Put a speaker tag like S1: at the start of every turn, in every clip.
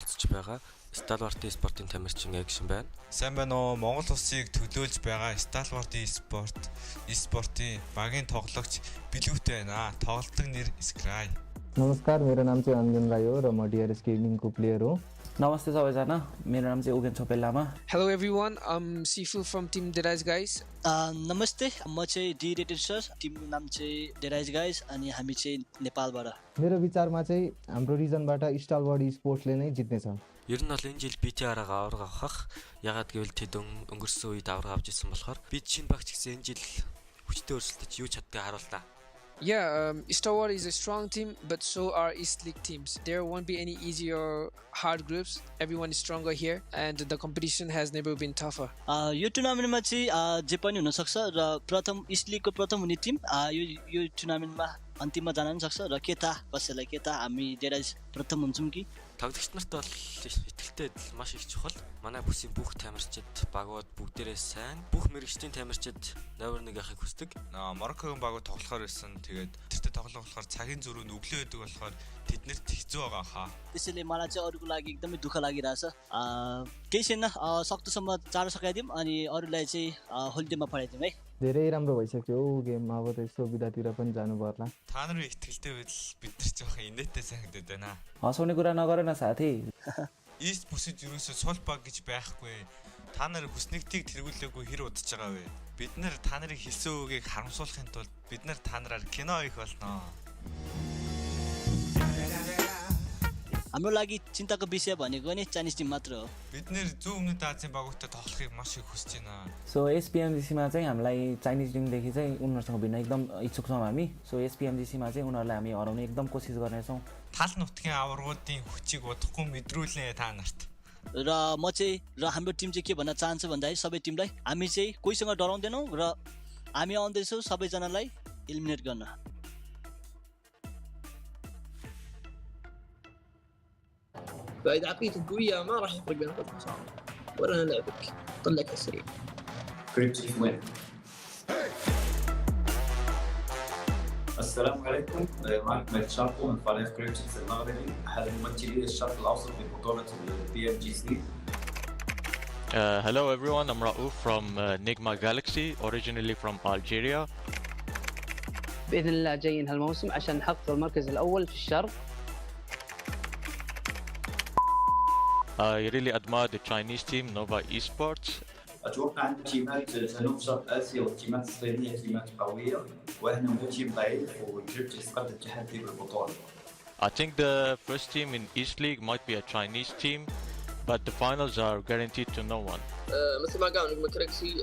S1: оролцож байгаа Stalwart Esports-ийн тамирчин Action байна.
S2: Сайн байна уу? Монгол улсыг төлөөлж байгаа Stalwart Esports-ийн багийн тоглогч Билүүт байна. тоглолтын нэр Scry.
S3: नमस्कार, मेरो नाम चाहिँ अन्जन राई हो र म DRS गेमिङको प्लेयर हो.
S4: नमस्ते सबैजना, मेरो नाम चाहिँ Ugen Chhopel Lama.
S5: Hello everyone, I'm Sifu from Team Derais Guys.
S6: नमस्ते, म चाहिँ D-rated सर, टिमको नाम चाहिँ Derais Guys अनि हामी चाहिँ नेपालबाट.
S3: मेरो विचारमा चाहिँ हाम्रो रिजनबाट Stalwart Esports-ले नै जित्नेछ.
S1: Ер нь бол энэ жил BTR-аагаа авраг авах. Ягаад гэвэл тэд өнгөрсөн үед авраг авч ирсэн болохоор бид шинэ багч гэсэн энэ жил хүчтэй өрсөлдөж юу чаддгийг харууллаа.
S5: Yeah, Stalwart is a strong team, but so are East League teams. There won't be any easy or hard groups. Everyone is stronger here, and the competition has never been tougher.
S6: यो टुर्नामेन्टमा चाहिँ जे पनि हुन सक्छ र प्रथम east लिगको प्रथम हुने Tim यो टुर्नामेन्टमा अन्तिममा जान पनि सक्छ र के та कसैलाई के та हामी Derais प्रथम हुन्छौँ कि
S1: Тоглогч нарт бол итгэлтэй маш их чухал. Манай бүсийн бүх тамирчид, багууд бүгдээрээ сайн, бүх мэрэгчдийн тамирчид номер 1 ахыг хүсдэг.
S2: Мароккогийн багууд тоглохоор байсан. Тэгээд тэртээ тоглох болохоор цагийн зөрүү нь өглөө байдаг болохоор тэднэрт хэцүү байгаа хаа.
S6: त्यसैले मलाई चाहिँ अरूको लागि एकदमै दुःख लागिरहेछ. केही छैन, सक्दोसम्म चाँडो सकाइदिउँ अनि अरूलाई चाहिँ होलिडेमा पठाइदिउँ है.
S3: धेरै राम्रो भइसक्यो गेम, अब त यसो बिदातिर पनि जानु पर्ला.
S2: Та нарын итгэлтэй байдал бид нар жоохон инээдтэй санагдаад байна.
S4: हँसाउने कुरा नगर न साथी.
S2: East бүсэд юусоо сул баг гэж байхгүй. Та нар бүснэгтийг тэргүүлээгүй хэр удаж байгаа вэ? Бид нар та нарын хэлсэн үгийг харамсуулахын тулд бид нар та нараар кино хийх болно.
S6: हाम्रो लागि चिन्ताको विषय भनेको नि चाइनिज टिम मात्र हो.
S2: Бид нэр зөв өмнөд Азийн багуудтай тоглохыг маш их хүсэж байна.
S4: सो SPMGC-मा चाहिँ हामीलाई चाइनिज टिमदेखि चाहिँ उनीहरूसँग भिन्न एकदम इच्छुक छौँ हामी. सो SPMGC-मा चाहिँ उनीहरूलाई हामी हराउने एकदम कोसिस गर्नेछौँ.
S2: Тал нутгийн аваргуудын хүчийг удахгүй мэдрүүлнэ та нарт.
S6: र म चाहिँ र हाम्रो टिम चाहिँ के भन्न चाहन्छु भन्दाखेरि सबै टिमलाई हामी चाहिँ कोहीसँग डराउँदैनौँ र हामी आउँदैछौँ सबैजनालाई एलिमिनेट गर्न.
S7: فإذا عقليتك قوية ما راح يفرق بين الفوز والخسارة ولا أنا لعبك طلعك السريع.
S8: كريبتيك وين؟ السلام عليكم، معكم مهدي شاركو من فريق كريبتيك المغربي، أحد ممثلي الشرق الأوسط في بطولة PMGC.
S9: Hello everyone, I'm Raouf from Nigma Galaxy, originally from Algeria.
S10: بإذن الله جايين هالموسم عشان نحقق المركز الأول في الشرق.
S9: I really admire the Chinese team, Nova Esports.
S8: أتوقع أن تيمات جنوب شرق آسيا والتيمات الصينية تيمات قوية، وإحنا مو تيم ضعيف وكريبتيك قد التحدي بالبطولة.
S9: I think the first team in East League might be a Chinese team, but the finals are guaranteed to no one.
S7: مثل ما قال نجم كريكسي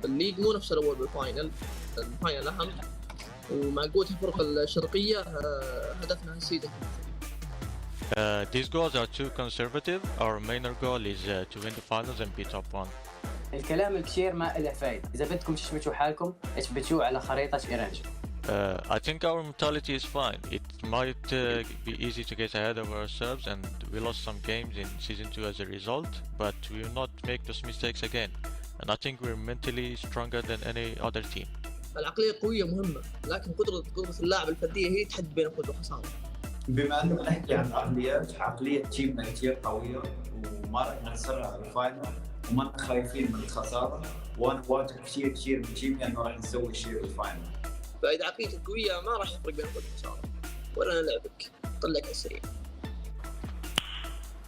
S7: الليج مو نفس الأول بالفاينل، الفاينل أهم ومع قوة الفرق الشرقية هدفنا السيدة.
S9: These goals are too conservative. Our main goal is to win the finals and be top one.
S10: الكلام الكثير ما له فايدة. إذا بدكم تثبتوا حالكم اثبتوه على خريطة إيرانجل.
S9: I think our mentality is fine. It might be easy to get ahead of ourselves, and we lost some games in season 2 as a result, but we will not make those mistakes again. And I think we're mentally stronger than any other team.
S7: العقلية قوية مهمة، لكن قدرة اللاعب الفردية هي تحدد بين الفوز والخسارة.
S8: بما أننا نحكي عن العقليات، عقلية تيمنا كثير قوية وما راح نسرع على الفاينل وما خايفين من الخسارة، وأنا واثق كثير من تيمي أنه راح نسوي شيء بالفاينل.
S7: فإذا عقليتك قوية ما راح يفرق بين الفوز والخسارة ولا أنا لعبك طلعك السريع.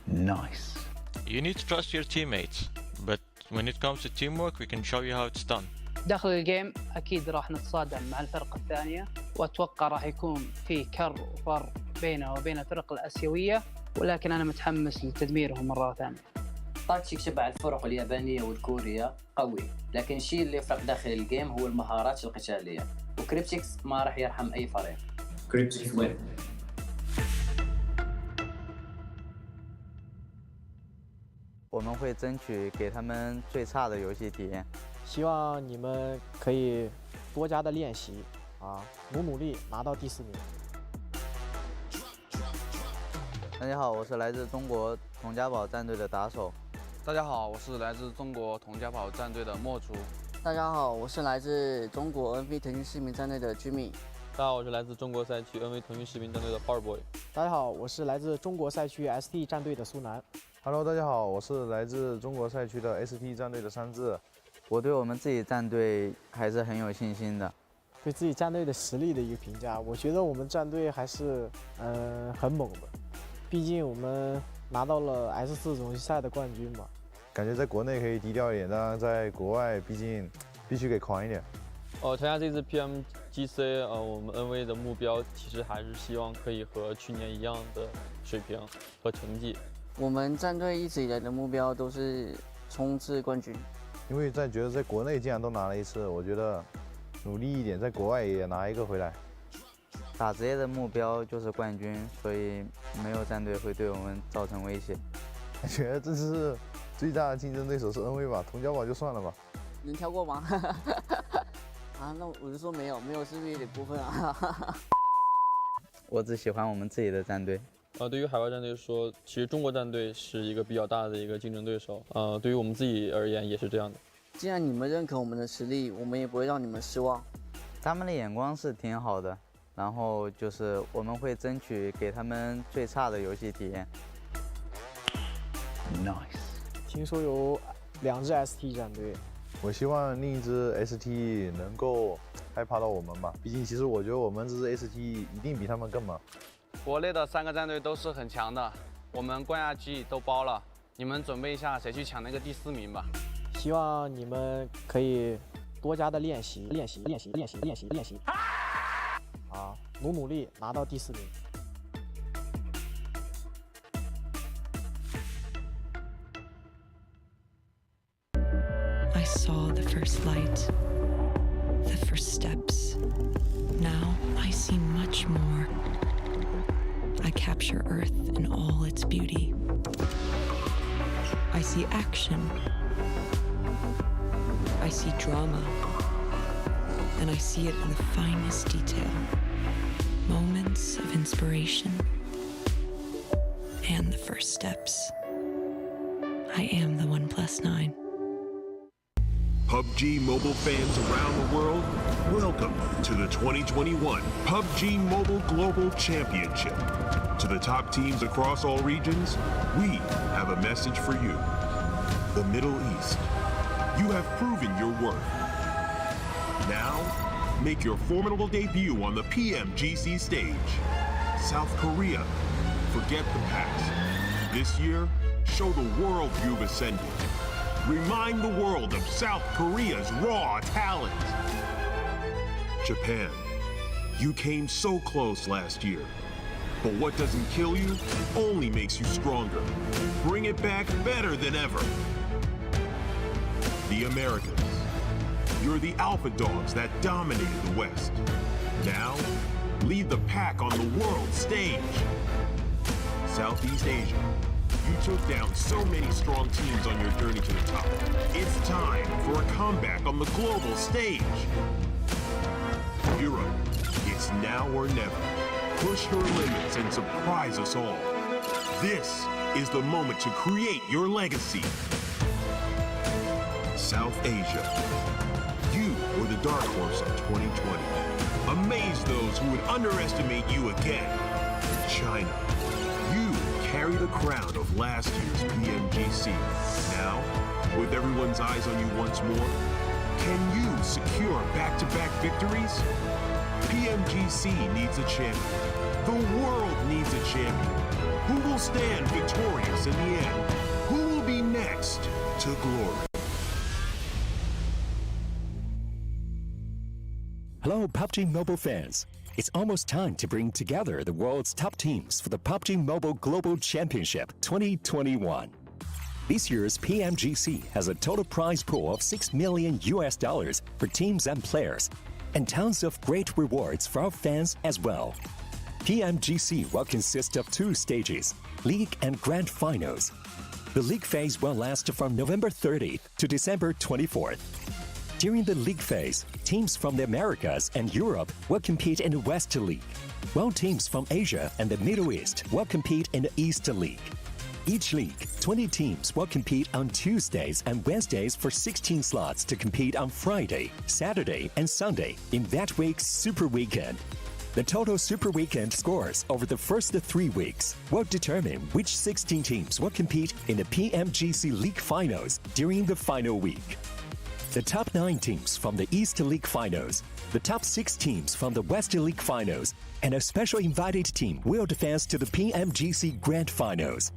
S11: Nice.
S9: You need to trust your teammates, but when it comes to teamwork, we can show you how it's done.
S10: داخل الجيم أكيد راح نتصادم مع الفرق الثانية، وأتوقع راح يكون في كر وفر بينه وبين الفرق الآسيوية، ولكن أنا متحمس لتدميرهم مرة ثانية.
S12: تاكتيك شبه الفرق اليابانية والكورية قوي، لكن الشيء اللي يفرق داخل الجيم هو المهارات القتالية، وكريبتيكس ما راح يرحم أي فريق.
S8: كريبتيك وين؟
S11: 我们会争取给他们最差的游戏体验。
S13: 希望你们可以多加的练习努力拿到第4名。
S11: 大家好，我是来自中国佟家堡战队的打手。
S14: 大家好，我是来自中国佟家堡战队的墨竹。
S15: 大家好，我是来自中国 NV 腾讯市民战队的Jimmy。
S14: 大家好，我是来自中国赛区 NV 腾讯视频战队的 Powerboy。
S13: 大家好，我是来自中国赛区 ST 战队的苏南。
S15: Hello， 大家好，我是来自中国赛区的 ST 战队的山治。
S11: 我对我们自己战队还是很有信心的。
S13: 对自己战队的实力的一个评价，我觉得我们战队还是很猛的，毕竟我们拿到了 S4总决赛的冠军嘛。
S15: 感觉在国内可以低调一点，当然在国外毕竟必须给狂一点。
S14: 参加这次 PMGC，我们 NV 的目标其实还是希望可以和去年一样的水平和成绩。
S16: 我们战队一直以来的目标都是冲刺冠军，
S15: 因为觉得在国内既然都拿了一次，我觉得努力一点，在国外也拿一个回来。
S11: 打职业的目标就是冠军，所以没有战队会对我们造成威胁。
S15: 感觉这次最大的竞争对手是 NV 吧，同交宝就算了吧。
S16: 能挑过吗？啊，那我就说没有是不是有点过分啊？
S11: 我只喜欢我们自己的战队。
S14: 对于海外战队说，其实中国战队是一个比较大的一个竞争对手。对于我们自己而言也是这样的。
S16: 既然你们认可我们的实力，我们也不会让你们失望。
S11: 他们的眼光是挺好的，然后就是我们会争取给他们最差的游戏体验。
S13: Nice。听说有2支 ST 战队。
S15: 我希望另一支 ST 能够害怕到我们吧，毕竟其实我觉得我们这支 ST 一定比他们更猛。
S14: 国内的3个战队都是很强的，我们冠亚季都包了，你们准备一下谁去抢那个第4名吧。
S13: 希望你们可以多加的练习，努力拿到第4名。
S17: I saw the first light, the first steps. Now I see much more. I capture Earth in all its beauty. I see action. I see drama. And I see it in the finest detail. Moments of inspiration. And the first steps. I am the 1+9.
S18: PUBG Mobile fans around the world, welcome to the 2021 PUBG Mobile Global Championship. To the top teams across all regions, we have a message for you. The Middle East, you have proven your worth. Now, make your formidable debut on the PMGC stage. South Korea, forget the past. This year, show the world you've ascended. Remind the world of South Korea's raw talent. Japan, you came so close last year. But what doesn't kill you only makes you stronger. Bring it back better than ever. The Americans, you're the alpha dogs that dominated the West. Now, lead the pack on the world stage. Southeast Asia, you took down so many strong teams on your journey to the top. It's time for a comeback on the global stage. Europe, it's now or never. Push your limits and surprise us all. This is the moment to create your legacy. South Asia, you were the dark horse of 2020. Amaze those who would underestimate you again. China, you carry the crown of last year's PMGC. Now, with everyone's eyes on you once more, can you secure back-to-back victories? PMGC needs a champion. The world needs a champion. Who will stand victorious in the end? Who will be next to glory?
S19: Hello, PUBG Mobile fans. It's almost time to bring together the world's top teams for the PUBG Mobile Global Championship 2021. This year's PMGC has a total prize pool of $6 million for teams and players, and tons of great rewards for our fans as well. PMGC will consist of 2 stages, League and Grand Finals. The League phase will last from November 30 to December 24th. During the League phase, teams from the Americas and Europe will compete in the West League, while teams from Asia and the Middle East will compete in the East League. Each league, 20 teams will compete on Tuesdays and Wednesdays for 16 slots to compete on Friday, Saturday, and Sunday in that week's Super Weekend. The total Super Weekend scores over the first 3 weeks will determine which 16 teams will compete in the PMGC League Finals during the final week. The top 9 teams from the East League Finals, the top 6 teams from the West League Finals, and a special invited team will advance to the PMGC Grand Finals.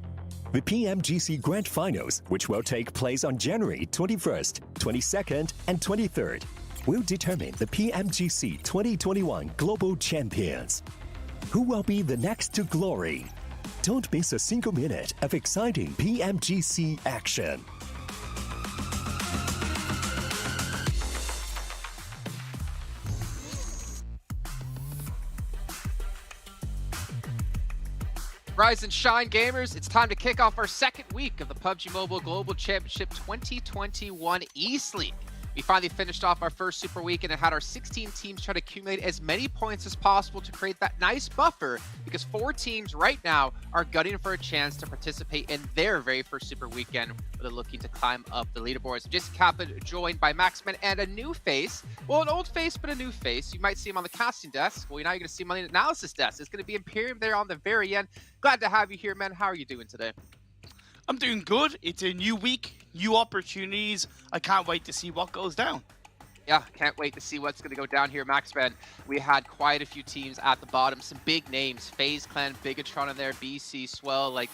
S19: The PMGC Grand Finals, which will take place on January 21st, 22nd, and 23rd, will determine the PMGC 2021 Global Champions. Who will be the next to glory? Don't miss a single minute of exciting PMGC action.
S20: Rise and shine, gamers. It's time to kick off our second week of the PUBG Mobile Global Championship 2021 East League. We finally finished off our first Super Weekend and had our 16 teams try to accumulate as many points as possible to create that nice buffer, because 4 teams right now are gunning for a chance to participate in their very first Super Weekend, where they're looking to climb up the leaderboards. Jason Kaplan joined by Maxman and a new face. Well, an old face, but a new face. You might see him on the casting desk. Well, now you're going to see him on the analysis desk. It's going to be Imperium there on the very end. Glad to have you here, man. How are you doing today?
S21: I'm doing good. It's a new week, new opportunities. I can't wait to see what goes down.
S20: Yeah, can't wait to see what's going to go down here, Maxman. We had quite a few teams at the bottom, some big names, FaZe Clan, Bigatron in there, BC, Swell. Like,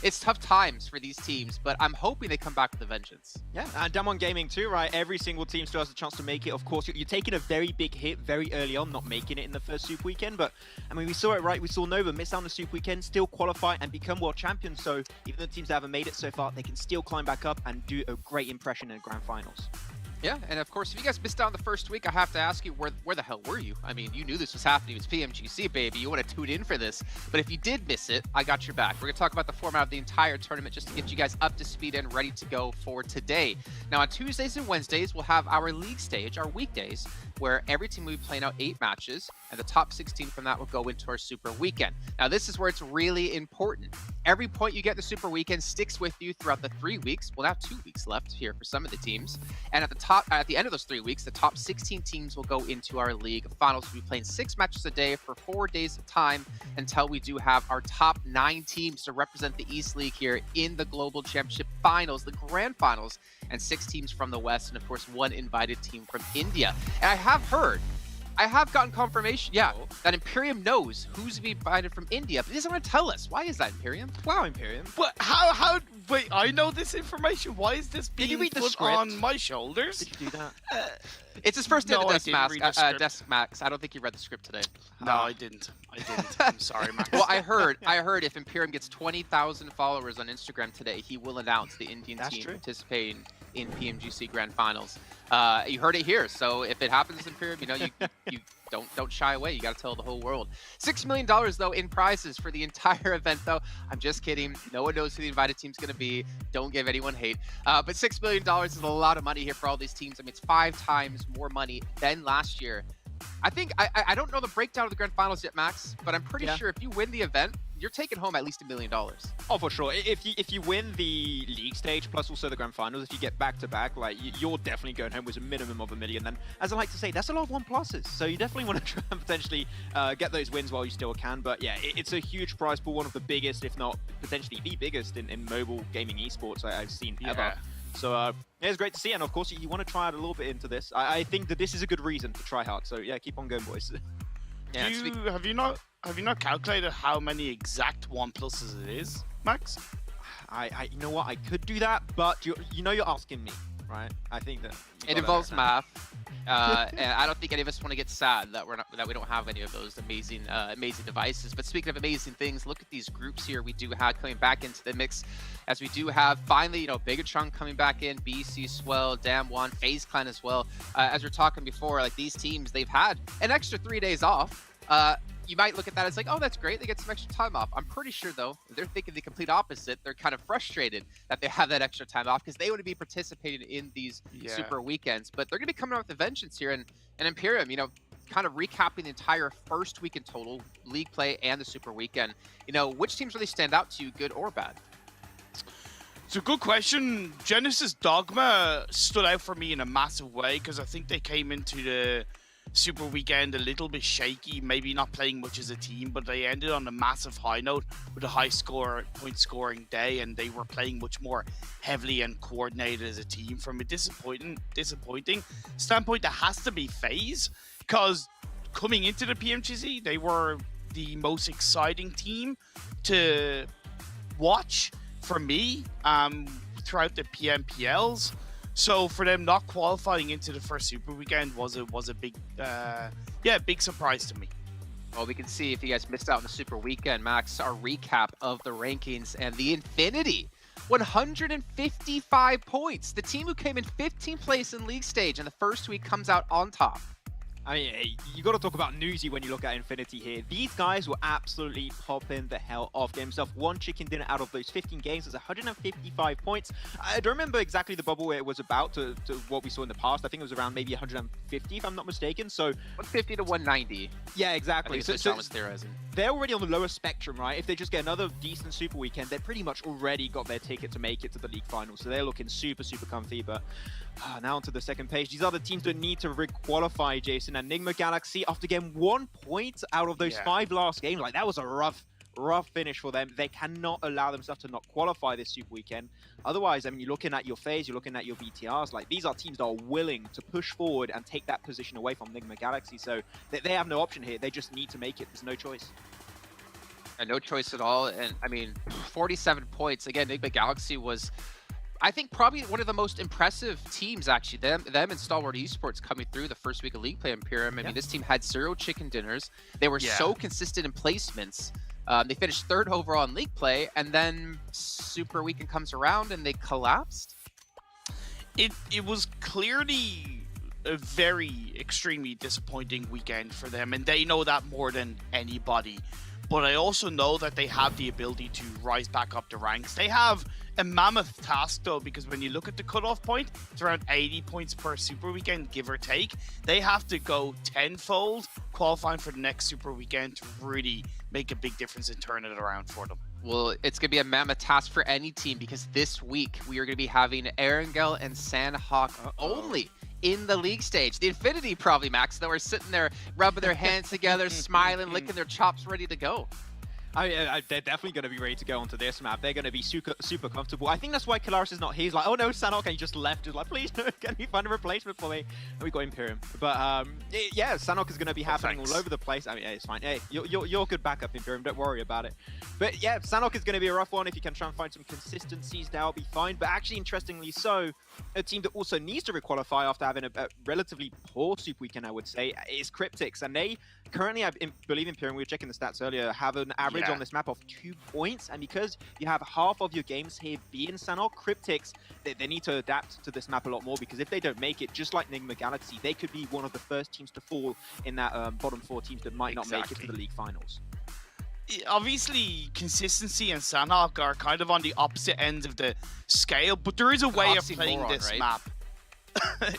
S20: it's tough times for these teams, but I'm hoping they come back with a vengeance.
S22: Yeah, and Damwon Gaming too, right? Every single team still has a chance to make it. Of course, you're taking a very big hit very early on, not making it in the first Super Weekend, but I mean, we saw it, right? We saw Nova miss out on the Super Weekend, still qualify and become world champions. So even the teams that haven't made it so far, they can still climb back up and do a great impression in the grand finals.
S20: Yeah, and of course, if you guys missed out on the first week, I have to ask you, where the hell were you? I mean, you knew this was happening. It's PMGC, baby. You want to tune in for this. But if you did miss it, I got your back. We're going to talk about the format of the entire tournament just to get you guys up to speed and ready to go for today. Now, on Tuesdays and Wednesdays, we'll have our league stage, our weekdays, where every team will be playing out 8 matches, and the top 16 from that will go into our Super Weekend. Now, this is where it's really important. Every point you get in the Super Weekend sticks with you throughout the 3 weeks. We'll have 2 weeks left here for some of the teams. And at the end of those 3 weeks, the top 16 teams will go into our league finals. We'll be playing 6 matches a day for 4 days of time until we do have our top 9 teams to represent the East League here in the Global Championship Finals, the Grand Finals, and 6 teams from the West, and of course 1 invited team from India. And I have gotten confirmation, that Imperium knows who's being invited from India, but he doesn't want to tell us. Why is that, Imperium?
S22: Wow, Imperium.
S21: But wait, I know this information. Why is this being put on my shoulders?
S20: Did you do that? It's his first day at Desk Max. I don't think you read the script today.
S21: No, I didn't. I'm sorry, Max.
S20: Well, I heard if Imperium gets 20,000 followers on Instagram today, he will announce the Indian team participating in PMGC Grand Finals. You heard it here. So if it happens, Imperium, you don't shy away. You got to tell the whole world. $6 million though in prizes for the entire event. Though I'm just kidding. No one knows who the invited team's going to be. Don't give anyone hate. But $6 million is a lot of money here for all these teams. I mean, it's 5 times more money than last year. I think I don't know the breakdown of the grand finals yet, Max, but I'm pretty sure if you win the event, you're taking home at least $1 million.
S22: Oh, for sure. If you win the league stage plus also the grand finals, if you get back to back, like you're definitely going home with a minimum of $1 million. And as I like to say, that's a lot of 1+s. So you definitely want to try and potentially get those wins while you still can. But yeah, it's a huge prize pool, one of the biggest, if not potentially the biggest in mobile gaming esports I've seen ever. So yeah, it's great to see, and of course you want to try out a little bit into this. I think that this is a good reason to try hard. So yeah, keep on going, boys.
S21: Yeah, have you not calculated how many exact 1+s it is, Max?
S22: You know what? I could do that, but you're asking me, right? I think that
S20: it involves math, and I don't think any of us want to get sad that we don't have any of those amazing devices. But speaking of amazing things, look at these groups here we do have coming back into the mix, as we do have finally Bigatron coming back in, BC, Swell, Damwon, FaZe Clan as well. As we were talking before, like these teams, they've had an extra 3 days off. You might look at that as like, oh, that's great. They get some extra time off. I'm pretty sure, though, they're thinking the complete opposite. They're kind of frustrated that they have that extra time off because they want to be participating in these super weekends. But they're going to be coming out with a vengeance here. And Imperium, kind of recapping the entire first week in total, league play and the super weekend. Which teams really stand out to you, good or bad?
S21: It's a good question. Genesis Dogma stood out for me in a massive way because I think they came into the Super Weekend a little bit shaky, maybe not playing much as a team, but they ended on a massive high note with a high point scoring day, and they were playing much more heavily and coordinated as a team. From a disappointing standpoint, that has to be FaZe, because coming into the PMGC, they were the most exciting team to watch for me throughout the PMPLs. So for them not qualifying into the first Super Weekend was a big, big surprise to me.
S20: Well, we can see if you guys missed out on the Super Weekend, Max, our recap of the rankings and the Infinity. 155 points. The team who came in 15th place in league stage in the first week comes out on top.
S22: I mean, you got to talk about newsy when you look at Infinity here. These guys were absolutely popping the hell off. Getting himself one chicken dinner out of those 15 games. It's 155 points. I don't remember exactly the bubble where it was about to what we saw in the past. I think it was around maybe 150, if I'm not mistaken. So
S20: 150 to 190.
S22: Yeah, exactly.
S20: So was theorizing.
S22: They're already on the lower spectrum, right? If they just get another decent Super Weekend, they're pretty much already got their ticket to make it to the league finals. So they're looking super, super comfy. But now onto the second page. These other teams that need to re-qualify, Jason. Enigma Galaxy, after getting 1 point out of those 5 last games, like that was a rough finish for them. They cannot allow themselves to not qualify this Super Weekend. Otherwise, I mean, you're looking at your FaZe, you're looking at your BTRs. Like, these are teams that are willing to push forward and take that position away from Enigma Galaxy. So they have no option here. They just need to make it. There's no choice.
S20: And no choice at all. And I mean, 47 points. Again, Enigma Galaxy was, I think, probably one of the most impressive teams, actually. Them and Stalwart Esports coming through the first week of League play in Pyram. I mean, this team had 0 chicken dinners. They were so consistent in placements. They finished 3rd overall in League play, and then Super Weekend comes around and they collapsed.
S21: It was clearly a very extremely disappointing weekend for them, and they know that more than anybody. But I also know that they have the ability to rise back up the ranks. They have a mammoth task, though, because when you look at the cutoff point, it's around 80 points per Super Weekend, give or take. They have to go tenfold qualifying for the next Super Weekend to really make a big difference and turn it around for them.
S20: Well, it's going to be a mammoth task for any team, because this week we are going to be having Erangel and Sanhok only in the league stage. The Infinity probably, Max, that were sitting there rubbing their hands together, smiling, licking their chops, ready to go.
S22: They're definitely going to be ready to go onto this map. They're going to be super comfortable. I think that's why Kalaris is not here. He's like, oh no, Sanhok, and he just left. He's like, please, no, can you find a replacement for me? And we got Imperium. But yeah, Sanhok is going to be happening all over the place. I mean, it's fine. Hey, you're good backup, Imperium. Don't worry about it. But yeah, Sanhok is going to be a rough one. If you can try and find some consistencies, that'll be fine. But actually, interestingly so, a team that also needs to requalify after having a relatively poor Super Weekend, I would say, is Cryptics. And they currently, I believe Imperium, we were checking the stats earlier, have an average on this map of 2 points. And because you have half of your games here being Sanhok, Cryptics, they need to adapt to this map a lot more, because if they don't make it, just like Enigma Galaxy, they could be one of the first teams to fall in that bottom 4 teams that might not make it to the league finals.
S21: Obviously, consistency and Sanhok are kind of on the opposite ends of the scale, but there is a way of playing this map.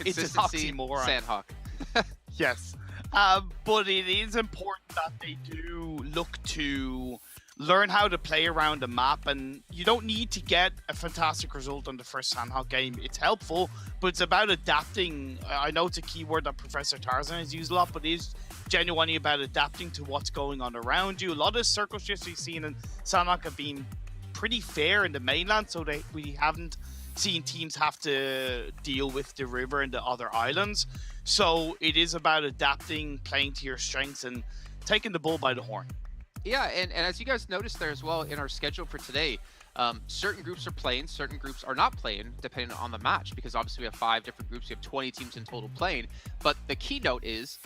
S21: It's an oxymoron.
S20: Sanhok.
S21: Yes. But it is important that they do look to learn how to play around the map, and you don't need to get a fantastic result on the first Sanhok game. It's helpful, but it's about adapting. I know it's a keyword that Professor Tarzan has used a lot, but it is genuinely about adapting to what's going on around you. A lot of circle shifts we've seen in Sanhok have been pretty fair in the mainland, so we haven't seen teams have to deal with the river and the other islands. So it is about adapting, playing to your strengths, and taking the bull by the horn.
S20: Yeah, and as you guys noticed there as well in our schedule for today, certain groups are playing, certain groups are not playing, depending on the match, because obviously we have 5 different groups, we have 20 teams in total playing. But the keynote is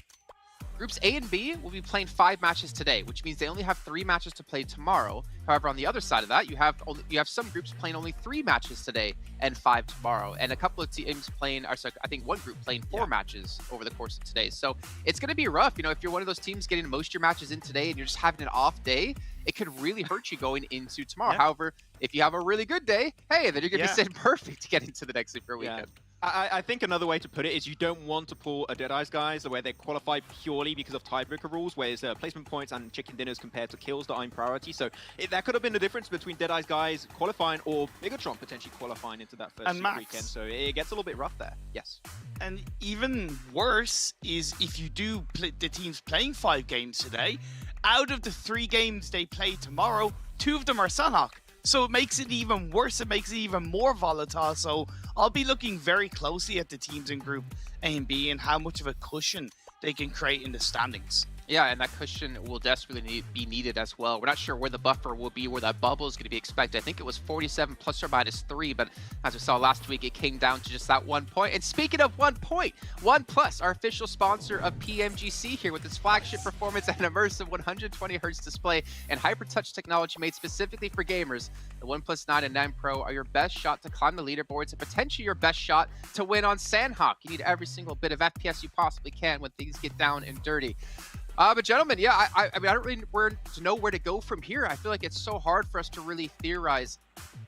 S20: Groups A and B will be playing 5 matches today, which means they only have 3 matches to play tomorrow. However, on the other side of that, you have some groups playing only 3 matches today and 5 tomorrow, and a couple of teams playing, I think one group playing 4 matches over the course of today. So it's going to be rough. You know, if you're one of those teams getting most of your matches in today and you're just having an off day, it could really hurt you going into tomorrow. However, if you have a really good day, hey, then you're going to be sitting perfect to get into the next Super Weekend.
S22: I think another way to put it is you don't want to pull a Deadeye's guys where they qualify purely because of tiebreaker rules, where it's placement points and chicken dinners compared to kills that are in priority. So that could have been the difference between Deadeye's guys qualifying or Bigatron potentially qualifying into that first weekend. So it gets a little bit rough there. Yes.
S21: And even worse is if you do play, the teams playing 5 games today, out of the 3 games they play tomorrow, 2 of them are Sanhok. So it makes it even worse. It makes it even more volatile. So I'll be looking very closely at the teams in Group A and B and how much of a cushion they can create in the standings.
S20: Yeah, and that cushion will desperately be needed as well. We're not sure where the buffer will be, where that bubble is going to be expected. I think it was 47 plus or minus 3, but as we saw last week, it came down to just that 1 point. And speaking of 1 point, OnePlus, our official sponsor of PMGC here with its flagship performance and immersive 120 Hz display and HyperTouch technology made specifically for gamers. The OnePlus 9 and 9 Pro are your best shot to climb the leaderboards and potentially your best shot to win on Sanhok. You need every single bit of FPS you possibly can when things get down and dirty. But gentlemen, yeah, I mean, I don't really know where to go from here. I feel like it's so hard for us to really theorize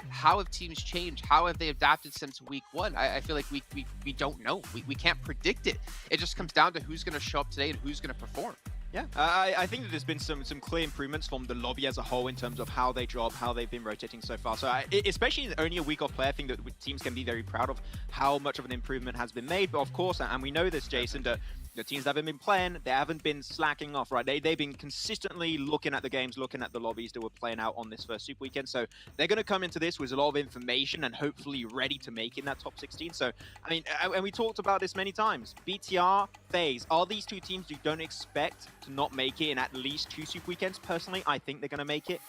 S20: how have teams changed, how have they adapted since week 1. I feel like we don't know. We can't predict it. It just comes down to who's going to show up today and who's going to perform.
S22: Yeah, I think that there's been some clear improvements from the lobby as a whole in terms of how they job, how they've been rotating so far. So especially in only a week of play, I think that teams can be very proud of how much of an improvement has been made. But of course, and we know this, Jason, that the teams that haven't been playing, they haven't been slacking off, right? They've been consistently looking at the games, looking at the lobbies that were playing out on this first Super Weekend. So they're going to come into this with a lot of information and hopefully ready to make in that top 16. So, I mean, and we talked about this many times. BTR, FaZe, are these 2 teams you don't expect to not make it in at least 2 Super Weekends? Personally, I think they're going to make it.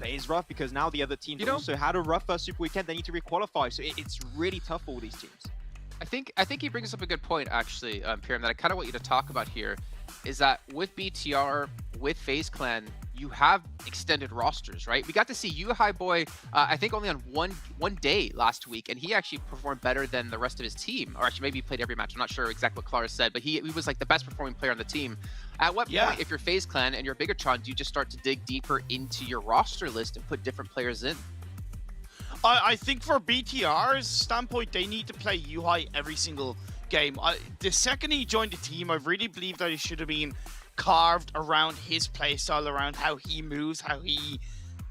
S22: It is rough because now the other teams also had a rough first Super Weekend. They need to requalify. So it's really tough for all these teams.
S20: I think he brings up a good point, actually, Pyram, that I kind of want you to talk about here, is that with BTR, with FaZe Clan, you have extended rosters, right? We got to see High Boy, I think only on one day last week, and he actually performed better than the rest of his team, or actually maybe he played every match. I'm not sure exactly what Clara said, but he was like the best performing player on the team. At what point, if you're FaZe Clan and you're Bigatron, do you just start to dig deeper into your roster list and put different players in?
S21: I think for BTR's standpoint, they need to play High every single game. The second he joined the team, I really believe that he should have been carved around his playstyle, around how he moves, how he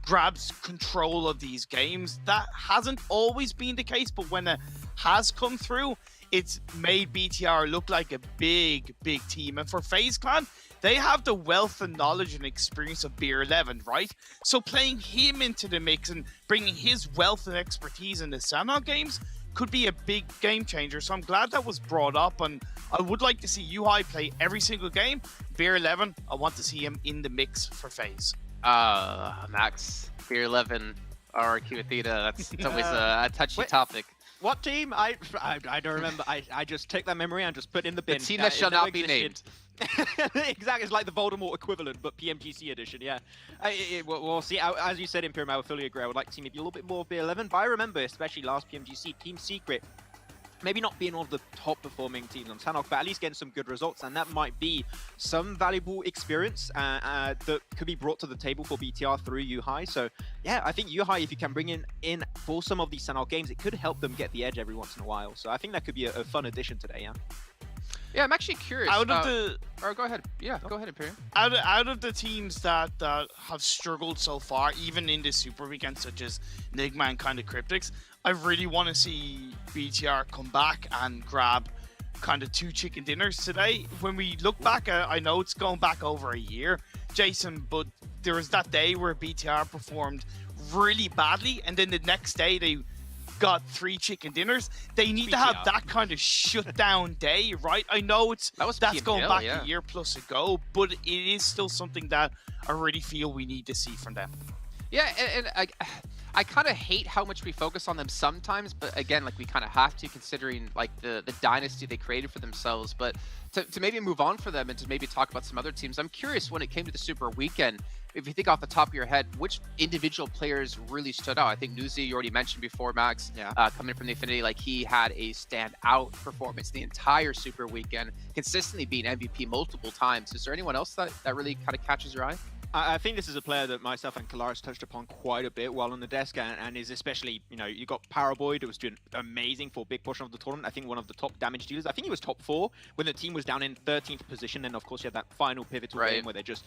S21: grabs control of these games. That hasn't always been the case, but when it has come through, it's made BTR look like a big team. And for FaZe Clan, they have the wealth and knowledge and experience of Beer 11, right? So playing him into the mix and bringing his wealth and expertise in the Sanhok games could be a big game changer. So I'm glad that was brought up, and I would like to see High play every single game. Beer 11, I want to see him in the mix for FaZe.
S20: Max, Beer 11, or Q-Athena, that's always a touchy topic.
S22: What team? I don't remember. I just take that memory and just put it in the bin.
S20: The team that shall not be named.
S22: Exactly, it's like the Voldemort equivalent, but PMGC edition, yeah. We'll see. As you said, Imperium, I would fully agree. I would like to see maybe a little bit more of B11, but I remember, especially last PMGC, Team Secret, maybe not being one of the top performing teams on Sanhok, but at least getting some good results, and that might be some valuable experience that could be brought to the table for BTR through High. So yeah, I think High, if you can bring in for some of these Sanhok games, it could help them get the edge every once in a while. So I think that could be a fun addition today, yeah.
S20: Yeah, I'm actually curious.
S21: Out of the...
S20: Or go ahead. Yeah, go ahead, Imperium.
S21: Out of the teams that have struggled so far, even in this Super Weekend, such as Nigma and kind of Cryptics, I really want to see BTR come back and grab kind of 2 chicken dinners today. When we look back, I know it's going back over a year, Jason, but there was that day where BTR performed really badly, and then the next day they got 3 chicken dinners. They need to have that kind of shutdown day, right? I know that's going back a year plus ago, but it is still something that I really feel we need to see from them.
S20: Yeah, and I kind of hate how much we focus on them sometimes, but again, like we kind of have to, considering like the dynasty they created for themselves. But to maybe move on for them and to maybe talk about some other teams, I'm curious when it came to the Super Weekend, if you think off the top of your head, which individual players really stood out? I think Nuzi, you already mentioned before, Max, coming from the Affinity, like he had a standout performance the entire Super Weekend, consistently being MVP multiple times. Is there anyone else that really kind of catches your eye?
S22: I think this is a player that myself and Kalaris touched upon quite a bit while on the desk, and is especially, you know, you got Paraboy that was doing amazing for a big portion of the tournament. I think one of the top damage dealers. I think he was top 4 when the team was down in 13th position. Then, of course, you had that final pivotal game where they just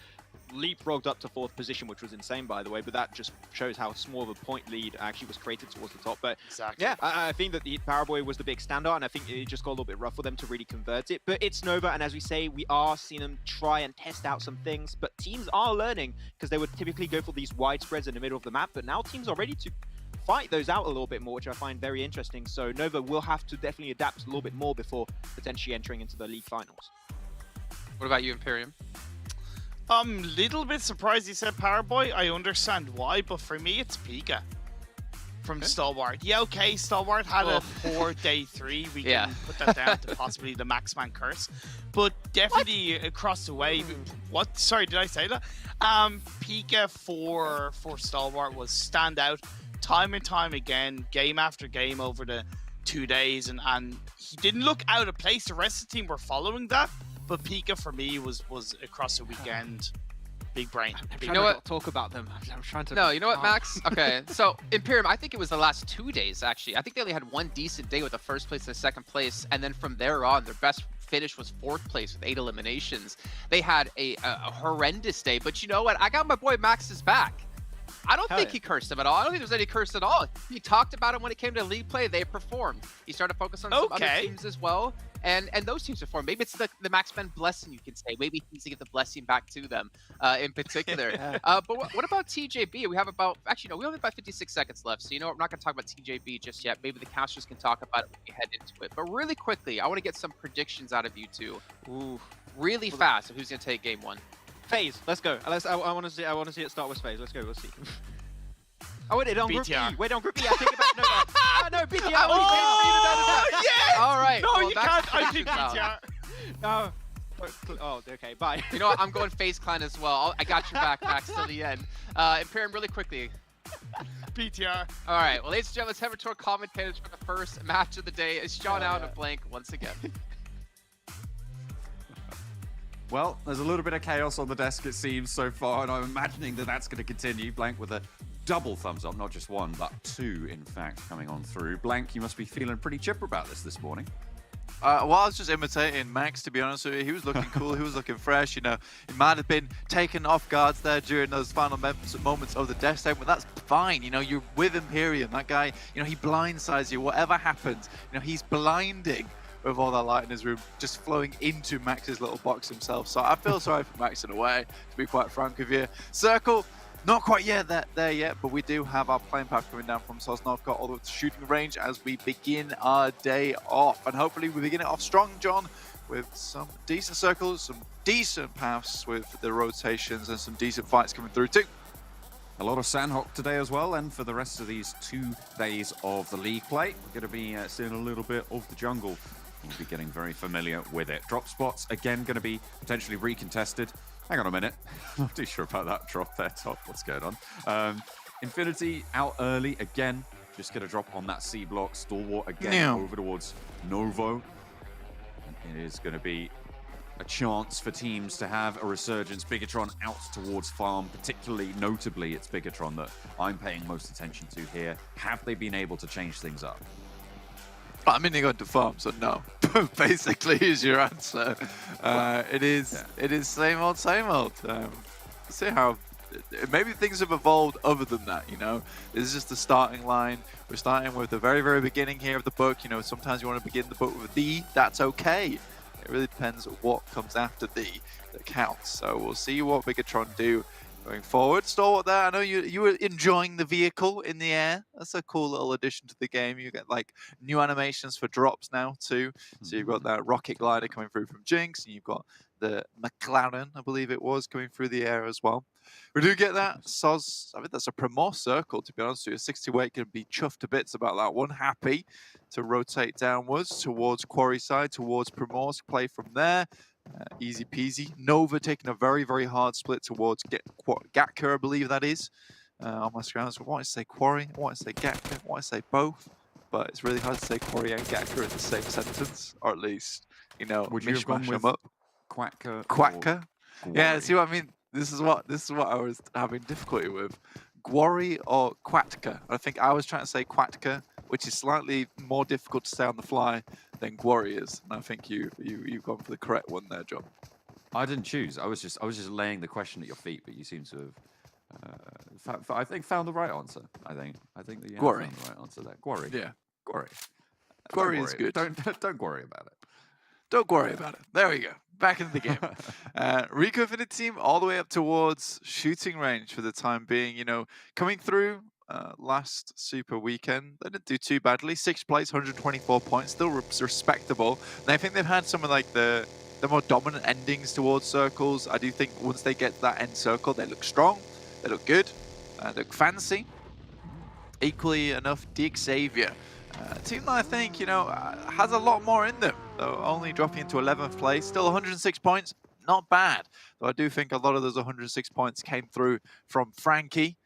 S22: leapfrogged up to 4th position, which was insane, by the way. But that just shows how small of a point lead actually was created towards the top. But yeah, I think that the Paraboy was the big standout, and I think it just got a little bit rough for them to really convert it. But it's Nova, and as we say, we are seeing them try and test out some things. But teams are learning, because they would typically go for these wide spreads in the middle of the map, but now teams are ready to fight those out a little bit more, which I find very interesting. So Nova will have to definitely adapt a little bit more before potentially entering into the league finals.
S1: What about you, Imperium?
S21: Little bit surprised he said Paraboy. I understand why, but for me, it's Pika from Stalwart. Yeah, okay, Stalwart had a poor day 3. We can put that down to possibly the Maxman curse. But definitely across the way. What? Sorry, did I say that? Pika for Stalwart was standout time and time again, game after game over the 2 days. And he didn't look out of place. The rest of the team were following that. But Pika for me was across the weekend. Big brain.
S1: You know what?
S22: Talk about them. I'm trying to.
S1: No, you know what, Max? Okay, so Imperium, I think it was the last 2 days, actually. I think they only had one decent day with the first place and the second place, and then from there on, their best finish was 4th place with 8 eliminations. They had a horrendous day, but you know what? I got my boy Max's back. I don't think he cursed him at all. I don't think there was any curse at all. He talked about it when it came to league play. They performed. He started to focus on some other teams as well. And those teams performed. Maybe it's the Maxman blessing, you can say. Maybe he needs to give the blessing back to them in particular. But what about TJB? We have about, actually, no, we only have about 56 seconds left. So, you know what? We're not going to talk about TJB just yet. Maybe the casters can talk about it when we head into it. But really quickly, I want to get some predictions out of you two. Ooh, really fast of who's going to take game 1.
S22: FaZe, let's go. I want to see it start with FaZe. Let's go. We'll see. Oh, wait, on Group E. Wait, on Group E. I take it back. No, BTR.
S21: Oh, yes!
S1: All right.
S21: No,
S1: well,
S21: you can't. I think BTR.
S22: No. Oh, okay, bye.
S1: You know what? I'm going FaZe Clan as well. I got your back, Max, till the end. Imperium, really quickly.
S21: BTR.
S1: All right. Well, ladies and gentlemen, let's have it to our commentators for the first match of the day. It's Sean out of Blank once again.
S5: Well, there's a little bit of chaos on the desk, it seems, so far, and I'm imagining that that's going to continue. Blank with a double thumbs up, not just one, but 2, in fact, coming on through. Blank, you must be feeling pretty chipper about this morning.
S23: Well, I was just imitating Max, to be honest with you. He was looking cool, he was looking fresh, you know. He might have been taken off guards there during those final moments of the death zone, but that's fine, you know. You're with Imperium, that guy, you know, he blindsides you. Whatever happens, you know, he's blinding with all that light in his room, just flowing into Max's little box himself. So I feel sorry for Max in a way, to be quite frank with you. Circle, not quite yet there yet, but we do have our plane path coming down from Sanhok, got all the shooting range as we begin our day off. And hopefully we begin it off strong, John, with some decent circles, some decent paths with the rotations, and some decent fights coming through too.
S5: A lot of Sanhok today as well, and for the rest of these 2 days of the league play, we're going to be seeing a little bit of the jungle. We'll be getting very familiar with it. Drop spots, again, going to be potentially recontested. Hang on a minute. I'm not too sure about that drop there, top. What's going on? Infinity out early again. Just going to drop on that C block. Stalwart again over towards Novo. It is going to be a chance for teams to have a resurgence. Bigatron out towards farm, particularly notably it's Bigatron that I'm paying most attention to here. Have they been able to change things up?
S23: I mean, they're going to farm, so no. Basically, is your answer. It is same old, same old. See how maybe things have evolved other than that, you know. This is just the starting line. We're starting with the very, very beginning here of the book. You know, sometimes you want to begin the book with the. That's okay. It really depends what comes after the that counts. So we'll see what Bigatron do going forward. Stalwart there, I know you were enjoying the vehicle in the air. That's a cool little addition to the game. You get like new animations for drops now too. So you've got that rocket glider coming through from Jinx, and you've got the McLaren, I believe it was, coming through the air as well. We do get that. Soz, I think that's a Primor circle, to be honest with you. 68 can be chuffed to bits about that one. Happy to rotate downwards towards Quarry side, towards Primor's play from there. Easy peasy. Nova taking a very, very hard split towards Gatka, I believe that is. On my screens, I want to say Quarry, I want to say Gatka, I want to say both, but it's really hard to say Quarry and Gatka in the same sentence, or at least, you know,
S5: would you have gone with
S23: them up.
S5: Quacker?
S23: Quacker? Yeah, see what I mean? This is what I was having difficulty with. Gwori or Quatka? I think I was trying to say Quatka, which is slightly more difficult to say on the fly than Gwori is. And I think you've gone for the correct one there, John.
S5: I didn't choose. I was just laying the question at your feet, but you seem to have, I think, found the right answer. I think that you have
S23: Gwori.
S5: found the right answer there. Gwori.
S23: Yeah.
S5: Gwori.
S23: Gwori is good.
S5: Don't worry about it.
S23: Don't worry about it. There we go. Back into the game. Rico for the team all the way up towards shooting range for the time being. You know, coming through last Super weekend, they didn't do too badly. 6th place, 124 points, still respectable. And I think they've had some of like the more dominant endings towards circles. I do think once they get to that end circle, they look strong, they look good, they look fancy. Equally enough, Dig Xavier. A team that I think, you know, has a lot more in them, though only dropping into 11th place. Still 106 points, not bad. Though I do think a lot of those 106 points came through from Frankie,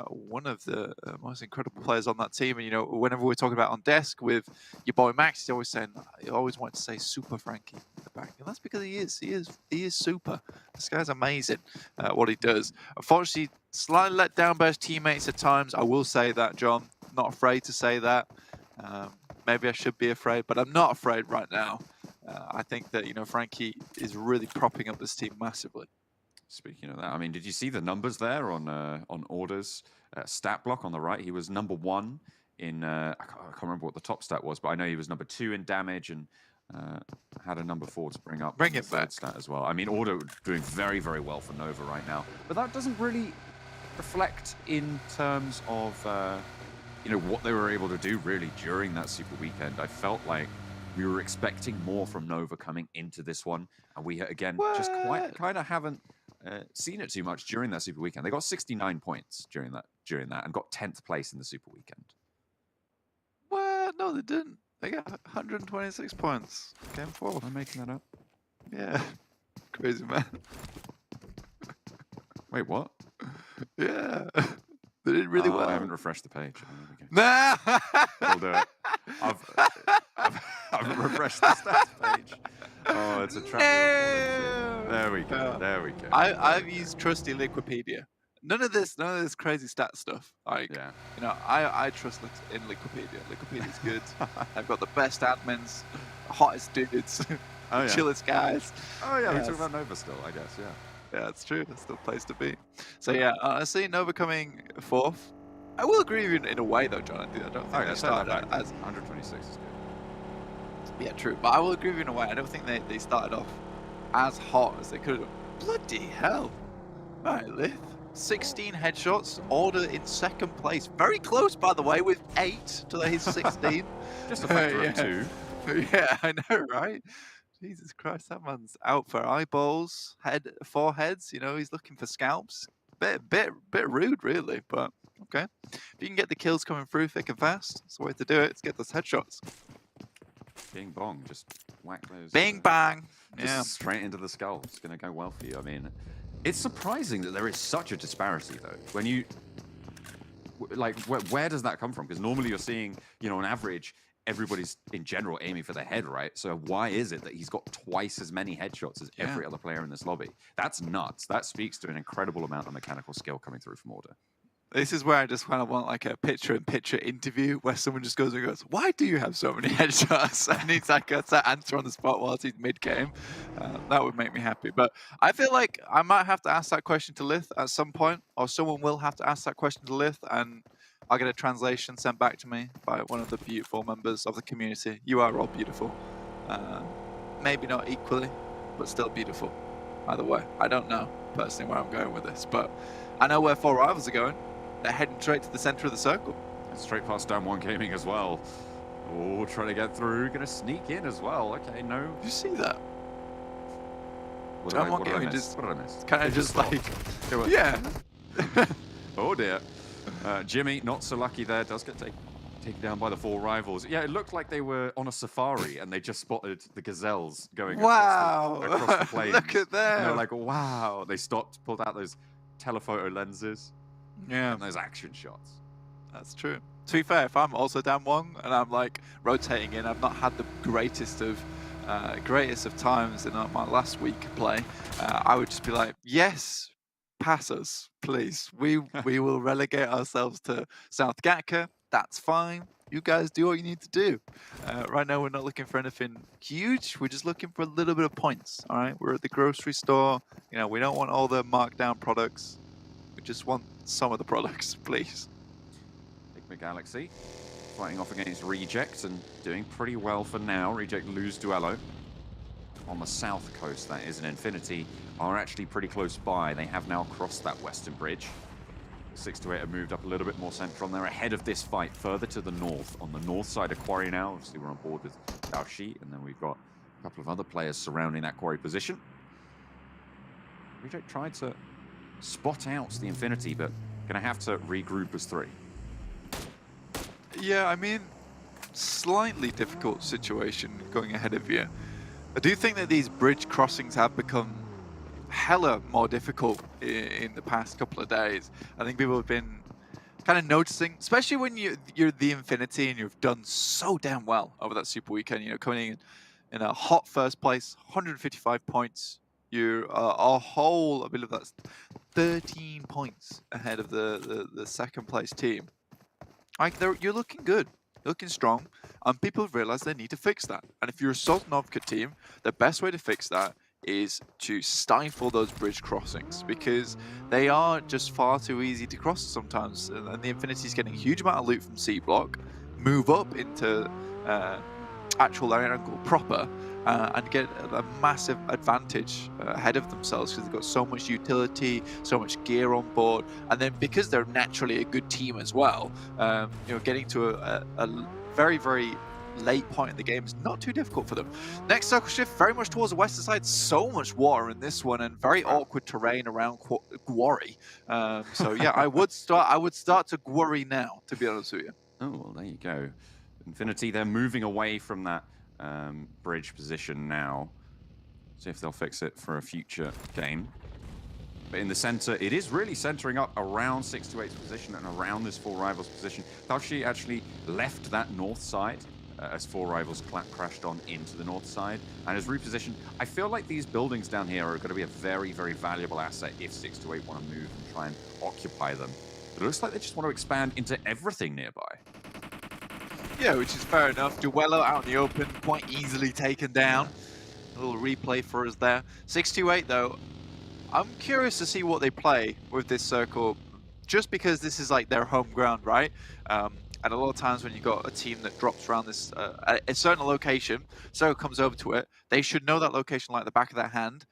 S23: one of the most incredible players on that team. And, you know, whenever we're talking about on desk with your boy Max, he's always saying, he always wanted to say Super Frankie in the back. And that's because he is super. This guy's amazing at what he does. Unfortunately, slightly let down by his teammates at times. I will say that, John. Not afraid to say that. Maybe I should be afraid, but I'm not afraid right now. I think that, you know, Frankie is really propping up this team massively.
S5: Speaking of that, I mean, did you see the numbers there on orders? Stat block on the right, he was number 1 in, I can't remember what the top stat was, but I know he was number 2 in damage and had a number 4 to bring up.
S23: Bring it back.
S5: Stat as well. I mean, order doing very, very well for Nova right now, but that doesn't really reflect in terms of you know, what they were able to do really during that Super weekend. I felt like we were expecting more from Nova coming into this one, and we again just kind of haven't seen it too much during that Super weekend. They got 69 points during that, and got 10th place in the Super weekend.
S23: Well, no, they didn't. They got 126 points. Game 4.
S5: Am I making that up?
S23: Yeah, crazy man.
S5: Wait, what?
S23: Yeah. They did really well.
S5: I haven't refreshed the page.
S23: Nah!
S5: We'll do it. I've refreshed the stats page. Oh, it's a trap.
S23: No!
S5: There we go. There we go.
S23: I've used trusty Liquipedia. None of this crazy stat stuff. Like, you know, I trust in Liquipedia. Liquipedia's good. I've got the best admins, the hottest dudes, the chillest guys.
S5: Oh yeah, we're talking about Nova still, I guess. Yeah.
S23: Yeah, that's true. That's the place to be. So yeah, I see Nova coming 4th. I will agree with you in a way, though, John. I don't think they started out as
S5: 126 is good.
S23: Yeah, true. But I will agree with you in a way. I don't think they started off as hot as they could have. Bloody hell! All right, Lith. 16 headshots. Order in 2nd place. Very close, by the way, with 8 to his 16.
S5: Just a factor of 2.
S23: Yeah, I know, right? Jesus Christ, that man's out for eyeballs, foreheads. You know, he's looking for scalps. Bit rude, really, but okay. If you can get the kills coming through thick and fast, that's the way to do it. Let's get those headshots.
S5: Bing bong, just whack those.
S23: Bing bang.
S5: Yeah, straight into the skull. It's gonna go well for you. I mean, it's surprising that there is such a disparity, though. When you like, where does that come from? Because normally you're seeing, you know, on average, everybody's in general aiming for the head, right? So why is it that he's got twice as many headshots as every other player in this lobby? That's nuts. That speaks to an incredible amount of mechanical skill coming through from Order.
S23: This is where I just kind of want like a picture-in-picture interview where someone just goes and goes, "Why do you have so many headshots?" And he's like, "That's that answer on the spot whilst he's mid-game." That would make me happy. But I feel like I might have to ask that question to Lith at some point, or someone will have to ask that question to Lith, and I'll get a translation sent back to me by one of the beautiful members of the community. You are all beautiful. Maybe not equally, but still beautiful. Either way, I don't know personally where I'm going with this, but I know where 4 rivals are going. They're heading straight to the center of the circle.
S5: And straight past Down 1 Gaming as well. Oh, trying to get through. Going to sneak in as well. Okay, no.
S23: Did you see that?
S5: What did I miss?
S23: Kind of just like, yeah.
S5: Oh dear. Jimmy, not so lucky there. Does get taken down by the 4 rivals. Yeah, it looked like they were on a safari and they just spotted the gazelles going across the plains.
S23: Look at them.
S5: And they're like, wow. They stopped, pulled out those telephoto lenses.
S23: Yeah.
S5: And those action shots.
S23: That's true. To be fair, if I'm also down 1 and I'm like rotating in, I've not had the greatest of times in my last week play, I would just be like, yes, pass us, please. We will relegate ourselves to South Gatka. That's fine. You guys do what you need to do. Right now, we're not looking for anything huge. We're just looking for a little bit of points. All right, we're at the grocery store. You know, we don't want all the markdown products. We just want some of the products, please.
S5: Big Galaxy fighting off against Reject and doing pretty well for now. Reject lose duello. On the south coast, that is, and Infinity are actually pretty close by. They have now crossed that western bridge. 6 to 8 have moved up a little bit more central, and they're ahead of this fight further to the north. On the north side of Quarry now, obviously we're on board with Daoshi, and then we've got a couple of other players surrounding that Quarry position. Reject tried to spot out the Infinity, but gonna have to regroup as 3.
S23: Yeah, I mean, slightly difficult situation going ahead of you. I do think that these bridge crossings have become hella more difficult in the past couple of days. I think people have been kind of noticing, especially when you're the Infinity and you've done so damn well over that Super Weekend, you know, coming in a hot first place, 155 points. You're a whole, I believe that's 13 points ahead of the second place team. Like, you're looking good, looking strong, and people realize they need to fix that. And if you're a Sosnovka team, the best way to fix that is to stifle those bridge crossings, because they are just far too easy to cross sometimes. And the Infinity's getting a huge amount of loot from C block, move up into actual Erangel proper, and get a massive advantage ahead of themselves, because they've got so much utility, so much gear on board, and then because they're naturally a good team as well, you know, getting to a very, very late point in the game is not too difficult for them. Next circle shift very much towards the western side. So much water in this one, and very awkward terrain around Quarry. So yeah, I would start to worry now, to be honest with you.
S5: Oh, well, there you go. Infinity, they're moving away from that bridge position now. See if they'll fix it for a future game. But in the center, it is really centering up around 6 to 8's position and around this 4 Rivals position. Taoshi actually left that north side as 4 Rivals crashed on into the north side and has repositioned. I feel like these buildings down here are going to be a very, very valuable asset if 6 to 8 want to move and try and occupy them. But it looks like they just want to expand into everything nearby.
S23: Yeah, which is fair enough. Duello out in the open, quite easily taken down. A little replay for us there. 628 though, I'm curious to see what they play with this circle, just because this is like their home ground, right? And a lot of times when you've got a team that drops around this at a certain location, circle comes over to it, they should know that location like the back of their hand.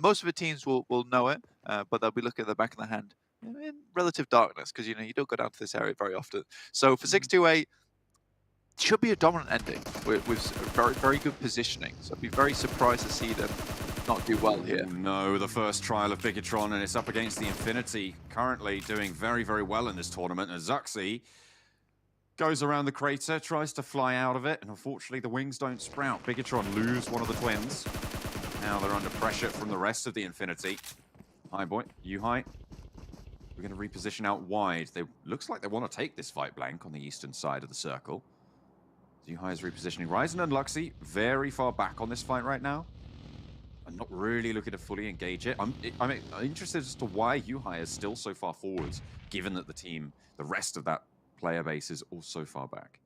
S23: Most of the teams will know it, but they'll be looking at the back of their hand in relative darkness, because you know you don't go down to this area very often. So for 628, should be a dominant ending with very, very good positioning. So I'd be very surprised to see them not do well here.
S5: No, the first trial of Bigatron, and it's up against the Infinity, currently doing very, very well in this tournament. And Zuxi goes around the crater, tries to fly out of it, and unfortunately the wings don't sprout. Bigatron lose one of the twins. Now they're under pressure from the rest of the Infinity. Hi, boy. Yuhai. We're going to reposition out wide. Looks like they want to take this fight blank on the eastern side of the circle. Yuhai is repositioning. Ryzen and Luxy very far back on this fight right now. I'm not really looking to fully engage it. I'm interested as to why Yuhai is still so far forwards, given that the rest of that player base is also far back.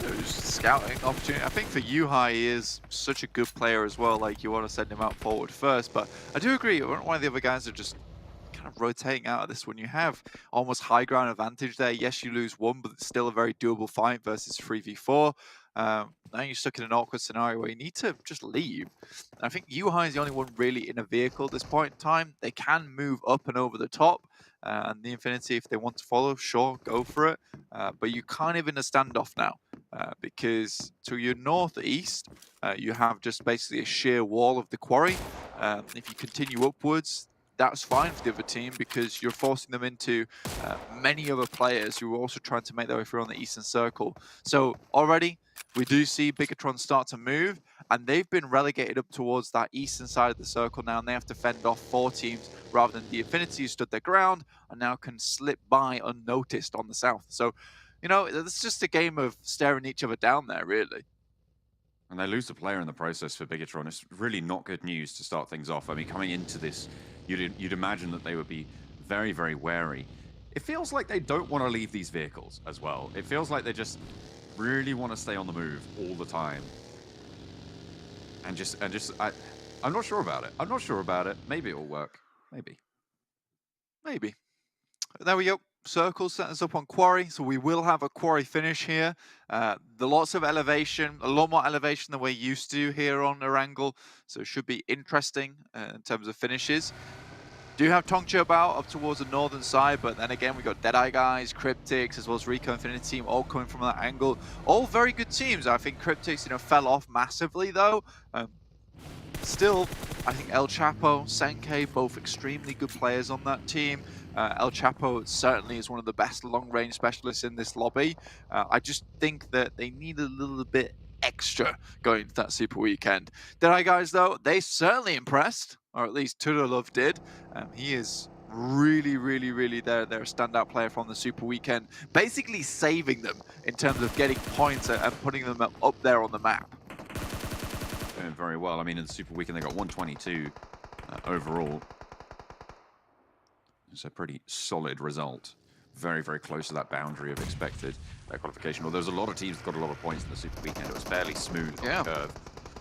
S23: There's scouting opportunity. I think for Yuhai, he is such a good player as well. Like, you want to send him out forward first, but I do agree. I don't know why the other guys are just kind of rotating out of this when you have almost high ground advantage there. Yes, you lose one, but it's still a very doable fight versus 3v4. Now you're stuck in an awkward scenario where you need to just leave. And I think Yuhai is the only one really in a vehicle at this point in time. They can move up and over the top, and the Infinity, if they want to follow, sure, go for it. But you're kind of in a standoff now, because to your northeast, you have just basically a sheer wall of the quarry. If you continue upwards, that's fine for the other team, because you're forcing them into many other players who are also trying to make their way through on the eastern circle. So already, we do see Bigatron start to move, and they've been relegated up towards that eastern side of the circle now, and they have to fend off 4 teams rather than the Infinity, who stood their ground and now can slip by unnoticed on the south. So, you know, it's just a game of staring each other down there, really.
S5: And they lose a player in the process for Bigatron. It's really not good news to start things off. I mean, coming into this, you'd imagine that they would be very, very wary. It feels like they don't want to leave these vehicles as well. It feels like they just really want to stay on the move all the time. I'm not sure about it. I'm not sure about it. Maybe it'll work. Maybe.
S23: Maybe. There we go. Circle set us up on Quarry, so we will have a Quarry finish here. The lots of elevation, a lot more elevation than we're used to here on Erangel, so it should be interesting in terms of finishes. Do have Tongcho Bao up towards the northern side, but then again we got Deadeye guys, Cryptics, as well as Rico Infinity Team, all coming from that angle. All very good teams. I think Cryptics, fell off massively though. Still, I think El Chapo, Senkei, both extremely good players on that team. El Chapo certainly is one of the best long-range specialists in this lobby. I just think that they need a little bit extra going into that Super Weekend. Deadeye guys, though, they certainly impressed, or at least Turulov did. He is really, really, really their standout player from the Super Weekend, basically saving them in terms of getting points and putting them up there on the map.
S5: Doing very well. I mean, in the Super Weekend, they got 122 overall. It's a pretty solid result. Very, very close to that boundary of expected qualification. Although there's a lot of teams that got a lot of points in the Super Weekend. It was fairly smooth on the curve.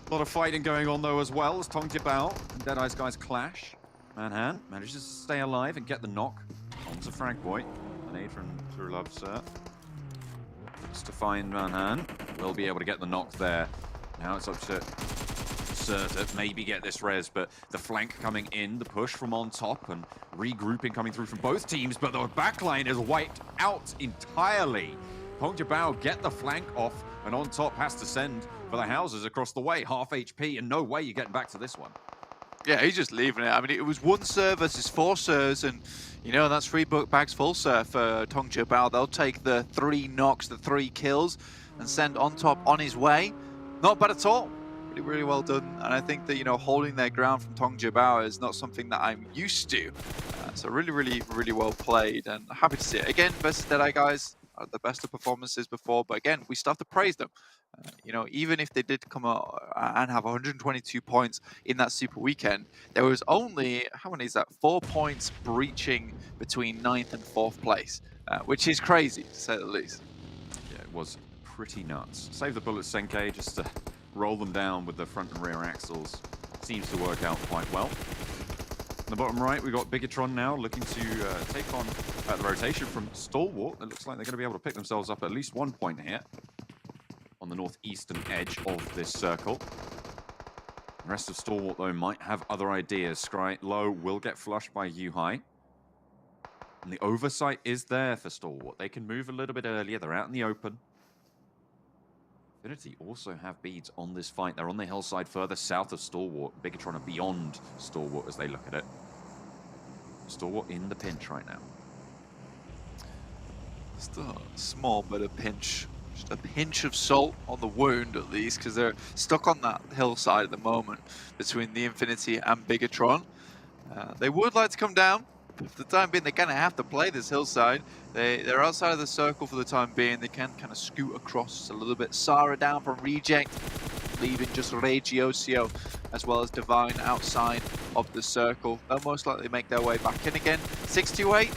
S5: A lot of fighting going on, though, as well, as Tong Jibao and Deadeye's guys clash. Manhan manages to stay alive and get the knock on the Frag Boy. An aid from Turulov, sir. Just to find Manhan. Will be able to get the knock there. Now it's up to to maybe get this res, but the flank coming in, the push from on top, and regrouping coming through from both teams, but the backline is wiped out entirely. Tong Jibao get the flank off, and on top has to send for the houses across the way. Half HP, and no way you're getting back to this one.
S23: Yeah, he's just leaving it. I mean, it was 1 sir versus 4 sirs, and that's 3 book bags full sir for Tong Jibao. They'll take the 3 knocks, the 3 kills, and send on top on his way. Not bad at all. Really, really well done. And I think that, holding their ground from Tong Jibao is not something that I'm used to. So really, really, really well played, and happy to see it. Again, versus Deadeye guys, the best of performances before, but again, we still have to praise them. Even if they did come out and have 122 points in that Super Weekend, there was only, how many is that? 4 points breaching between 9th and 4th place, which is crazy, to say the least.
S5: Yeah, it was pretty nuts. Save the bullets, Senkei, just to roll them down with the front and rear axles. Seems to work out quite well. In the bottom right, we've got Bigatron now looking to take on the rotation from Stalwart. It looks like they're going to be able to pick themselves up at least 1 point here on the northeastern edge of this circle. The rest of Stalwart, though, might have other ideas. Scry Low will get flushed by Yuhai. And the oversight is there for Stalwart. They can move a little bit earlier. They're out in the open. Infinity also have beads on this fight. They're on the hillside further south of Stalwart. Bigatron are beyond Stalwart as they look at it. Stalwart in the pinch right now.
S23: Just a small bit of pinch. Just a pinch of salt on the wound, at least, because they're stuck on that hillside at the moment between the Infinity and Bigatron. They would like to come down. For the time being, they're going to have to play this hillside. They're outside of the circle for the time being. They can kind of scoot across a little bit. Sara down from Reject, leaving just Regiosio as well as Divine outside of the circle. They'll most likely make their way back in again. 628,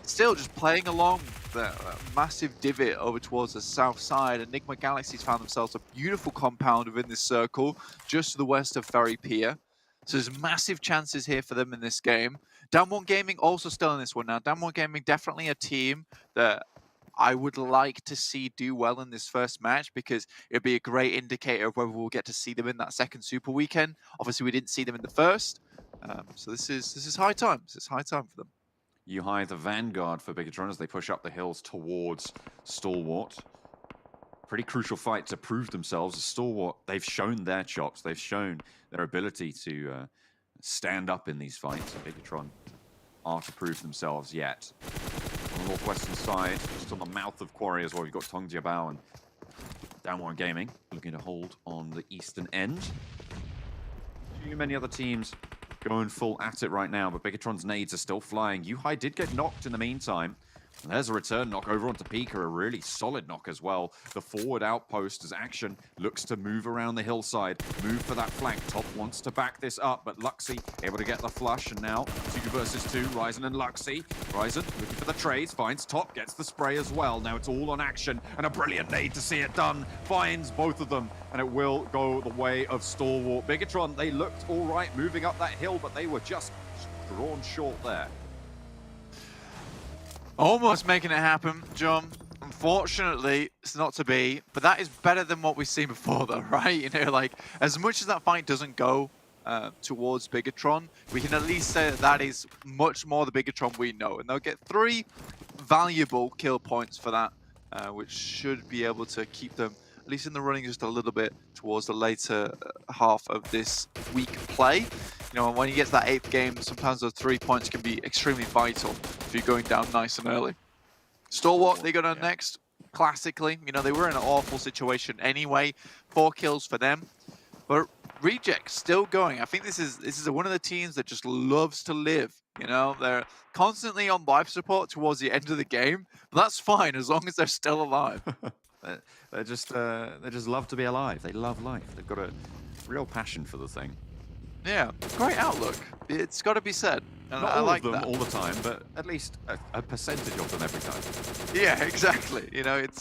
S23: still just playing along that massive divot over towards the south side. Enigma Galaxies found themselves a beautiful compound within this circle, just to the west of Ferry Pier. So there's massive chances here for them in this game. Damwon Gaming also still in this one now. Damwon Gaming definitely a team that I would like to see do well in this first match, because it'd be a great indicator of whether we'll get to see them in that second Super Weekend. Obviously, we didn't see them in the first, so this is high time. This is high time for them.
S5: Yuhai, the vanguard for Bigatron as they push up the hills towards Stalwart. Pretty crucial fight to prove themselves. Stalwart, they've shown their chops. They've shown their ability to stand up in these fights. Bigatron are to prove themselves yet. On the northwestern side, just on the mouth of Quarry as well, you've got Tong Jibao and Damwon Gaming looking to hold on the eastern end. Too many other teams going full at it right now, but Bigatron's nades are still flying. Yuhai did get knocked in the meantime. There's a return knock over onto Pika, a really solid knock as well. The forward outpost as Action looks to move around the hillside, move for that flank. Top wants to back this up, but Luxy able to get the flush, and now 2 versus 2, Ryzen and Luxy. Ryzen looking for the trades, finds Top, gets the spray as well. Now it's all on Action, and a brilliant nade to see it done. Finds both of them, and it will go the way of Stalwart. Bigatron, they looked all right moving up that hill, but they were just drawn short there.
S23: Almost making it happen, John. Unfortunately, it's not to be, but that is better than what we've seen before, though, right? You know, like, as much as that fight doesn't go towards Bigatron, we can at least say that that is much more the Bigatron we know, and they'll get 3 valuable kill points for that, which should be able to keep them at least in the running just a little bit towards the later half of this week play. You know, when you get to that 8th game, sometimes those 3 points can be extremely vital if you're going down nice and early. Stalwart, they go down next. Classically, you know, they were in an awful situation anyway. 4 kills for them. But Reject still going. I think this is one of the teams that just loves to live. You know, they're constantly on life support towards the end of the game. But that's fine as long as they're still alive.
S5: they just love to be alive. They love life. They've got a real passion for the thing.
S23: Yeah, great outlook. It's got to be said. And
S5: Not
S23: I
S5: all
S23: like
S5: of them
S23: that.
S5: all the time, but at least a percentage of them every time.
S23: Yeah, exactly. You know, it's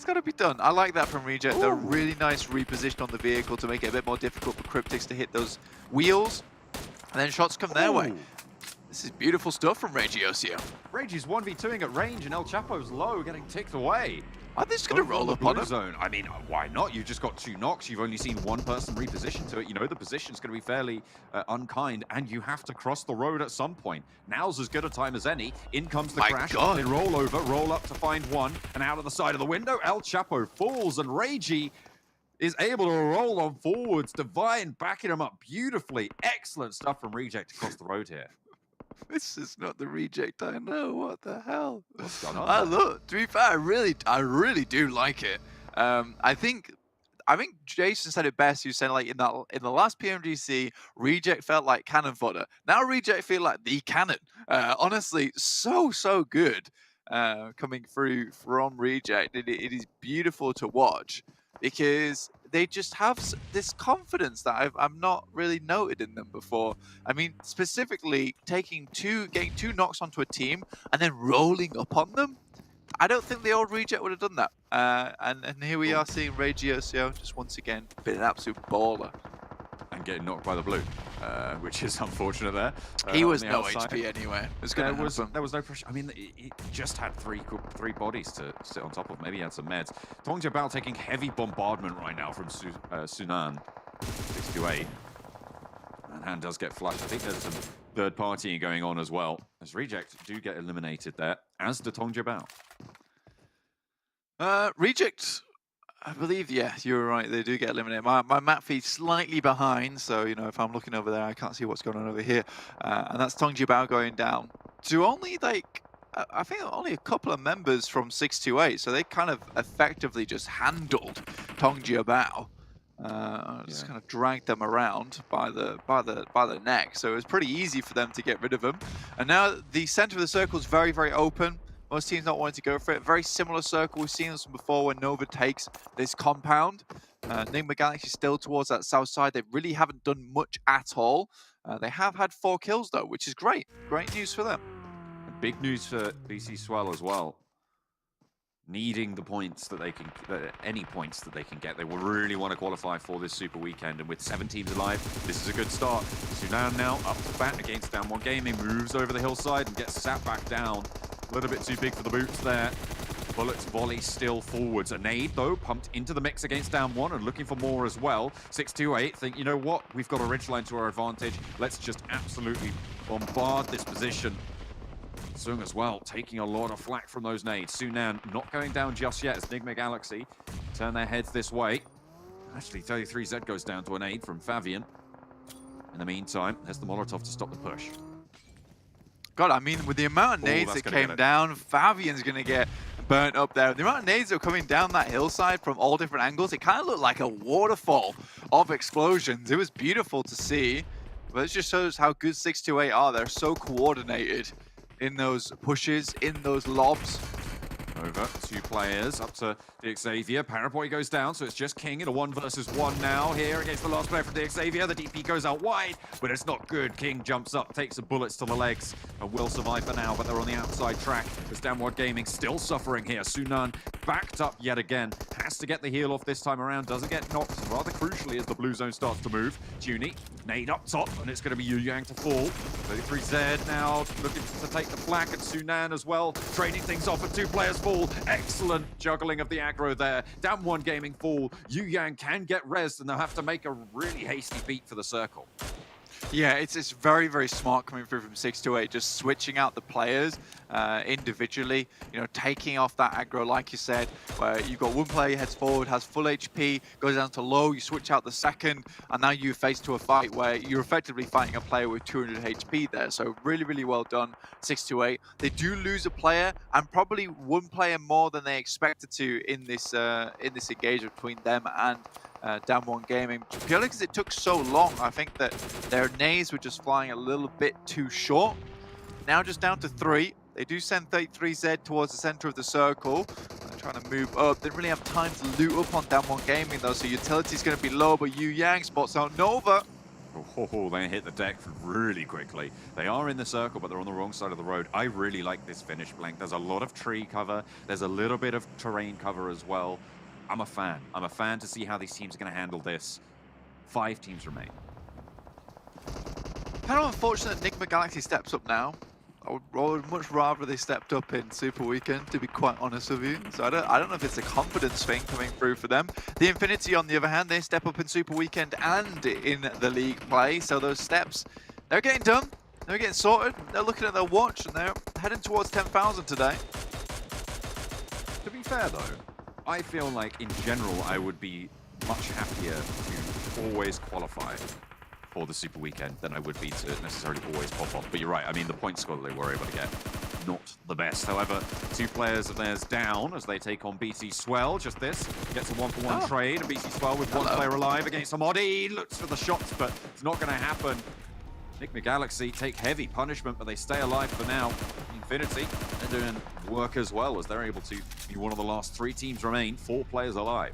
S23: got to be done. I like that from Reject. They're really nice reposition on the vehicle to make it a bit more difficult for Cryptics to hit those wheels, and then shots come their way. This is beautiful stuff from Regiosio.
S5: Regi's 1v2ing at range, and El Chapo's low, getting ticked away.
S23: Are they just going to roll up on him?
S5: Zone. I mean, why not? You've just got 2 knocks. You've only seen 1 person reposition to it. You know the position's going to be fairly unkind, and you have to cross the road at some point. Now's as good a time as any. In comes the crash. They roll over, roll up to find 1, and out of the side of the window, El Chapo falls, and Regi is able to roll on forwards. Divine backing him up beautifully. Excellent stuff from Reject across the road here.
S23: This is not the Reject I know. What the hell?
S5: What's going on?
S23: Look, to be fair, I really do like it. I think Jason said it best. He said, like, in the last PMGC, Reject felt like cannon fodder. Now Reject feel like the cannon. Honestly, so good coming through from Reject. It is beautiful to watch because they just have this confidence that I've not really noted in them before. I mean, specifically getting 2 knocks onto a team and then rolling up on them. I don't think the old Reject would have done that. And here we are seeing Regiosio just once again been an absolute baller.
S5: And getting knocked by the blue, which is unfortunate there.
S23: He was
S5: the
S23: no
S5: outside.
S23: HP anyway.
S5: There was no pressure. I mean, he just had three bodies to sit on top of. Maybe he had some meds. Tongja Bao taking heavy bombardment right now from Sunan. 628. And hand does get flushed. I think there's some third partying going on as well. As Reject do get eliminated there, as do Tongja Bao.
S23: Reject, I believe, yeah, you're right. They do get eliminated. My map feed's slightly behind, so, you know, if I'm looking over there, I can't see what's going on over here. And that's Tongja Bao going down to only, like, I think only a couple of members from 628. So they kind of effectively just handled Tongja Bao. Just kind of dragged them around by the neck. So it was pretty easy for them to get rid of them. And now the center of the circle is very, very open. Most teams not wanting to go for it. Very similar circle. We've seen this before when Nova takes this compound. Enigma Galaxy still towards that south side. They really haven't done much at all. They have had 4 kills though, which is great. Great news for them.
S5: Big news for BC Swell as well. Needing the points that they can, any points that they can get. They will really want to qualify for this super weekend. And with 7 teams alive, this is a good start. Sunan now up to bat against Down 1 Gaming. Moves over the hillside and gets sat back down. A little bit too big for the boots there. Bullets volley still forwards. A nade, though, pumped into the mix against Down 1 and looking for more as well. 628 think, you know what? We've got a ridgeline to our advantage. Let's just absolutely bombard this position. Sung as well, taking a lot of flack from those nades. Sunan not going down just yet as Enigma Galaxy turn their heads this way. Actually, 33Z goes down to a nade from Favian. In the meantime, there's the Molotov to stop the push.
S23: God, I mean, with the amount of nades that came down, Fabian's going to get burnt up there. The amount of nades that are coming down that hillside from all different angles, it kind of looked like a waterfall of explosions. It was beautiful to see, but it just shows how good 628 are. They're so coordinated. in those pushes, in those lobs.
S5: Over 2 players up to the Xavier. Paraboy goes down, so it's just King in a 1 versus 1 now here against the last player from the Xavier. The DP goes out wide, but it's not good. King jumps up, takes some bullets to the legs, and will survive for now, but they're on the outside track. As Damwon Gaming still suffering here. Sunan backed up yet again. Has to get the heal off this time around. Doesn't get knocked rather crucially as the blue zone starts to move. Junie, nade up top, and it's going to be Yu Yang to fall. 33Z now looking to take the flank, and Sunan as well, trading things off, and 2 players fall. Excellent juggling of the aggro there. Damwon Gaming fall. Yu Yang can get rezzed, and they'll have to make a really hasty beat for the circle.
S23: Yeah, it's very, very smart coming through from 628, just switching out the players individually, you know, taking off that aggro, like you said, where you've got one player heads forward, has full HP, goes down to low, you switch out the second, and now you're faced to a fight where you're effectively fighting a player with 200 HP there. So really, really well done, 628. They do lose a player, and probably one player more than they expected to in this engagement between them and Damwon Gaming, purely because it took so long. I think that their nades were just flying a little bit too short. Now just down to 3. They do send 33Z towards the center of the circle. They're trying to move up. They didn't really have time to loot up on Damwon Gaming though, so utility's going to be low, but Yu Yang spots out Nova.
S5: Oh, they hit the deck really quickly. They are in the circle, but they're on the wrong side of the road. I really like this finish, Blank. There's a lot of tree cover. There's a little bit of terrain cover as well. I'm a fan. I'm a fan to see how these teams are going to handle this. 5 teams remain.
S23: Kind of unfortunate Enigma Galaxy steps up now. I would much rather they stepped up in Super Weekend, to be quite honest with you. So I don't know if it's a confidence thing coming through for them. The Infinity, on the other hand, they step up in Super Weekend and in the league play. So those steps, they're getting done. They're getting sorted. They're looking at their watch and they're heading towards 10,000 today.
S5: To be fair, though, I feel like, in general, I would be much happier to always qualify for the Super Weekend than I would be to necessarily always pop off. But you're right, I mean, the point score that they were able to get, not the best. However, 2 players of theirs down as they take on BC Swell. Just this, gets a 1-for-1 trade, and BC Swell with 1 player alive against Amodi. Looks for the shots, but it's not going to happen. Enigma Galaxy take heavy punishment, but they stay alive for now. Infinity, they're doing work as well, as they're able to be one of the last 3 teams remain, 4 players alive.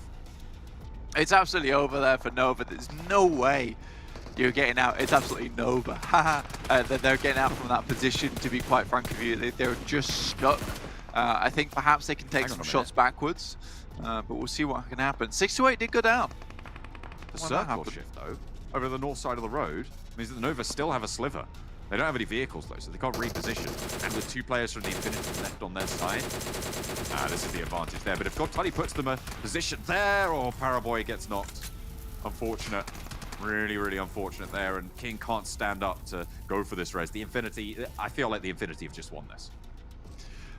S23: It's absolutely over there for Nova. There's no way you're getting out. It's absolutely Nova. They're getting out from that position, to be quite frank with you. They're just stuck. I think perhaps they can take some shots backwards, but we'll see what can happen. 628 did go down.
S5: The circle shift, though, over the north side of the road, means that the Nova still have a sliver. They don't have any vehicles, though, so they can't reposition. And with 2 players from the Infinity left on their side, this is the advantage there. But if GodTunny puts them a position there, or Paraboy gets knocked, unfortunate. Really, really unfortunate there, and King can't stand up to go for this res. The Infinity, I feel like the Infinity have just won this.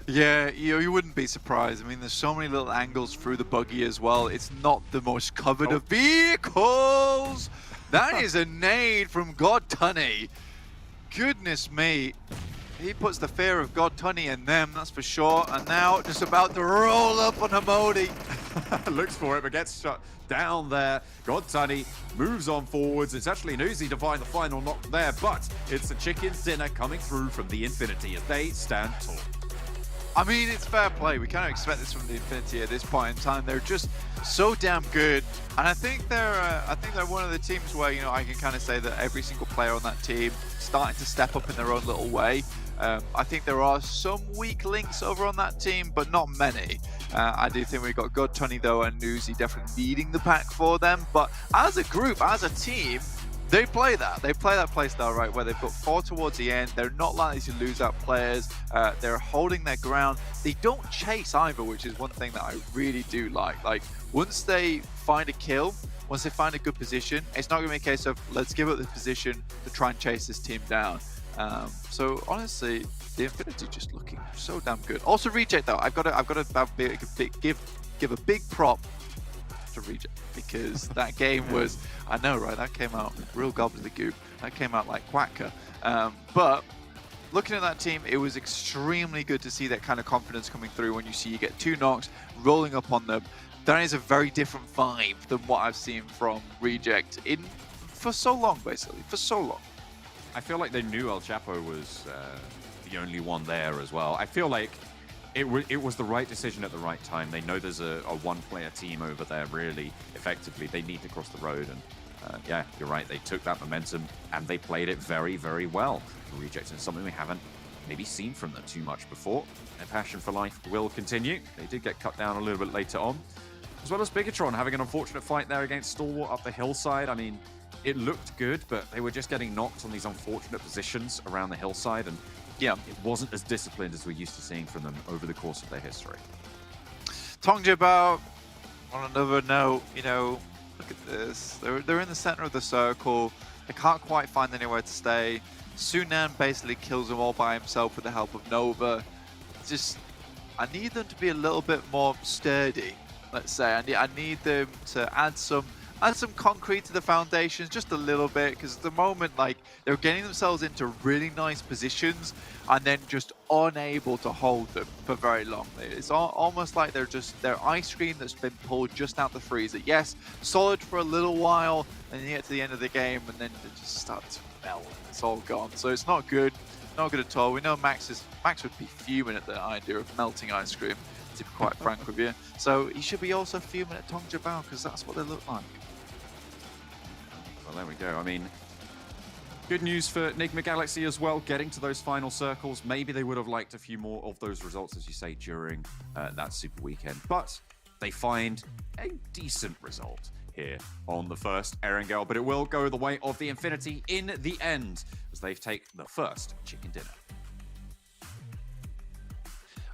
S23: Yeah, you wouldn't be surprised. I mean, there's so many little angles through the buggy as well. It's not the most covered of vehicles. That is a nade from GodTunny. Goodness me. He puts the fear of GodTunny in them, that's for sure. And now just about to roll up on Amodi.
S5: Looks for it, but gets shut down there. GodTunny moves on forwards. It's actually an Uzi to find the final knock there, but it's a chicken dinner coming through from the Infinity as they stand tall.
S23: I mean, it's fair play. We kind of expect this from the Infinity at this point in time. They're just so damn good, and I think they're one of the teams where, you know, I can kind of say that every single player on that team starting to step up in their own little way. I think there are some weak links over on that team, but not many. I do think we've got GodTunny though and Nuzi definitely leading the pack for them. But as a group, as a team, they play that. They play that play style, right, where they've got 4 towards the end. They're not likely to lose out players. They're holding their ground. They don't chase either, which is one thing that I really do like. Like, once they find a kill, once they find a good position, it's not going to be a case of let's give up the position to try and chase this team down. So honestly, the Infinity just looking so damn good. Also, Reject though, I've got to give a big prop to Reject, because that game was, I know, right? That came out real gobbledygook. That came out like Quacker. But looking at that team, it was extremely good to see that kind of confidence coming through when you get 2 knocks rolling up on them. That is a very different vibe than what I've seen from Reject for so long, basically, for so long.
S5: I feel like they knew El Chapo was the the only one there as well. I feel like it was the right decision at the right time. They know there's a one-player team over there really effectively. They need to cross the road, and yeah, you're right. They took that momentum and they played it very, very well. Rejects is something we haven't maybe seen from them too much before. Their passion for life will continue. They did get cut down a little bit later on. As well as Bigatron having an unfortunate fight there against Stalwart up the hillside. I mean, it looked good, but they were just getting knocked on these unfortunate positions around the hillside, and yeah, it wasn't as disciplined as we're used to seeing from them over the course of their history.
S23: Tongjabao, on another note, you know, look at this. They're in the center of the circle. They can't quite find anywhere to stay. Sunan basically kills them all by himself with the help of Nova. Just, I need them to be a little bit more sturdy, let's say. I need them to add some concrete to the foundations just a little bit, because at the moment, like, they're getting themselves into really nice positions and then just unable to hold them for very long. It's almost like they're ice cream that's been pulled just out the freezer. Yes, solid for a little while, and then you get to the end of the game and then it just starts to melt. It's all gone. So it's not good. Not good at all. We know Max would be fuming at the idea of melting ice cream, to be quite frank with you. So he should be also fuming at Tongjabao, because that's what they look like.
S5: Well, there we go. I mean, good news for Enigma Galaxy as well, getting to those final circles. Maybe they would have liked a few more of those results, as you say, during that Super Weekend. But they find a decent result here on the first Erangel. But it will go the way of the Infinity in the end, as they take the first chicken dinner.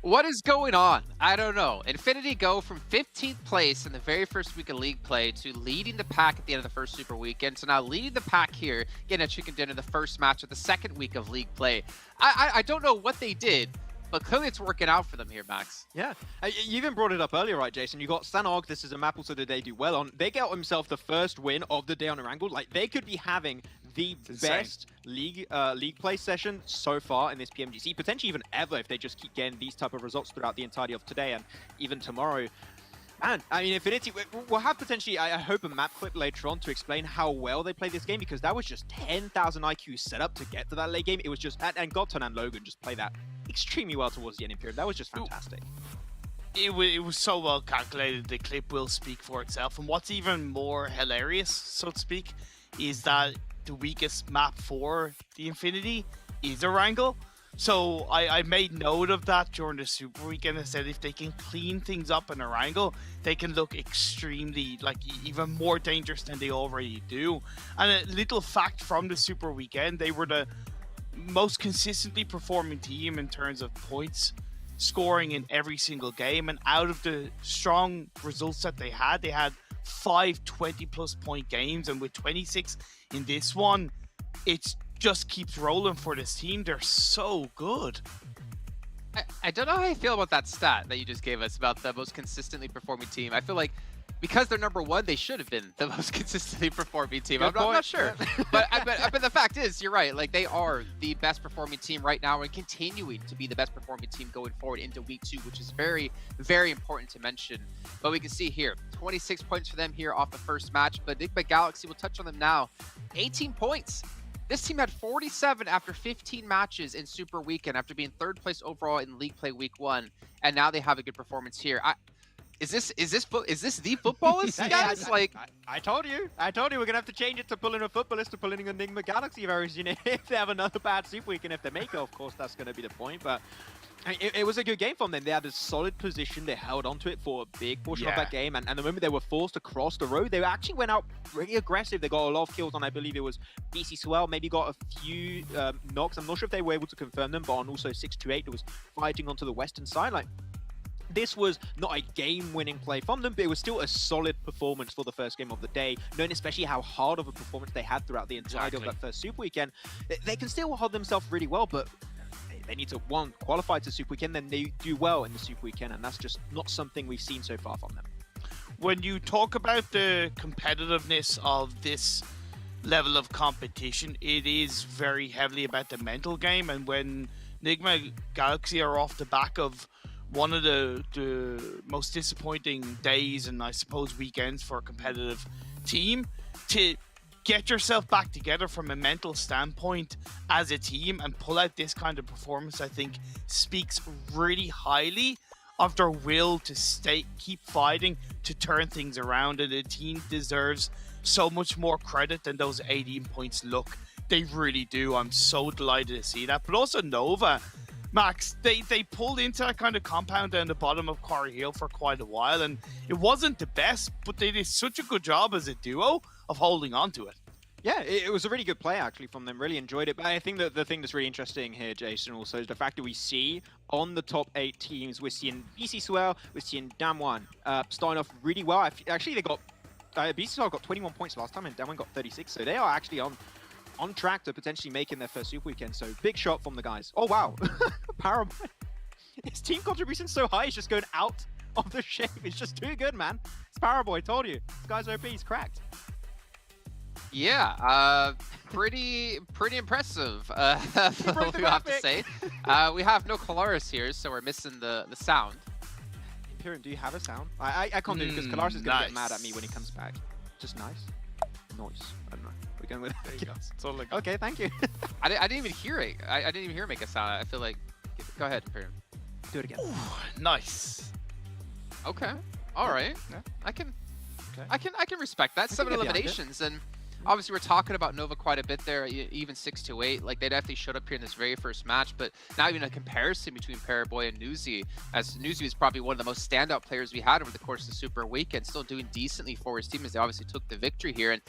S1: What is going on? I don't know. Infinity go from 15th place in the very first week of league play to leading the pack at the end of the first Super Weekend, to now leading the pack here, getting a chicken dinner the first match of the second week of league play. I don't know what they did, but clearly it's working out for them here, Max.
S22: Yeah, you even brought it up earlier, right, Jason? You got Sanhok. This is a map also that they do well on. They get themselves the first win of the day on Erangel. Like, they could be having the best league play session so far in this PMGC, potentially even ever, if they just keep getting these type of results throughout the entirety of today and even tomorrow. Man, I mean, Infinity, we'll have potentially, I hope, a map clip later on to explain how well they played this game, because that was just 10,000 IQ set up to get to that late game. It was just, and Godton and Logan just played that extremely well towards the end period. That was just fantastic.
S21: It was so well calculated. The clip will speak for itself. And what's even more hilarious, so to speak, is that the weakest map for the Infinity is Erangel. So I made note of that during the Super Weekend. I said if they can clean things up in Erangel, they can look extremely, like, even more dangerous than they already do. And a little fact from the Super Weekend, they were the most consistently performing team in terms of points scoring in every single game. And out of the strong results that they had 5 20-plus point games, and with 26 in this one, it's just keeps rolling for this team. They're so good.
S1: I don't know how I feel about that stat that you just gave us about the most consistently performing team. I feel like because they're number one, they should have been the most consistently performing team. I'm not sure. but the fact is, you're right. Like, they are the best performing team right now and continuing to be the best performing team going forward into week 2, which is very, very important to mention. But we can see here, 26 points for them here off the first match. But Enigma Galaxy, will touch on them now. 18 points. This team had 47 after 15 matches in Super Weekend, after being 3rd place overall in League Play Week 1, and now they have a good performance here. Is this the footballist, guys? Like,
S22: I told you we're gonna have to change it to pulling a footballist to pulling an Enigma Galaxy very soon. If they have another bad Super Weekend, if they make it, of course, that's gonna be the point. But I mean, it was a good game from them. They had a solid position. They held onto it for a big portion of that game. And the moment they were forced to cross the road, they actually went out really aggressive. They got a lot of kills on, I believe it was BC Swell, maybe got a few knocks. I'm not sure if they were able to confirm them, but on also 628, it was fighting onto the western side. Like, this was not a game-winning play from them, but it was still a solid performance for the first game of the day, knowing especially how hard of a performance they had throughout the entirety of that first Super Weekend. They can still hold themselves really well, but they need to, one, qualify to Super Weekend, then they do well in the Super Weekend, and that's just not something we've seen so far from them.
S21: When you talk about the competitiveness of this level of competition, it is very heavily about the mental game, and when Enigma Galaxy are off the back of one of the most disappointing days and I suppose weekends for a competitive team, to get yourself back together from a mental standpoint as a team and pull out this kind of performance, I think speaks really highly of their will to keep fighting, to turn things around, and the team deserves so much more credit than those 18 points look. They really do. I'm so delighted to see that. But also Nova, Max, they pulled into that kind of compound down the bottom of Quarry Hill for quite a while, and it wasn't the best, but they did such a good job as a duo of holding on to it.
S22: Yeah, it was a really good play actually from them. Really enjoyed it. But I think that the thing that's really interesting here, Jason, also is the fact that we see on the top 8 teams, we're seeing BC Swell, we're seeing Damwon starting off really well. Actually, they got BC Swell got 21 points last time, and Damwon got 36. So they are actually on track to potentially making their first Super Weekend. So big shot from the guys. Oh wow, Paraboy. His team contribution so high, he's just going out of the shape. It's just too good, man. It's Paraboy. Told you, this guy's OP. He's cracked.
S1: Yeah, pretty impressive. We have to say. We have no Kalaris here, so we're missing the sound.
S22: Imperium, do you have a sound? I can't do it because Kalaris is gonna get mad at me when he comes back. Just nice. Noise. I don't know. We're going with
S21: there you go. It's all like
S22: okay, thank you.
S1: I didn't even hear it. I didn't even hear it make a sound. I feel like. Go ahead, Imperium.
S22: Do it again.
S21: Ooh, nice.
S1: Okay. All right.
S21: Yeah.
S1: I can respect that. 7 eliminations, and obviously we're talking about Nova quite a bit there. Even 6-8, like they definitely showed up here in this very first match. But not even a comparison between Paraboy and Newsy, as Newsy is probably one of the most standout players we had over the course of the Super Weekend, still doing decently for his team as they obviously took the victory here. And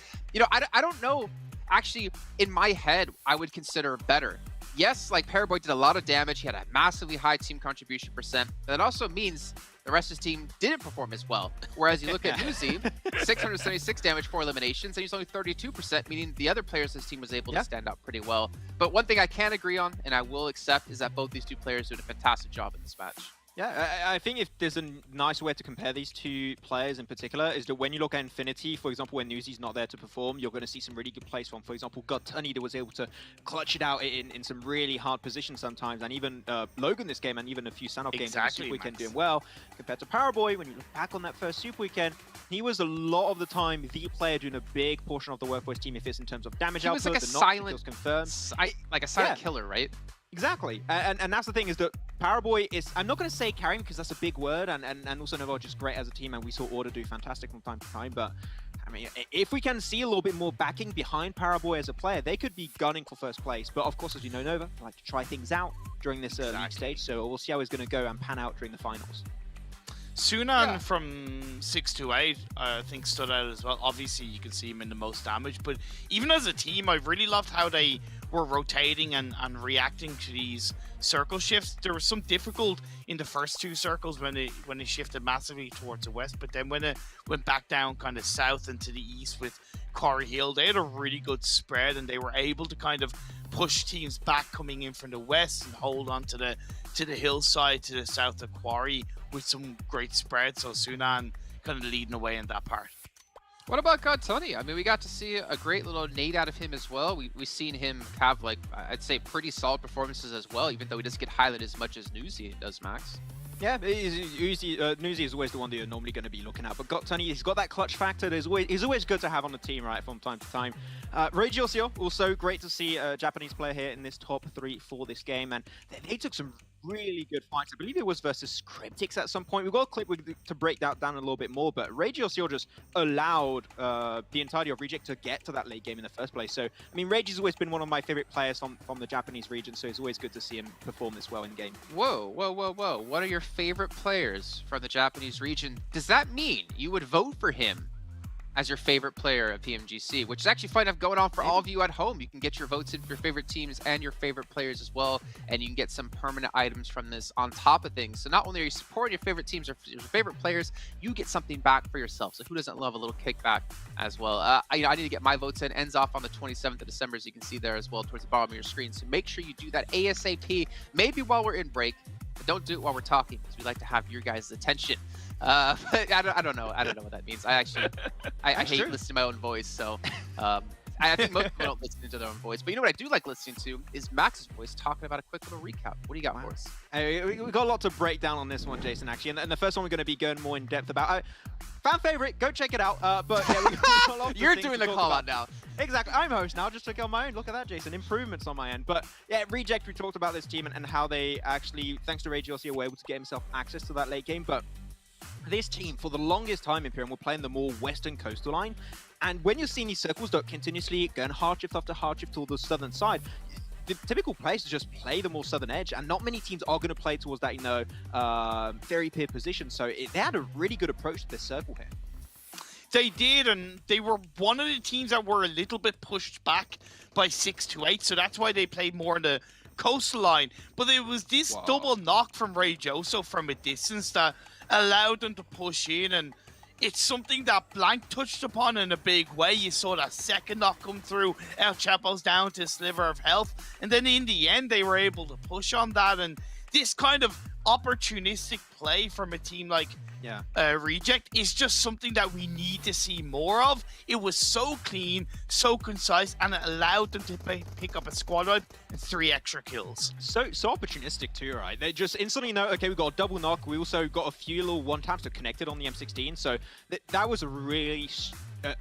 S1: I don't know. Actually, in my head, I would consider better. Yes, like Paraboy did a lot of damage. He had a massively high team contribution percent. But that also means the rest of his team didn't perform as well. Whereas you look at Newsy, 676 damage, 4 eliminations, and he's only 32%, meaning the other players of his team was able to stand out pretty well. But one thing I can agree on, and I will accept, is that both these two players did a fantastic job in this match.
S22: Yeah, I think if there's a nice way to compare these two players in particular is that when you look at Infinity, for example, when Newsy's not there to perform, you're going to see some really good plays from, for example, Guttunny that was able to clutch it out in some really hard positions sometimes, and even Logan this game, and even a few Sanhok games in the Super Weekend doing well. Compared to Paraboy, when you look back on that first Super Weekend, he was a lot of the time the player doing a big portion of the work for his team if it's in terms of damage output,
S1: like a silent, like a silent killer, right?
S22: Exactly, and that's the thing is that Paraboy is, I'm not going to say carrying because that's a big word, and also Nova are just great as a team, and we saw Order do fantastic from time to time, but I mean, if we can see a little bit more backing behind Paraboy as a player, they could be gunning for first place, but of course, as you know, Nova like to try things out during this league stage, so we'll see how it's going to go and pan out during the finals.
S21: Sunan from 6-8, I think stood out as well. Obviously, you can see him in the most damage, but even as a team, I really loved how they were rotating and reacting to these circle shifts. There was some difficult in the first 2 circles when they shifted massively towards the west, but then when it went back down kind of south and to the east with Quarry Hill, they had a really good spread, and they were able to kind of push teams back coming in from the west and hold on to the hillside to the south of Quarry with some great spread. So Sunan kind of leading away in that part.
S1: What about Guttunny? I mean, we got to see a great little nade out of him as well. We've seen him have, like, I'd say pretty solid performances as well, even though he doesn't get highlighted as much as Newsy does, Max.
S22: Yeah, Newsy is always the one that you're normally going to be looking at, but Guttunny, he's got that clutch factor that he's always good to have on the team, right, from time to time. Regiosio, also great to see a Japanese player here in this top 3 for this game, and they took some really good fights. I believe it was versus Cryptics at some point. We've got a clip to break that down a little bit more, but Regiosio just allowed the entirety of Reject to get to that late game in the first place. So, I mean, Regi's always been one of my favorite players from the Japanese region, so it's always good to see him perform this well in game.
S1: Whoa. What are your favorite players from the Japanese region? Does that mean you would vote for him as your favorite player at PMGC, which is actually fun enough going on for all of you at home. You can get your votes in for your favorite teams and your favorite players as well, and you can get some permanent items from this on top of things. So not only are you supporting your favorite teams or your favorite players, you get something back for yourself. So who doesn't love a little kickback as well? I need to get my votes in. Ends off on the 27th of December, as you can see there as well towards the bottom of your screen. So make sure you do that ASAP, maybe while we're in break, but don't do it while we're talking, because we like to have your guys' attention. But I don't know what that means. I hate listening to my own voice, so I think most people don't listen to their own voice. But you know what I do like listening to is Max's voice talking about a quick little recap. What do you got for us?
S22: We've got a lot to break down on this one, Jason, actually. And the first one we're going to be going more in depth about. Fan favorite, go check it out. But yeah, we've got a lot of
S1: You're
S22: things
S1: doing
S22: to
S1: the
S22: talk
S1: call
S22: about
S1: out now.
S22: Exactly. I'm host now. Just took it on my own. Look at that, Jason. Improvements on my end. But yeah, Reject, we talked about this team and how they actually, thanks to RayGLC, were able to get himself access to that late game. But this team, for the longest time, Imperium, were playing the more western coastal line. And when you're seeing these circles that continuously going hard shift after hard shift to the southern side, the typical place is just play the more southern edge, and not many teams are going to play towards that, very peer position. So they had a really good approach to this circle here.
S21: They did, and they were one of the teams that were a little bit pushed back by 6 to 8, so that's why they played more in the coastal line. But it was this double knock from RayGLC from a distance that allowed them to push in, and it's something that Blank touched upon in a big way. You saw that second knock come through, El Chapo's down to a sliver of health, and then in the end they were able to push on that. And this kind of opportunistic play from a team like Reject is just something that we need to see more of. It was so clean, so concise, and it allowed them to pick up a squad wipe and 3 extra kills.
S22: So opportunistic too, right? They just instantly know, okay, we got a double knock. We also got a few little one taps that connected on the M16. So that was a really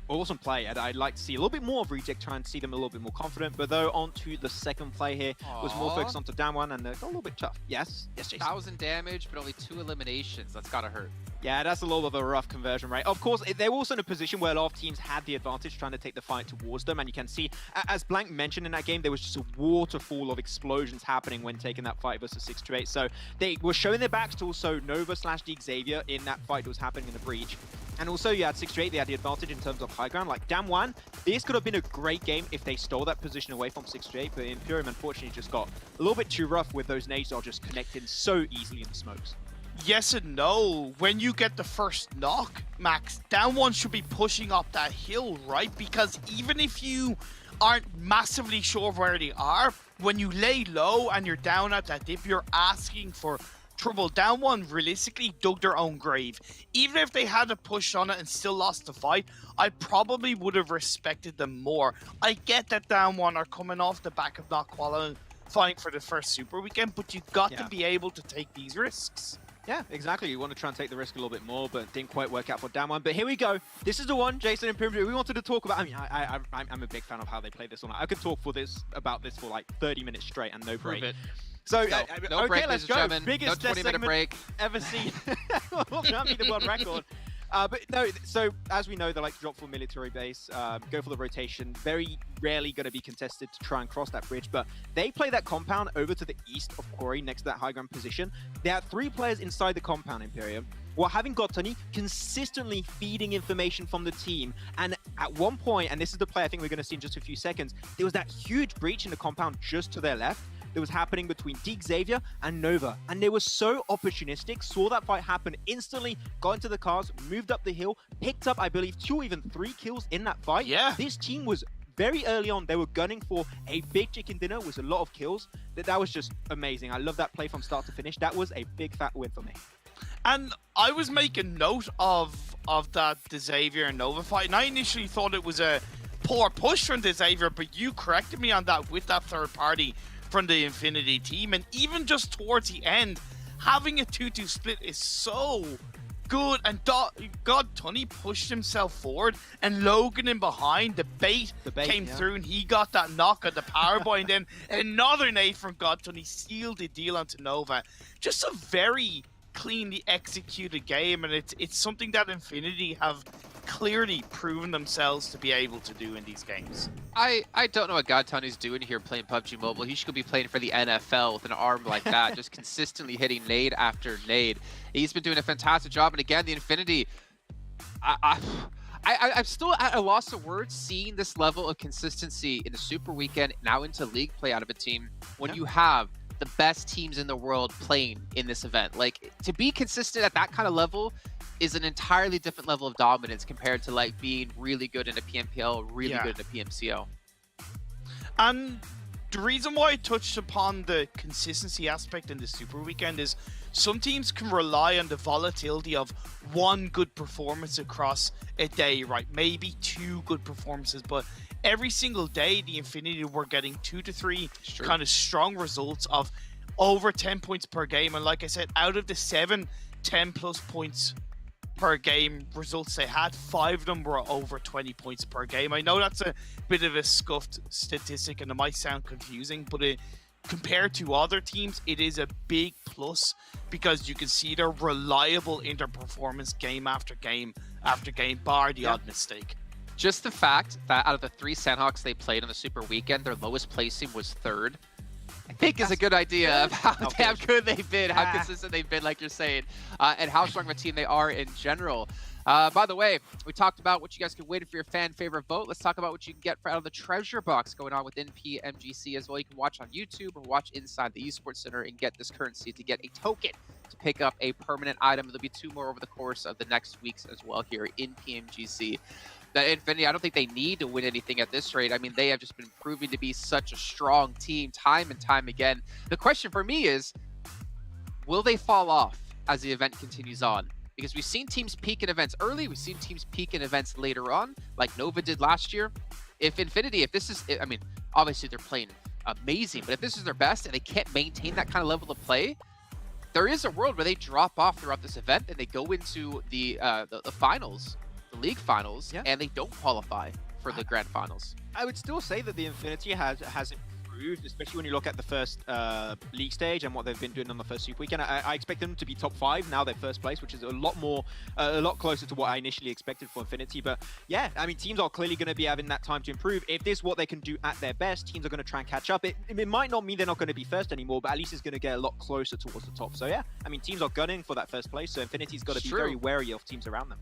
S22: awesome play, and I'd like to see a little bit more of Reject, trying to see them a little bit more confident. But though, on to the second play here, was more focused onto down one, and got a little bit tough. Yes, Jason.
S1: 1,000 damage, but only 2 eliminations. That's gotta hurt.
S22: Yeah, that's a little bit of a rough conversion rate. Of course, they're also in a position where a lot of teams had the advantage trying to take the fight towards them, and you can see, as Blank mentioned in that game, there was just a waterfall of explosions happening when taking that fight versus 6 to 8. So they were showing their backs to also Nova/Dig Xavier in that fight that was happening in the breach. And also, you had 6 to 8, they had the advantage in terms of high ground. Like Damwon, this could have been a great game if they stole that position away from 6 to 8, but Imperium unfortunately just got a little bit too rough with those nades that are just connecting so easily in the smokes.
S21: Yes and no. When you get the first knock, Max, Damwon should be pushing up that hill, right? Because even if you aren't massively sure where they are, when you lay low and you're down at that dip, you're asking for trouble. Damwon realistically dug their own grave. Even if they had to push on it and still lost the fight, I probably would have respected them more. I get that Damwon are coming off the back of not qualifying for the first Super Weekend, but you've got to be able to take these risks.
S22: Yeah, exactly. You want to try and take the risk a little bit more, but didn't quite work out for Damwon. But here we go. This is the one, Jason and Imperium, we wanted to talk about. I mean, I'm a big fan of how they play this one. I could talk about this for like 30 minutes straight and no break. So,
S1: no break,
S22: let's
S1: go.
S22: Biggest
S1: no 20-minute break
S22: ever seen. Well, that'll be the world record. But no, so as we know, they like to drop for military base, go for the rotation. Very rarely going to be contested to try and cross that bridge. But they play that compound over to the east of Quarry, next to that high ground position. There are 3 players inside the compound, Imperium, while having Gotoni consistently feeding information from the team. And at one point, and this is the play I think we're going to see in just a few seconds, there was that huge breach in the compound just to their left that was happening between Dig Xavier and Nova. And they were so opportunistic, saw that fight happen instantly, got into the cars, moved up the hill, picked up, I believe, 2 even 3 kills in that fight.
S21: Yeah.
S22: This team was very early on, they were gunning for a big chicken dinner with a lot of kills. That was just amazing. I love that play from start to finish. That was a big fat win for me.
S21: And I was making note of that Xavier and Nova fight, and I initially thought it was a poor push from Xavier, but you corrected me on that with that third party from the Infinity team. And even just towards the end, having a 2-2 split is so good. And God, Tunney pushed himself forward, and Logan in behind, the bait came through, and he got that knock at the power boy, and then another nade from God Tunney sealed the deal onto Nova. Just a very cleanly executed game, and it's something that Infinity have clearly proven themselves to be able to do in these games.
S1: I don't know what God Tony's doing here playing PUBG Mobile. He should be playing for the NFL with an arm like that, just consistently hitting nade after nade. He's been doing a fantastic job, and again, the Infinity, I'm still at a loss of words seeing this level of consistency in the Super Weekend, now into league play out of a team, when you have the best teams in the world playing in this event. Like, to be consistent at that kind of level is an entirely different level of dominance compared to like being really good in a PMPL, really good in a PMCO.
S21: And the reason why I touched upon the consistency aspect in the Super Weekend is some teams can rely on the volatility of one good performance across a day, right? Maybe 2 good performances, but every single day, the Infinity were getting 2 to 3 kind of strong results of over 10 points per game. And like I said, out of the 7 10+ points per game results they had, 5 of them were over 20 points per game. I know that's a bit of a scuffed statistic and it might sound confusing, but compared to other teams, it is a big plus because you can see they're reliable in their performance game after game after game, bar the odd mistake.
S1: Just the fact that out of the 3 Sanhoks they played on the Super Weekend, their lowest placing was 3rd, I think is a good idea of how damn good they've been, how consistent they've been, like you're saying, and how strong of a team they are in general. By the way, we talked about what you guys can win for your fan favorite vote. Let's talk about what you can get out of the treasure box going on within PMGC as well. You can watch on YouTube or watch inside the Esports Center and get this currency to get a token to pick up a permanent item. There'll be 2 more over the course of the next weeks as well here in PMGC. The Infinity, I don't think they need to win anything at this rate. I mean, they have just been proving to be such a strong team time and time again. The question for me is, will they fall off as the event continues on? Because we've seen teams peak in events early, we've seen teams peak in events later on, like Nova did last year. If Infinity, if this is, I mean, obviously they're playing amazing, but if this is their best and they can't maintain that kind of level of play, there is a world where they drop off throughout this event and they go into the finals, the league finals, and they don't qualify for the grand finals.
S22: I would still say that the Infinity has improved, especially when you look at the first league stage and what they've been doing on the first Super Weekend. I expect them to be top 5 now. They're first place, which is a lot closer to what I initially expected for Infinity. But yeah, I mean, teams are clearly going to be having that time to improve. If this is what they can do at their best, teams are going to try and catch up. It might not mean they're not going to be first anymore, but at least it's going to get a lot closer towards the top. So yeah, I mean, teams are gunning for that first place, so Infinity's got to be very wary of teams around them.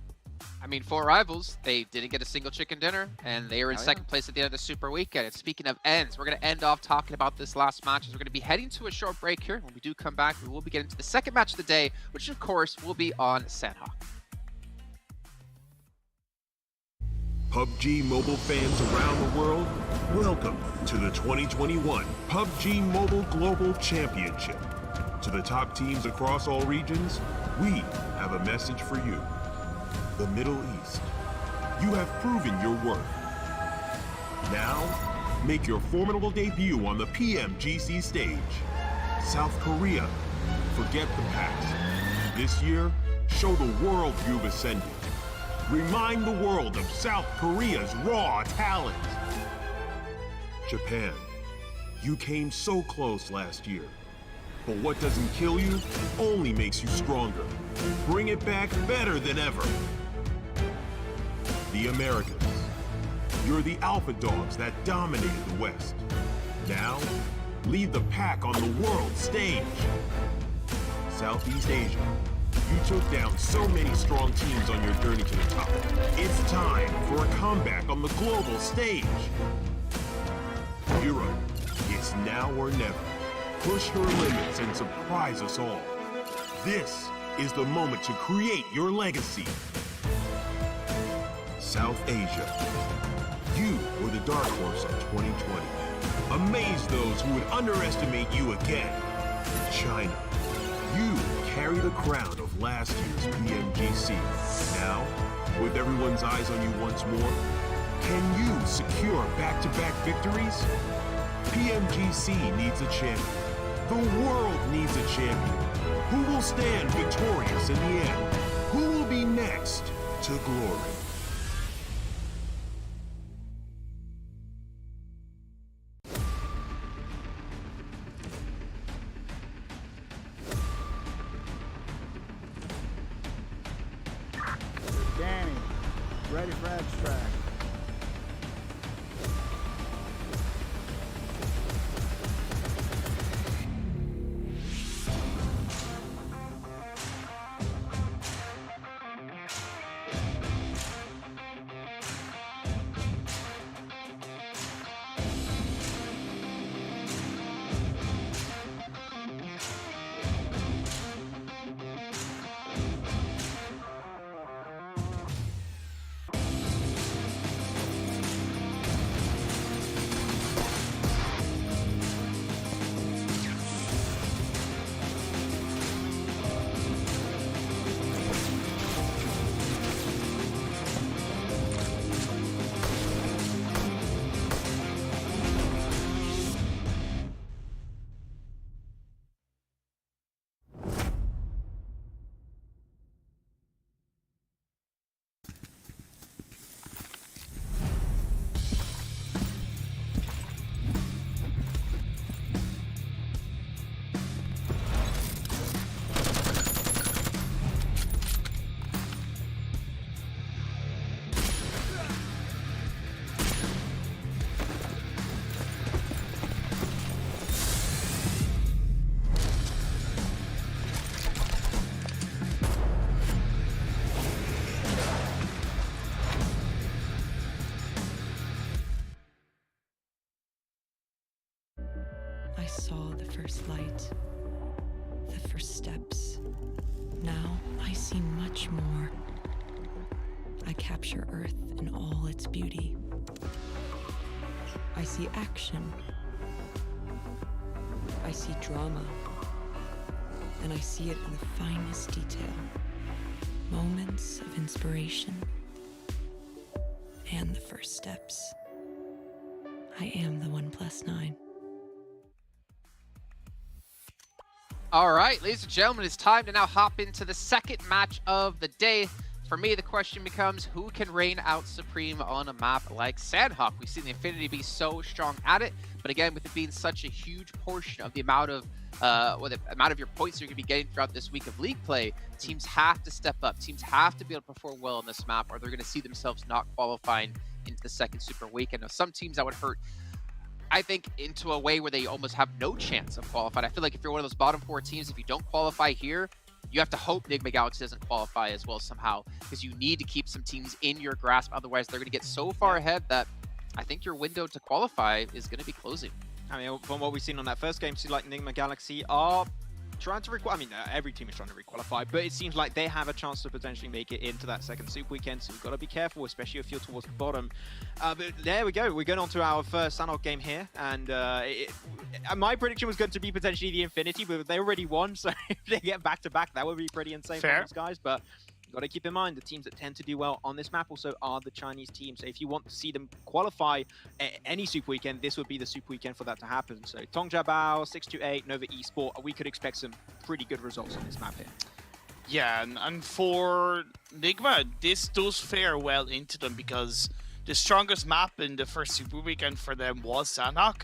S1: I mean, for Rivals, they didn't get a single chicken dinner, and they were in second place at the end of the Super Weekend. And speaking of ends, we're going to end off talking about this last match, as we're going to be heading to a short break here. When we do come back, we will be getting to the second match of the day, which of course will be on Sanhok.
S18: PUBG Mobile fans around the world, welcome to the 2021 PUBG Mobile Global Championship. To the top teams across all regions, we have a message for you. The Middle East. You have proven your worth. Now, make your formidable debut on the PMGC stage. South Korea, forget the past. This year, show the world you've ascended. Remind the world of South Korea's raw talent. Japan, you came so close last year. But what doesn't kill you only makes you stronger. Bring it back better than ever. The Americas. You're the alpha dogs that dominated the West. Now, lead the pack on the world stage. Southeast Asia. You took down so many strong teams on your journey to the top. It's time for a comeback on the global stage. Europe. It's now or never. Push your limits and surprise us all. This is the moment to create your legacy. South Asia. You were the dark horse of 2020. Amaze those who would underestimate you again. China. You carry the crown of last year's PMGC. Now, with everyone's eyes on you once more, can you secure back-to-back victories? PMGC needs a champion. The world needs a champion. Who will stand victorious in the end? Who will be next to glory?
S2: Danny, ready for abstract.
S17: saw the first light, the first steps. Now I see much more. I capture Earth in all its beauty. I see action. I see drama. And I see it in the finest detail. Moments of inspiration. And the first steps. I am the 1+9.
S1: All right, ladies and gentlemen, it's time to now hop into the second match of the day. For me, the question becomes, who can reign out supreme on a map like Sanhok? We've seen the Infinity be so strong at it, but again, with it being such a huge portion of the amount of your points you're going to be getting throughout this week of league play, teams have to step up. Teams have to be able to perform well on this map, or they're going to see themselves not qualifying into the second super weekend. Now, some teams that would hurt, I think, into a way where they almost have no chance of qualifying. I feel like if you're one of those bottom 4 teams, if you don't qualify here, you have to hope Enigma Galaxy doesn't qualify as well somehow, because you need to keep some teams in your grasp. Otherwise, they're going to get so far ahead that I think your window to qualify is going to be closing.
S22: I mean, from what we've seen on that first game, seems like Enigma Galaxy are trying to every team is trying to requalify, but it seems like they have a chance to potentially make it into that second Super weekend, so we've got to be careful, especially if you're towards the bottom. But there we go. We're going on to our first Sanhok game here, and my prediction was going to be potentially the Infinity, but they already won, so if they get back-to-back, that would be pretty insane for these guys, but you've got to keep in mind the teams that tend to do well on this map also are the Chinese teams. So if you want to see them qualify any Super Weekend, this would be the Super Weekend for that to happen. So Tongjabao, 628, Nova Esports, we could expect some pretty good results on this map here.
S21: Yeah, and for Nigma, this does fare well into them because the strongest map in the first Super Weekend for them was Sanhok,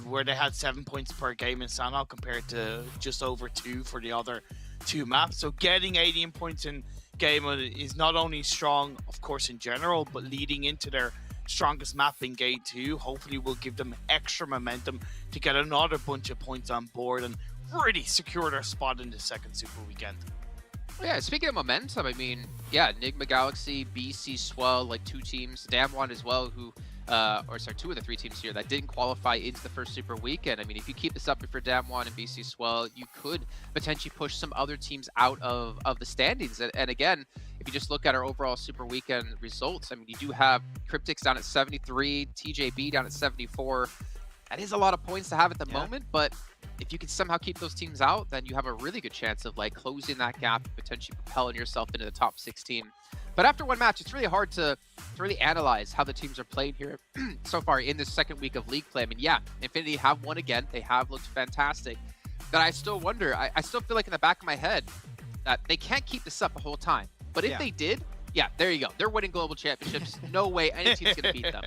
S21: where they had 7 points per game in Sanhok compared to just over 2 for the other 2 maps. So getting 18 points in game is not only strong, of course, in general, but leading into their strongest map in Gate 2, hopefully will give them extra momentum to get another bunch of points on board and really secure their spot in the second Super Weekend.
S1: Yeah, speaking of momentum, I mean, yeah, Enigma Galaxy, BC Swell, like 2 teams, Damwon as well, who, 2 of the 3 teams here that didn't qualify into the first Super Weekend. I mean, if you keep this up for Damwon and BC Swell, you could potentially push some other teams out of the standings. And again, if you just look at our overall Super Weekend results, I mean, you do have Cryptics down at 73, TJB down at 74. That is a lot of points to have at the moment, but if you can somehow keep those teams out, then you have a really good chance of like closing that gap and potentially propelling yourself into the top 16. But after one match, it's really hard to really analyze how the teams are playing here so far in this second week of league play. I mean, yeah, Infinity have won again. They have looked fantastic. But I still wonder, I still feel like in the back of my head that they can't keep this up the whole time. But if they did, yeah, there you go. They're winning global championships. No way any team's going to beat them.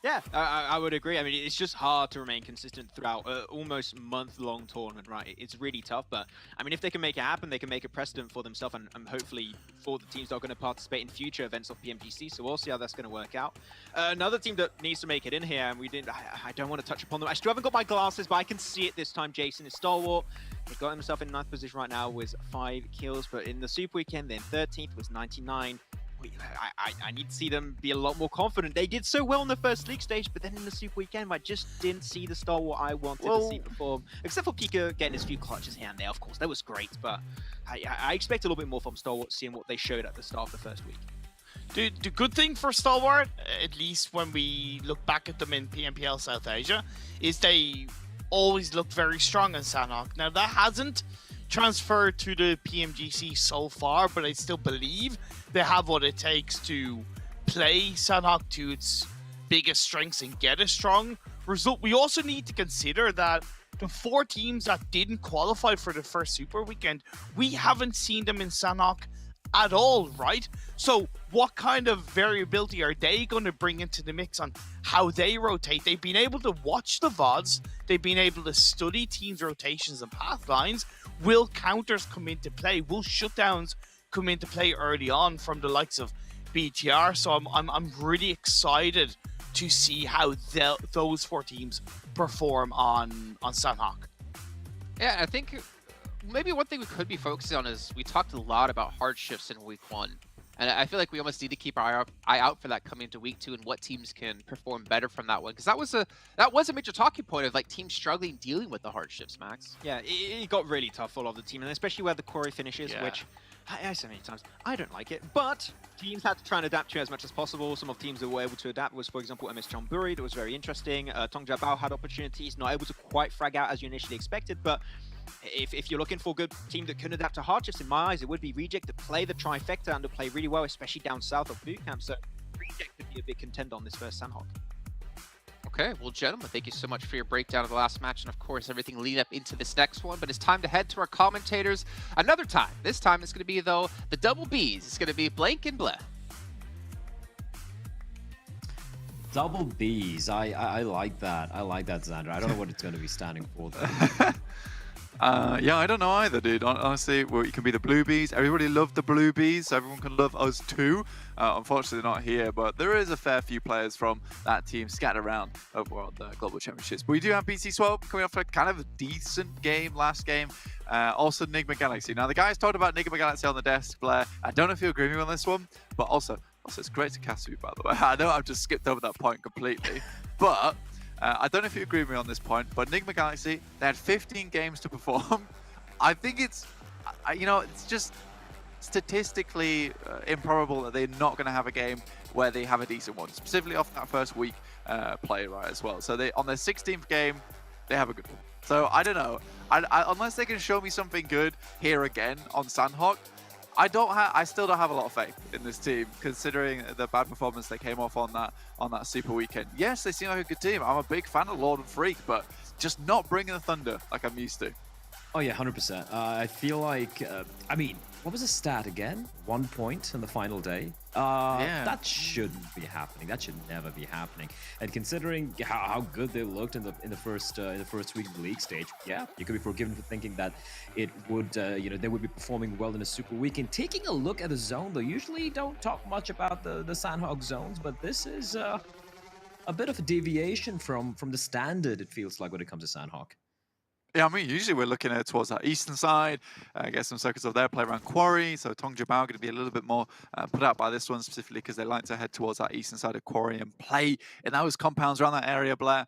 S22: Yeah, I would agree. I mean, it's just hard to remain consistent throughout almost month-long tournament, right? It's really tough, but I mean, if they can make it happen, they can make a precedent for themselves and hopefully for the teams that are going to participate in future events of PMGC, so we'll see how that's going to work out. Another team that needs to make it in here, and I don't want to touch upon them. I still haven't got my glasses, but I can see it this time. Jason is Stalwart. He got himself in 9th position right now with 5 kills, but in the Super Weekend, then 13th was 99. I need to see them be a lot more confident. They did so well in the first league stage, but then in the Super Weekend, I just didn't see the Stalwart I wanted to see perform. Except for Pika getting his few clutches here and there, of course. That was great, but I expect a little bit more from Stalwart, seeing what they showed at the start of the first week.
S21: The good thing for Stalwart, at least when we look back at them in PMPL South Asia, is they always look very strong in Sanhok. Now, that hasn't transferred to the PMGC so far, but I still believe they have what it takes to play Sanhok to its biggest strengths and get a strong result. We also need to consider that the 4 teams that didn't qualify for the first Super Weekend, we haven't seen them in Sanhok at all, right? So what kind of variability are they going to bring into the mix on how they rotate? They've been able to watch the VODs. They've been able to study teams' rotations and path lines. Will counters come into play? Will shutdowns come into play early on from the likes of BTR? So I'm really excited to see how those 4 teams perform on Sanhok.
S1: Yeah, I think maybe one thing we could be focusing on is we talked a lot about hardships in week 1. And I feel like we almost need to keep our eye out for that coming into week 2 and what teams can perform better from that one. Because that was a major talking point of like teams struggling dealing with the hardships, Max.
S22: Yeah, it got really tough for a lot of the team, and especially where the quarry finishes, which I say many times, I don't like it. But teams had to try and adapt to it as much as possible. Some of the teams that were able to adapt was, for example, MS Chonburi. That was very interesting. Tongja Bao had opportunities, not able to quite frag out as you initially expected, but if you're looking for a good team that can adapt to hardships, in my eyes, it would be Reject to play the trifecta and to play really well, especially down south of boot camp. So Reject could be a big contender on this first Sanhok.
S1: Okay, well, gentlemen, thank you so much for your breakdown of the last match and, of course, everything leading up into this next one. But it's time to head to our commentators another time. This time it's going to be, though, the double Bs. It's going to be Blank and Bleh.
S3: Double Bs. I like that. I like that, Xander. I don't know what it's going to be standing for, though.
S23: Yeah, I don't know either, dude. Honestly, well, you can be the Blue Bees. Everybody loved the Blue Bees, so everyone can love us too. Unfortunately, they're not here, but there is a fair few players from that team scattered around over the Global Championships. But we do have BT Swap coming off a kind of a decent game last game. Also, Nigma Galaxy. Now, the guys talked about Nigma Galaxy on the desk, Blair. I don't know if you agree with me on this one, but also it's great to cast you, by the way. I know I've just skipped over that point completely, but I don't know if you agree with me on this point, but Nigma Galaxy, they had 15 games to perform. I think it's, it's just statistically improbable that they're not going to have a game where they have a decent one, specifically off that first week play, right, as well. So they on their 16th game, they have a good one. So I don't know. Unless they can show me something good here again on Sanhok, I still don't have a lot of faith in this team, considering the bad performance they came off on that Super Weekend. Yes, they seem like a good team. I'm a big fan of Lord and Freak, but just not bringing the thunder like I'm used to.
S3: Oh yeah, 100%. I feel like, I mean, what was the stat again? 1 point in the final day. That shouldn't be happening. That should never be happening. And considering how good they looked in the first week of the league stage, yeah, you could be forgiven for thinking that it would, they would be performing well in a Super Weekend. Taking a look at the zone, though, usually don't talk much about the Sanhok zones, but this is a bit of a deviation from the standard. It feels like when it comes to Sanhok.
S23: Yeah, I mean, usually we're looking at towards that eastern side, get some circuits over there, play around Quarry. So Tongja Bao going to be a little bit more put out by this one, specifically because they like to head towards that eastern side of Quarry and play in those compounds around that area, Blair.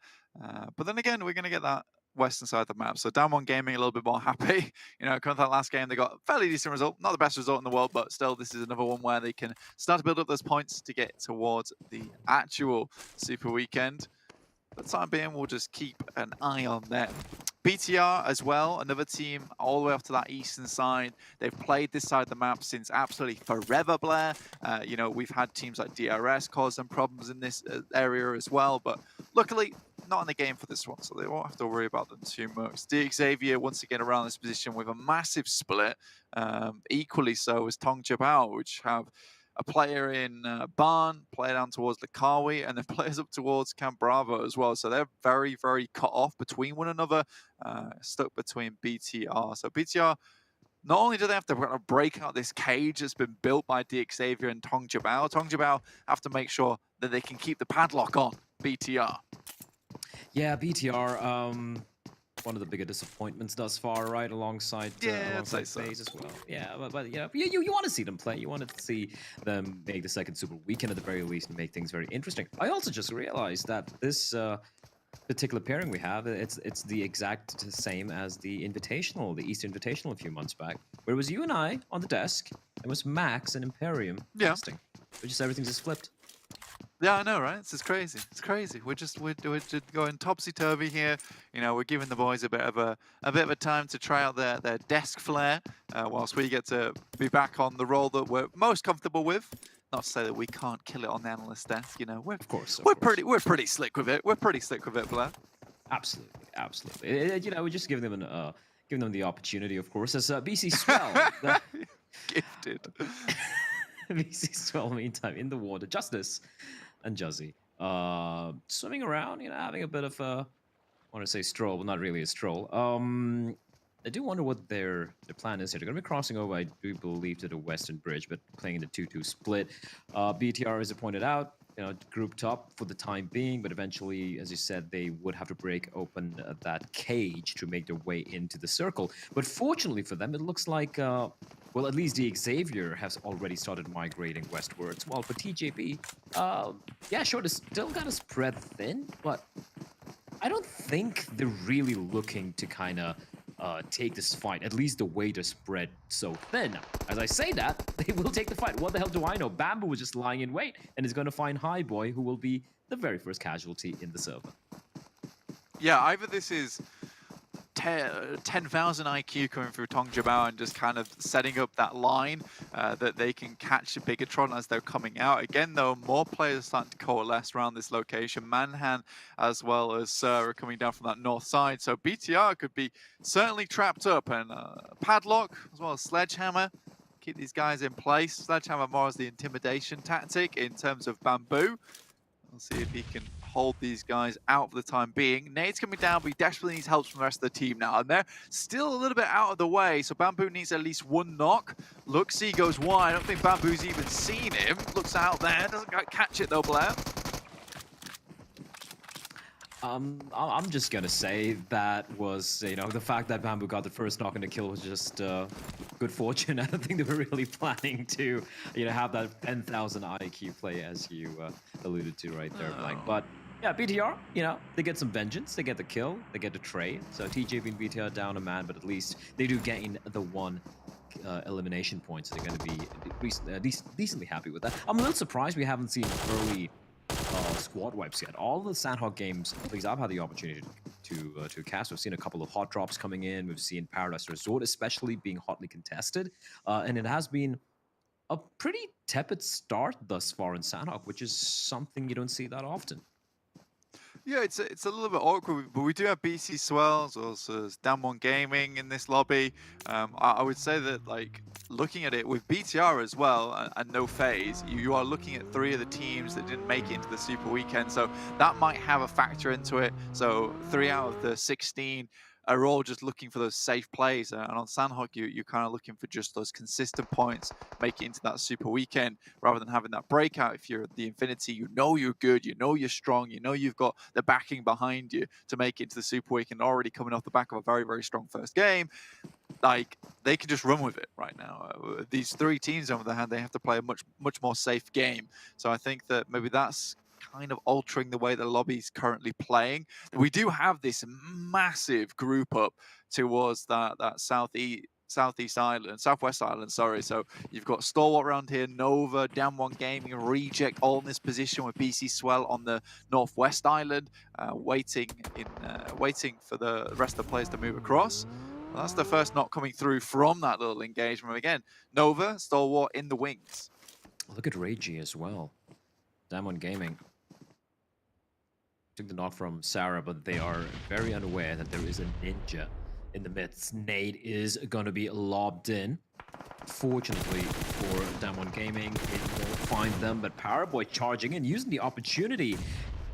S23: But then again, we're going to get that western side of the map. So Down One Gaming a little bit more happy. Coming to that last game, they got a fairly decent result. Not the best result in the world, but still, this is another one where they can start to build up those points to get towards the actual Super Weekend. For the time being, we'll just keep an eye on them. BTR as well, another team all the way off to that eastern side. They've played this side of the map since absolutely forever, Blair. We've had teams like DRS cause them problems in this area as well, but luckily not in the game for this one, so they won't have to worry about them too much. Xavier once again around this position with a massive split. Equally so as Tongja Bao, which have a player in Barn, player down towards Lakawi, and then players up towards Camp Bravo as well. So they're very, very cut off between one another, stuck between BTR. So BTR, not only do they have to break out this cage that's been built by Xavier and Tongja Bao have to make sure that they can keep the padlock on BTR.
S3: Yeah, BTR, one of the bigger disappointments thus far, right? Alongside FaZe as well. Yeah, but you want to see them play. You want to see them make the second Super Weekend at the very least and make things very interesting. I also just realized that this particular pairing we have, it's the exact same as the Invitational, the East Invitational a few months back, where it was you and I on the desk, it was Max and Imperium testing. But just everything's just flipped.
S23: Yeah, I know, right? It's crazy. It's crazy. We're just going topsy-turvy here. We're giving the boys a bit of a time to try out their desk flair, whilst we get to be back on the role that we're most comfortable with. Not to say that we can't kill it on the analyst desk. We're pretty slick with it. We're pretty slick with it, Blair.
S3: Absolutely. We're just giving them the opportunity, of course, as BC Swell.
S23: Gifted.
S3: BC Swell, meantime, in the water. Justice and Juzzy swimming around, having a bit of a, I want to say stroll, but not really a stroll. I do wonder what their plan is here. They're going to be crossing over, I do believe, to the Western Bridge, but playing in the 2-2 split. BTR, as I pointed out, grouped up for the time being, but eventually, as you said, they would have to break open that cage to make their way into the circle. But fortunately for them, it looks like, well, at least the Xavier has already started migrating westwards. While for TJP, yeah, sure, they're still kind of spread thin, but I don't think they're really looking to kind of take this fight, at least the way they're spread so thin. As I say that, they will take the fight. What the hell do I know? Bamboo was just lying in wait and is going to find Highboy, who will be the very first casualty in the server.
S23: Yeah, either this is 10,000 IQ coming through Tong Jabao and just kind of setting up that line that they can catch the Bigatron as they're coming out. Again, though, more players are starting to coalesce around this location. Manhan as well as Sir are coming down from that north side. So BTR could be certainly trapped up. And Padlock as well as Sledgehammer. Keep these guys in place. Sledgehammer more as the intimidation tactic in terms of Bamboo. We'll see if he can hold these guys out for the time being. Nade's coming down, but he desperately needs help from the rest of the team now. And they're still a little bit out of the way, so Bamboo needs at least one knock. Luxie goes wide. I don't think Bamboo's even seen him. Looks out there. Doesn't quite catch it, though, Blair.
S3: I'm just gonna say that was, the fact that Bamboo got the first knock and the kill was just good fortune. I don't think they were really planning to, have that 10,000 IQ play as you alluded to right there, Blank. But yeah, BTR, they get some vengeance, they get the kill, they get the trade. So TJP and BTR down a man, but at least they do gain the one elimination point, so they're going to be decently happy with that. I'm a little surprised we haven't seen early squad wipes yet. All the Sanhok games, at least I've had the opportunity to cast. We've seen a couple of hot drops coming in. We've seen Paradise Resort especially being hotly contested, and it has been a pretty tepid start thus far in Sanhok, which is something you don't see that often.
S23: Yeah, it's a little bit awkward, but we do have BC Swells, also Damwon Gaming in this lobby. I would say that, like, looking at it with BTR as well and no phase, you are looking at 3 of the teams that didn't make it into the Super Weekend, so that might have a factor into it. So 3 out of the 16 are all just looking for those safe plays, and on Sanhok you're kind of looking for just those consistent points, make it into that Super Weekend rather than having that breakout. If you're the Infinity, you're good, you're strong, you've got the backing behind you to make it into the Super Weekend, already coming off the back of a very, very strong first game. Like, they can just run with it right now. These 3 teams, on the other hand, they have to play a much more safe game. So I think that maybe that's kind of altering the way the lobby's currently playing. We do have this massive group up towards that southwest island, sorry. So you've got Stalwart around here, Nova, Damwon Gaming, Reject, all in this position with BC Swell on the northwest island, waiting for the rest of the players to move across. Well, that's the first knock coming through from that little engagement. Again, Nova, Stalwart in the wings.
S3: Look at Reiji as well. Damwon Gaming took the knock from Sarah, but they are very unaware that there is a ninja in the midst. Nade is going to be lobbed in. Fortunately for Damwon Gaming, it won't find them, but Powerboy charging in, using the opportunity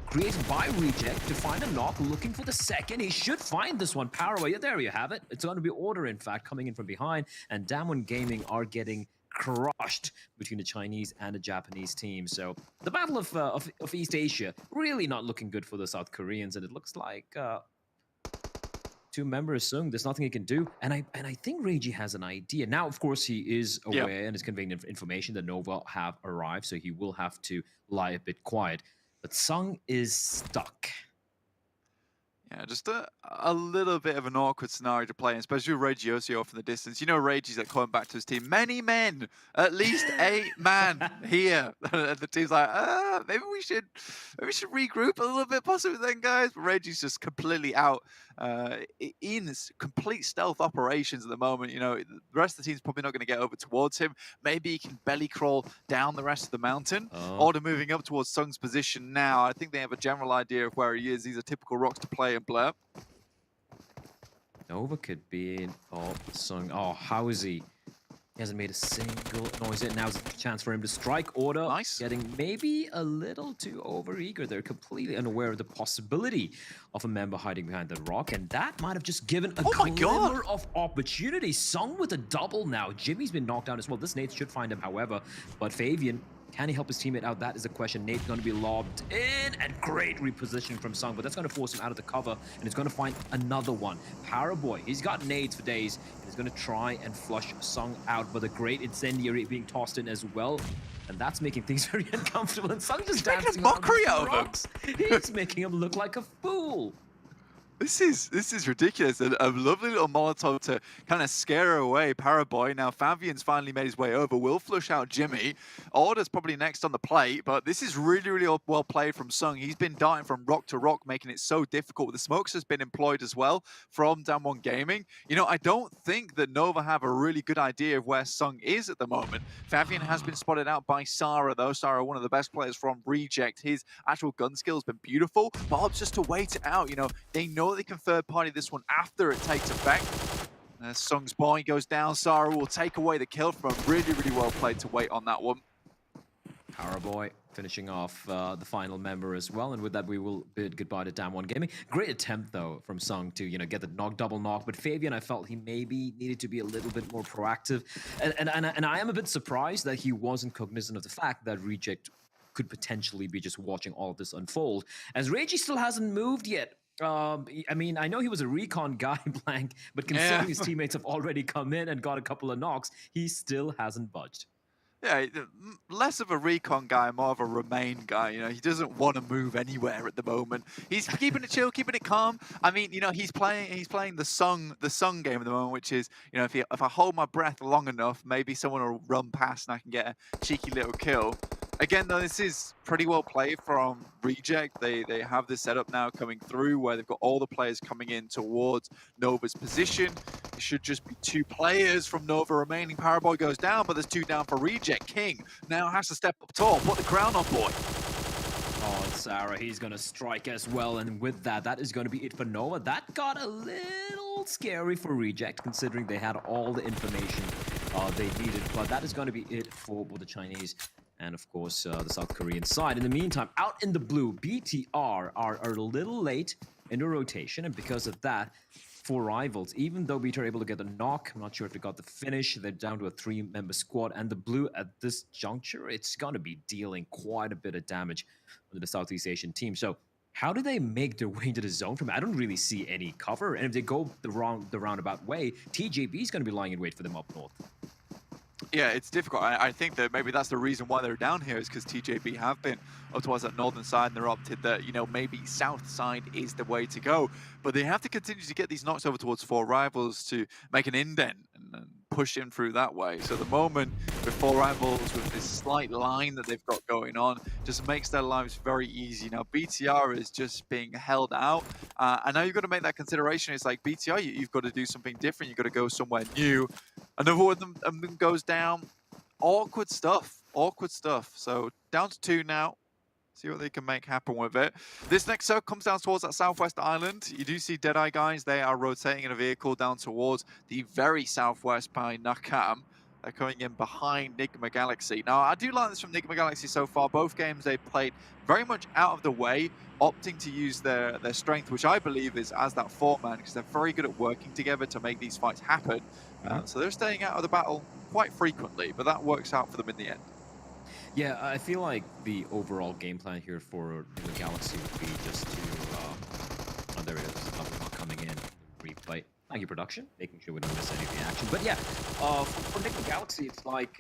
S3: created by Reject to find a knock, looking for the second. He should find this one. Powerboy, there you have it. It's going to be Order, in fact, coming in from behind, and Damwon Gaming are getting crushed between the Chinese and the Japanese team. So the Battle of East Asia really not looking good for the South Koreans, and it looks like 2 members Sung, there's nothing he can do. And I think Reiji has an idea. Now, of course, he is aware and is conveying information that Nova have arrived, so he will have to lie a bit quiet. But Sung is stuck.
S23: Yeah, just a little bit of an awkward scenario to play in, especially with Reiji Osio off in the distance. Reiji's like coming back to his team. Many men, at least 8 man here. The team's like, maybe we should regroup a little bit possibly then, guys. But Reiji's just completely out in complete stealth operations at the moment. The rest of the team's probably not going to get over towards him. Maybe he can belly crawl down the rest of the mountain. Order moving up towards Sung's position now. I think they have a general idea of where he is. These are typical rocks to play in Blair.
S3: Nova could be in. Sung. How is he? He hasn't made a single noise yet. Now's a chance for him to strike. Order.
S23: Nice.
S3: Getting maybe a little too overeager. They're completely unaware of the possibility of a member hiding behind the rock, and that might have just given a glimmer of opportunity. Sung with a double now. Jimmy's been knocked down as well. This nade should find him, however, but Fabian Can he help his teammate out? That is the question. Nate's going to be lobbed in, and great repositioning from Sung, but that's going to force him out of the cover, and he's going to find another one. Paraboy, he's got nades for days, and he's going to try and flush Sung out, but a great incendiary being tossed in as well. And that's making things very uncomfortable. And Sung just dancing
S23: mockery out of
S3: him. He's making him look like a fool.
S23: This is ridiculous. A lovely little Molotov to kind of scare away Paraboy. Now Fabian's finally made his way over. Will flush out Jimmy. Order's probably next on the plate, but this is really, really well played from Sung. He's been darting from rock to rock, making it so difficult. The smokes has been employed as well from Damwon Gaming. You know, I don't think that Nova have a really good idea of where Sung is at the moment. Fabian has been spotted out by Sarah, though. Sarah, one of the best players from Reject. His actual gun skill has been beautiful, but opts just to wait it out. You know, they know they can third party this one after it takes effect. As Sung's boy goes down, Sarah will take away the kill from him. Really, really well played to wait on that one.
S3: Paraboy finishing off the final member as well, and with that we will bid goodbye to Damwon Gaming. Great attempt though from Sung to get the double knock, but Fabian, I felt he maybe needed to be a little bit more proactive, and I am a bit surprised that he wasn't cognizant of the fact that Reject could potentially be just watching all of this unfold, as Reggie still hasn't moved yet. I mean, I know he was a recon guy, Blank, but considering his teammates have already come in and got a couple of knocks, he still hasn't budged.
S23: Yeah, less of a recon guy, more of a remain guy. You know, he doesn't want to move anywhere at the moment. He's keeping it chill, keeping it calm. I mean, he's playing the Sung game at the moment, which is, if I hold my breath long enough, maybe someone will run past and I can get a cheeky little kill. Again, though, this is pretty well played from Reject. They have this setup now coming through where they've got all the players coming in towards Nova's position. It should just be 2 players from Nova remaining. Paraboy goes down, but there's 2 down for Reject. King now has to step up tall, put the crown on boy.
S3: Oh, and Sarah, he's going to strike as well, and with that, that is going to be it for Nova. That got a little scary for Reject, considering they had all the information they needed, but that is going to be it for the Chinese and, of course, the South Korean side. In the meantime, out in the blue, BTR are a little late in the rotation, and because of that, 4 rivals, even though BTR are able to get the knock, I'm not sure if they got the finish, they're down to a 3-member squad, and the blue at this juncture, it's going to be dealing quite a bit of damage to the Southeast Asian team. So how do they make their way into the zone from? I don't really see any cover, and if they go the roundabout way, TJB is going to be lying in wait for them up north.
S23: Yeah, it's difficult. I think that maybe that's the reason why they're down here, is because TJB have been up towards that northern side, and they're opted that, maybe south side is the way to go. But they have to continue to get these knocks over towards 4 rivals to make an indent and push in through that way. So the moment with 4 rivals with this slight line that they've got going on just makes their lives very easy. Now BTR is just being held out. I know you've got to make that consideration. It's like BTR, you've got to do something different. You've got to go somewhere new. Another one of them goes down. Awkward stuff. So down to 2 now. See what they can make happen with it. This next circle comes down towards that southwest island. You do see Deadeye guys. They are rotating in a vehicle down towards the very southwest by Nakam. They're coming in behind Nigma Galaxy. Now, I do like this from Nigma Galaxy so far. Both games they've played very much out of the way, opting to use their strength, which I believe is as that 4-man, because they're very good at working together to make these fights happen. So they're staying out of the battle quite frequently, but that works out for them in the end.
S3: Yeah, I feel like the overall game plan here for the Galaxy would be just to... oh, there it is. Not coming in. Replay. Thank you, production. Making sure we don't miss any of the action. But yeah, for Nigma Galaxy, it's like,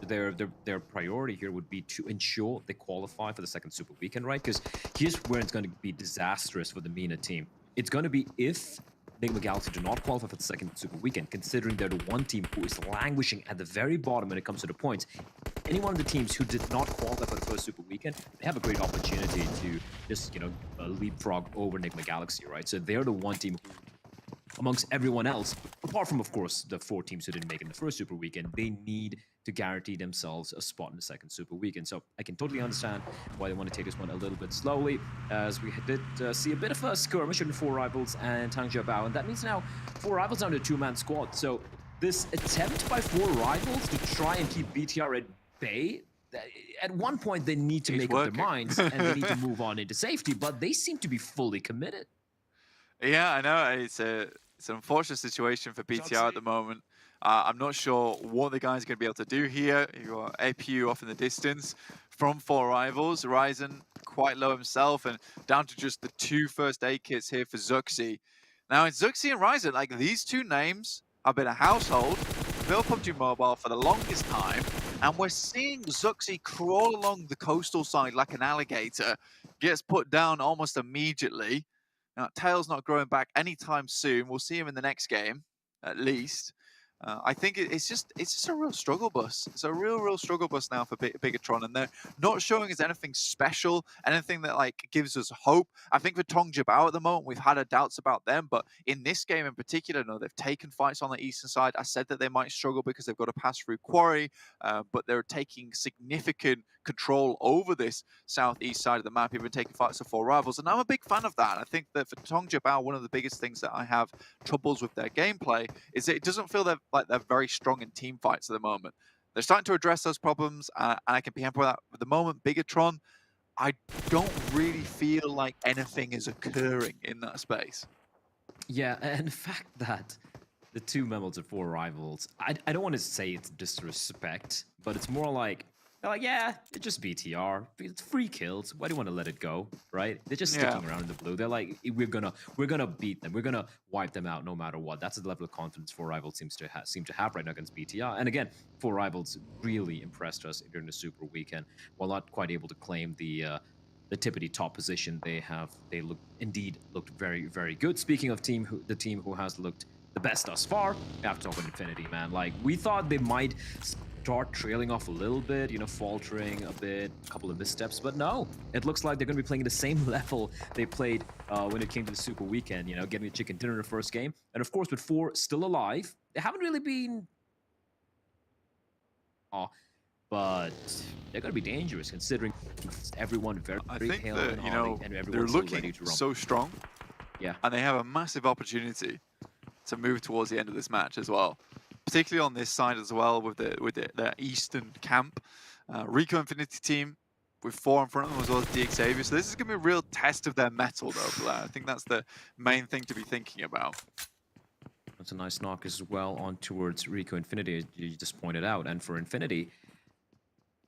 S3: their priority here would be to ensure they qualify for the second Super Weekend, right? Because here's where it's going to be disastrous for the MENA team. It's going to be if Nigma Galaxy do not qualify for the second Super Weekend, considering they're the one team who is languishing at the very bottom when it comes to the points. Any one of the teams who did not qualify for the first Super Weekend, they have a great opportunity to just, leapfrog over Nigma Galaxy, right? So they're the one team who, amongst everyone else, apart from, of course, the 4 teams who didn't make it in the first Super Weekend, they need to guarantee themselves a spot in the second Super Weekend. So I can totally understand why they want to take this one a little bit slowly, as we did see a bit of a skirmish between 4 rivals and Tangja Bao, and that means now 4 rivals down to a 2-man squad. So this attempt by 4 rivals to try and keep BTR at bay, at one point they need to make up their minds and they need to move on into safety, but they seem to be fully committed.
S23: Yeah, I know. It's an unfortunate situation for BTR at the moment. I'm not sure what the guys are going to be able to do here. You got APU off in the distance from 4 rivals. Ryzen quite low himself, and down to just the 2 first aid kits here for Zuxi. Now, it's Zuxi and Ryzen. Like, these 2 names have been a household for PUBG Mobile for the longest time, and we're seeing Zuxi crawl along the coastal side like an alligator, gets put down almost immediately. Now, Tail's not growing back anytime soon. We'll see him in the next game, at least. I think it's just a real struggle bus. It's a real struggle bus now for Bigatron, and they're not showing us anything special, anything that like gives us hope. I think for Tong Jabao at the moment, we've had our doubts about them, but in this game in particular, no, they've taken fights on the eastern side. I said that they might struggle because they've got to pass through Quarry, but they're taking significant control over this southeast side of the map, even taking fights to 4 rivals, and I'm a big fan of that. I think that for Tong Jabao, one of the biggest things that I have troubles with their gameplay is that it doesn't feel like they're very strong in team fights at the moment. They're starting to address those problems, and I can be happy with that. At the moment, Bigatron, I don't really feel like anything is occurring in that space.
S3: Yeah, and the fact that the 2 members of 4 rivals, I don't want to say it's disrespect, but it's more like, they're like, yeah, it's just BTR. It's free kills. Why do you want to let it go, right? They're just sticking around in the blue. They're like, we're gonna beat them. We're gonna wipe them out no matter what. That's the level of confidence 4 rivals seem to have right now against BTR. And again, 4 rivals really impressed us during the Super Weekend. While not quite able to claim the tippity top position, they looked very, very good. Speaking of the team who has looked the best thus far, we have to talk about Infinity, man. Like, we thought they might start trailing off a little bit, you know, faltering a bit, a couple of missteps, but no, it looks like they're going to be playing at the same level they played when it came to the Super Weekend, you know, getting a chicken dinner in the first game. And of course, with 4 still alive, they haven't really been... but they're going to be dangerous considering everyone very
S23: hale that, and you know, and they're looking so strong.
S3: Yeah.
S23: And they have a massive opportunity to move towards the end of this match as well. Particularly on this side as well with their eastern camp. Rico Infinity team with 4 in front of them as well as DX Xavier. So this is going to be a real test of their mettle though, Blair. I think that's the main thing to be thinking about.
S3: That's a nice knock as well on towards Rico Infinity, as you just pointed out. And for Infinity,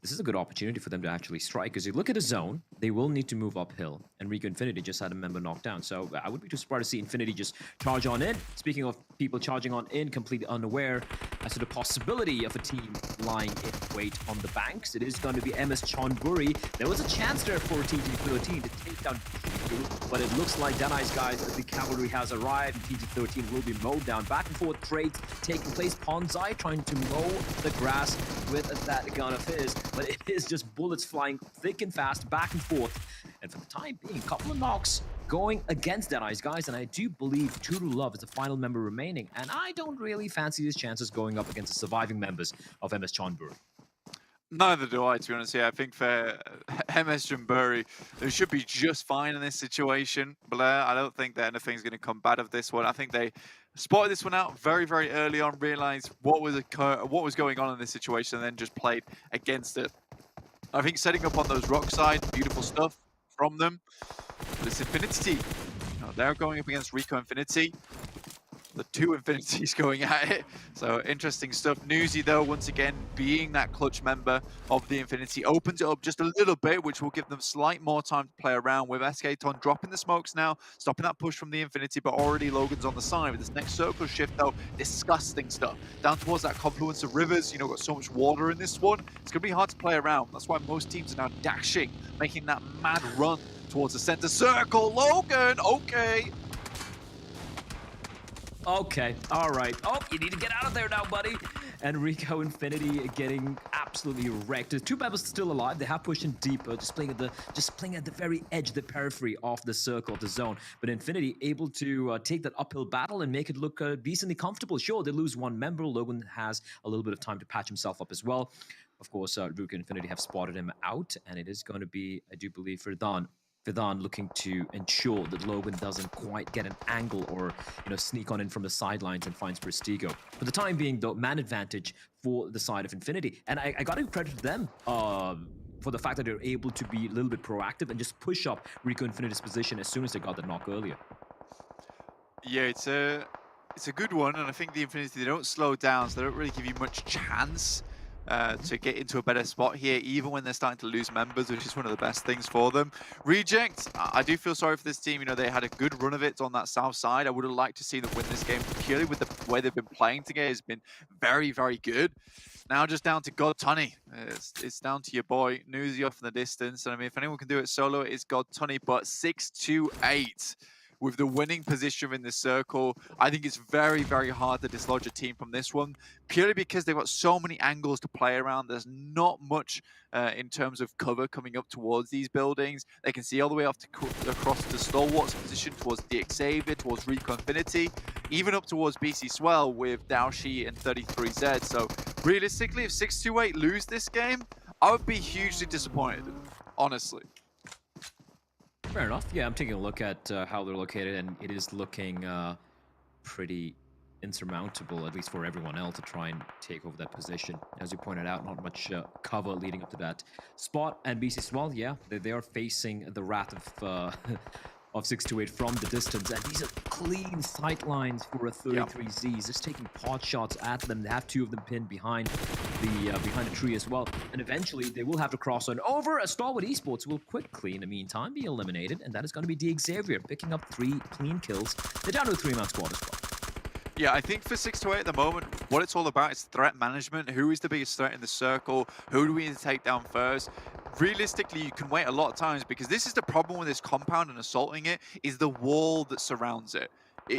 S3: this is a good opportunity for them to actually strike. Because you look at the zone, they will need to move uphill. And Rico Infinity just had a member knocked down. So I would be too surprised to see Infinity just charge on in. Speaking of people charging on in, completely unaware as to the possibility of a team lying in wait on the banks. It is going to be MS Chonburi. There was a chance there for TG13 to take down TG2, but it looks like Danai's guys, the cavalry has arrived, and TG13 will be mowed down. Back and forth trades taking place. Ponzai trying to mow the grass with that gun of his, but it is just bullets flying thick and fast, back and forth. And for the time being, a couple of knocks going against Danai's guys, and I do believe Turu Love is the final member remaining, and I don't really fancy his chances going up against the surviving members of MS Chonburi.
S23: Neither do I, to be honest. Yeah, I think for MS Chonburi, they should be just fine in this situation. Blair, I don't think that anything's going to come bad of this one. I think they spotted this one out very, very early on, realized what was going on in this situation, and then just played against it. I think setting up on those rock side, beautiful stuff from them. This Infinity team, they're going up against Rico Infinity. The 2 Infinities going at it. So interesting stuff. Newsy though, once again, being that clutch member of the Infinity, opens it up just a little bit, which will give them slight more time to play around with. SK Ton dropping the smokes now, stopping that push from the Infinity, but already Logan's on the side with this next circle shift though. Disgusting stuff. Down towards that confluence of rivers, you know, got so much water in this one. It's going to be hard to play around. That's why most teams are now dashing, making that mad run towards the center circle. Logan, okay.
S3: Okay, all right. Oh, you need to get out of there now, buddy. And Rico Infinity getting absolutely wrecked. The 2 members still alive. They have pushed in deeper, just playing at the very edge, the periphery of the circle, of the zone. But Infinity able to take that uphill battle and make it look decently comfortable. Sure, they lose 1 member. Logan has a little bit of time to patch himself up as well. Of course, Rico Infinity have spotted him out, and it is going to be, I do believe, Verdun looking to ensure that Logan doesn't quite get an angle or, you know, sneak on in from the sidelines and finds Prestigo. For the time being, though, man advantage for the side of Infinity. And I got to credit them for the fact that they're able to be a little bit proactive and just push up Rico Infinity's position as soon as they got the knock earlier.
S23: Yeah, it's a It's a good one, and I think the Infinity, they don't slow down, so they don't really give you much chance to get into a better spot here, even when they're starting to lose members, which is one of the best things for them. Reject, I do feel sorry for this team. You know, they had a good run of it on that south side. I would have liked to see them win this game purely with the way they've been playing together. Has been very, very good. Now just down to God Tunny. It's down to your boy, Newsy off in the distance. And I mean, if anyone can do it solo, it is God Tunny, but 6-2-8. With the winning position in the circle, I think it's very, very hard to dislodge a team from this one, purely because they've got so many angles to play around. There's not much in terms of cover coming up towards these buildings. They can see all the way off to across to Stalwart's position, towards the Xavier, towards Rico Infinity, even up towards BC Swell with Daoshi and 33Z. So realistically, if 6-2-8 lose this game, I would be hugely disappointed, honestly.
S3: Fair enough. Yeah, I'm taking a look at how they're located, and it is looking pretty insurmountable, at least for everyone else, to try and take over that position. As you pointed out, not much cover leading up to that spot. And BC Swell, yeah, they are facing the wrath of 6-2-8 from the distance, and these are clean sight lines for a 33Z. Just taking pot shots at them. They have two of them pinned behind the tree as well, and eventually they will have to cross on over. A Stalwart Esports will quickly, in the meantime, be eliminated, and that is going to be the Xavier picking up 3 clean kills. They're down to a 3-man squad as well.
S23: Yeah, I think for 6-2-8 at the moment, what it's all about is threat management. Who is the biggest threat in the circle? Who do we need to take down first? Realistically, you can wait a lot of times, because this is the problem with this compound and assaulting it, is the wall that surrounds it.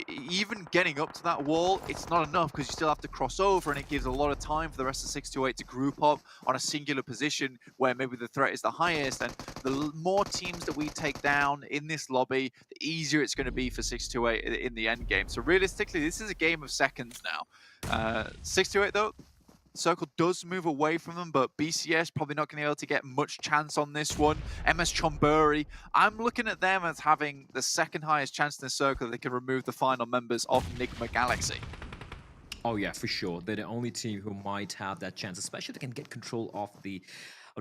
S23: Even getting up to that wall, it's not enough, because you still have to cross over, and it gives a lot of time for the rest of 6-2-8 to group up on a singular position where maybe the threat is the highest. And the more teams that we take down in this lobby, the easier it's going to be for 6-2-8 in the end game. So realistically, this is a game of seconds now. 6-2-8 though, Circle does move away from them, but BCS probably not going to be able to get much chance on this one. MS Chonburi, I'm looking at them as having the second highest chance in the circle that they can remove the final members of Enigma Galaxy.
S3: Oh yeah, for sure. They're the only team who might have that chance, especially if they can get control of the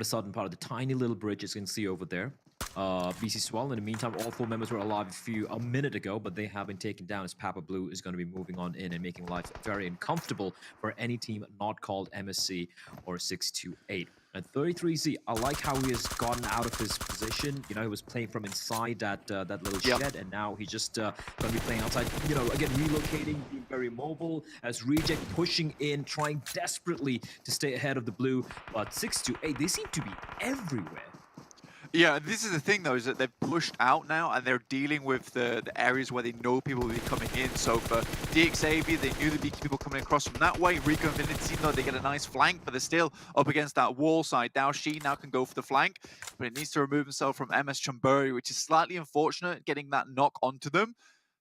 S3: southern part of the tiny little bridge, as you can see over there. BC Swell, in the meantime, all 4 members were alive a minute ago, but they have been taken down as Papa Blue is going to be moving on in and making life very uncomfortable for any team not called MSC or 6-2-8. And 33Z, I like how he has gotten out of his position. You know, he was playing from inside that little shed, and now he's just going to be playing outside. You know, again, relocating, being very mobile, as Reject pushing in, trying desperately to stay ahead of the blue. But 6-2-8, they seem to be everywhere.
S23: Yeah, this is the thing though, is that they've pushed out now and they're dealing with the areas where they know people will be coming in. So for DXAV, they knew there'd be people coming across from that way. Rico and Infinity, though, they get a nice flank, but they're still up against that wall side. Daoshi now can go for the flank, but it needs to remove himself from MS Chonburi, which is slightly unfortunate, getting that knock onto them.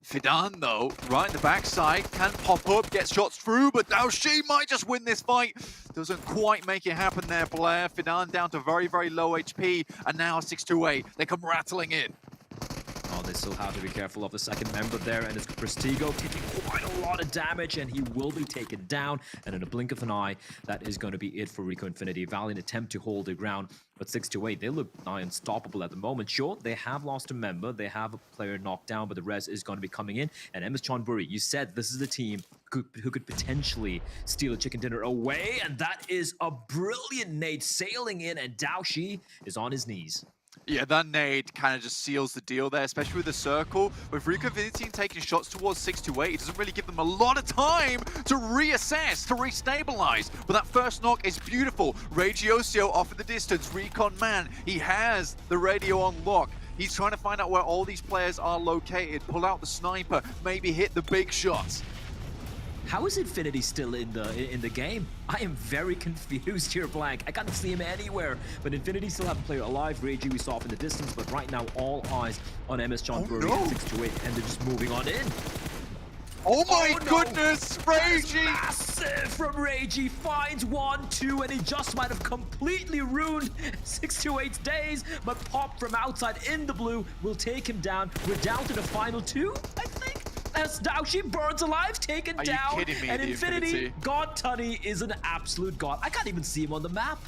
S23: Fidan, though, right in the backside, can pop up, get shots through, but Daoshi might just win this fight. Doesn't quite make it happen there, Blair. Fidan down to very, very low HP, and now 6-2-8. They come rattling in.
S3: Oh, they still have to be careful of the second member there, and it's Prestigo taking quite a lot of damage, and he will be taken down. And in a blink of an eye, that is going to be it for Rico Infinity. Valiant attempt to hold the ground, but 6-2-8, they look nigh unstoppable at the moment. Sure, they have lost a member, they have a player knocked down, but the res is going to be coming in. And MS Chonburi, you said this is the team who could potentially steal a chicken dinner away, and that is a brilliant nade sailing in, and Daoshi is on his knees.
S23: Yeah, that nade kind of just seals the deal there, especially with the circle. With Rico Infinity taking shots towards 6-2-8, it doesn't really give them a lot of time to reassess, to restabilize. But that first knock is beautiful. Regiosio off in the distance. Recon Man, he has the radio on lock. He's trying to find out where all these players are located, pull out the sniper, maybe hit the big shots.
S3: How is Infinity still in the game? I am very confused here, Blank. I can't see him anywhere. But Infinity still have a player alive. Regi we saw off in the distance, but right now all eyes on MS Chonburi and 6-2-8, and they're just moving on in.
S23: Oh my goodness, Regi!
S3: Massive from Regi, finds 1-2, and he just might have completely ruined 6-2-8's days, but Pop from outside in the blue will take him down. We're down to the final 2, I think. As Daoshi burns alive, taken down.
S23: Are you kidding me,
S3: and Infinity, God Tunny is an absolute god. I can't even see him on the map.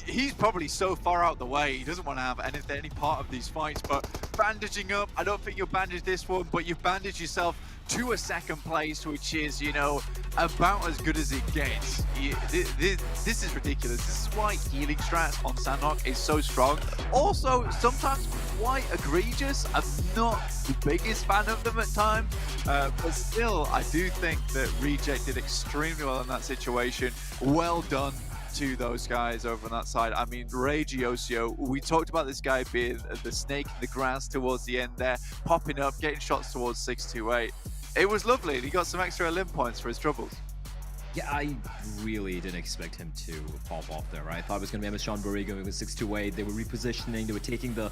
S23: He's probably so far out the way, he doesn't want to have any part of these fights, but bandaging up. I don't think you'll bandage this one, but you've bandaged yourself to a second place, which is, you know, about as good as it gets. This is ridiculous. This is why healing strats on Sanhok is so strong. Also, sometimes quite egregious. I'm not the biggest fan of them at times, but still, I do think that Reject did extremely well in that situation. Well done to those guys over on that side. I mean, Rage Yosio, we talked about this guy being the snake in the grass towards the end there, popping up, getting shots towards 628. It was lovely, and he got some extra limb points for his troubles.
S3: Yeah, I really didn't expect him to pop off there, right? I thought it was going to be MS Sean Burry going with 628. They were repositioning, they were taking the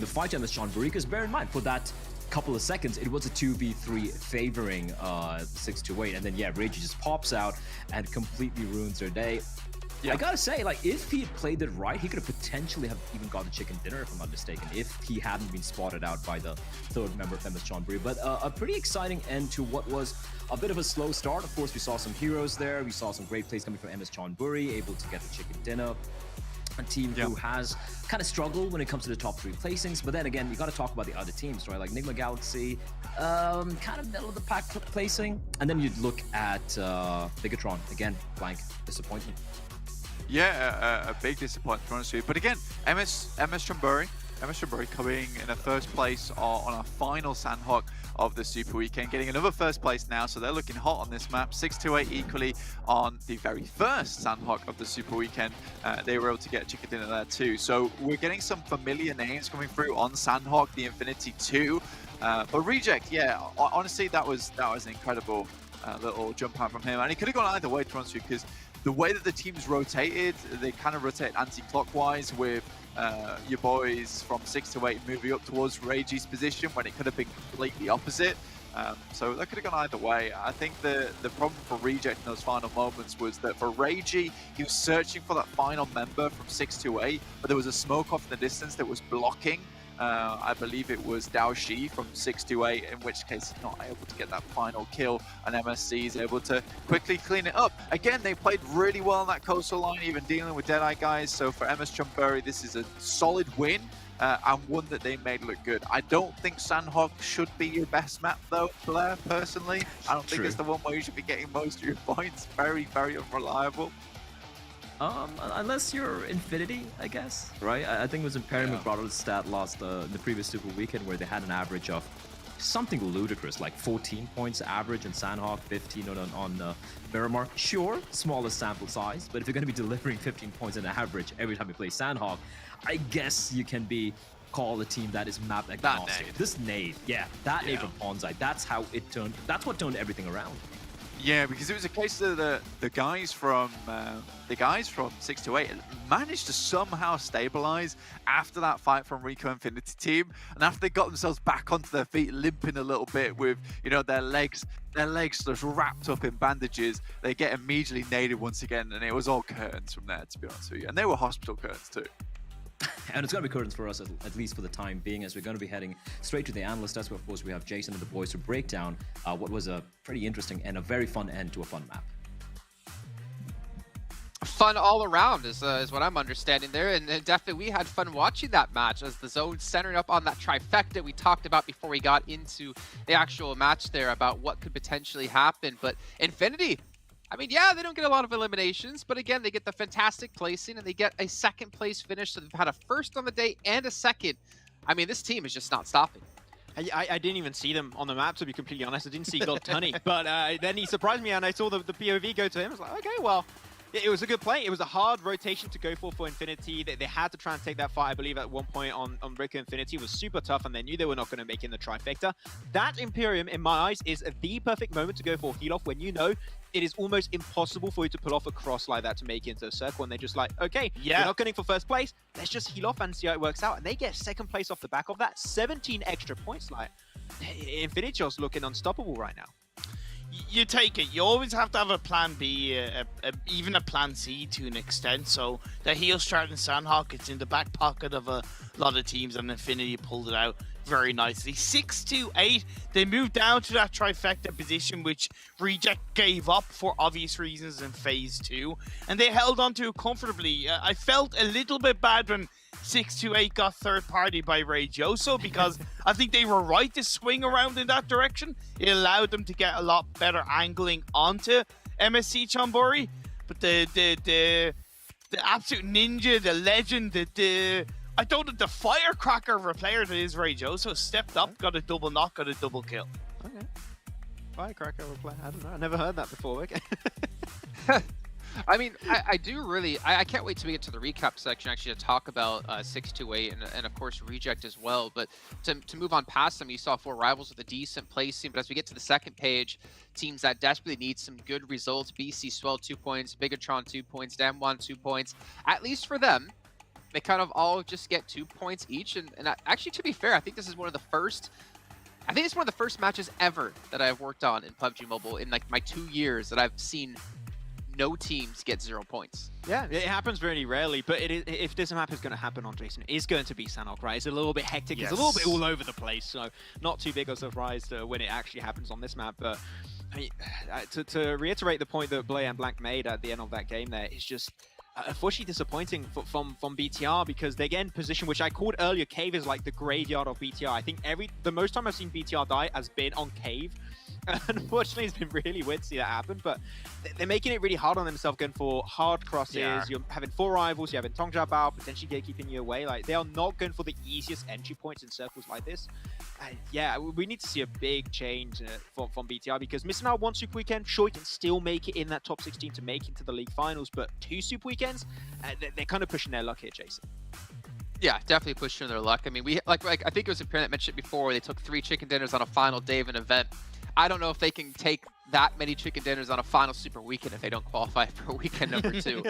S3: fight to MS Sean Burry, because bear in mind, for that couple of seconds, it was a 2v3 favoring 628, and then yeah, Rage just pops out and completely ruins their day. Yeah. I gotta say, like, if he had played it right, he could have potentially have even got the chicken dinner, if I'm not mistaken, if he hadn't been spotted out by the third member of MS Sean Burry. But a pretty exciting end to what was a bit of a slow start. Of course, we saw some heroes there. We saw some great plays coming from MS Sean Burry, able to get the chicken dinner. A team who has kind of struggled when it comes to the top 3 placings, but then again, you got to talk about the other teams, right? Like Nigma Galaxy, kind of middle of the pack placing, and then you'd look at Bigatron again, blank disappointment.
S23: Yeah, a big disappointment, to be honest with you. But again, MS Chumbury coming in a first place on our final Sanhok of the Super Weekend, getting another first place now, so they're looking hot on this map. 628 equally on the very first Sanhok of the Super Weekend. They were able to get chicken dinner there too. So we're getting some familiar names coming through on Sanhok, the Infinity 2. But Reject, yeah, honestly, that was an incredible little jump out from him. And it could have gone either way, to be honest with you, because the way that the teams rotated, they kind of rotate anti-clockwise with your boys from 628 moving up towards Rage's position when it could have been completely opposite. So that could have gone either way. I think the problem for Reject in those final moments was that for Ragey, he was searching for that final member from 628, but there was a smoke off in the distance that was blocking. I believe it was Dao Shi from 628, in which case he's not able to get that final kill, and MSC is able to quickly clean it up. Again, they played really well on that coastal line, even dealing with Deadeye guys, so for MS Chumbury, this is a solid win, and one that they made look good. I don't think Sanhok should be your best map though, Blair, personally. I don't think it's the one where you should be getting most of your points. Very, very unreliable.
S3: Unless you're Infinity, I guess, right? I think it was Imperium who brought out a stat last the previous Super Weekend where they had an average of something ludicrous, like 14 points average in Sanhok, 15 on Miramar. Sure, smallest sample size, but if you're going to be delivering 15 points in average every time you play Sanhok, I guess you can be called a team that is map agnostic. This nade, that nade from Ponzai, that's how it turned. That's what turned everything around.
S23: Yeah, because it was a case that the guys from 628 managed to somehow stabilize after that fight from Rico Infinity team, and after they got themselves back onto their feet, limping a little bit with their legs just wrapped up in bandages, they get immediately naded once again, and it was all curtains from there, to be honest with you, and they were hospital curtains too.
S3: And it's going to be curtains for us, at least for the time being, as we're going to be heading straight to the analyst desk, where, of course, we have Jason and the boys to break down what was a pretty interesting and a very fun end to a fun map.
S1: Fun all around is what I'm understanding there, and definitely we had fun watching that match as the zone centered up on that trifecta we talked about before we got into the actual match there about what could potentially happen. But Infinity, I mean, yeah, they don't get a lot of eliminations, but again, they get the fantastic placing and they get a second place finish. So they've had a first on the day and a second. I mean, this team is just not stopping.
S22: I didn't even see them on the map, to be completely honest. I didn't see God Tunny, but then he surprised me and I saw the POV go to him. I was like, okay, well, it was a good play. It was a hard rotation to go for Infinity. They had to try and take that fight, I believe, at one point on Rico Infinity. It was super tough, and they knew they were not going to make it in the trifecta. That Imperium, in my eyes, is the perfect moment to go for heal off when you know it is almost impossible for you to pull off a cross like that to make it into a circle, and they're just like, okay, we're not going for first place. Let's just heal off and see how it works out. And they get second place off the back of that. 17 extra points. Like, Infinity just looking unstoppable right now.
S21: You take it. You always have to have a plan B, even a plan C to an extent. So the heal strat in Sanhok, it's in the back pocket of a lot of teams, and Infinity pulled it out very nicely. 6-2-8. They moved down to that trifecta position, which Reject gave up for obvious reasons in phase 2, and they held on to it comfortably. I felt a little bit bad when 628 got third party by Rayoso, because I think they were right to swing around in that direction. It allowed them to get a lot better angling onto MSC Chonburi. But the absolute ninja, the legend, I don't know, the firecracker of a player that is Rayoso stepped up, got a double knock, got a double kill.
S22: Okay. Firecracker of a player. I don't know. I never heard that before. Okay.
S1: I mean, I do really, I can't wait till we get to the recap section actually to talk about 628 and of course Reject as well. But to move on past them, you saw 4 rivals with a decent placing. But as we get to the second page, teams that desperately need some good results: BC Swell 2 points, Bigatron 2 points, Damwon 2 points. At least for them, they kind of all just get 2 points each. And actually, to be fair, I think this is one of the first. I think it's one of the first matches ever that I've worked on in PUBG Mobile in like my 2 years that I've seen no teams get 0 points.
S22: Yeah, it happens very rarely, but if this map is going to happen on Jason, it is going to be Sanhok, right? It's a little bit hectic, It's a little bit all over the place, so not too big a surprise when it actually happens on this map. But I mean, to reiterate the point that Blay and Blank made at the end of that game there, it's just unfortunately disappointing from BTR, because they get in position, which I called earlier, Cave is like the graveyard of BTR. I think the most time I've seen BTR die has been on Cave. Unfortunately, it's been really weird to see that happen, but they're making it really hard on themselves, going for hard crosses. Yeah. You're having 4 rivals, you're having Tongja Bao, potentially keeping you away. Like, they are not going for the easiest entry points in circles like this. Yeah, we need to see a big change from BTR, because missing out 1 Super Weekend, sure, you can still make it in that top 16 to make it to the league finals, but 2 Super Weekends, they're kind of pushing their luck here, Jason.
S1: Yeah, definitely pushing their luck. I mean, we like I think it was a parent that mentioned it before, they took 3 chicken dinners on a final day of an event. I don't know if they can take that many chicken dinners on a final super weekend if they don't qualify for weekend number 2.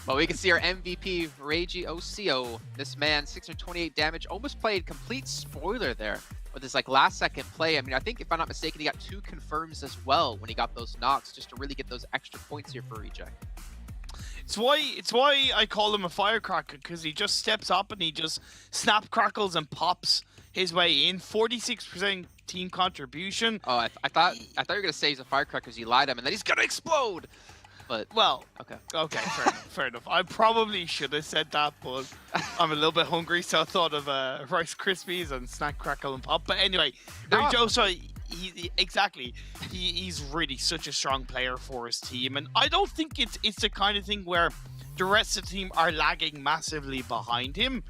S1: But we can see our MVP, Reiji Ocio. This man, 628 damage, almost played complete spoiler there with his like last second play. I mean, I think if I'm not mistaken, he got 2 confirms as well when he got those knocks, just to really get those extra points here for Reject.
S21: It's why I call him a firecracker, because he just steps up and he just snap, crackles, and pops his way in. 46% team contribution.
S1: Oh, I thought you were gonna say he's a firecracker because you lied to him and then he's gonna explode. But
S21: well,
S1: okay,
S21: fair enough. I probably should have said that, but I'm a little bit hungry, so I thought of Rice Krispies and snack, crackle, and pop. But anyway, Rayoso, he's really such a strong player for his team, and I don't think it's the kind of thing where the rest of the team are lagging massively behind him,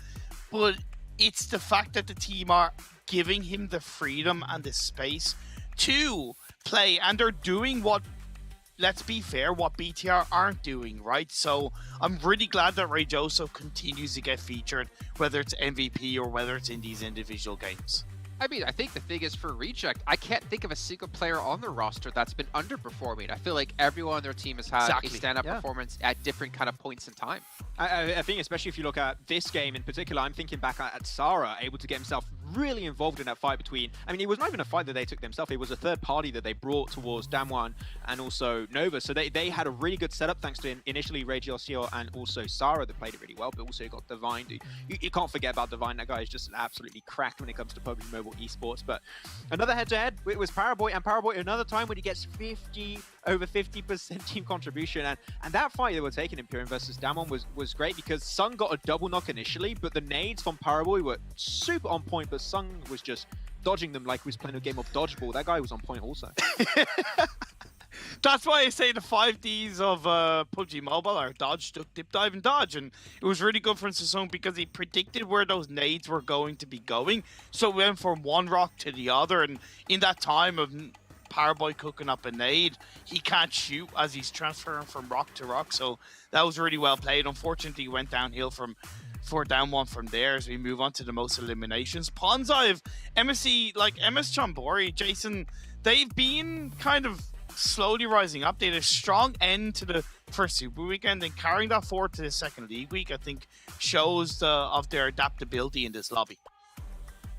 S21: but it's the fact that the team are giving him the freedom and the space to play, and they're doing what, let's be fair, what BTR aren't doing, right? So I'm really glad that Rayoso continues to get featured, whether it's MVP or whether it's in these individual games.
S1: I mean, I think the thing is for Reject, I can't think of a single player on their roster that's been underperforming. I feel like everyone on their team has had a stand-up performance at different kind of points in time.
S22: I think especially if you look at this game in particular, I'm thinking back at Sarah, able to get himself really involved in that fight between, I mean, it was not even a fight that they took themselves, it was a third party that they brought towards Damwon and also Nova. So they had a really good setup thanks to initially Regiosio and also Sarah that played it really well, but also you got Divine. You can't forget about Divine. That guy is just absolutely cracked when it comes to PUBG Mobile Esports. But another head-to-head, it was Paraboy, and Paraboy another time when he gets over 50% team contribution, and that fight they were taking in Pyrian versus Damwon was great, because Sung got a double knock initially, but the nades from Paraboy were super on point, but Sung was just dodging them like he was playing a game of dodgeball. That guy was on point also.
S21: That's why I say the 5Ds of PUBG Mobile are dodge, duck, dip, dive, and dodge. And it was really good for Sung because he predicted where those nades were going to be going. So we went from one rock to the other. And in that time of Paraboy cooking up a nade, he can't shoot as he's transferring from rock to rock. So that was really well played. Unfortunately, he went downhill for Damwon from there as we move on to the most eliminations. Ponzive, MSC, like MS Chonburi, Jason, they've been kind of slowly rising up. They had a strong end to the first Super Weekend, and carrying that forward to the second League Week, I think, shows of their adaptability in this lobby.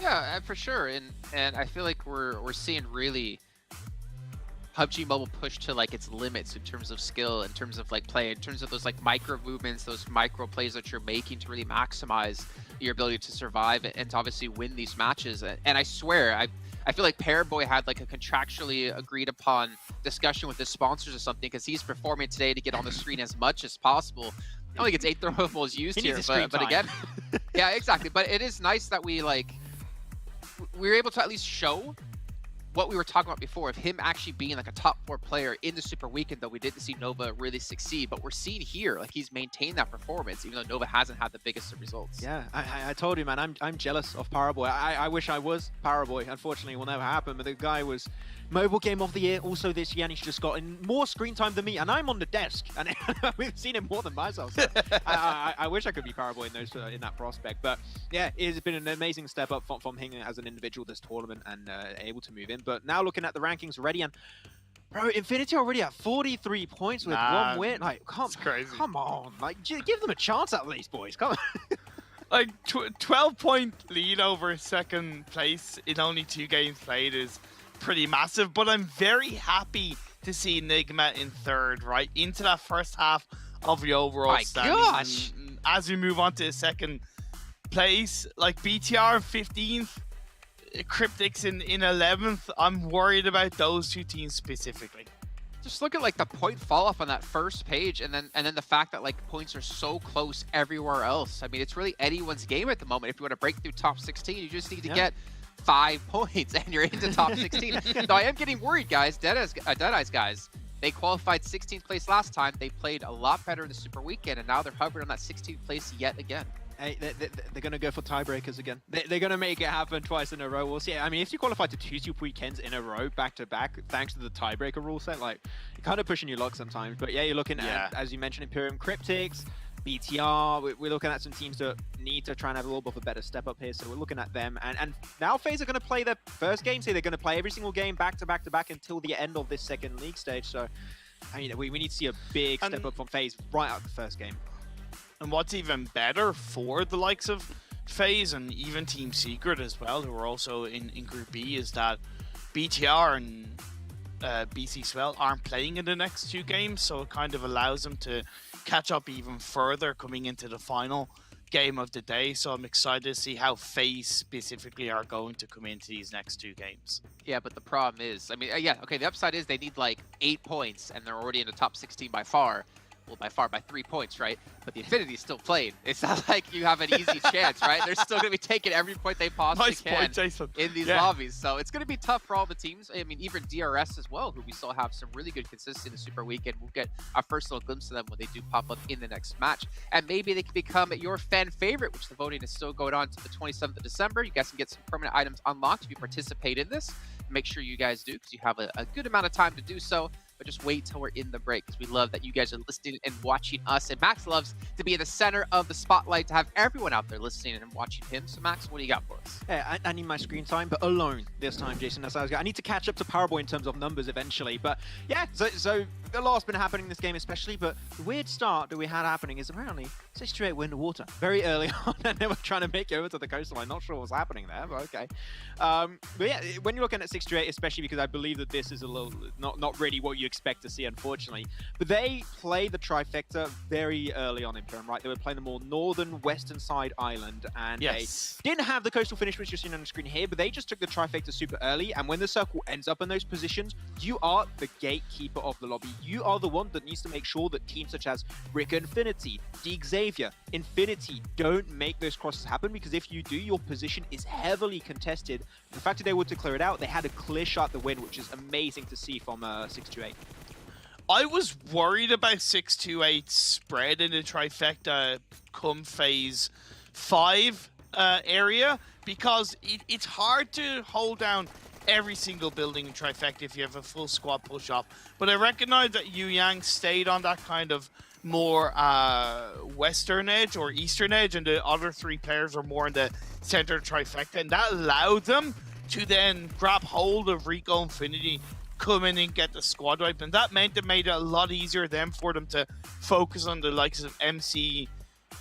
S1: Yeah, for sure. And I feel like we're seeing really PUBG Mobile push to like its limits in terms of skill, in terms of like play, in terms of those like micro movements, those micro plays that you're making to really maximize your ability to survive and to obviously win these matches. And I swear, I feel like Paraboy had like a contractually agreed upon discussion with his sponsors or something, because he's performing today to get on the screen as much as possible. He only gets 8 throwables used here, but again, Yeah, exactly. But it is nice that we were able to at least show what we were talking about before of him actually being like a top 4 player in the Super Weekend, though we didn't see Nova really succeed. But we're seeing here, like, he's maintained that performance, even though Nova hasn't had the biggest of results.
S22: Yeah, I told you, man, I'm jealous of Paraboy. I wish I was Paraboy. Unfortunately, it will never happen. But the guy was Mobile Game of the Year also this year, and he's just gotten more screen time than me. And I'm on the desk, and we've seen him more than myself. So I wish I could be Paraboy in that prospect. But yeah, it's been an amazing step up from him as an individual this tournament and able to move in. But now looking at the rankings already, and bro, Infinity already at 43 points with 1 win. Like, come on, like, give them a chance at least, boys. Come on.
S21: Like 12-point lead over second place in only 2 games played is pretty massive. But I'm very happy to see Enigma in 3rd, right into that first half of the overall standings.
S1: Gosh.
S21: And as we move on to second place, like BTR 15th. Cryptics in 11th. I'm worried about those 2 teams specifically.
S1: Just look at like the point fall off on that first page, and then the fact that like points are so close everywhere else. I mean, it's really anyone's game at the moment. If you want to break through top 16, you just need to get 5 points, and you're into top 16. Though I am getting worried, guys. Deadeye's guys. They qualified 16th place last time. They played a lot better in the Super Weekend, and now they're hovering on that 16th place yet again.
S22: Hey, they're going to go for tiebreakers again. They're going to make it happen twice in a row. We'll see. I mean, if you qualify to 2 Super Weekends in a row, back-to-back, thanks to the tiebreaker rule set, like, you're kind of pushing your luck sometimes. But yeah, you're looking at, as you mentioned, Imperium Cryptics, BTR. We're looking at some teams that need to try and have a little bit of a better step up here. So we're looking at them. And now FaZe are going to play their first game. So they're going to play every single game back-to-back until the end of this second league stage. So, I mean, we need to see a big step up from FaZe right out of the first game.
S21: And what's even better for the likes of FaZe and even Team Secret as well, who are also in Group B, is that BTR and BC Swell aren't playing in the next 2 games, so it kind of allows them to catch up even further coming into the final game of the day. So I'm excited to see how FaZe specifically are going to come into these next 2 games.
S1: Yeah, but the problem is, I mean, okay, the upside is they need like 8 points, and they're already in the top 16 by far. Well, by 3 points, right? But the Infinity is still playing. It's not like you have an easy chance, right? They're still going to be taking every point they possibly can in these lobbies. So it's going to be tough for all the teams. I mean, even DRS as well, who we still have some really good consistency in the Super Weekend. We'll get our first little glimpse of them when they do pop up in the next match. And maybe they can become your fan favorite, which the voting is still going on to the 27th of December. You guys can get some permanent items unlocked if you participate in this. Make sure you guys do, because you have a good amount of time to do so. But just wait till we're in the break, because we love that you guys are listening and watching us. And Max loves to be in the center of the spotlight, to have everyone out there listening and watching him. So Max, what do you got for us?
S22: Yeah, I need my screen time, but alone this time, Jason. That's how I need to catch up to Paraboy in terms of numbers eventually. But yeah, so a lot's been happening in this game especially, but the weird start that we had happening is apparently 6-2-8 were in the water very early on, and they were trying to make it over to the coastline. Not sure what's happening there, but okay. But yeah, when you're looking at 6-2-8, especially because I believe that this is a little not really what you expect to see, unfortunately. But they play the trifecta very early on in Imperium, right? They were playing the more northern, western side island, and they didn't have the coastal finish, which you're seeing on the screen here, but they just took the trifecta super early, and when the circle ends up in those positions, you are the gatekeeper of the lobby. You are the one that needs to make sure that teams such as Rick Infinity, D Xavier, Infinity don't make those crosses happen, because if you do, your position is heavily contested. The fact that they were to clear it out, they had a clear shot to win, which is amazing to see from 6-2-8.
S21: I was worried about 6-2-8 spread in the trifecta come phase 5 area, because it's hard to hold down every single building in trifecta if you have a full squad push up. But I recognize that Yu Yang stayed on that kind of more western edge or eastern edge, and the other 3 players are more in the center trifecta, and that allowed them to then grab hold of Rico Infinity, come in and get the squad wipe, and that meant it made it a lot easier for them to focus on the likes of MC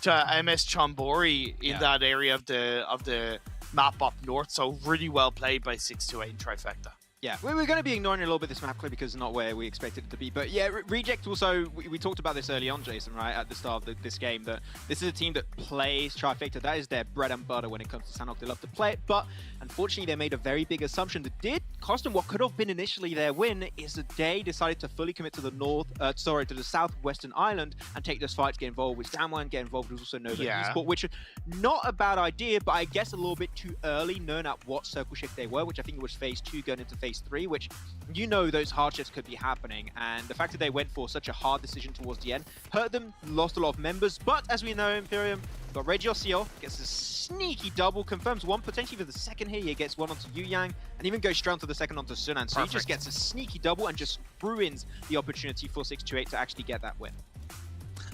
S21: to MS Chambori in that area of the map up north. So really well played by 6-2-8 in trifecta.
S22: Yeah, we're going to be ignoring a little bit this map clip because it's not where we expected it to be. But yeah, Reject also, we talked about this early on, Jason, right, at the start of this game, that this is a team that plays Trifecta. That is their bread and butter when it comes to Sanhok. They love to play it, but unfortunately they made a very big assumption that did cost them what could have been initially their win, is that they decided to fully commit to the southwestern island and take this fight to get involved with Damwon, get involved with also Nova Esports, which is not a bad idea, but I guess a little bit too early, knowing at what circle shift they were, which I think it was phase 2 going into phase 3, which those hardships could be happening, and the fact that they went for such a hard decision towards the end hurt them, lost a lot of members, but as we know, Imperium got Regiosio, gets a sneaky double, confirms one potentially for the second here, he gets one onto Yu Yang, and even goes straight onto the second onto Sunan, so he just gets a sneaky double and just ruins the opportunity for 628 to actually get that win.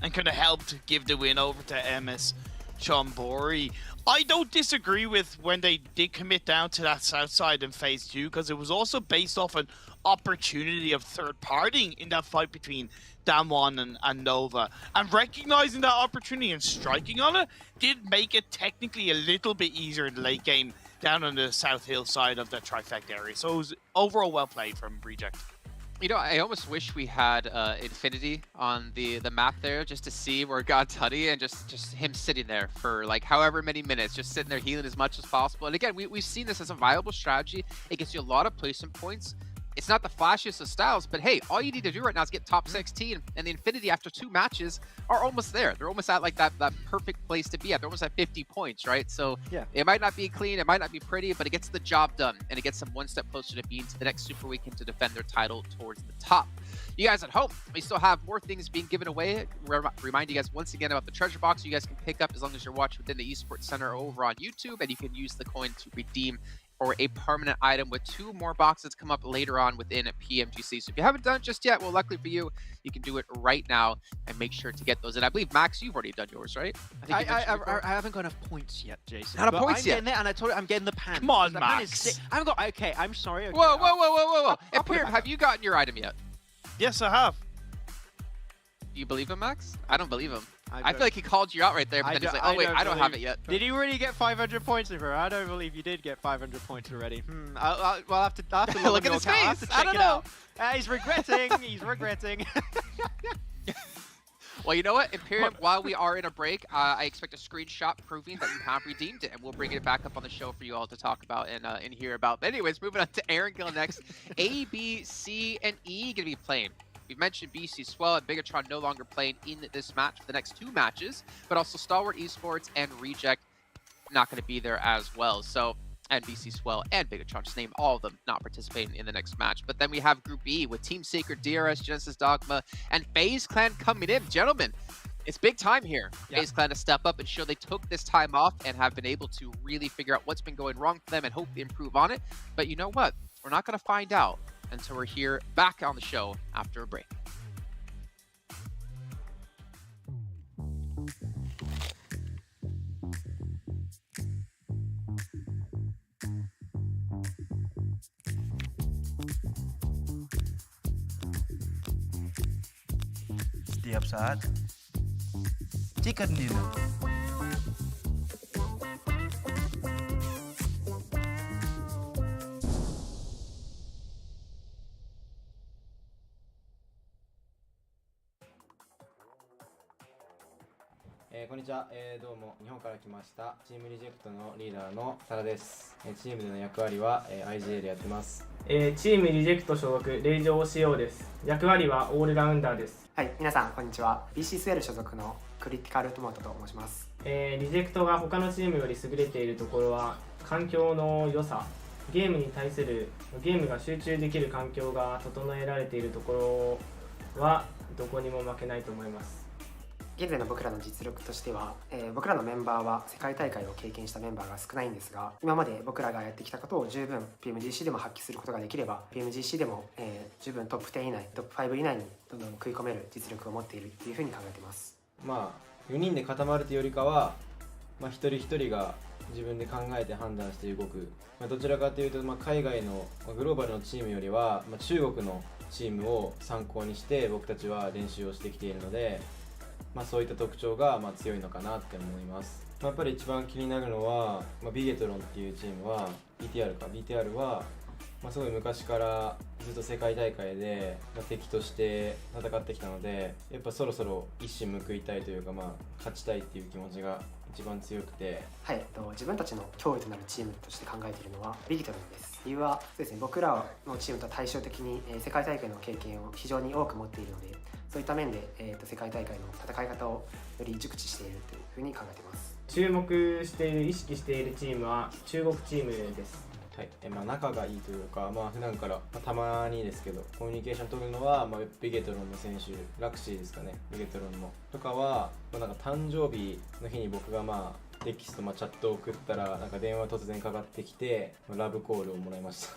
S21: And could have helped give the win over to MS Chonburi. I don't disagree with when they did commit down to that south side in phase 2, because it was also based off an opportunity of third partying in that fight between Damwon and Nova. And recognizing that opportunity and striking on it did make it technically a little bit easier in the late game down on the South Hill side of the Trifecta area. So it was overall well played from Reject.
S1: I almost wish we had Infinity on the map there, just to see where God Tutty and just him sitting there for like however many minutes, just sitting there healing as much as possible. And again, we've seen this as a viable strategy. It gets you a lot of placement points. It's not the flashiest of styles, but hey, all you need to do right now is get top 16, and the Infinity after 2 matches are almost there. They're almost at like that perfect place to be at. They're almost at 50 points, right? So yeah, it might not be clean, it might not be pretty, but it gets the job done, and it gets them one step closer to being to the next Super Weekend to defend their title towards the top. You guys at home, we still have more things being given away. Remind you guys once again about the treasure box you guys can pick up as long as you're watching within the Esports Center over on YouTube, and you can use the coin to redeem or a permanent item, with 2 more boxes come up later on within a PMGC. So if you haven't done it just yet, well, luckily for you, you can do it right now and make sure to get those. And I believe, Max, you've already done yours, right?
S22: I haven't got enough points yet, Jason.
S1: Not enough points yet?
S22: Getting there, and I told you I'm getting the pan.
S21: Come on, Max.
S22: I haven't got, okay, I'm sorry. Okay,
S1: whoa. Imperium, have you gotten your item yet?
S21: Yes, I have.
S1: Do you believe him, Max? I don't believe him. I feel like he called you out right there, but then he's like, oh wait, I don't have it yet.
S22: Did you really get 500 points over? I don't believe you did get 500 points already. I'll have to
S1: look at his face.
S22: I'll have to check it out. He's regretting. He's regretting.
S1: Well, you know what, Imperium, while we are in a break, I expect a screenshot proving that you have redeemed it, and we'll bring it back up on the show for you all to talk about and hear about. But anyways, moving on to Erangel next. A, B, C, and E going to be playing. We've mentioned BC Swell and Bigatron no longer playing in this match for the next 2 matches, but also Stalwart Esports and Reject not going to be there as well. So, and BC Swell and Bigatron, just name all of them not participating in the next match. But then we have Group E with Team Sacred, DRS, Genesis Dogma, and FaZe Clan coming in. Gentlemen, it's big time here. FaZe Clan to step up and show they took this time off and have been able to really figure out what's been going wrong for them and hope they improve on it. But you know what? We're not going to find out until we're here back on the show after a break.
S4: Setiap saat, chicken dinner.
S6: こんにちは、どうも日本から来ましたチームリジェクトのリーダーのサラです。チームでの役割は IGA でやってます。
S7: チームリジェクト所属レイジョー CO です。役割はオールラウンダーです。
S24: はい、皆さんこんにちは。BC スウェル所属のクリティカルトマトと申します。
S7: リジェクトが他のチームより優れているところは環境の良さ、ゲームに対するゲームが集中できる環境が整えられているところはどこにも負けないと思います。
S24: 現在の僕らの実力としては、僕らのメンバーは世界大会を経験したメンバーが少ないんですが、今まで僕らがやってきたことを十分 PMGC でも発揮することができれば PMGC でも、十分トップ10以内トップ5以内にどんどん食い込める実力を持っているというふうに考えています。
S6: まあ4人で固まるというよりかは、一人一人が自分で考えて判断して動く、どちらかというと、海外のグローバルのチームよりは、中国のチームを参考にして僕たちは練習をしてきているので、そういった特徴が強いのかなって思います。やっぱり一番気になるのは、ビゲトロンっていうチームは BTR はすごい昔からずっと世界大会で、敵として戦ってきたので、やっぱそろそろ一矢報いたいというか、勝ちたいっていう気持ちが一番強くて、
S24: はい、自分たちの脅威となるチームとして考えているのはビギトルンです。理由はそうですね、僕らのチームとは対照的に、世界大会の経験を非常に多く持っているので、そういった面で、世界大会の戦い方をより熟知しているというふうに考えています。
S7: 注目している、意識しているチームは中国チームです。
S6: はい、仲がいいというか、普段から、たまにですけどコミュニケーション取るのは、ビゲトロンの選手、ラクシーですかね、ビゲトロンのとかは、なんか誕生日の日に僕がテキスト、チャットを送ったら、なんか電話突然かかってきて、ラブコールをもらいました。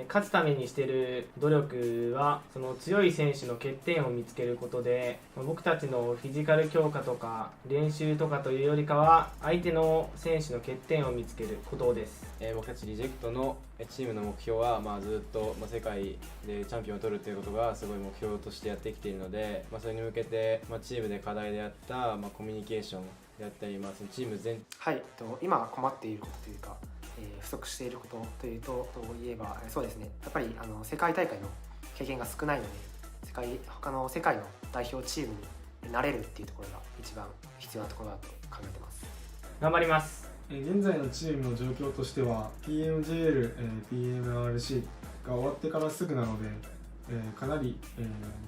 S7: 勝つためにしている努力はその強い選手の欠点を見つけることで、僕たちのフィジカル強化とか練習とかというよりかは相手の選手の欠点を見つけることです。
S6: 僕たちリジェクトのチームの目標は、ずっと世界でチャンピオンを取るということがすごい目標としてやってきているので、それに向けて、チームで課題であった、コミュニケーションであったり、そのチーム全
S24: はい、今困っていることというか、不足していることというといえば、そうですね、やっぱり世界大会の経験が少ないので、他の世界の代表チームになれるっていうところが一番必要なところだと考えてます。
S7: 頑張ります。
S8: 現在のチームの状況としては PMJL、PMRC が終わってからすぐなので、かなり、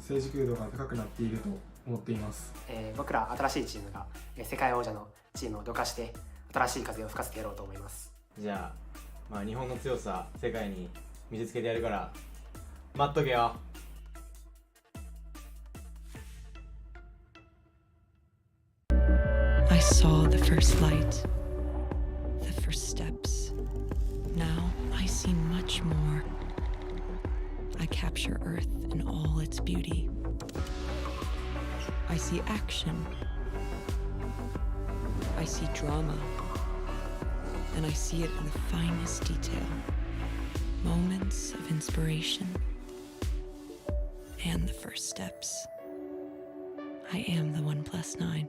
S8: 成熟度が高くなっていると思っています。
S24: 僕ら新しいチームが世界王者のチームをどかして新しい風を吹かせてやろうと思います。
S6: じゃあ、日本の強さ世界に見せつけてやるから待っとけよ。
S17: I saw the first light, the first steps. Now I see much more. I capture Earth in all its beauty. I see action. I see drama. And I see it in the finest detail. Moments of inspiration and the first steps. I am the 1+9.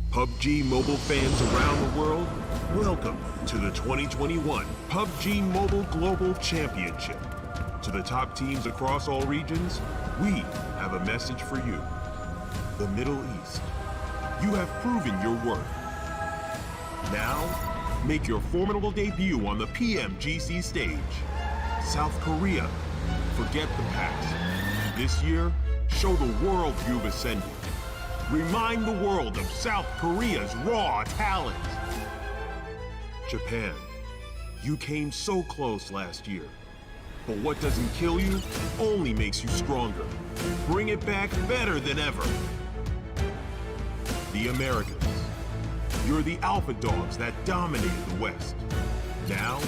S18: PUBG Mobile fans around the world, welcome to the 2021 PUBG Mobile Global Championship. To the top teams across all regions, we have a message for you. The Middle East, you have proven your worth. Now, make your formidable debut on the PMGC stage. South Korea, forget the past. This year, show the world you've ascended. Remind the world of South Korea's raw talent. Japan, you came so close last year. But what doesn't kill you only makes you stronger. Bring it back better than ever. The Americans, you're the alpha dogs that dominated the West. Now,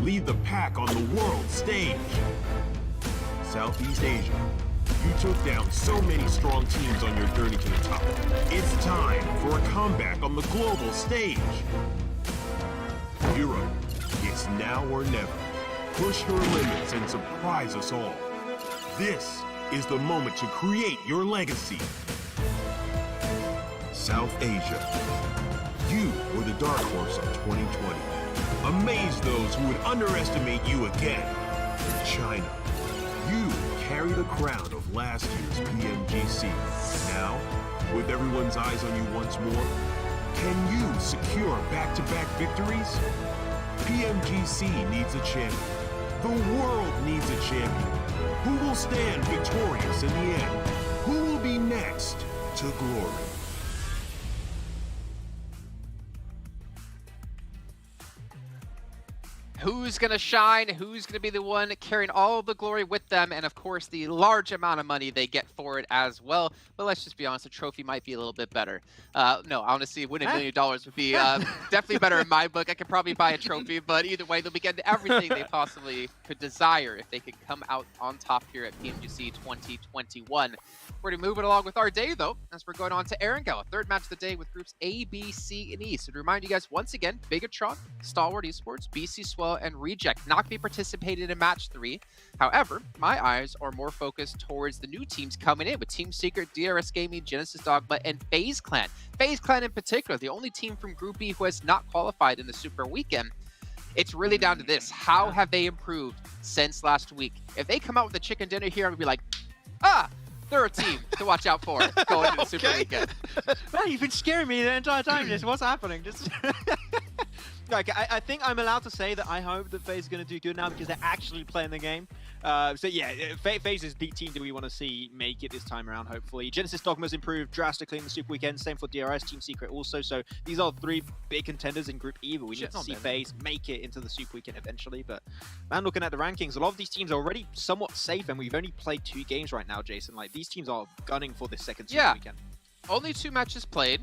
S18: lead the pack on the world stage. Southeast Asia, you took down so many strong teams on your journey to the top. It's time for a comeback on the global stage. Europe, it's now or never. Push your limits and surprise us all. This is the moment to create your legacy. South Asia, you were the dark horse of 2020. Amaze those who would underestimate you again. China, you carry the crown of last year's PMGC. Now, with everyone's eyes on you once more, can you secure back-to-back victories? PMGC needs a champion. The world needs a champion. Who will stand victorious in the end? Who will be next to glory?
S1: Who's going to shine? Who's going to be the one carrying all the glory with them? And of course, the large amount of money they get for it as well. But let's just be honest, the trophy might be a little bit better. No, honestly, winning $1 million would be definitely better in my book. I could probably buy a trophy, but either way, they'll be getting everything they possibly could desire if they could come out on top here at PMGC 2021. We're going to move it along with our day, though, as we're going on to Erangel, third match of the day with groups A, B, C, and E. So to remind you guys, once again, Bigatron, Stalwart Esports, BC Swell, and Reject not be participating in match 3. However, my eyes are more focused towards the new teams coming in with Team Secret, DRS Gaming, Genesis Dogma, and FaZe Clan. FaZe Clan in particular, the only team from Group E who has not qualified in the Super Weekend. It's really down to this. How have they improved since last week? If they come out with a chicken dinner here, I'm going to be like, they're a team to watch out for going into the Super Weekend.
S22: Man, you've been scaring me the entire time. Just what's happening? Just like I think I'm allowed to say that I hope that FaZe is going to do good now because they're actually playing the game. So yeah, FaZe is the team that we want to see make it this time around, hopefully. Genesis Dogma's improved drastically in the Super Weekend. Same for DRS, Team Secret also. So these are 3 big contenders in Group E, but we need to see FaZe make it into the Super Weekend eventually. But man, looking at the rankings, a lot of these teams are already somewhat safe, and we've only played 2 games right now, Jason. Like, these teams are gunning for this second Super Weekend.
S1: Only 2 matches played.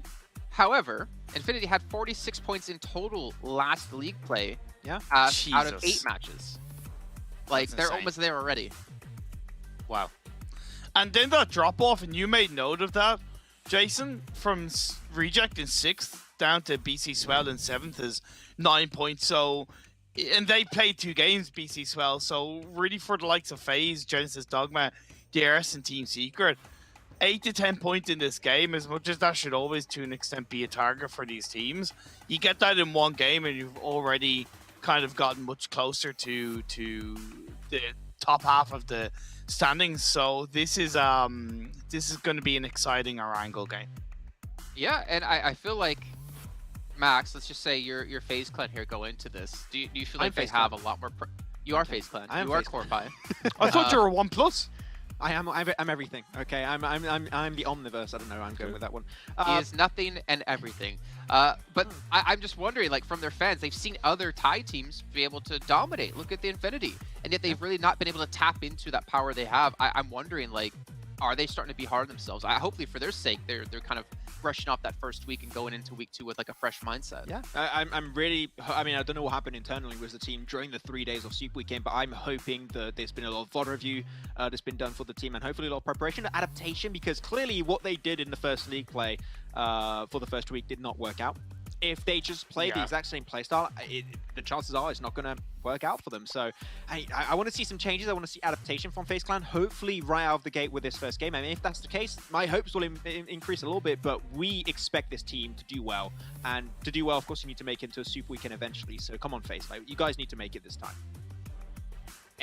S1: However, Infinity had 46 points in total last league play out of 8 matches. Like, they're almost there already.
S21: Wow. And then that drop-off, and you made note of that, Jason, from Reject in 6th down to BC Swell in 7th is 9 points. So, and they played 2 games, BC Swell. So, really for the likes of FaZe, Genesis Dogma, DRS, and Team Secret, 8 to 10 points in this game, as much as that should always, to an extent, be a target for these teams. You get that in 1 game, and you've already kind of gotten much closer to the top half of the standings. So this is going to be an exciting Erangel game.
S1: Yeah, and I feel like, Max, let's just say your FaZe clan here go into this. Do you feel like they have a lot more? You are FaZe clan. You are Corpy.
S21: I thought you were a 1+.
S22: I am. I'm everything. Okay, I'm the omniverse. I don't know. I'm going with that one.
S1: He is nothing and everything. But I'm just wondering, like, from their fans, they've seen other Thai teams be able to dominate. Look at the Infinity, and yet they've really not been able to tap into that power they have. I'm wondering, like, are they starting to be hard on themselves? Hopefully, for their sake, they're kind of brushing off that first week and going into week 2 with like a fresh mindset.
S22: Yeah, I'm really. I mean, I don't know what happened internally with the team during the 3 days of Super Weekend, but I'm hoping that there's been a lot of VOD review that's been done for the team, and hopefully a lot of preparation and adaptation, because clearly what they did in the first league play for the first week did not work out. If they just play the exact same playstyle, the chances are it's not going to work out for them. So I want to see some changes. I want to see adaptation from FaZe Clan, hopefully right out of the gate with this first game. I mean, if that's the case, my hopes will increase a little bit, but we expect this team to do well. And to do well, of course, you need to make it into a Super Weekend eventually. So come on, FaZe. Like, you guys need to make it this time.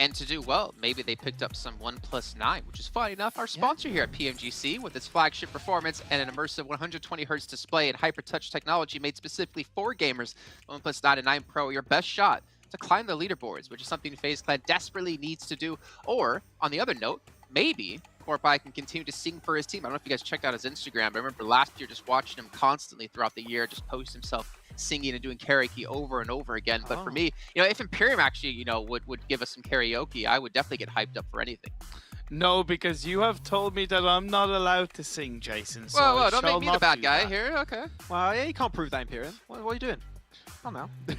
S1: And to do well, maybe they picked up some 1+9, which is fine enough. Our sponsor here at PMGC, with its flagship performance and an immersive 120Hz display and hyper touch technology made specifically for gamers, 1+9 and 9 Pro, your best shot to climb the leaderboards, which is something FaZe Clan desperately needs to do. Or, on the other note, maybe Corpy can continue to sing for his team. I don't know if you guys checked out his Instagram, but I remember last year just watching him constantly throughout the year, just post himself singing and doing karaoke over and over again. But for me, you know, if Imperium actually, you know, would give us some karaoke, I would definitely get hyped up for anything.
S21: No, because you have told me that I'm not allowed to sing, Jason. So
S1: whoa, don't make me the bad guy here. Okay.
S22: Well, yeah, you can't prove that, Imperium. What are you doing? Come on now.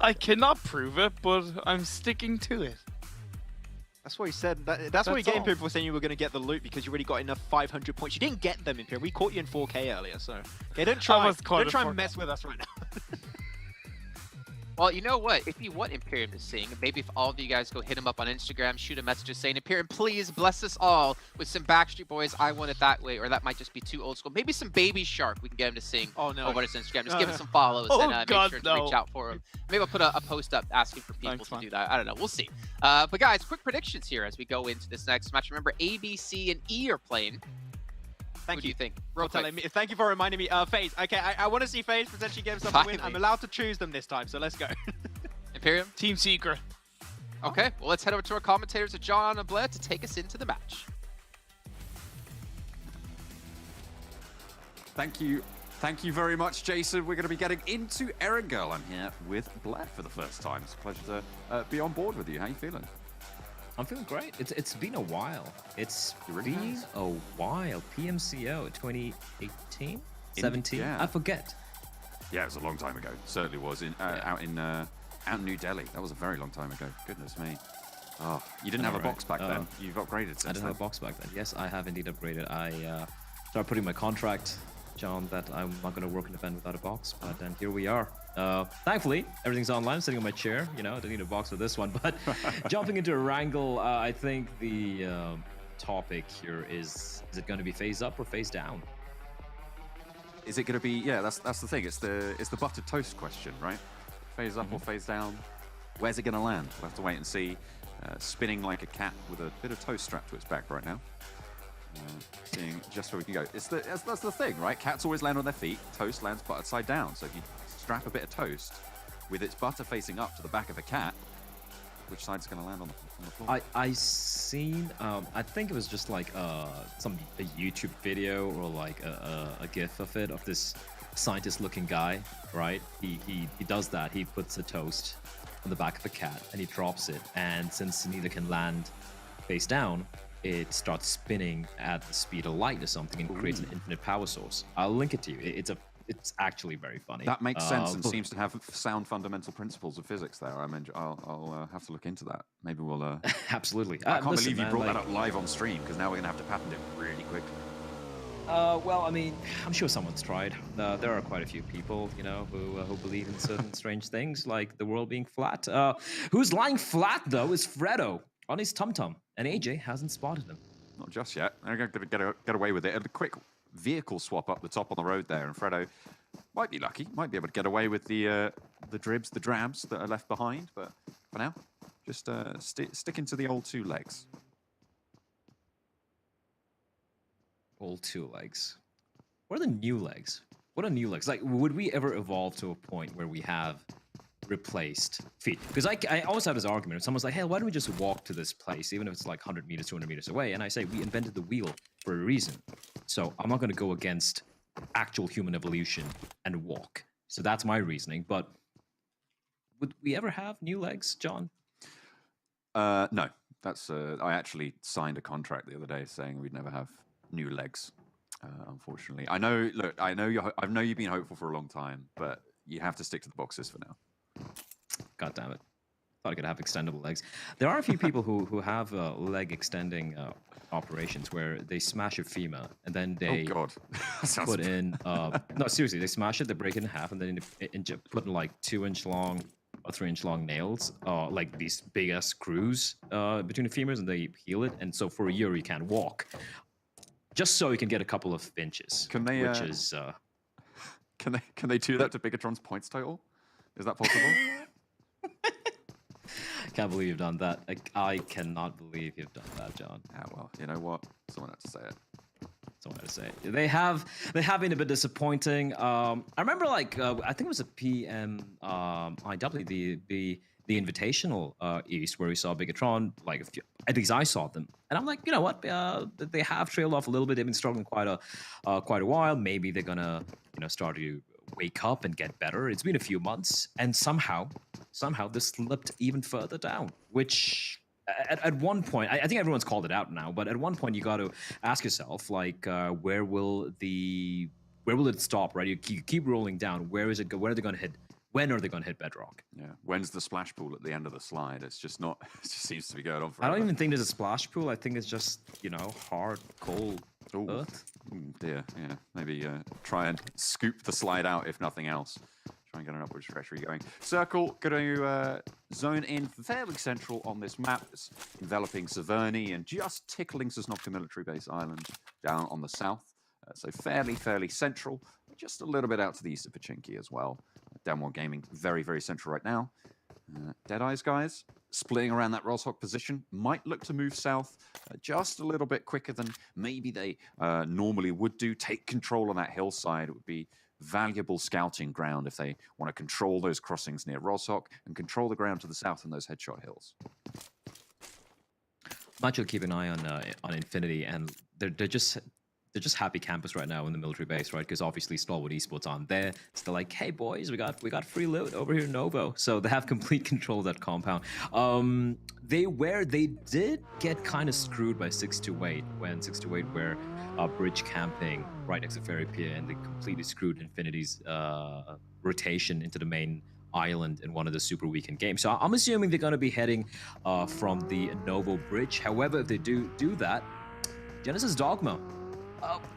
S21: I cannot prove it, but I'm sticking to it.
S22: That's what he said. That's what he gave Imperium for saying you were going to get the loot, because you already got enough 500 points. You didn't get them, Imperium. We caught you in 4K earlier, so okay, don't try and mess with us right now.
S1: Well, you know what? If you want Imperium to sing, maybe if all of you guys go hit him up on Instagram, shoot a message saying, Imperium, please bless us all with some Backstreet Boys, I Want It That Way, or that might just be too old school. Maybe some Baby Shark we can get him to sing over on his Instagram. Just give him some follows and make sure to reach out for him. Maybe I'll put a post up asking for people to do that. I don't know. We'll see. But guys, quick predictions here as we go into this next match. Remember, A, B, C, and E are playing.
S22: Thank
S1: you. Who do you think?
S22: Thank you for reminding me. FaZe. Okay, I want to see FaZe potentially get himself a win. I'm allowed to choose them this time, so let's go.
S1: Imperium?
S21: Team Secret.
S1: Okay, well, let's head over to our commentators, John and Blair, to take us into the match.
S5: Thank you. Thank you very much, Jason. We're going to be getting into Erangel. I'm here with Blair for the first time. It's a pleasure to be on board with you. How are you feeling?
S3: I'm feeling great. It's been a while. It's been a while. PMCO 2018? 17?
S5: Yeah.
S3: I forget.
S5: Yeah, it was a long time ago. It certainly was. Out in New Delhi. That was a very long time ago. Goodness me. Oh, you didn't have a box back then. You've upgraded since
S3: I didn't have a box back then. Yes, I have indeed upgraded. I started putting my contract, John, that I'm not going to work an event without a box. But then here we are. Thankfully, everything's online. I'm sitting on my chair. You know, I don't need a box for this one. But jumping into Erangel, I think the topic here is it going to be phase up or phase down?
S5: Is it going to be? Yeah, that's the thing. It's the buttered toast question, right? Phase up or phase down? Where's it going to land? We'll have to wait and see. Spinning like a cat with a bit of toast strapped to its back right now. Seeing just where we can go. That's the thing, right? Cats always land on their feet. Toast lands buttered side down. So if you strap a bit of toast with its butter facing up to the back of a cat, which side's going to land on the floor?
S3: I seen, I think it was just like a YouTube video or like a GIF of it, of this scientist-looking guy, right? He does that. He puts a toast on the back of a cat and he drops it. And since neither can land face down, it starts spinning at the speed of light or something and creates an infinite power source. I'll link it to you. It's actually very funny.
S5: That makes sense and seems to have sound fundamental principles of physics there. I mean, I'll have to look into that. Maybe we'll...
S3: Absolutely.
S5: I can't believe you brought that up live on stream, because now we're going to have to patent it really quickly.
S3: Well, I mean, I'm sure someone's tried. There are quite a few people, you know, who believe in certain strange things, like the world being flat. Who's lying flat, though, is Fredo on his tum-tum, and AJ hasn't spotted him.
S5: Not just yet. They're going to get away with it. A quick vehicle swap up the top on the road there, and Fredo might be lucky, might be able to get away with the dribs, the drabs that are left behind, but for now, just sticking to the old 2 legs.
S3: Old 2 legs. What are the new legs? What are new legs? Like, would we ever evolve to a point where we have replaced feet? Because I always have this argument. If someone's like, hey, why don't we just walk to this place, even if it's like 100 meters, 200 meters away? And I say, we invented the wheel for a reason. So I'm not going to go against actual human evolution and walk. So that's my reasoning. But would we ever have new legs, John?
S5: No. That's I actually signed a contract the other day saying we'd never have new legs. Unfortunately, I know. Look, I know you've been hopeful for a long time, but you have to stick to the boxes for now.
S3: God damn it. Thought I could have extendable legs. There are a few people who have leg extending operations where they smash a femur and then they put in... no, seriously, they smash it, they break it in half, and then put in like 2-inch long or 3-inch long nails, like these big-ass screws between the femurs, and they heal it. And so for a year, you can't walk. Just so you can get a couple of inches.
S5: Can they...
S3: Which is...
S5: Can they do that to Bigatron's points total? Is that possible?
S3: Can't believe you've done that. I cannot believe you've done that, John.
S5: Yeah, well, you know what? Someone had to say it.
S3: Someone had to say it. They have been a bit disappointing. I remember, like, I think it was a PMIW, the Invitational East, where we saw Bigatron. Like, at least I saw them, and I'm like, you know what? They have trailed off a little bit. They've been struggling quite a while. Maybe they're gonna, start to wake up and get better. It's been a few months, and somehow this slipped even further down, which at one point, I think everyone's called it out now, but at one point you got to ask yourself, like, where will it stop, right? You keep rolling down. Where is it go? Where are they going to hit? When are they going to hit bedrock?
S5: Yeah. When's the splash pool at the end of the slide? It's just not, it just seems to be going on forever.
S3: I don't even think there's a splash pool. I think it's just, hard, cold earth.
S5: Dear, yeah. Maybe try and scoop the slide out, if nothing else. Try and get an upward trajectory going. Circle, going to zone in fairly central on this map. It's enveloping Severny and just tickling Sanhok Military Base Island down on the south. So fairly central. Just a little bit out to the east of Pachinki as well. Downward Gaming, very, very central right now. Deadeyes, guys, splitting around that Roshok position. Might look to move south just a little bit quicker than maybe they normally would do. Take control on that hillside. It would be valuable scouting ground if they want to control those crossings near Roshok and control the ground to the south in those headshot hills.
S3: I'm actually keep an eye on Infinity, and they're just happy campus right now in the military base, right? Because obviously Stalwart Esports aren't there. So they're like, hey boys, we got free loot over here in Novo. So they have complete control of that compound. They did get kind of screwed by 628 when 628 were bridge camping right next to Ferry Pier, and they completely screwed Infinity's rotation into the main island in one of the super weekend games. So I'm assuming they're going to be heading from the Novo bridge. However, if they do that, Genesis Dogma.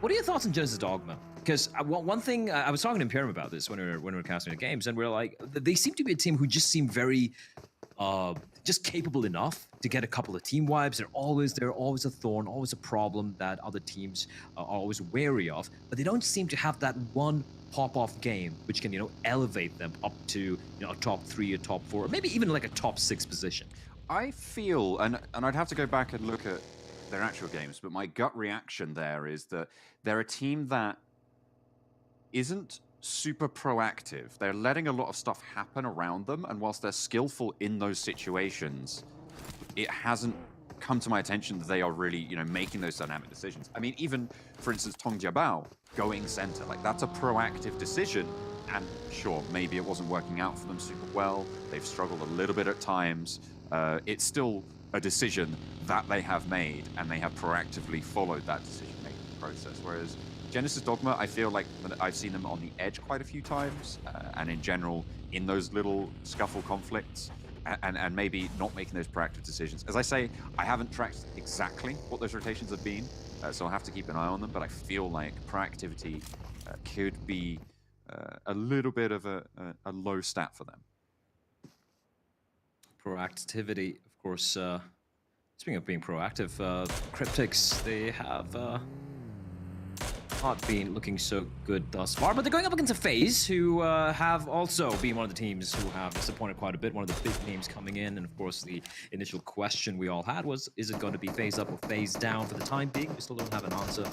S3: What are your thoughts on Genesis Dogma? Because one thing, I was talking to Imperium about this when we were casting the games, and we're like, they seem to be a team who just seem very just capable enough to get a couple of team wipes. They're always a thorn, always a problem that other teams are always wary of. But they don't seem to have that one pop-off game which can, elevate them up to, a top 3, a top 4, or maybe even like a top 6 position.
S5: I feel, and I'd have to go back and look at their actual games, but my gut reaction there is that they're a team that isn't super proactive. They're letting a lot of stuff happen around them, and whilst they're skillful in those situations, it hasn't come to my attention that they are really, making those dynamic decisions. I mean, even, for instance, Tong Jiabao going center, like that's a proactive decision, and sure, maybe it wasn't working out for them super well. They've struggled a little bit at times. It's still a decision that they have made, and they have proactively followed that decision-making process, whereas Genesis Dogma, I feel like I've seen them on the edge quite a few times, and in general, in those little scuffle conflicts, and maybe not making those proactive decisions. As I say, I haven't tracked exactly what those rotations have been, so I'll have to keep an eye on them, but I feel like proactivity could be a little bit of a low stat for them.
S3: Proactivity, of course, speaking of being proactive, Cryptics, they have not been looking so good thus far, but they're going up against a FaZe who have also been one of the teams who have disappointed quite a bit, one of the big names coming in, and of course the initial question we all had was, is it going to be FaZe up or FaZe down? For the time being, we still don't have an answer.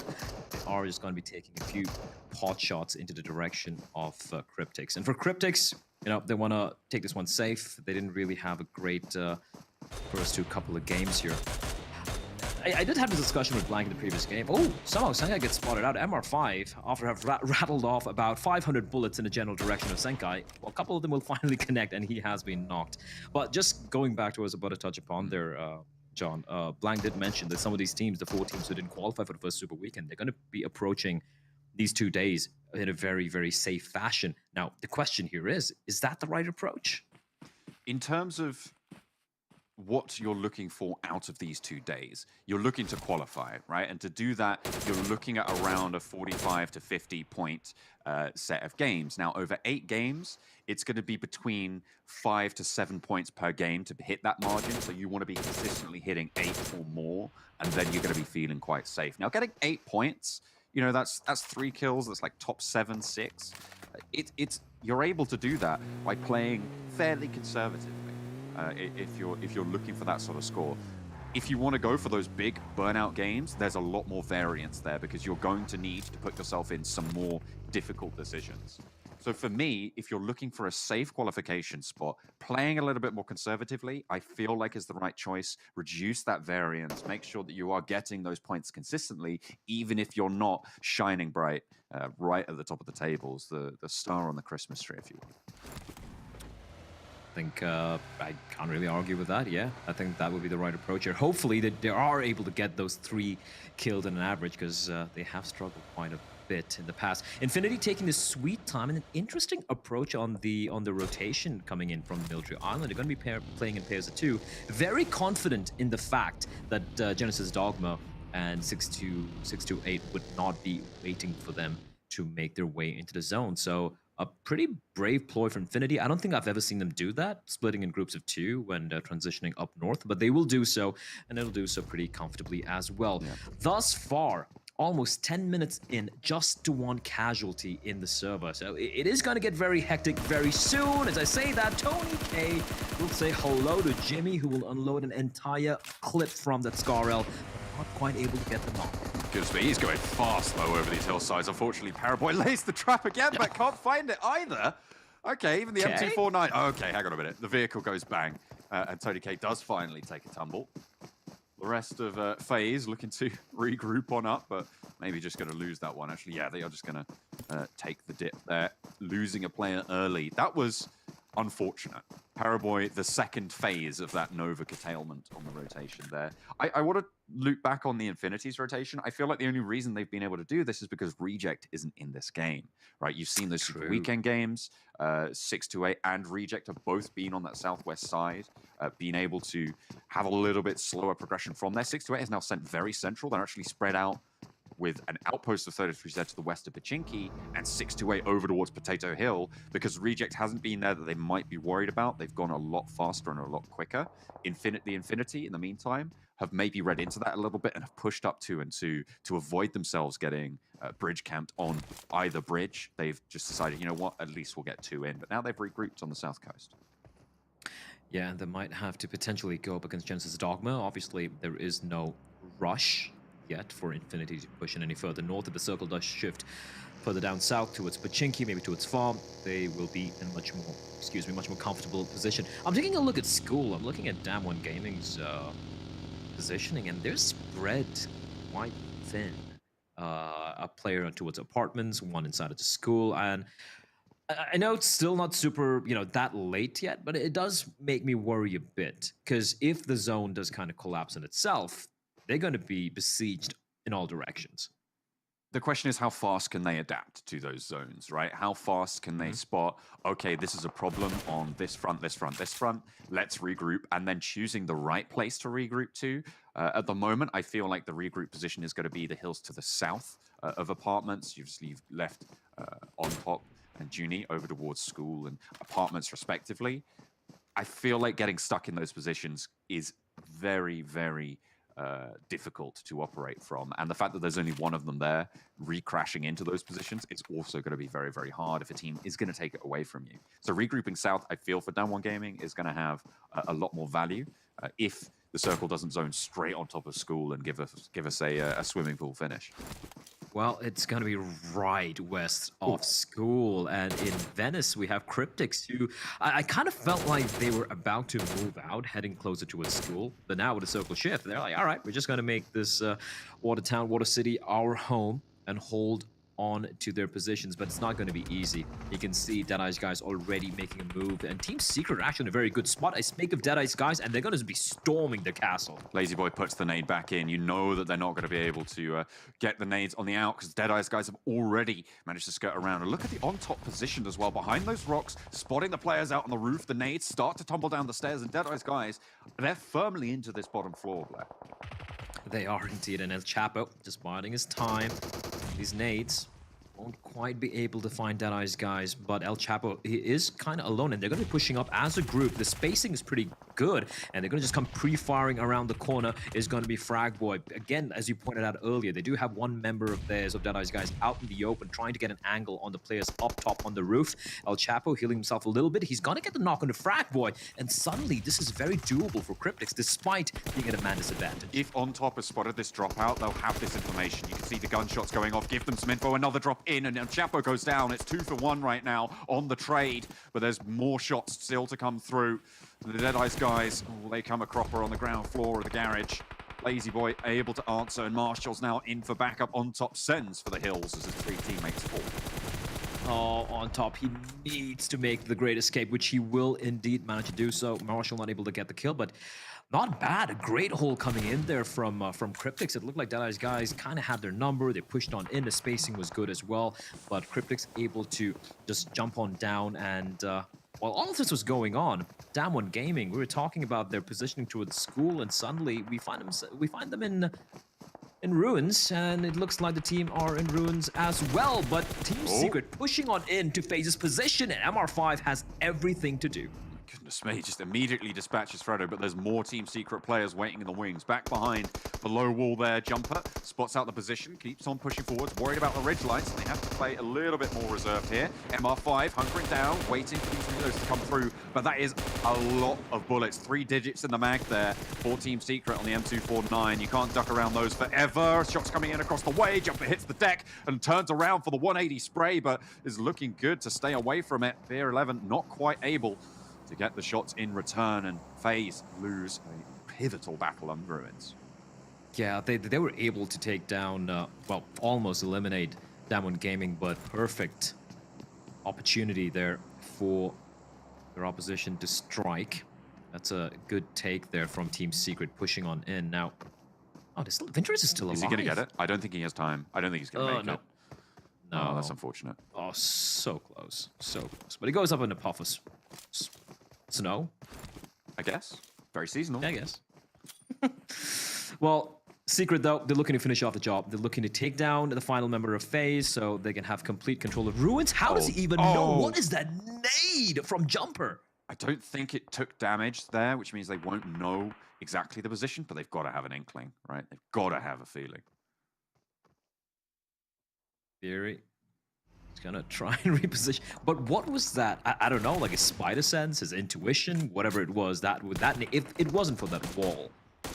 S3: They are just going to be taking a few pot shots into the direction of Cryptics. And for Cryptics, they want to take this one safe. They didn't really have a great first couple of games here. I did have this discussion with Blank in the previous game. Oh, somehow Senkai gets spotted out. MR5, after have rattled off about 500 bullets in the general direction of Senkai, well, a couple of them will finally connect, and he has been knocked. But just going back to what I was about to touch upon there, John, Blank did mention that some of these teams, the 4 teams who didn't qualify for the first Super Weekend, they're going to be approaching these 2 days in a very, very safe fashion. Now, the question here is that the right approach?
S5: In terms of what you're looking for out of these 2 days, you're looking to qualify, right? And to do that, you're looking at around a 45 to 50 point set of games. Now, over 8 games, it's going to be between 5 to 7 points per game to hit that margin. So you want to be consistently hitting 8 or more, and then you're going to be feeling quite safe. Now, getting 8 points, that's 3 kills. That's like top 7, 6. You're able to do that by playing fairly conservatively. If you're looking for that sort of score. If you want to go for those big burnout games, there's a lot more variance there because you're going to need to put yourself in some more difficult decisions. So for me, if you're looking for a safe qualification spot, playing a little bit more conservatively, I feel like is the right choice. Reduce that variance, make sure that you are getting those points consistently, even if you're not shining bright right at the top of the tables, the star on the Christmas tree, if you will.
S3: I think I can't really argue with that. Yeah, I think that would be the right approach here. Hopefully they are able to get those 3 killed in an average, because they have struggled quite a bit in the past. Infinity taking this sweet time and an interesting approach on the rotation coming in from Military Island. They're going to be playing in pairs of 2. Very confident in the fact that Genesis Dogma and 628 would not be waiting for them to make their way into the zone. So a pretty brave ploy from Infinity. I don't think I've ever seen them do that, splitting in groups of 2 when transitioning up north, but they will do so, and they'll do so pretty comfortably as well. Yeah. Thus far, almost 10 minutes in, just to 1 casualty in the server. So it is going to get very hectic very soon. As I say that, Tony K will say hello to Jimmy, who will unload an entire clip from that Scarrel, but not quite able to get them off.
S5: Goodness me, he's going fast though over these hillsides. Unfortunately, Paraboy lays the trap again, but can't find it either. Okay, even the M249. Okay, hang on a minute. The vehicle goes bang, and Tony K does finally take a tumble. The rest of FaZe looking to regroup on up, but maybe just going to lose that one. Actually, yeah, they are just going to take the dip there, losing a player early. That was unfortunate. Paraboy, the second phase of that Nova curtailment on the rotation there. I want to loop back on the Infinity's rotation. I feel like the only reason they've been able to do this is because Reject isn't in this game, right? You've seen those Super Weekend games. 628 and Reject have both been on that southwest side, being able to have a little bit slower progression from there. 628 is now sent very central. They're actually spread out with an outpost of 33Z to the west of Pachinki and 628 over towards Potato Hill, because Reject hasn't been there that they might be worried about. They've gone a lot faster and a lot quicker. The Infinity, in the meantime, have maybe read into that a little bit and have pushed up 2 and 2 to avoid themselves getting bridge camped on either bridge. They've just decided, you know what, at least we'll get 2 in. But now they've regrouped on the south coast.
S3: Yeah, and they might have to potentially go up against Genesis Dogma. Obviously, there is no rush yet for Infinity to push in any further north. If the circle does shift further down south towards Pachinki, maybe towards Farm, they will be in much more comfortable position. I'm taking a look at School. I'm looking at Damwon Gaming's positioning, and they're spread quite thin. A player towards apartments, one inside of the school, and I know it's still not super, that late yet, but it does make me worry a bit, because if the zone does kind of collapse in itself, they're going to be besieged in all directions.
S5: The question is, how fast can they adapt to those zones, right? How fast can they spot, okay, this is a problem on this front, this front, this front, let's regroup, and then choosing the right place to regroup to. At the moment, I feel like the regroup position is going to be the hills to the south of apartments. You've left on top and Junie over towards school and apartments respectively. I feel like getting stuck in those positions is very, very difficult to operate from. And the fact that there's only one of them there, re-crashing into those positions, is also going to be very, very hard if a team is going to take it away from you. So regrouping south, I feel, for Damwon Gaming is going to have a lot more value if the circle doesn't zone straight on top of school and give us a swimming pool finish.
S3: Well, it's going to be right west of school. And in Venice, we have Cryptics, who I kind of felt like they were about to move out, heading closer towards school. But now with the circle shift, they're like, all right, we're just going to make this Water Town, Water City our home and hold on to their positions, but it's not going to be easy. You can see Deadeye's guys already making a move, and Team Secret are actually in a very good spot. I speak of Deadeye's guys, and they're going to be storming the castle.
S5: Lazy Boy puts the nade back in. You know that they're not going to be able to get the nades on the out, because Deadeye's guys have already managed to skirt around. And look at the on-top position as well, behind those rocks, spotting the players out on the roof. The nades start to tumble down the stairs, and Deadeye's guys, they're firmly into this bottom floor, Blair.
S3: They are indeed, and El Chapo just biding his time. These nades won't quite be able to find Deadeye's guys, but El Chapo, he is kind of alone, and they're going to be pushing up as a group. The spacing is pretty good, and they're going to just come pre-firing around the corner. Is going to be Frag Boy. Again, as you pointed out earlier, they do have one member of theirs, of Deadeye's guys, out in the open, trying to get an angle on the players up top on the roof. El Chapo healing himself a little bit. He's going to get the knock on the Frag Boy, and suddenly this is very doable for Cryptics, despite being at a man disadvantage.
S5: If On Top has spotted this dropout, they'll have this information. You can see the gunshots going off. Give them some info. Another drop in, and Chapo goes down. It's 2 for 1 right now on the trade, but there's more shots still to come through. The Deadeye's guys, they come a cropper on the ground floor of the garage. Lazy Boy able to answer, and Marshall's now in for backup. On Top sends for the hills as his 3 teammates fall.
S3: Oh, On Top, he needs to make the great escape, which he will indeed manage to do so. Marshall not able to get the kill, but not bad. A great hole coming in there from Cryptics. It looked like Deadeye's guys kind of had their number. They pushed on in. The spacing was good as well, but Cryptics able to just jump on down. And while all of this was going on, Damwon Gaming, we were talking about their positioning towards school, and suddenly we find them in ruins, and it looks like the team are in ruins as well. But Team Secret pushing on in to FaZe's position, and MR5 has everything to do.
S5: Goodness me, just immediately dispatches Freddo, but there's more Team Secret players waiting in the wings. Back behind the low wall there, Jumper spots out the position, keeps on pushing forwards, worried about the ridge lights, and they have to play a little bit more reserved here. MR5 hunkering down, waiting for these reloads to come through, but that is a lot of bullets. 3 digits in the mag there for Team Secret on the M249. You can't duck around those forever. Shots coming in across the way, Jumper hits the deck and turns around for the 180 spray, but is looking good to stay away from it. Fear 11 not quite able to get the shots in return, and FaZe lose a pivotal battle on Ruins.
S3: Yeah, they were able to take down, well, almost eliminate Damwon Gaming, but perfect opportunity there for their opposition to strike. That's a good take there from Team Secret, pushing on in. Now, Vintress is still alive.
S5: Is he going to get it? I don't think he has time. I don't think he's going to make it.
S3: No.
S5: Oh, that's unfortunate.
S3: Oh, so close. So close. But he goes up in a puff of snow.
S5: I guess. Very seasonal.
S3: I guess. Well, Secret, though, they're looking to finish off the job. They're looking to take down the final member of FaZe so they can have complete control of Ruins. How does he even know? What is that nade from Jumper?
S5: I don't think it took damage there, which means they won't know exactly the position, but they've got to have an inkling, right? They've got to have a feeling.
S3: Fury is gonna try and reposition. But what was that? I don't know, like his spider sense, his intuition, whatever it was, if it wasn't for that wall,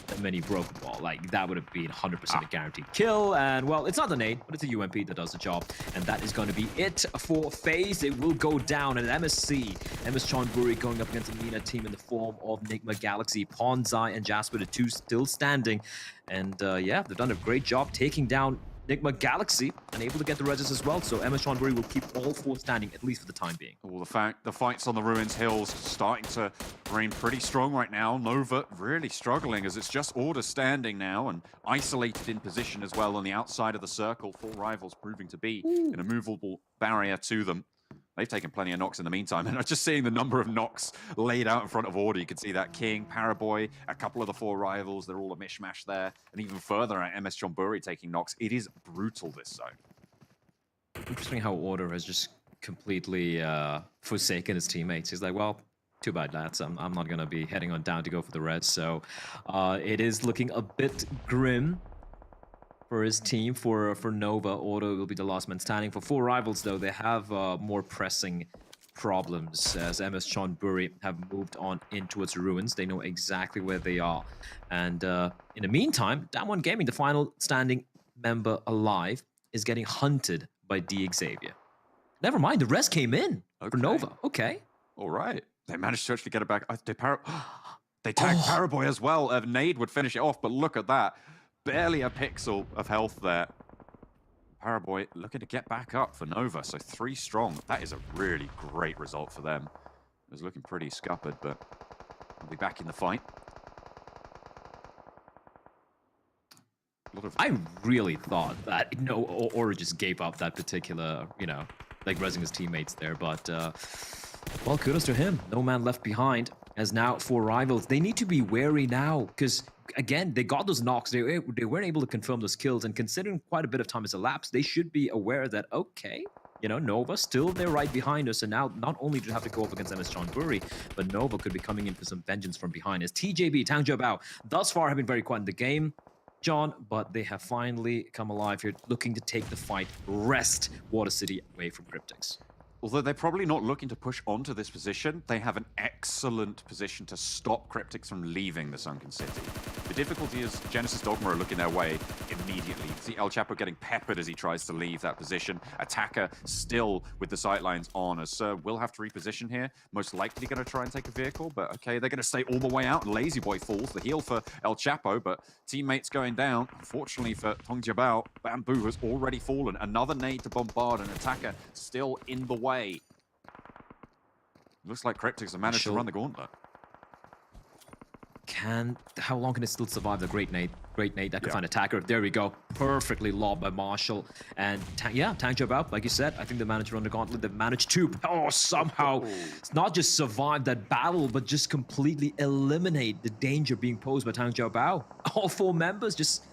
S3: that many broken wall, like that would have been 100% a guaranteed kill. And well, it's not the nade, but it's a UMP that does the job. And that is going to be it for FaZe. It will go down. And MSC, MS Chonburi going up against a MENA team in the form of Nigma Galaxy, Ponzai and Jasper, the two still standing. And yeah, they've done a great job taking down Nigma Galaxy and able to get the reses as well. So MS Chonburi will keep all four standing, at least for the time being.
S5: Well, the fights on the Ruins Hills starting to reign pretty strong right now. Nova really struggling as it's just Order standing now and isolated in position as well on the outside of the circle. 4 rivals proving to be an immovable barrier to them. They've taken plenty of knocks in the meantime, and just seeing the number of knocks laid out in front of Order, you can see that King, Paraboy, a couple of the 4 rivals, they're all a mishmash there, and even further at MS Chonburi taking knocks. It is brutal, this zone.
S3: Interesting how Order has just completely forsaken his teammates. He's like, well, too bad, lads. I'm not going to be heading on down to go for the res, so it is looking a bit grim for his team. For Nova, Order will be the last man standing. For 4 rivals, though, they have more pressing problems as MS Chonburi have moved on in towards Ruins. They know exactly where they are. And in the meantime, Damwon Gaming, the final standing member alive, is getting hunted by D Xavier. Never mind, the rest came in for Nova. Okay.
S5: All right. They managed to actually get it back. They tagged Paraboy as well. Nade would finish it off, but look at that. Barely a pixel of health there. Paraboy looking to get back up for Nova, so 3 strong. That is a really great result for them. It was looking pretty scuppered, but they'll be back in the fight.
S3: I really thought that, Order just gave up that particular, like resing his teammates there, but well, kudos to him. No man left behind. As now 4 rivals, they need to be wary now, because again, they got those knocks. They weren't able to confirm those kills, and considering quite a bit of time has elapsed, they should be aware that, okay, Nova still there right behind us, and now not only do you have to go up against MS Chonburi, but Nova could be coming in for some vengeance from behind. As TJB, Tang Jiabao, thus far have been very quiet in the game, John, but they have finally come alive here, looking to take the fight, wrest Water City away from Cryptics.
S5: Although they're probably not looking to push onto this position, they have an excellent position to stop Cryptics from leaving the Sunken City. The difficulty is Genesis Dogma are looking their way immediately. You see El Chapo getting peppered as he tries to leave that position. Attacker still with the sightlines on, as Sir will have to reposition here. Most likely going to try and take a vehicle, but okay, they're going to stay all the way out. Lazy Boy falls, the heal for El Chapo, but teammates going down. Unfortunately for Tong Jiabao, Bamboo has already fallen. Another nade to bombard, and Attacker still in the way. Looks like Cryptics have managed to run the gauntlet.
S3: How long can it still survive the great nade? That could find Attacker. There we go. Perfectly lobbed by Marshall. And Tang Jiabao, like you said, I think they managed to run the gauntlet. They managed to, somehow, not just survive that battle, but just completely eliminate the danger being posed by Tang Jiabao. All 4 members just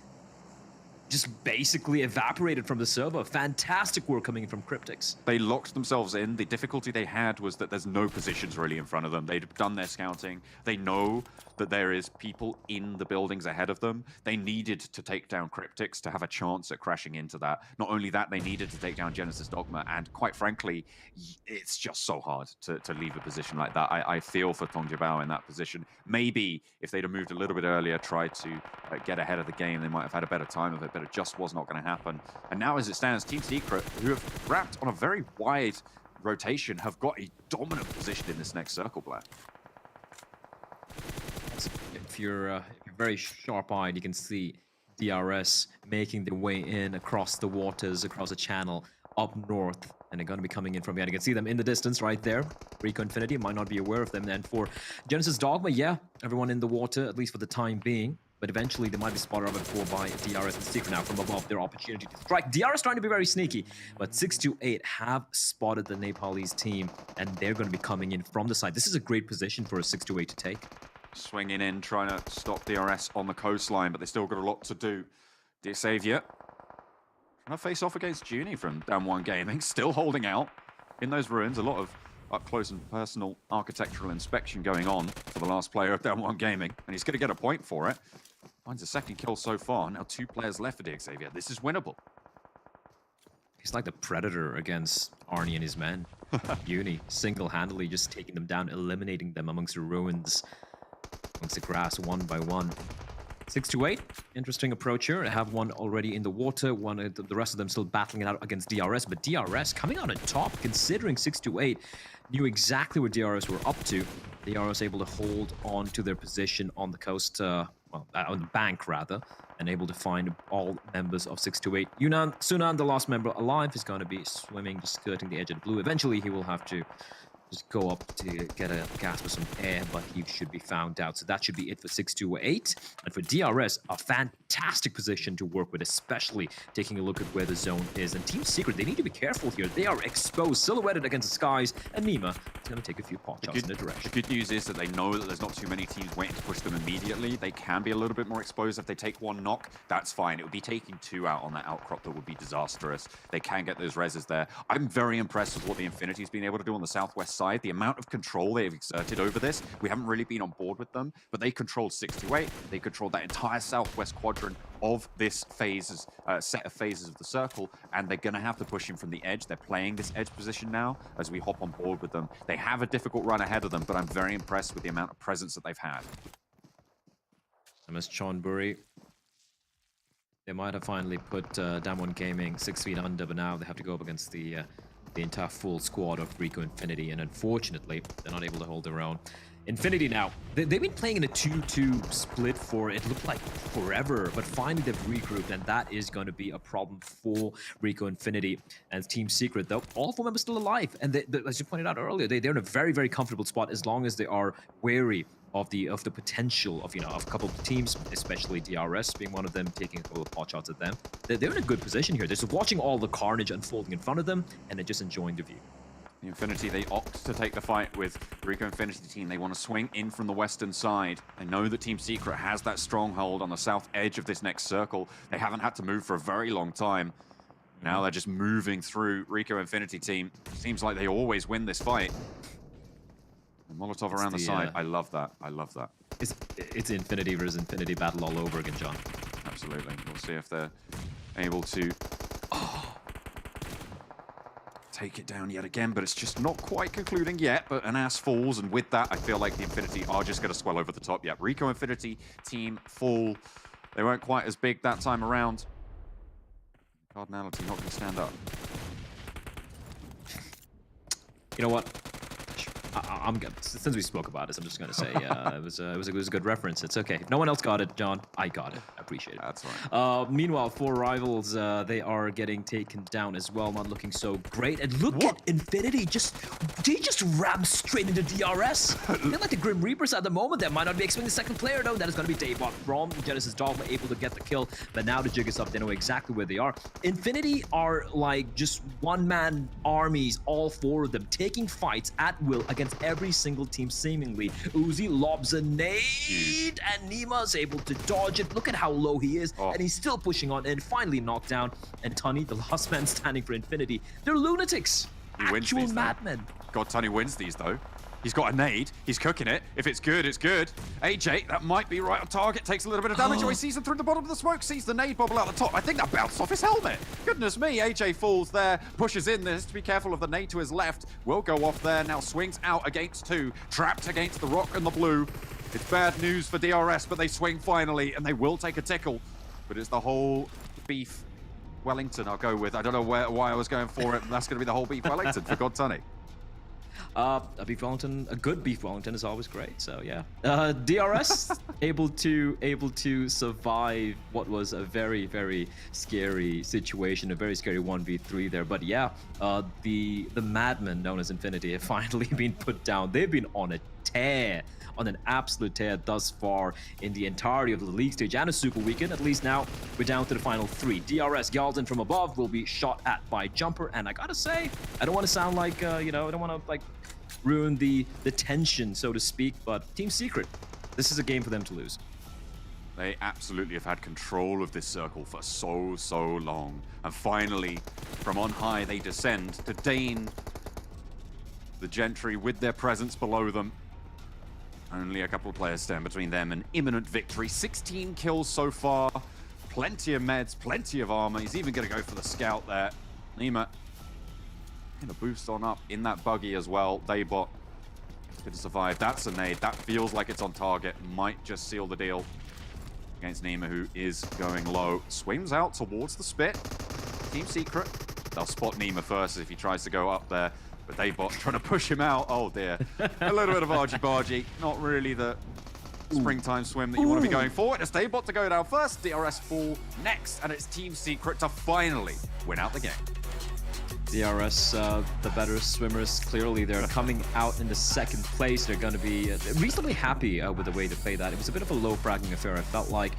S3: basically evaporated from the server. Fantastic work coming in from Cryptics.
S5: They locked themselves in. The difficulty they had was that there's no positions really in front of them. They'd done their scouting. They know that there is people in the buildings ahead of them. They needed to take down Cryptics to have a chance at crashing into that. Not only that, they needed to take down Genesis Dogma, and quite frankly, it's just so hard to leave a position like that. I feel for Tong Jiabao in that position. Maybe if they'd have moved a little bit earlier, tried to get ahead of the game, they might have had a better time of it, but it just was not going to happen. And now as it stands, Team Secret, who have wrapped on a very wide rotation, have got a dominant position in this next circle, Black.
S3: If you're very sharp-eyed, you can see DRS making their way in across the waters, across the channel, up north, and they're going to be coming in from behind. You can see them in the distance right there. Rico Infinity might not be aware of them. And for Genesis Dogma, yeah, everyone in the water, at least for the time being. But eventually, they might be spotted up at 4 by DRS and Secret now from above. Their opportunity to strike. DRS trying to be very sneaky, but 628 have spotted the Nepalese team, and they're going to be coming in from the side. This is a great position for a 628 to take.
S5: swinging in, trying to stop DRS on the coastline, but they still got a lot to do. Dear Savior trying to face off against Junie from Down One Gaming, still holding out in those ruins. A lot of up close and personal architectural inspection going on for the last player of Down One Gaming, and he's going to get a point for it. Finds a second kill so far. Now 2 players left for Dear Xavier. This is winnable.
S3: He's like the Predator against Arnie and his men. Uni single-handedly just taking them down, eliminating them amongst the ruins, amongst the grass, one by one. 6-8, interesting approach here. I have one already in the water, the rest of them still battling it out against DRS, but DRS coming out on top, considering 6-8 knew exactly what DRS were up to. DRS able to hold on to their position on the coast, on the bank rather, and able to find all members of 6-8. Sunan, the last member alive, is going to be swimming, just skirting the edge of the blue. Eventually, he will have to just go up to get a gasp of some air, but he should be found out. So that should be it for 6-8. And for DRS, a fantastic position to work with, especially taking a look at where the zone is. And Team Secret, they need to be careful here. They are exposed, silhouetted against the skies, and Nima is going to take a few pot shots in the direction.
S5: The good news is that they know that there's not too many teams waiting to push them immediately. They can be a little bit more exposed. If they take 1 knock, that's fine. It would be taking 2 out on that outcrop that would be disastrous. They can get those reses there. I'm very impressed with what the Infinity's been able to do on the southwest side. The amount of control they've exerted over this, we haven't really been on board with them, but they controlled 6-8. They controlled that entire southwest quadrant of this set of phases of the circle, and they're going to have to push him from the edge. They're playing this edge position now as we hop on board with them. They have a difficult run ahead of them, but I'm very impressed with the amount of presence that they've had.
S3: MS Chonburi. They might have finally put Damwon Gaming 6 feet under, but now they have to go up against the entire full squad of Rico Infinity, and unfortunately, they're not able to hold their own. Infinity now, they've been playing in a 2-2 split for, it looked like forever, but finally they've regrouped, and that is going to be a problem for Rico Infinity. And Team Secret, though, all 4 members still alive, and as you pointed out earlier, they're in a very, very comfortable spot as long as they are wary of the potential of of a couple of teams, especially DRS being one of them, taking a couple of pot shots at them. They're in a good position here. They're just watching all the carnage unfolding in front of them, and they're just enjoying the view.
S5: The Infinity, they opt to take the fight with Rico Infinity team. They want to swing in from the western side. They know that Team Secret has that stronghold on the south edge of this next circle. They haven't had to move for a very long time. Now they're just moving through Rico Infinity team. Seems like they always win this fight. Molotov around the side. I love that. I love that.
S3: It's Infinity versus Infinity battle all over again, John.
S5: Absolutely. We'll see if they're able to take it down yet again, but it's just not quite concluding yet. But an ass falls, and with that, I feel like the Infinity are just going to swell over the top. Yeah, Rico Infinity team fall. They weren't quite as big that time around. Cardinality not going to stand up.
S3: You know what? Since we spoke about this, I'm just going to say it was a good reference. It's okay. If no one else got it, John, I got it. I appreciate it.
S5: That's right.
S3: Meanwhile, 4 rivals, they are getting taken down as well. Not looking so great. And look at Infinity. They just ram straight into DRS. They're like the Grim Reapers at the moment. They might not be expecting the second player, though. That is going to be Daybot from Genesis Dogma, able to get the kill. But now the jig is up. They know exactly where they are. Infinity are like just one-man armies, all 4 of them, taking fights at will against every single team seemingly. Uzi lobs a nade, and Nima's able to dodge it. Look at how low he is, and he's still pushing on, and finally knocked down. And Tunny, the last man standing for Infinity, they're lunatics. Actual madmen.
S5: God, Tunny wins these, though. He's got a nade. He's cooking it. If it's good, it's good. AJ, that might be right on target. Takes a little bit of damage. Oh, he sees him through the bottom of the smoke. Sees the nade bobble out the top. I think that bounced off his helmet. Goodness me. AJ falls there. Pushes in. There's to be careful of the nade to his left. Will go off there. Now swings out against 2. Trapped against the rock and the blue. It's bad news for DRS, but they swing finally, and they will take a tickle. But it's the whole beef Wellington I'll go with. I don't know why I was going for it. That's going to be the whole beef Wellington for God Tunny.
S3: A beef Wellington, a good beef Wellington is always great. So yeah, DRS able to survive what was a very, very scary situation, a very scary 1v3 there. But yeah, the madmen known as Infinity have finally been put down. They've been on a tear, on an absolute tear thus far in the entirety of the league stage and a super weekend. At least now we're down to the final 3. DRS Galden from above will be shot at by Jumper, and I gotta say, I don't want to sound like I don't want to like ruin the tension, so to speak, but Team Secret, This is a game for them to lose.
S5: They absolutely have had control of this circle for so long. And finally, from on high, they descend to Dane the Gentry with their presence below them. Only a couple of players stand between them and imminent victory. 16 kills so far. Plenty of meds, plenty of armor. He's even going to go for the scout there. Nima going to boost on up in that buggy as well. Daybot going to survive. That's a nade. That feels like it's on target. Might just seal the deal against Nima, who is going low. Swims out towards the spit. Team Secret. They'll spot Nima first if he tries to go up there. But Daybot trying to push him out. Oh dear. A little bit of argy-bargy. Not really the springtime swim that you want to be going for. It's Daybot to go down first. DRS fall next. And it's Team Secret to finally win out the game.
S3: DRS, the better swimmers, clearly they're coming out in the second place. They're going to be reasonably happy with the way they play that. It was a bit of a low fragging affair, I felt like.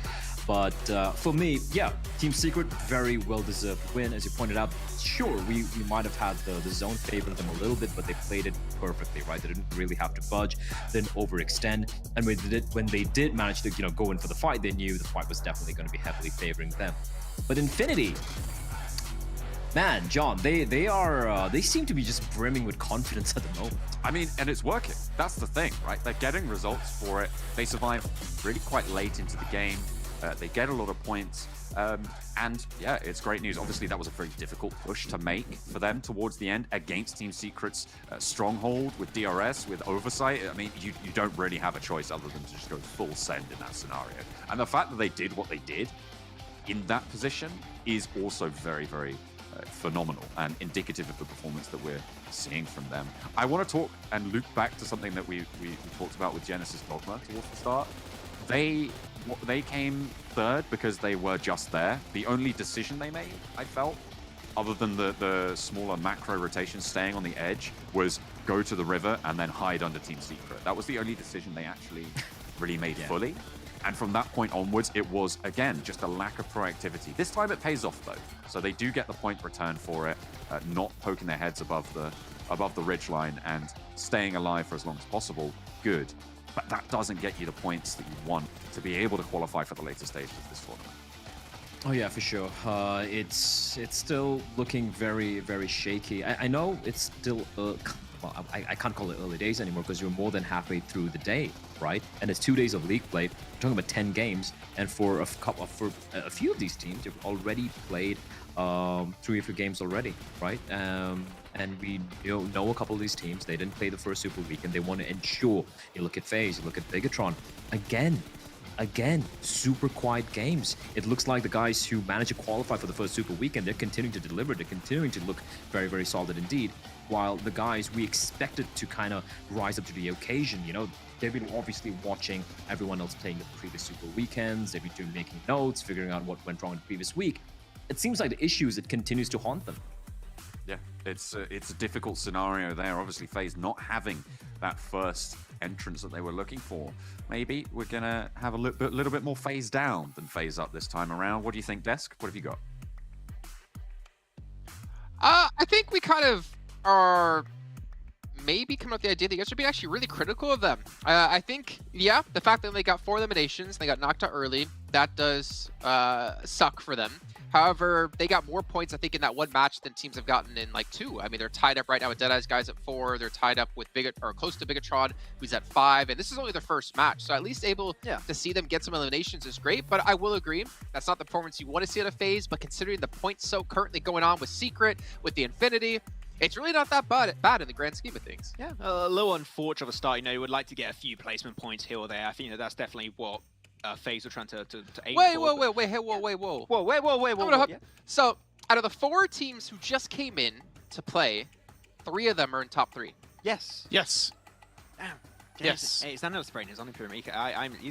S3: But for me, yeah, Team Secret, very well-deserved win. As you pointed out, sure, we might have had the zone favoring them a little bit, but they played it perfectly, right? They didn't really have to budge, didn't overextend. And when they did manage to, go in for the fight, they knew the fight was definitely going to be heavily favoring them. But Infinity, man, John, they seem to be just brimming with confidence at the moment.
S5: I mean, and it's working. That's the thing, right? They're getting results for it. They survive really quite late into the game. They get a lot of points. And yeah, it's great news. Obviously, that was a very difficult push to make for them towards the end against Team Secret's stronghold with DRS, with Oversight. I mean, you don't really have a choice other than to just go full send in that scenario. And the fact that they did what they did in that position is also very, very phenomenal and indicative of the performance that we're seeing from them. I want to talk and loop back to something that we talked about with Genesis Dogma towards the start. They came third because they were just there. The only decision they made, I felt, other than the smaller macro rotation staying on the edge, was go to the river and then hide under Team Secret. That was the only decision they actually really made fully. And from that point onwards, it was, again, just a lack of proactivity. This time it pays off, though. So they do get the point return for it, not poking their heads above the ridgeline and staying alive for as long as possible. Good. But that doesn't get you the points that you want to be able to qualify for the later stages of this tournament.
S3: Oh yeah, for sure. It's still looking very, very shaky. I know it's still well, I can't call it early days anymore because you're more than halfway through the day, right? And it's 2 days of league play. We're talking about 10 games, and for a few of these teams, they've already played 3 or 4 games already, right? And we know a couple of these teams. They didn't play the first Super Weekend. They want to ensure. You look at FaZe, you look at Bigatron. Again, super quiet games. It looks like the guys who managed to qualify for the first Super Weekend, they're continuing to deliver. They're continuing to look very, very solid indeed. While the guys we expected to kind of rise up to the occasion, they've been obviously watching everyone else playing the previous Super Weekends. They've been making notes, figuring out what went wrong in the previous week. It seems like the issue is it continues to haunt them.
S5: Yeah, it's a difficult scenario there. Obviously, FaZe not having that first entrance that they were looking for. Maybe we're going to have a little bit more FaZe down than FaZe up this time around. What do you think, Desk? What have you got?
S1: I think we kind of are maybe coming up with the idea that you guys should be actually really critical of them. I think, yeah, the fact that they got 4 eliminations, they got knocked out early, that does suck for them. However, they got more points, I think, in that one match than teams have gotten in like 2. I mean, they're tied up right now with Deadeye's guys at 4. They're tied up with close to Bigatron, who's at 5. And this is only their first match. So at least able to see them get some eliminations is great. But I will agree, that's not the performance you want to see out of FaZe. But considering the points so currently going on with Secret, with the Infinity, it's really not that bad in the grand scheme of things.
S22: Yeah, a little unfortunate of a start. You would like to get a few placement points here or there. I think that's definitely what FaZe are trying to aim for.
S1: Whoa. So, out of the 4 teams who just came in to play, 3 of them are in top 3.
S22: Yes. Damn. Yes. Hey, Sanhok spraying his on Imperium. He's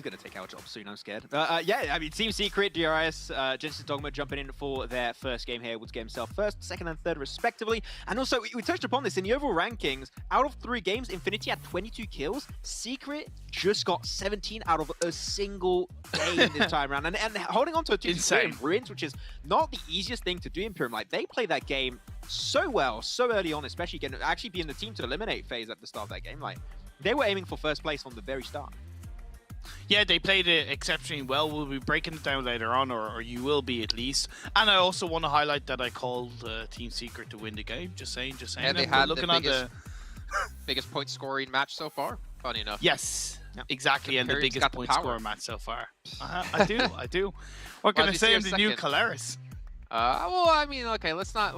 S22: going to take our job soon, I'm scared. Yeah, I mean, Team Secret, DRS, Genesis Dogma jumping in for their first game here. Woods get himself first, second, and third, respectively. And also, we touched upon this in the overall rankings. Out of 3 games, Infinity had 22 kills. Secret just got 17 out of a single game this time around. And holding on to a 2-3 Ruins, which is not the easiest thing to do in Imperium. Like, they play that game so well, so early on, especially actually being the team to eliminate FaZe at the start of that game. Like, they were aiming for first place from the very start.
S21: Yeah, they played it exceptionally well. We'll be breaking it down later on, or you will be at least. And I also want to highlight that I called Team Secret to win the game. Just saying.
S1: And they had the biggest point scoring match so far, funny enough.
S21: Yes, exactly, and the biggest point scoring match so far. I do. What can I say on the new Caleres?
S1: Well, I mean, okay, let's not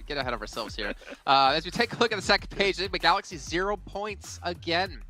S1: get ahead of ourselves here. As we take a look at the second page, I think the Galaxy 0 points again,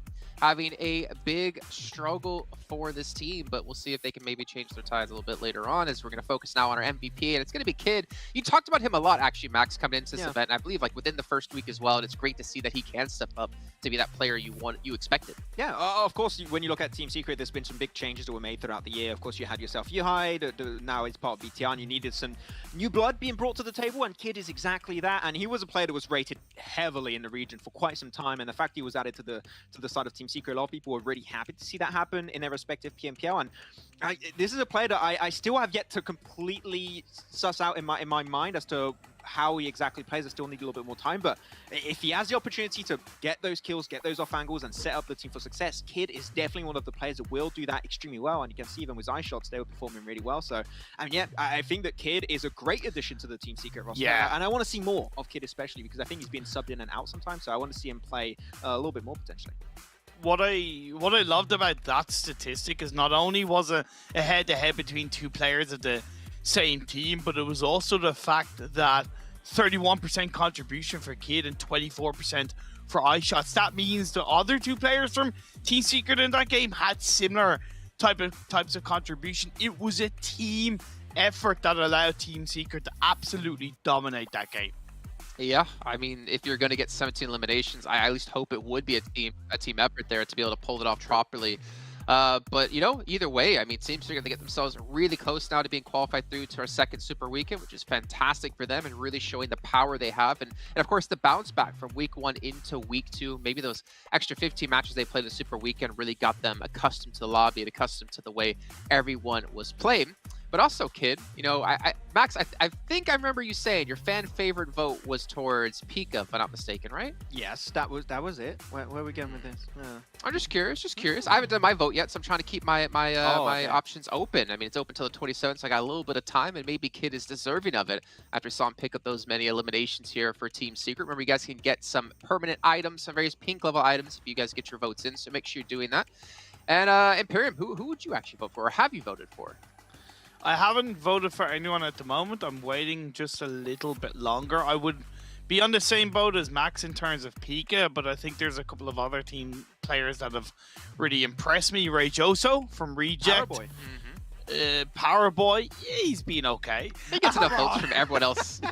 S1: having a big struggle for this team, but we'll see if they can maybe change their tides a little bit later on, as we're going to focus now on our MVP, and it's going to be Kid. You talked about him a lot, actually, Max, coming into this event, and I believe like within the first week as well, and it's great to see that he can step up to be that player you expected.
S22: Yeah, of course, when you look at Team Secret, there's been some big changes that were made throughout the year. Of course, you had yourself Yuhai, now it's part of BTR, and you needed some new blood being brought to the table, and Kid is exactly that, and he was a player that was rated heavily in the region for quite some time, and the fact he was added to the side of Team Secret, a lot of people were really happy to see that happen in their respective PMPL, and this is a player that I still have yet to completely suss out in my mind as to how he exactly plays. I still need a little bit more time, but if he has the opportunity to get those kills, get those off angles, and set up the team for success, Kid is definitely one of the players that will do that extremely well, and you can see even with eye shots, they were performing really well. So, I mean, yeah, I think that Kid is a great addition to the Team Secret roster, and I want to see more of Kid, especially because I think he's been subbed in and out sometimes, so I want to see him play a little bit more potentially.
S21: What I loved about that statistic is not only was a head-to-head between two players of the same team, but it was also the fact that 31% contribution for Kid and 24% for eye shots. That means the other two players from Team Secret in that game had similar types of contribution. It was a team effort that allowed Team Secret to absolutely dominate that game.
S1: Yeah, I mean, if you're going to get 17 eliminations, I at least hope it would be a team effort there to be able to pull it off properly. But, you know, either way, I mean, teams are going to get themselves really close now to being qualified through to our second Super Weekend, which is fantastic for them and really showing the power they have. And of course, the bounce back from week 1 into week 2, maybe those extra 15 matches they played the Super Weekend really got them accustomed to the lobby and accustomed to the way everyone was playing. But also, Kid, you know, Max, I think I remember you saying your fan favorite vote was towards Pika, if I'm not mistaken, right?
S22: Yes, that was it. Where are we going with this?
S1: I'm just curious. I haven't done my vote yet, so I'm trying to keep my options open. I mean, it's open till the 27th, so I got a little bit of time, and maybe Kid is deserving of it after I saw him pick up those many eliminations here for Team Secret. Remember, you guys can get some permanent items, some various pink level items if you guys get your votes in, so make sure you're doing that. And Imperium, who would you actually vote for, or have you voted for?
S21: I haven't voted for anyone at the moment. I'm waiting just a little bit longer. I would be on the same boat as Max in terms of Pika, but I think there's a couple of other team players that have really impressed me. Ray Joso from Reject. Power Boy, yeah, he's been okay.
S1: He gets enough votes from everyone else.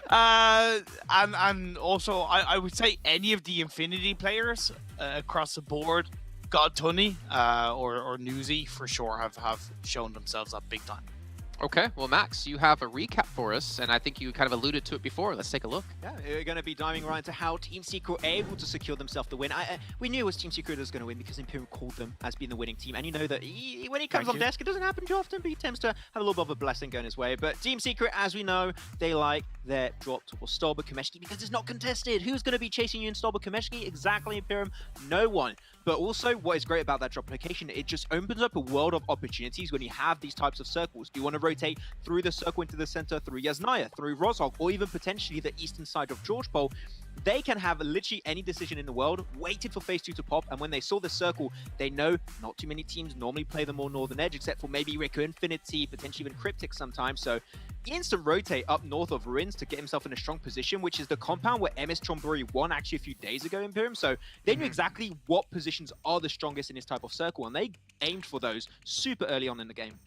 S21: And also, I would say any of the Infinity players across the board, God Tunny or Newsy for sure have shown themselves up big time.
S1: Okay, well, Max, you have a recap for us, and I think you kind of alluded to it before. Let's take a look.
S22: Yeah, we're going to be diving right into how Team Secret were able to secure themselves the win. We knew it was Team Secret that was going to win because Imperium called them as being the winning team, and you know that when he comes on desk, it doesn't happen too often, but he tends to have a little bit of a blessing going his way. But Team Secret, as we know, they like their drop towards Stolba Kameshki because it's not contested. Who's going to be chasing you in Stolba Kameshki? Exactly, Imperium? No one. But also, what is great about that drop location, it just opens up a world of opportunities when you have these types of circles. Do you want to rotate through the circle into the center, through Yasnaya, through Rozhog, or even potentially the eastern side of George Pole? They can have literally any decision in the world, waited for phase 2 to pop, and when they saw the circle, they know not too many teams normally play the more northern edge, except for maybe Riku Infinity, potentially even Cryptic sometimes. So instant rotate up north of Ruins to get himself in a strong position, which is the compound where MS Chonburi won actually a few days ago in Imperium. So they knew exactly what positions are the strongest in this type of circle, and they aimed for those super early on in the game.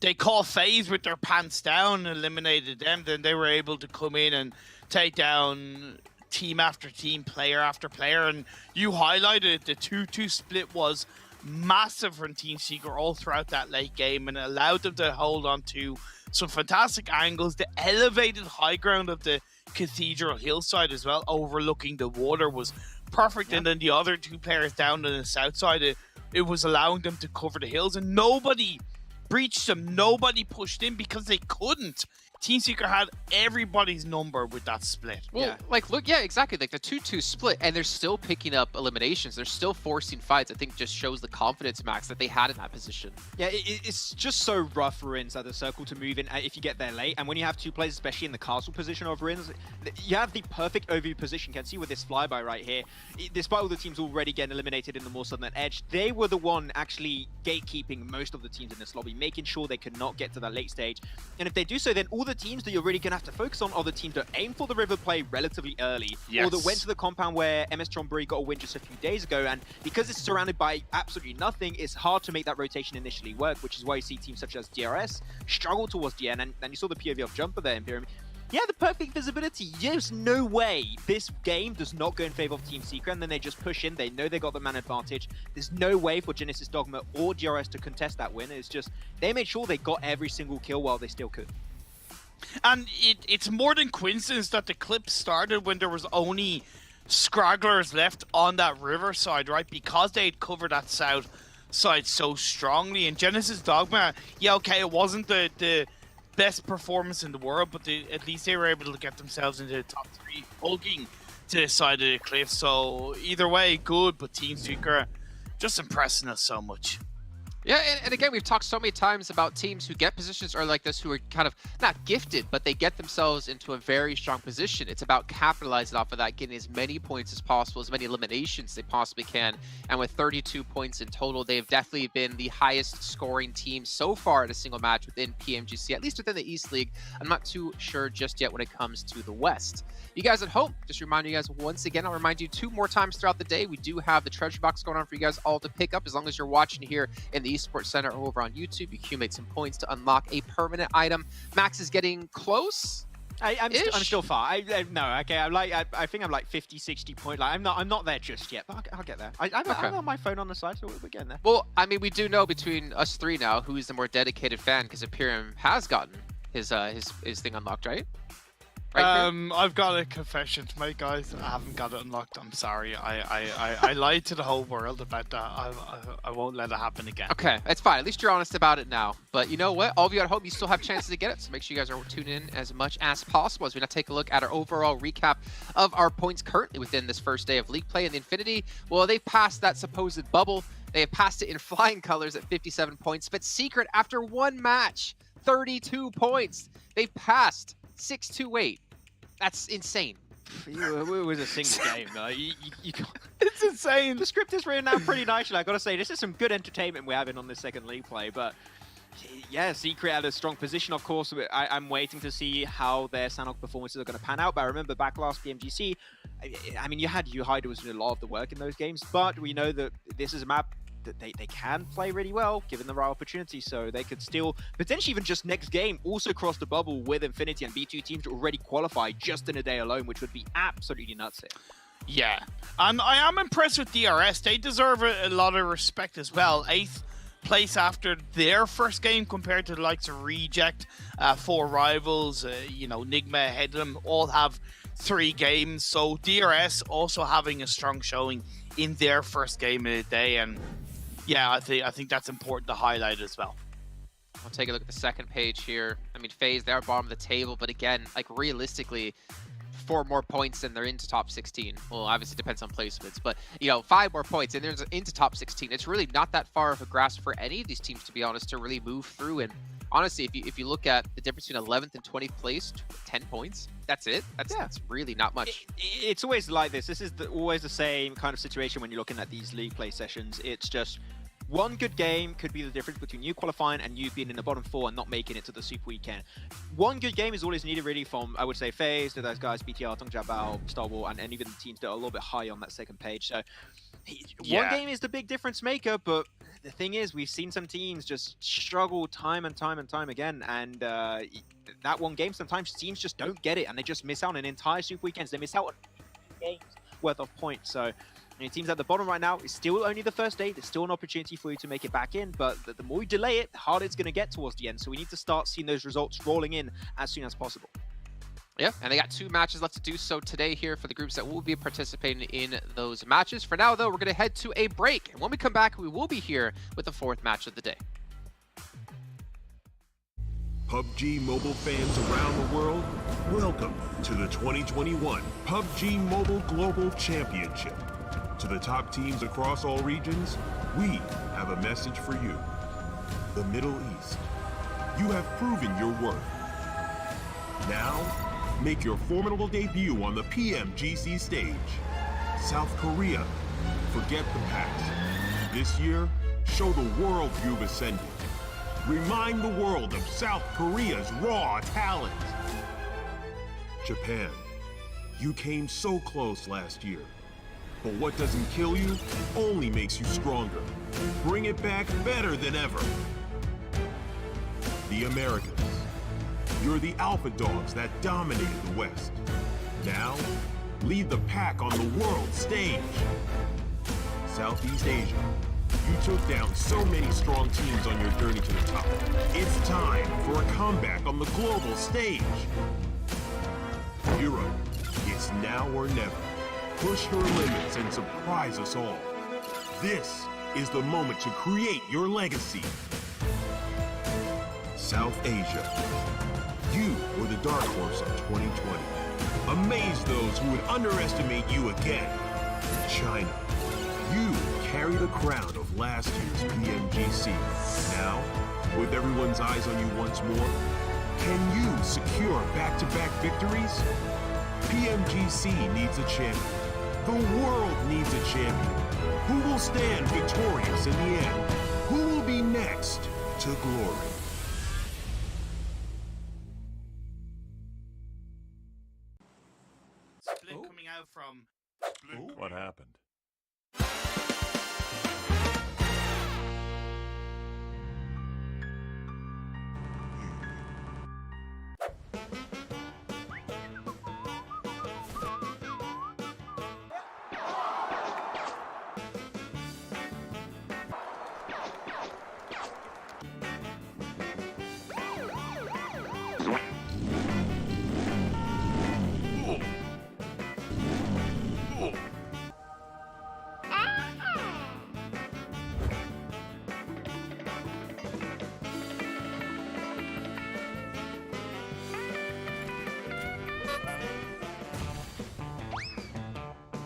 S21: They caught FaZe with their pants down, eliminated them, then they were able to come in and take down team after team, player after player, and you highlighted the 2-2 split was massive from Team Secret all throughout that late game, and it allowed them to hold on to some fantastic angles. The elevated high ground of the Cathedral hillside as well, overlooking the water, was perfect, and then the other two players down on the south side, it was allowing them to cover the hills, and nobody breached them, nobody pushed in because they couldn't. Team Secret had everybody's number with that split.
S1: Well, like, look, yeah, exactly. Like the 2-2 split, and they're still picking up eliminations. They're still forcing fights. I think just shows the confidence, Max, that they had in that position.
S22: Yeah, it's just so rough for Inns at the circle to move in if you get there late. And when you have two players, especially in the castle position over Inns, you have the perfect overview position. You can see with this flyby right here, despite all the teams already getting eliminated in the more southern edge, they were the one actually gatekeeping most of the teams in this lobby, making sure they could not get to that late stage. And if they do so, then all the teams that you're really going to have to focus on are the teams that aim for the river play relatively early, or that went to the compound where MS Chonburi got a win just a few days ago. And because it's surrounded by absolutely nothing, it's hard to make that rotation initially work, which is why you see teams such as DRS struggle towards the end. And you saw the POV of Jumper there, Imperium. Yeah, the perfect visibility. There's no way this game does not go in favor of Team Secret, and then they just push in. They know they got the man advantage. There's no way for Genesis Dogma or DRS to contest that win. It's just they made sure they got every single kill while they still could.
S21: And it's more than coincidence that the clip started when there was only scragglers left on that riverside, right? Because they had covered that south side so strongly. And Genesis Dogma, yeah, okay, it wasn't the best performance in the world, but at least they were able to get themselves into the top 3, hulking to the side of the cliff. So either way, good, but Team Secret just impressing us so much.
S1: Yeah, and again, we've talked so many times about teams who get positions or like this who are kind of not gifted, but they get themselves into a very strong position. It's about capitalizing off of that, getting as many points as possible, as many eliminations they possibly can. And with 32 points in total, they've definitely been the highest scoring team so far at a single match within PMGC, at least within the East League. I'm not too sure just yet when it comes to the West. You guys at home, just remind you guys once again, I'll remind you 2 more times throughout the day, we do have the treasure box going on for you guys all to pick up. As long as you're watching here in the Esports Center or over on YouTube, you accumulate some points to unlock a permanent item. Max is getting close.
S22: I'm still far. No, okay. I think I'm like 50, 60 point. Like I'm not there just yet, but I'll get there. I'm on my phone on the side, so we're getting there.
S1: Well, I mean, we do know between us 3 now who is the more dedicated fan, because Imperium has gotten his thing unlocked, right?
S21: I've got a confession to make, guys. I haven't got it unlocked. I'm sorry. I lied to the whole world about that. I won't let it happen again.
S1: Okay, it's fine. At least you're honest about it now. But you know what? All of you at home, you still have chances to get it. So make sure you guys are tuning in as much as possible as we now take a look at our overall recap of our points currently within this first day of league play. And the Infinity, well, they passed that supposed bubble. They have passed it in flying colors at 57 points. But Secret, after 1 match, 32 points. They passed 6-2-8. That's insane.
S22: It was a single game, though.
S21: It's insane.
S22: The script is written out pretty nicely. I gotta say, this is some good entertainment we're having on this second league play. But yeah, Secret had a strong position, of course. I'm waiting to see how their Sanhok performances are going to pan out. But I remember back last PMGC, I mean, you had Yuhai was doing a lot of the work in those games. But we know that this is a map that they can play really well, given the right opportunity, so they could still, potentially even just next game, also cross the bubble with Infinity and B2 teams to already qualify just in a day alone, which would be absolutely nuts here.
S21: Yeah, and I am impressed with DRS. They deserve a lot of respect as well. 8th place after their first game compared to the likes of Reject, 4 Rivals, you know, Nigma ahead of them, all have 3 games, so DRS also having a strong showing in their first game of the day, and yeah, I think that's important to highlight as well.
S1: I'll take a look at the second page here. I mean, FaZe, they're bottom of the table, but again, like realistically, 4 more points and they're into top 16. Well, obviously it depends on placements, but you know, 5 more points and they're into top 16. It's really not that far of a grasp for any of these teams, to be honest, to really move through. And honestly, if you look at the difference between 11th and 20th place, 10 points. That's it. That's really not much.
S22: It's always like this. This is always the same kind of situation when you're looking at these league play sessions. It's just one good game could be the difference between you qualifying and you being in the bottom 4 and not making it to the Super Weekend. One good game is all that's needed really from, I would say, FaZe to those guys, BTR, Tongjabao, Star Wars, and even the teams that are a little bit high on that second page. So one game is the big difference maker, but the thing is, we've seen some teams just struggle time and time again, and that one game sometimes teams just don't get it, and they just miss out on an entire Super Weekends. They miss out on games worth of points. So teams at the bottom right now, it's still only the first day. There's still an opportunity for you to make it back in, but the more you delay it, the harder it's going to get towards the end. So we need to start seeing those results rolling in as soon as possible.
S1: Yeah, and they got 2 matches left to do so today here for the groups that will be participating in those matches. For now, though, we're going to head to a break. And when we come back, we will be here with the 4th match of the day.
S18: PUBG Mobile fans around the world, welcome to the 2021 PUBG Mobile Global Championship. To the top teams across all regions, we have a message for you. The Middle East. You have proven your worth. Now, make your formidable debut on the PMGC stage. South Korea, forget the past. This year, show the world you've ascended. Remind the world of South Korea's raw talent. Japan, you came so close last year. But what doesn't kill you only makes you stronger. Bring it back better than ever. The Americas, you're the alpha dogs that dominated the West. Now, lead the pack on the world stage. Southeast Asia, you took down so many strong teams on your journey to the top. It's time for a comeback on the global stage. Europe, it's now or never. Push your limits and surprise us all. This is the moment to create your legacy. South Asia, you were the dark horse of 2020. Amaze those who would underestimate you again. China, you carry the crown of last year's PMGC. Now, with everyone's eyes on you once more, can you secure back-to-back victories? PMGC needs a champion. The world needs a champion. Who will stand victorious in the end? Who will be next to glory?
S21: Split coming out from...
S18: What happened?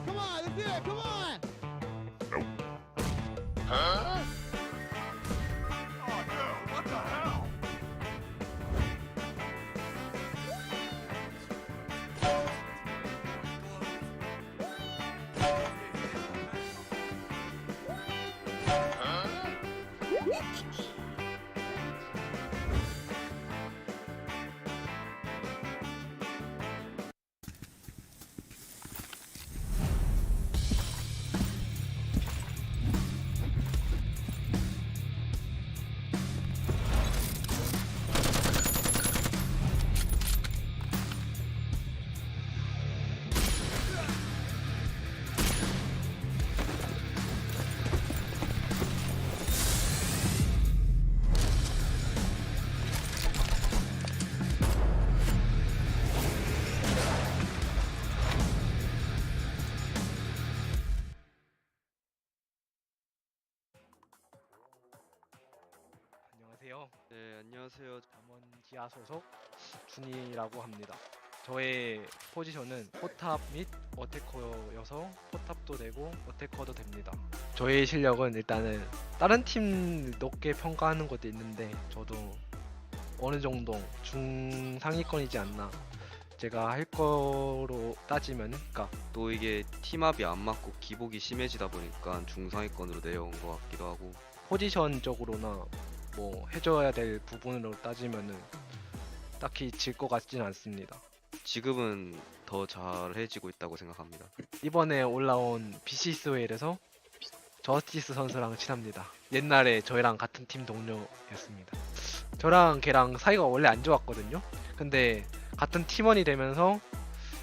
S2: Come on, let's do it. Come on.
S18: Huh?
S2: Oh no! What the hell?
S9: 안녕하세요. 네, 안녕하세요. 잠원 지하 소속 준이라고 합니다. 저의 포지션은 포탑 및 어태커여서 포탑도 되고 어태커도 됩니다. 저의 실력은 일단은 다른 팀 높게 평가하는 것도 있는데 저도 어느 정도 중상위권이지 않나. 제가 할 거로 따지면, 그러니까
S10: 또 이게 팀합이 안 맞고 기복이 심해지다 보니까 중상위권으로 내려온 것 같기도 하고,
S9: 포지션적으로나 뭐 해줘야 될 부분으로 따지면은 딱히 질 것 같지는 않습니다.
S10: 지금은 더 잘해지고 있다고 생각합니다.
S9: 이번에 올라온 BC 스웨일에서 저스티스 선수랑 친합니다. 옛날에 저희랑 같은 팀 동료였습니다. 저랑 걔랑 사이가 원래 안 좋았거든요. 근데 같은 팀원이 되면서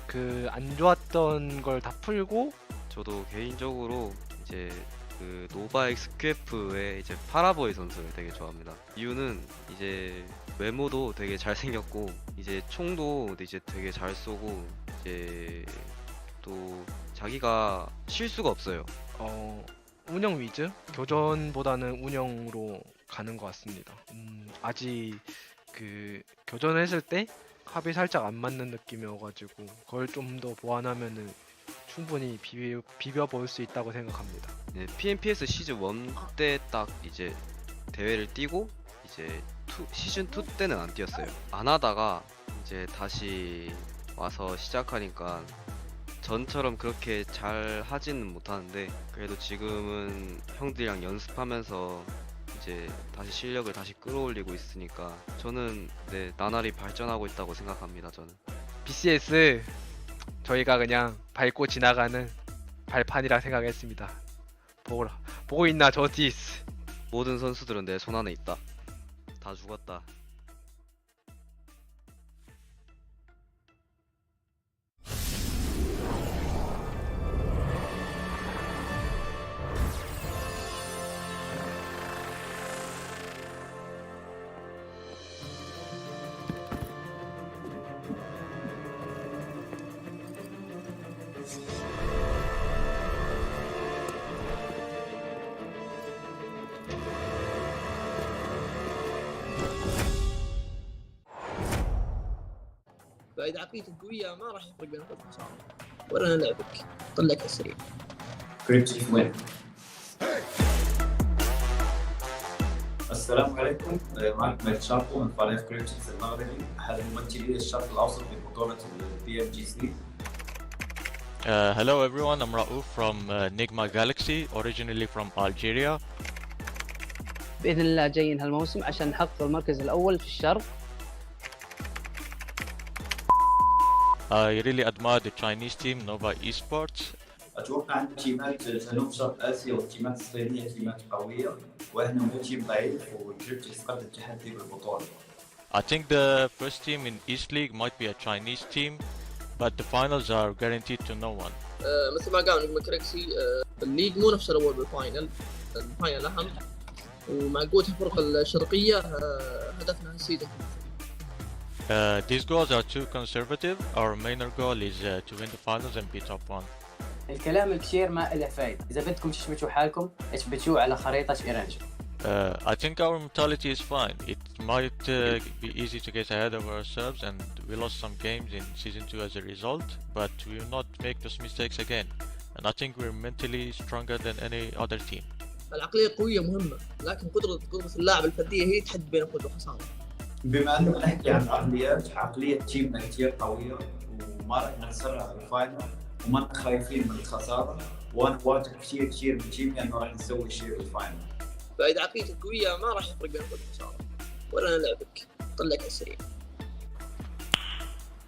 S9: 그 안 좋았던 걸 다 풀고,
S10: 저도 개인적으로 이제 그 노바엑 스퀘프의 이제 파라보이 선수를 되게 좋아합니다. 이유는 이제 외모도 되게 잘생겼고, 이제 총도 이제 되게 잘 쏘고, 이제 또 자기가 실수가 없어요.
S9: 운영 위즈? 교전보다는 운영으로 가는 것 같습니다. 아직 그 교전했을 때 합이 살짝 안 맞는 느낌이어가지고 그걸 좀 더 보완하면은 충분히 비벼볼 수 있다고 생각합니다.
S10: 네, PMPS 시즌 1 때 딱 이제 대회를 뛰고 이제 시즌 2 때는 안 뛰었어요. 안 하다가 이제 다시 와서 시작하니까 전처럼 그렇게 잘 하지는 못하는데 그래도 지금은 형들이랑 연습하면서 이제 다시 실력을 다시 끌어올리고 있으니까 저는 네, 나날이 발전하고 있다고 생각합니다. 저는
S9: BCS 저희가 그냥 밟고 지나가는 발판이라 생각했습니다. 보고 있나 저티스.
S10: 모든 선수들은 내 손 안에 있다. 다 죽었다.
S11: فإذا عقليتك قوية ما راح يفرق بين الفوز والخسارة ولا أنا لعبك طلعك السريع.
S12: كريبتيف وين؟ السلام عليكم، معكم الشاركو من فريق كريبتيف المغربي أحد ممثلي الشرق الأوسط في بطولة PMGC.
S15: Hello everyone, I'm Raouf from Nigma Galaxy, originally from Algeria.
S16: بإذن الله جايين هالموسم عشان نحقق المركز الأول في الشرق.
S15: I really admire the Chinese team, Nova Esports.
S12: أتوقع أن تيمات جنوب شرق آسيا والتيمات الصينية تيمات قوية وإحنا مو تيم ضعيف وكريبتيف قد التحدي بالبطولة.
S15: I think the first team in East League might be a Chinese team, but the finals are guaranteed to no one.
S11: مثل ما قال نجم كريكسي الليج مو نفس الأول بالفاينل، الفاينل أهم ومع قوة الفرق الشرقية هدفنا السيزون.
S15: These goals are too conservative. Our main goal is to win the finals and be top one.
S16: الكلام الكثير ما له فايدة. إذا بدكم تشبتوا حالكم اشبتوا على خريطة إيرانجل.
S15: I think our mentality is fine. It might be easy to get ahead of ourselves, and we lost some games in season 2 as a result, but we will not make those mistakes again. And I think we're mentally stronger than any other team.
S11: العقلية قوية مهمة، لكن قدرة اللاعب الفردية هي تحدد بين الفوز والخسارة.
S12: بما أنه نحكي عن العقليات، عقلية تيمنا كثير قوية وما راح نخسرها في الفاينل وما خايفين من الخسارة، وأنا واثق كثير من تيمي أنه راح نسوي شيء في الفاينل. فإذا عقليتك قوية ما راح يفرق بين الفوز والخسارة ولا أنا لعبك طلعك السريع.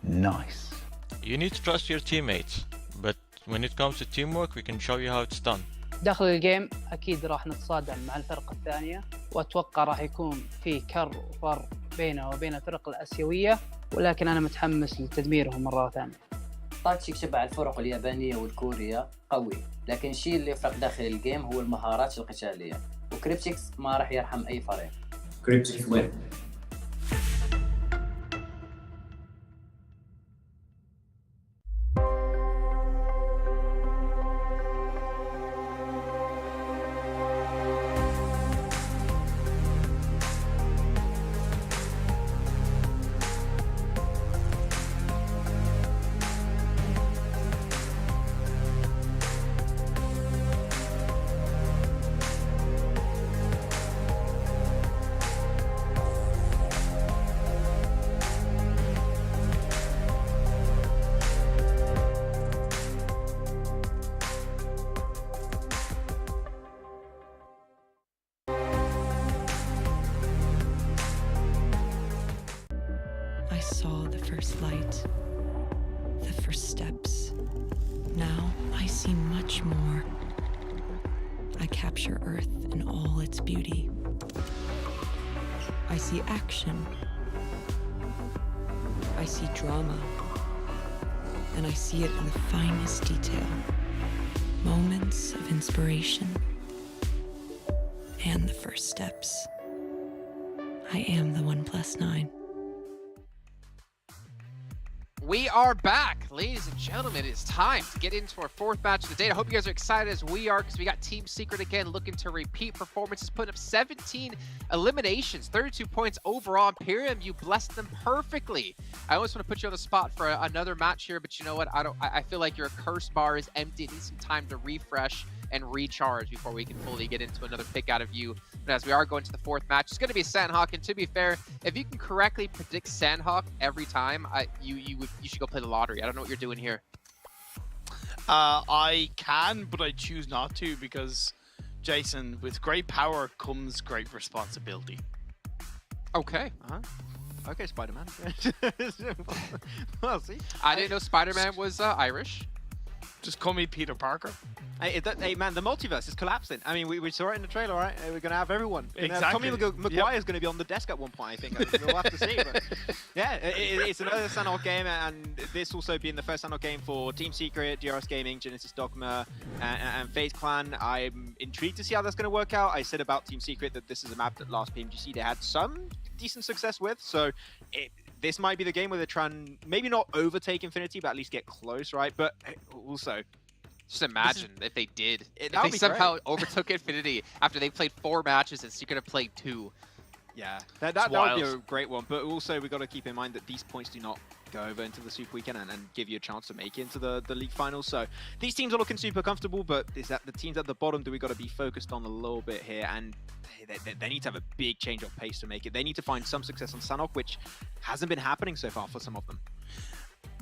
S15: Nice. You need to trust your teammates, but when it comes to teamwork, we can show you how it's done.
S16: داخل الجيم أكيد راح نتصادم مع الفرق الثانية، وأتوقع راح يكون في كر وفر بينه وبين الفرق الآسيوية، ولكن أنا متحمس لتدميرهم مرة ثانية.
S25: تاكتيك شبه الفرق اليابانية والكورية قوي، لكن الشيء اللي يفرق داخل الجيم هو المهارات القتالية، وكريبتيكس ما راح يرحم أي فريق.
S12: كريبتيف وين؟
S17: I saw the first light, the first steps. Now I see much more. I capture Earth in all its beauty. I see action. I see drama. And I see it in the finest detail. Moments of inspiration. And the first steps. I am the 1+9.
S1: We are back, ladies and gentlemen. It's time to get into our fourth match of the day. I hope you guys are excited as we are, because we got Team Secret again looking to repeat performances, putting up 17 eliminations, 32 points overall. Imperium, you blessed them perfectly. I always want to put you on the spot for another match here, but you know what? I feel like your curse bar is empty. It needs some time to refresh and recharge before we can fully get into another pick out of you. But as we are going to the fourth match, it's going to be Sanhok. And to be fair, if you can correctly predict Sanhok every time, you should go play the lottery. I don't know what you're doing here.
S21: I can, but I choose not to, because, Jason, with great power comes great responsibility.
S1: Okay.
S22: Okay, Spider-Man. Well, see.
S1: I didn't know Spider-Man was Irish.
S21: Just call me Peter Parker.
S22: Hey, man, the multiverse is collapsing. I mean, we saw it in the trailer, right? We're going to have everyone.
S21: Exactly.
S22: Tommy Maguire is going to be on the desk at one point, I think. We'll have to see. But yeah, it's another Sanhok game, and this also being the first Sanhok game for Team Secret, DRS Gaming, Genesis Dogma, and FaZe Clan. I'm intrigued to see how that's going to work out. I said about Team Secret that this is a map that last PMGC they had some decent success with, so this might be the game where they're trying, maybe not overtake Infinity, but at least get close, right? But also,
S1: just imagine if they did. If
S22: that would
S1: they
S22: be
S1: somehow
S22: great.
S1: overtook Infinity after they played 4 matches and Secret have played 2.
S22: Yeah, that would be a great one. But also, we've got to keep in mind that these points do not go over into the Super Weekend and give you a chance to make it into the league finals. So these teams are looking super comfortable, but is that the teams at the bottom do we got to be focused on a little bit here? And they need to have a big change of pace to make it. They need to find some success on Sanhok, which hasn't been happening so far for some of them.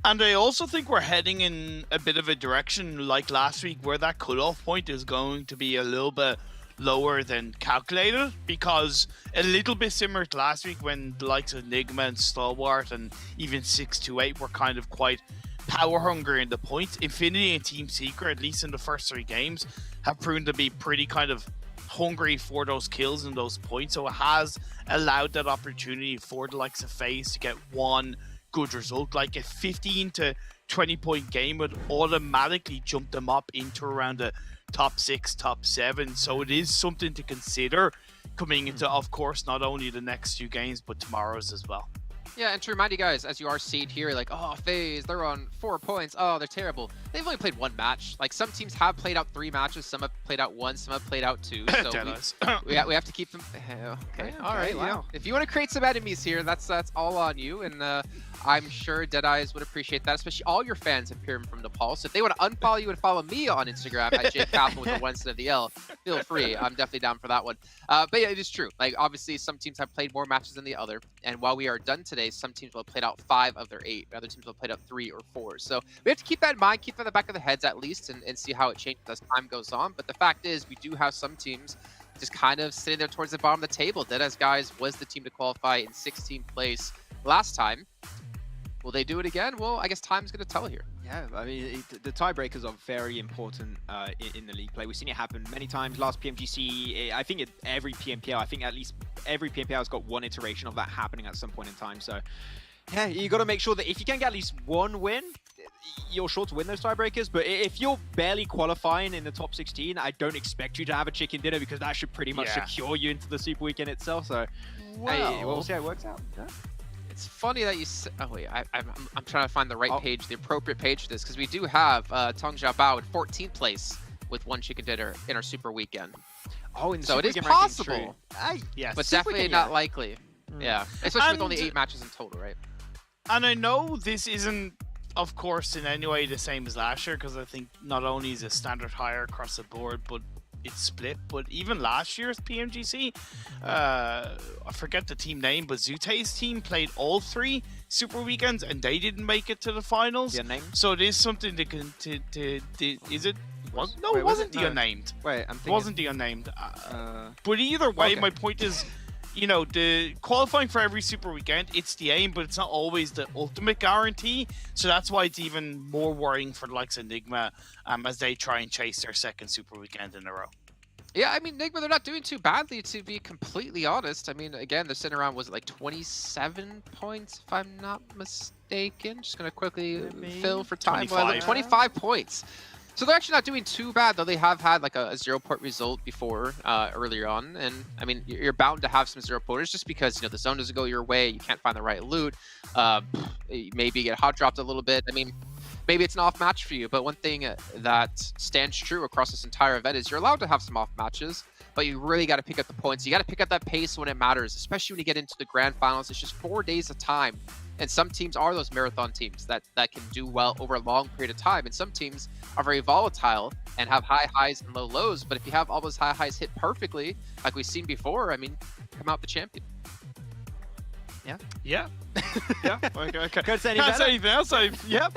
S21: And I also think we're heading in a bit of a direction like last week, where that cutoff point is going to be a little bit lower than calculated, because a little bit similar to last week when the likes of Enigma and Stalwart and even 628 were kind of quite power hungry in the points. Infinity and Team Secret, at least in the first 3 games, have proven to be pretty kind of hungry for those kills and those points, so it has allowed that opportunity for the likes of FaZe to get one good result. Like a 15 to 20 point game would automatically jump them up into around the top 6, top 7, so it is something to consider coming into, of course, not only the next 2 games but tomorrow's as well.
S1: Yeah, and to remind you guys, as you are seeing here, like, oh, FaZe, they're on 4 points. Oh, they're terrible. They've only played 1 match. Like, some teams have played out 3 matches. Some have played out 1. Some have played out 2. So we have to keep them. Okay, all right. Wow. Yeah. If you want to create some enemies here, that's all on you. And I'm sure Deadeyes would appreciate that, especially all your fans of Pyram from Nepal. So if they want to unfollow you and follow me on Instagram at JCapel with the 1 instead of the L, feel free. I'm definitely down for that one. But yeah, it is true. Like, obviously, some teams have played more matches than the other. And while we are done today, some teams will have played out 5 of their 8. Other teams will have played out 3 or 4. So we have to keep that in mind, keep that in the back of the heads at least, and see how it changes as time goes on. But the fact is, we do have some teams just kind of sitting there towards the bottom of the table. Deadeyes guys was the team to qualify in 16th place last time. Will they do it again? Well, I guess time's going to tell here.
S22: Yeah, I mean, the tiebreakers are very important in the league play. We've seen it happen many times. Last PMGC, I think every PMPL, I think at least every PMPL has got 1 iteration of that happening at some point in time. So, yeah, you got to make sure that if you can get at least 1 win, you're sure to win those tiebreakers. But if you're barely qualifying in the top 16, I don't expect you to have a chicken dinner, because that should pretty much secure you into the Super Weekend itself. So, hey, we'll see how it works out. Yeah.
S1: It's funny that you say, oh wait, I'm trying to find the right page, the appropriate page for this, because we do have Tong Xiaobao in 14th place with 1 chicken dinner in our Super Weekend.
S22: Oh, in the
S1: so
S22: Super
S1: it is
S22: Weekend
S1: possible.
S21: Yeah,
S1: but
S21: Super
S1: definitely
S22: Weekend,
S1: not likely. Yeah, especially with only 8
S21: And-
S1: matches in total, right?
S21: And I know this isn't, of course, in any way the same as last year, because I think not only is it standard higher across the board, but it's split. But even last year's PMGC, I forget the team name, but Zute's team played all 3 Super Weekends and they didn't make it to the finals.
S22: The Unnamed?
S21: So it is something to is it? No,
S22: Wait,
S21: it
S22: was
S21: wasn't
S22: it?
S21: the
S22: No.
S21: Unnamed.
S22: Wait, I'm
S21: It
S22: thinking.
S21: wasn't the Unnamed. But either way,
S22: Okay.
S21: my point is, you know, the qualifying for every Super Weekend, it's the aim, but it's not always the ultimate guarantee. So that's why it's even more worrying for the likes of Enigma as they try and chase their 2nd Super Weekend in a row.
S1: Yeah, I mean, Enigma, they're not doing too badly, to be completely honest. I mean, again, they're sitting around, was it like 27 points, if I'm not mistaken? Just going to quickly fill for time.
S21: 25.
S1: 25 points. So they're actually not doing too bad, though. They have had like a 0-point result before earlier on, and I mean you're bound to have some 0-pointers just because the zone doesn't go your way, you can't find the right loot, maybe you get hot dropped a little bit. I mean, maybe it's an off match for you, but one thing that stands true across this entire event is you're allowed to have some off matches, but you really got to pick up the points. You got to pick up that pace when it matters, especially when you get into the grand finals. It's just 4 days of time. And some teams are those marathon teams that can do well over a long period of time. And some teams are very volatile and have high highs and low lows. But if you have all those high highs hit perfectly, like we've seen before, I mean, come out the champion.
S22: Yeah.
S21: Yeah. Yeah. Okay.
S22: Can't say
S21: anything else. Yeah.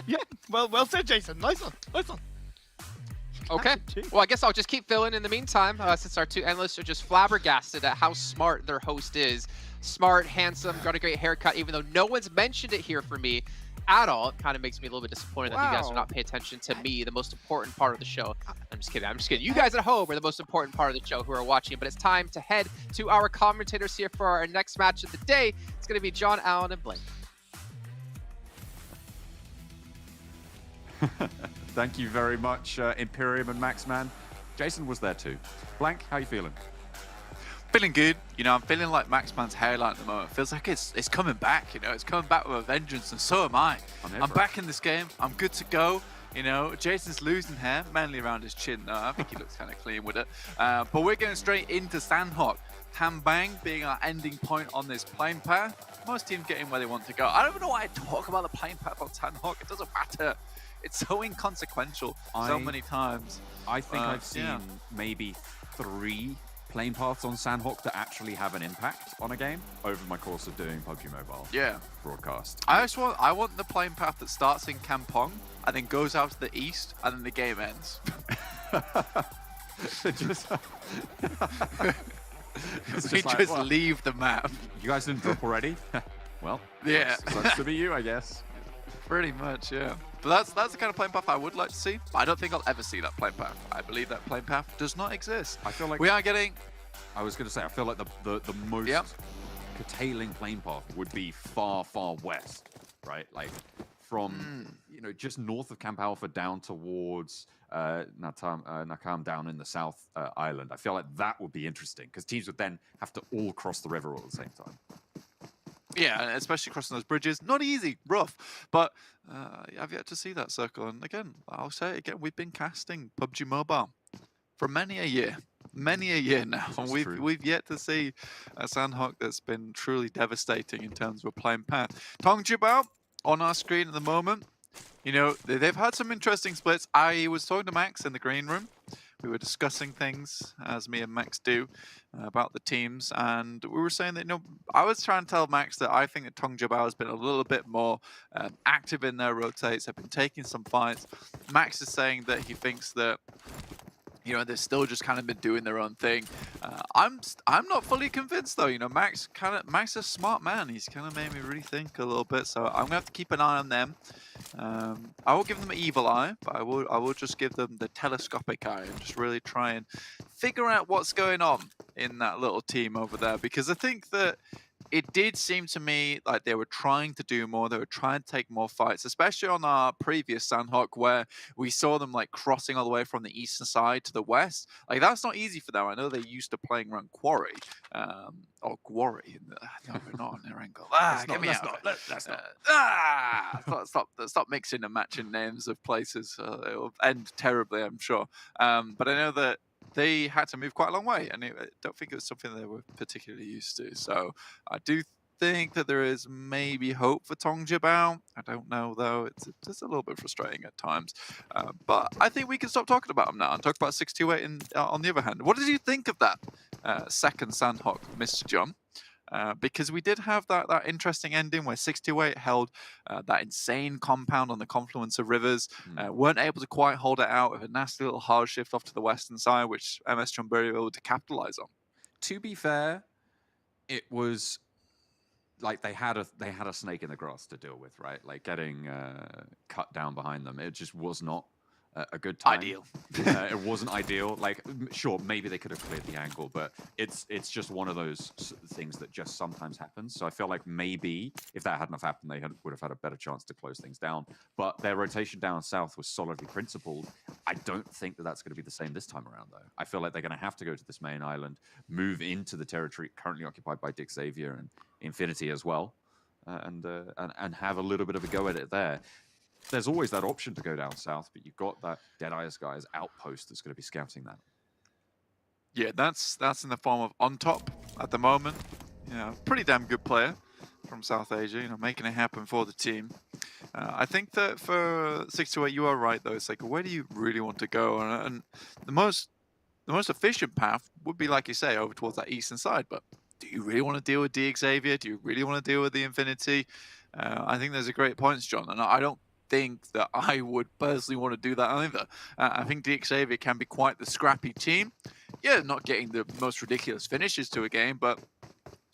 S21: Well said, Jason. Nice one.
S1: Okay. Well, I guess I'll just keep filling in the meantime, since our two analysts are just flabbergasted at how smart their host is. Smart, handsome, got a great haircut, even though no one's mentioned it here for me at all. It kind of makes me a little bit disappointed that you guys are not paying attention to me, the most important part of the show. I'm just kidding. You guys at home are the most important part of the show who are watching, but it's time to head to our commentators here for our next match of the day. It's going to be John Allen and Blake.
S5: Thank you very much, Imperium and Maxman. Jason was there too. Blank, how you feeling?
S13: Feeling good. I'm feeling like Maxman's hairline at the moment. Feels like it's coming back, It's coming back with a vengeance, and so am I. I'm back in this game. I'm good to go. Jason's losing hair, mainly around his chin, though. I think he looks kind of clean with it. But we're going straight into Sanhok. Hambang being our ending point on this plane path. Most teams getting where they want to go. I don't even know why I talk about the plane path on Sanhok. It doesn't matter. It's so inconsequential so many times.
S5: I think I've seen maybe 3 plane paths on Sanhok that actually have an impact on a game over my course of doing PUBG Mobile broadcast.
S13: I want the plane path that starts in Kampong and then goes out to the east and then the game ends. We just leave the map.
S5: You guys didn't drop already? Well,
S13: yeah.
S5: Sucks to be you, I guess.
S13: Pretty much, yeah. But that's the kind of plane path I would like to see. I don't think I'll ever see that plane path. I believe that plane path does not exist.
S5: I feel like
S13: we are getting.
S5: I was going to say, I feel like the most curtailing plane path would be far west, right? Like from just north of Camp Alpha down towards Nakam down in the South Island. I feel like that would be interesting because teams would then have to all cross the river all at the same time.
S13: Yeah, especially crossing those bridges. Not easy, rough, but I've yet to see that circle. And again, I'll say it again, we've been casting PUBG Mobile for many a year now. And we've yet to see a Sanhok that's been truly devastating in terms of a playing path. Tongjibao on our screen at the moment. They've had some interesting splits. I was talking to Max in the green room. We were discussing things, as me and Max do, about the teams, and we were saying that, I was trying to tell Max that I think that Tongjibao has been a little bit more active in their rotates, have been taking some fights. Max is saying that he thinks that, they've still just kind of been doing their own thing. I'm not fully convinced though. Max is a smart man. He's kind of made me rethink a little bit. So I'm gonna have to keep an eye on them. I will give them an evil eye, but I will just give them the telescopic eye and just really try and figure out what's going on in that little team over there. Because I think that it did seem to me like they were trying to do more. They were trying to take more fights, especially on our previous Sanhok, where we saw them like crossing all the way from the eastern side to the west. Like that's not easy for them. I know they're used to playing around Quarry, or Quarry. No, we're not on Erangel. Get me out.
S5: Let's not.
S13: Stop mixing and matching names of places. It will end terribly, I'm sure. But I know that they had to move quite a long way, and I don't think it was something they were particularly used to. So I do think that there is maybe hope for Tongjibao. I don't know, though. It's just a little bit frustrating at times. But I think we can stop talking about them now and talk about 628 on the other hand. What did you think of that second Sanhok, Mr. John? Because we did have that interesting ending where 628 held that insane compound on the confluence of rivers, weren't able to quite hold it out with a nasty little hard shift off to the western side, which MS Chonburi were able to capitalize on.
S5: To be fair, it was like they had a snake in the grass to deal with, right? Like getting cut down behind them. It just was not a good time.
S1: Ideal.
S5: It wasn't ideal. Like, sure, maybe they could have cleared the angle, but it's just one of those things that just sometimes happens. So I feel like maybe if that hadn't have happened, they would have had a better chance to close things down. But their rotation down south was solidly principled. I don't think that that's going to be the same this time around, though. I feel like they're going to have to go to this main island, move into the territory currently occupied by Dick Xavier and Infinity as well, and have a little bit of a go at it there. There's always that option to go down south, but you've got that Deadeye's guy's outpost that's going to be scouting that.
S13: Yeah, that's in the form of On Top at the moment. Yeah, pretty damn good player from South Asia, you know, making it happen for the team. I think that for 628, you are right though. It's like, where do you really want to go? And the most efficient path would be, like you say, over towards that eastern side. But do you really want to deal with D Xavier? Do you really want to deal with the Infinity? I think there's a great points, John, and I don't think that I would personally want to do that either. I think D Xavier can be quite the scrappy team. Yeah, not getting the most ridiculous finishes to a game, but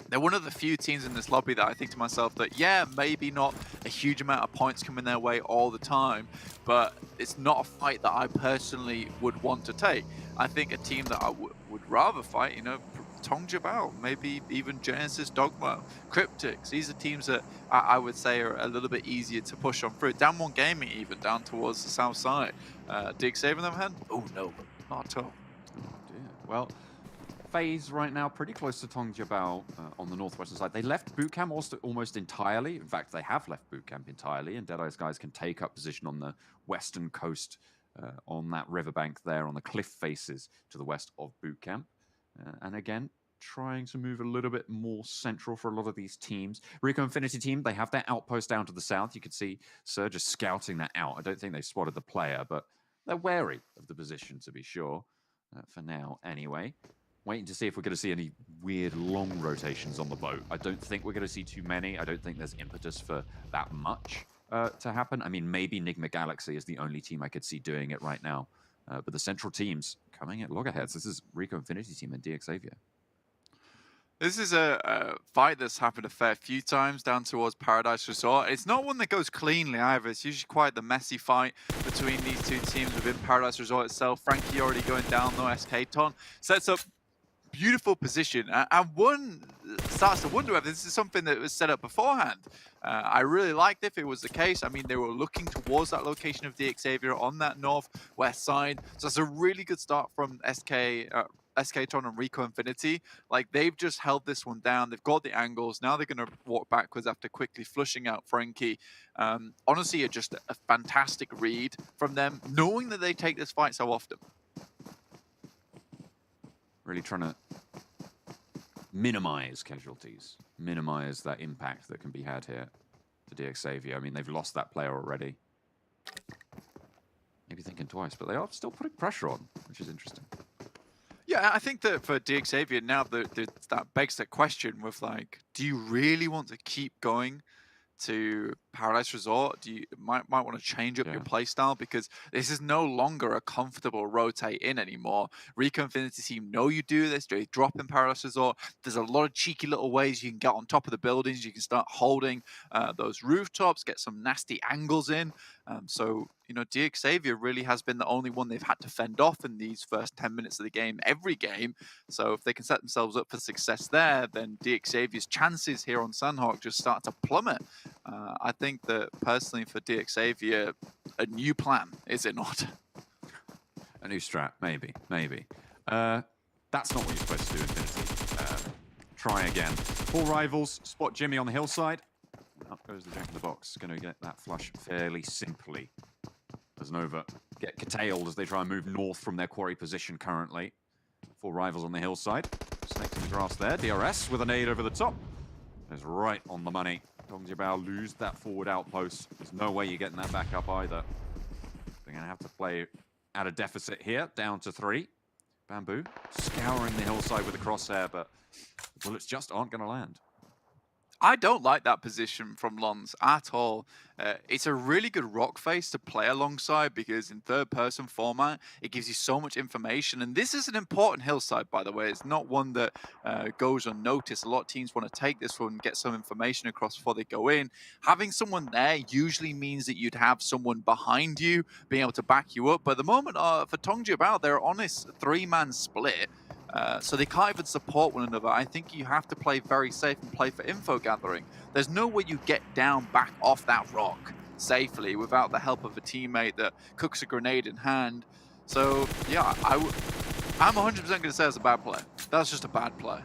S13: they're one of the few teams in this lobby that I think to myself that, yeah, maybe not a huge amount of points coming their way all the time, but it's not a fight that I personally would want to take. I think a team that I would rather fight, you know, Tong Jabal, maybe even Genesis, Dogma, Cryptics. These are teams that I would say are a little bit easier to push on through. Down One Gaming even, down towards the south side. Dig saving them hand? Oh no, not at all.
S5: Oh dear. Well, FaZe right now pretty close to Tong Jabal on the northwestern side. They left boot camp almost entirely. In fact, they have left boot camp entirely, and Deadeye's guys can take up position on the western coast on that riverbank there on the cliff faces to the west of boot camp. And again, trying to move a little bit more central for a lot of these teams. Rico Infinity team, they have their outpost down to the south. You can see Sir just scouting that out. I don't think they spotted the player, but they're wary of the position to be sure, for now anyway. Waiting to see if we're going to see any weird long rotations on the boat. I don't think we're going to see too many. I don't think there's impetus for that much to happen. I mean, maybe Nigma Galaxy is the only team I could see doing it right now. But the central teams coming at loggerheads. This is Rico Infinity team and D Xavier.
S13: This is a fight that's happened a fair few times down towards Paradise Resort. It's not one that goes cleanly either. It's usually quite the messy fight between these two teams within Paradise Resort itself. Frankie already going down though. SK Ton sets up beautiful position, and one starts to wonder if this is something that was set up beforehand. I really liked if it was the case. I mean, they were looking towards that location of D Xavier on that northwest side, so it's a really good start from SK Ton and Rico Infinity. Like, they've just held this one down. They've got the angles. Now they're going to walk backwards after quickly flushing out Frankie. Honestly, just a fantastic read from them, knowing that they take this fight so often.
S5: Really trying to minimize casualties, minimize that impact that can be had here to D Xavier. I mean, they've lost that player already. Maybe thinking twice, but they are still putting pressure on, which is interesting.
S13: Yeah, I think that for D Xavier now, that begs the question with, like, do you really want to keep going to Paradise Resort? Do you might want to change up your playstyle, because this is no longer a comfortable rotate in anymore. Rico Infinity team know you do this. They drop in Paradise Resort. There's a lot of cheeky little ways you can get on top of the buildings. You can start holding those rooftops, get some nasty angles in. So, you know, D Xavier really has been the only one they've had to fend off in these first 10 minutes of the game, every game. So if they can set themselves up for success there, then D Xavier's chances here on Sanhok just start to plummet. I think that personally for D Xavier, a new plan, is it not?
S5: A new strat, maybe. That's not what you're supposed to do, Infinity. Try again. 4 rivals, spot Jimmy on the hillside. Up goes the Jack in the Box. Going to get that flush fairly simply. As Nova get curtailed as they try and move north from their quarry position currently. 4 rivals on the hillside. Snakes in the grass there. DRS with a nade over the top. Is right on the money. Tong Jabal lose that forward outpost. There's no way you're getting that back up either. They're going to have to play at a deficit here, down to 3. Bamboo scouring the hillside with a crosshair, but the bullets just aren't going to land.
S13: I don't like that position from Lons at all. It's a really good rock face to play alongside because in third-person format, it gives you so much information. And this is an important hillside, by the way. It's not one that goes unnoticed. A lot of teams want to take this one and get some information across before they go in. Having someone there usually means that you'd have someone behind you being able to back you up. But at the moment, for Tongjibao, they're on this 3-man split. So they can't even support one another. I think you have to play very safe and play for info gathering. There's no way you get down back off that rock safely without the help of a teammate that cooks a grenade in hand. So yeah, I'm 100% going to say it's a bad play. That's just a bad play.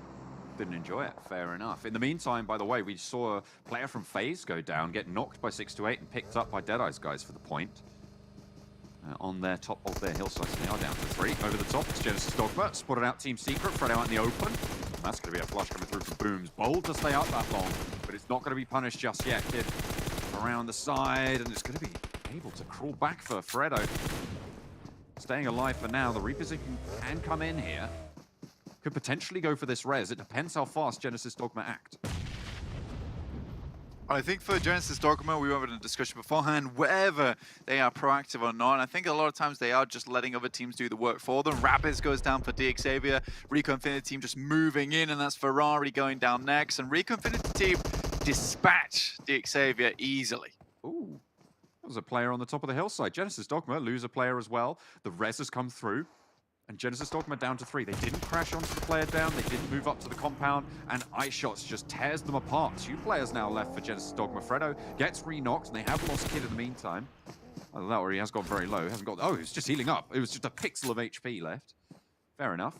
S5: Didn't enjoy it. Fair enough. In the meantime, by the way, we saw a player from FaZe go down, get knocked by 628 and picked up by Deadeye's guys for the point. On their top of their hillside. So they are down to 3. Over the top, it's Genesis Dogma. Spotted out Team Secret. Fred out in the open. And that's going to be a flush coming through from Booms. Bold to stay up that long, but it's not going to be punished just yet. Kid around the side, and it's going to be able to crawl back for Fredo. Staying alive for now. The reposition can come in here. Could potentially go for this res. It depends how fast Genesis Dogma act.
S13: I think for Genesis Dogma, we were in a discussion beforehand, whether they are proactive or not. And I think a lot of times they are just letting other teams do the work for them. Rabbids goes down for DXavier. Rico Infinity team just moving in, and that's Ferrari going down next. And Rico Infinity team dispatch DXavier easily.
S5: Ooh, that was a player on the top of the hillside. Genesis Dogma lose a player as well. The res has come through. And Genesis Dogma down to 3. They didn't crash onto the player down. They didn't move up to the compound. And Ice Shots just tears them apart. 2 players now left for Genesis Dogma. Fredo gets re-knocked, and they have lost Kid in the meantime. Either that or he has gone very low. Hasn't got. Oh, it's just healing up. It was just a pixel of HP left. Fair enough.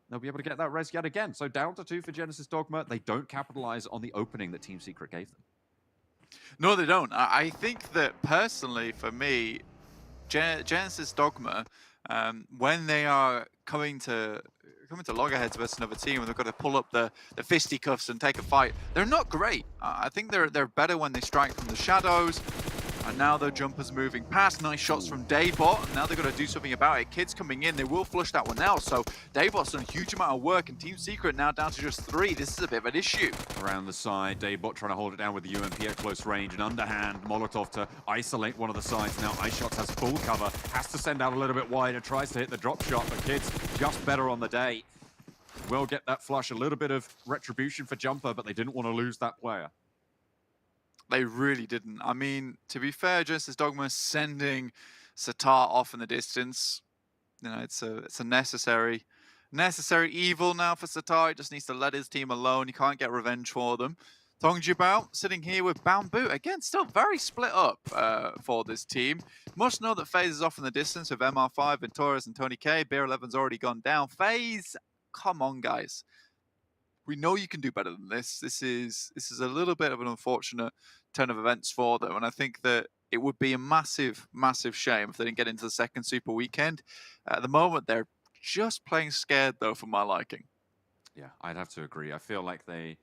S5: They'll be able to get that res yet again. So down to 2 for Genesis Dogma. They don't capitalize on the opening that Team Secret gave them.
S13: No, they don't. I think that personally, for me, Genesis Dogma, when they are coming to loggerheads versus another team and they've got to pull up the fisticuffs and take a fight, they're not great. I think they're better when they strike from the shadows. And now the jumpers moving past. Nice shots from Daybot. And now they've got to do something about it. Kids coming in. They will flush that one out. So Daybot's done a huge amount of work. And Team Secret now down to just 3. This is a bit of an issue.
S5: Around the side, Daybot trying to hold it down with the UMP at close range. An underhand Molotov to isolate one of the sides. Now Ice Shots has full cover. Has to send out a little bit wider. Tries to hit the drop shot. But Kids just better on the day. Will get that flush. A little bit of retribution for Jumper. But they didn't want to lose that player.
S13: They really didn't. I mean, to be fair, Genesis Dogma sending Satar off in the distance, you know, it's a necessary evil now for Satar. He just needs to let his team alone. He can't get revenge for them. Tongjibao sitting here with Bamboo. Again, still very split up for this team. Must know that FaZe is off in the distance with MR5 and Torres and Tony K. Beer 11's already gone down. FaZe, come on, guys. We know you can do better than this. This is a little bit of an unfortunate turn of events for them, and I think that it would be a massive, massive shame if they didn't get into the second Super Weekend. At the moment, they're just playing scared, though, for my liking.
S5: Yeah, I'd have to agree. I feel like they've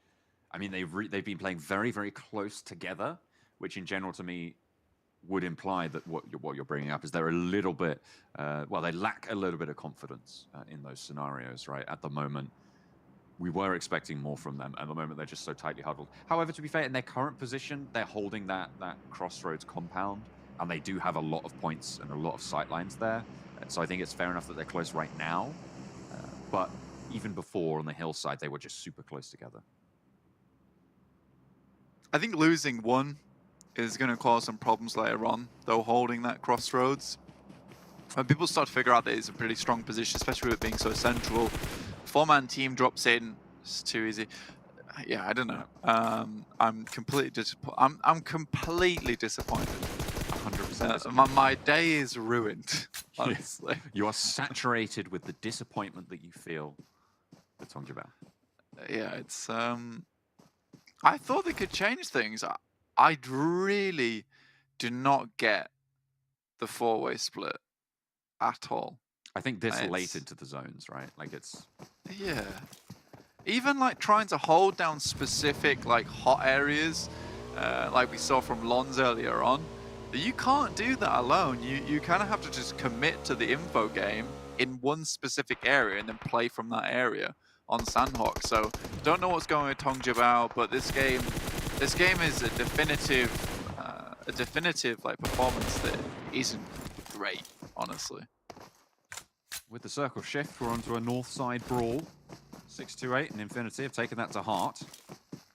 S5: been playing very, very close together, which in general to me would imply that what you're bringing up is they're a little bit, they lack a little bit of confidence in those scenarios, right? At the moment. We were expecting more from them. At the moment, they're just so tightly huddled. However, to be fair, in their current position, they're holding that Crossroads compound, and they do have a lot of points and a lot of sight lines there. So I think it's fair enough that they're close right now. But even before on the hillside, they were just super close together.
S13: I think losing one is going to cause some problems later on, though, holding that Crossroads. When people start to figure out that it's a pretty strong position, especially with it being so central, 4-man team drops in. It's too easy. Yeah, I don't know. I'm completely disappointed. I'm completely disappointed.
S5: 100%.
S13: My day is ruined, honestly.
S5: You are saturated with the disappointment that you feel at Tongjibao.
S13: Yeah, it's... I thought they could change things. I really do not get the 4-way split at all.
S5: I think this late into the zones, right? Like it's...
S13: Yeah. Even like trying to hold down specific like hot areas, like we saw from Lons earlier on, you can't do that alone. You kind of have to just commit to the info game in one specific area and then play from that area on Sanhok. So don't know what's going on with Tongjibao, but this game This game is a definitive like performance that isn't great, honestly.
S5: With the circle shift, we're onto a north side brawl. 6-2-8 and Infinity have taken that to heart.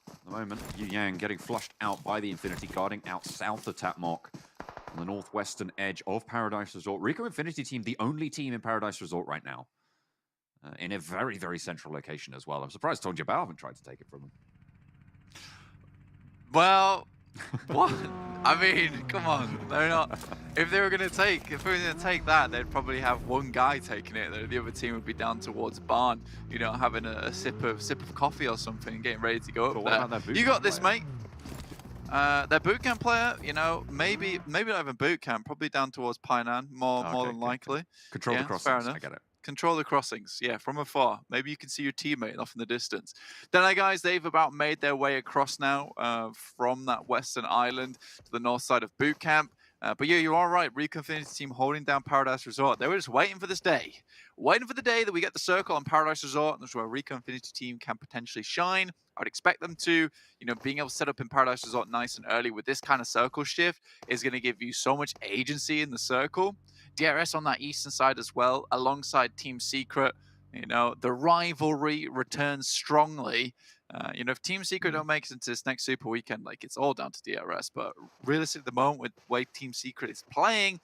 S5: At the moment, Yu Yang getting flushed out by the Infinity, guarding out south of Tapmok on the northwestern edge of Paradise Resort. Rico Infinity team, the only team in Paradise Resort right now. In a very, very central location as well. I'm surprised Tonja Bao haven't tried to take it from them.
S13: Well, what? I mean, come on. They're not. If we were gonna take that, they'd probably have one guy taking it. The other team would be down towards barn, you know, having a sip of coffee or something, and getting ready to go up there. You got this, mate. Their bootcamp player, you know, maybe not even bootcamp, probably down towards Painan, more than likely.
S5: Control the crossings. I get it.
S13: Control the crossings, yeah, from afar. Maybe you can see your teammate off in the distance. Then, guys, they've about made their way across now from that western island to the north side of boot camp. But yeah, you are right. Rico Infinity team holding down Paradise Resort. They were just waiting for this day. Waiting for the day that we get the circle on Paradise Resort. And that's where Rico Infinity team can potentially shine. I would expect them to. You know, being able to set up in Paradise Resort nice and early with this kind of circle shift is going to give you so much agency in the circle. DRS on that eastern side as well, alongside Team Secret. You know, the rivalry returns strongly. You know, if Team Secret don't make it into this next Super Weekend, like, it's all down to DRS. But realistically, at the moment, with the way Team Secret is playing,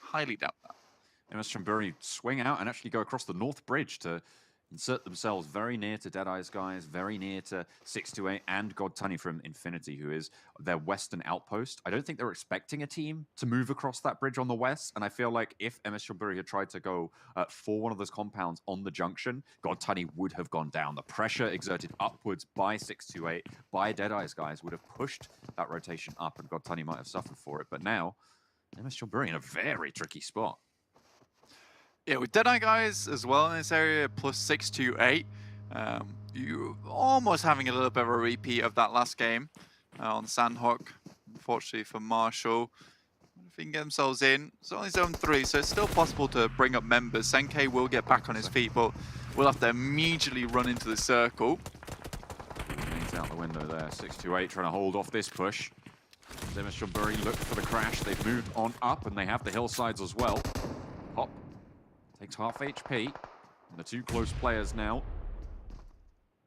S13: highly doubt that.
S5: MS Chamburi swing out and actually go across the North Bridge to insert themselves very near to Deadeye's guys, very near to 628 and God Tunny from Infinity, who is their western outpost. I don't think they're expecting a team to move across that bridge on the west, and I feel like if MS Chamburi had tried to go for one of those compounds on the junction, God Tunny would have gone down. The pressure exerted upwards by 628, by Deadeye's guys, would have pushed that rotation up, and God Tunny might have suffered for it. But now, MS Chamburi in a very tricky spot.
S13: Yeah, with Deadeye guys as well in this area, plus 628, you almost having a little bit of a repeat of that last game on Sanhok. Unfortunately for Marshall, if they can get themselves in, it's only zone 3, so it's still possible to bring up members. Senke will get back on his feet, but we'll have to immediately run into the circle.
S5: He's out the window there. 628 trying to hold off this push. MS Chamburi looked for the crash. They've moved on up, and they have the hillsides as well. Pop takes half HP. And the two close players now.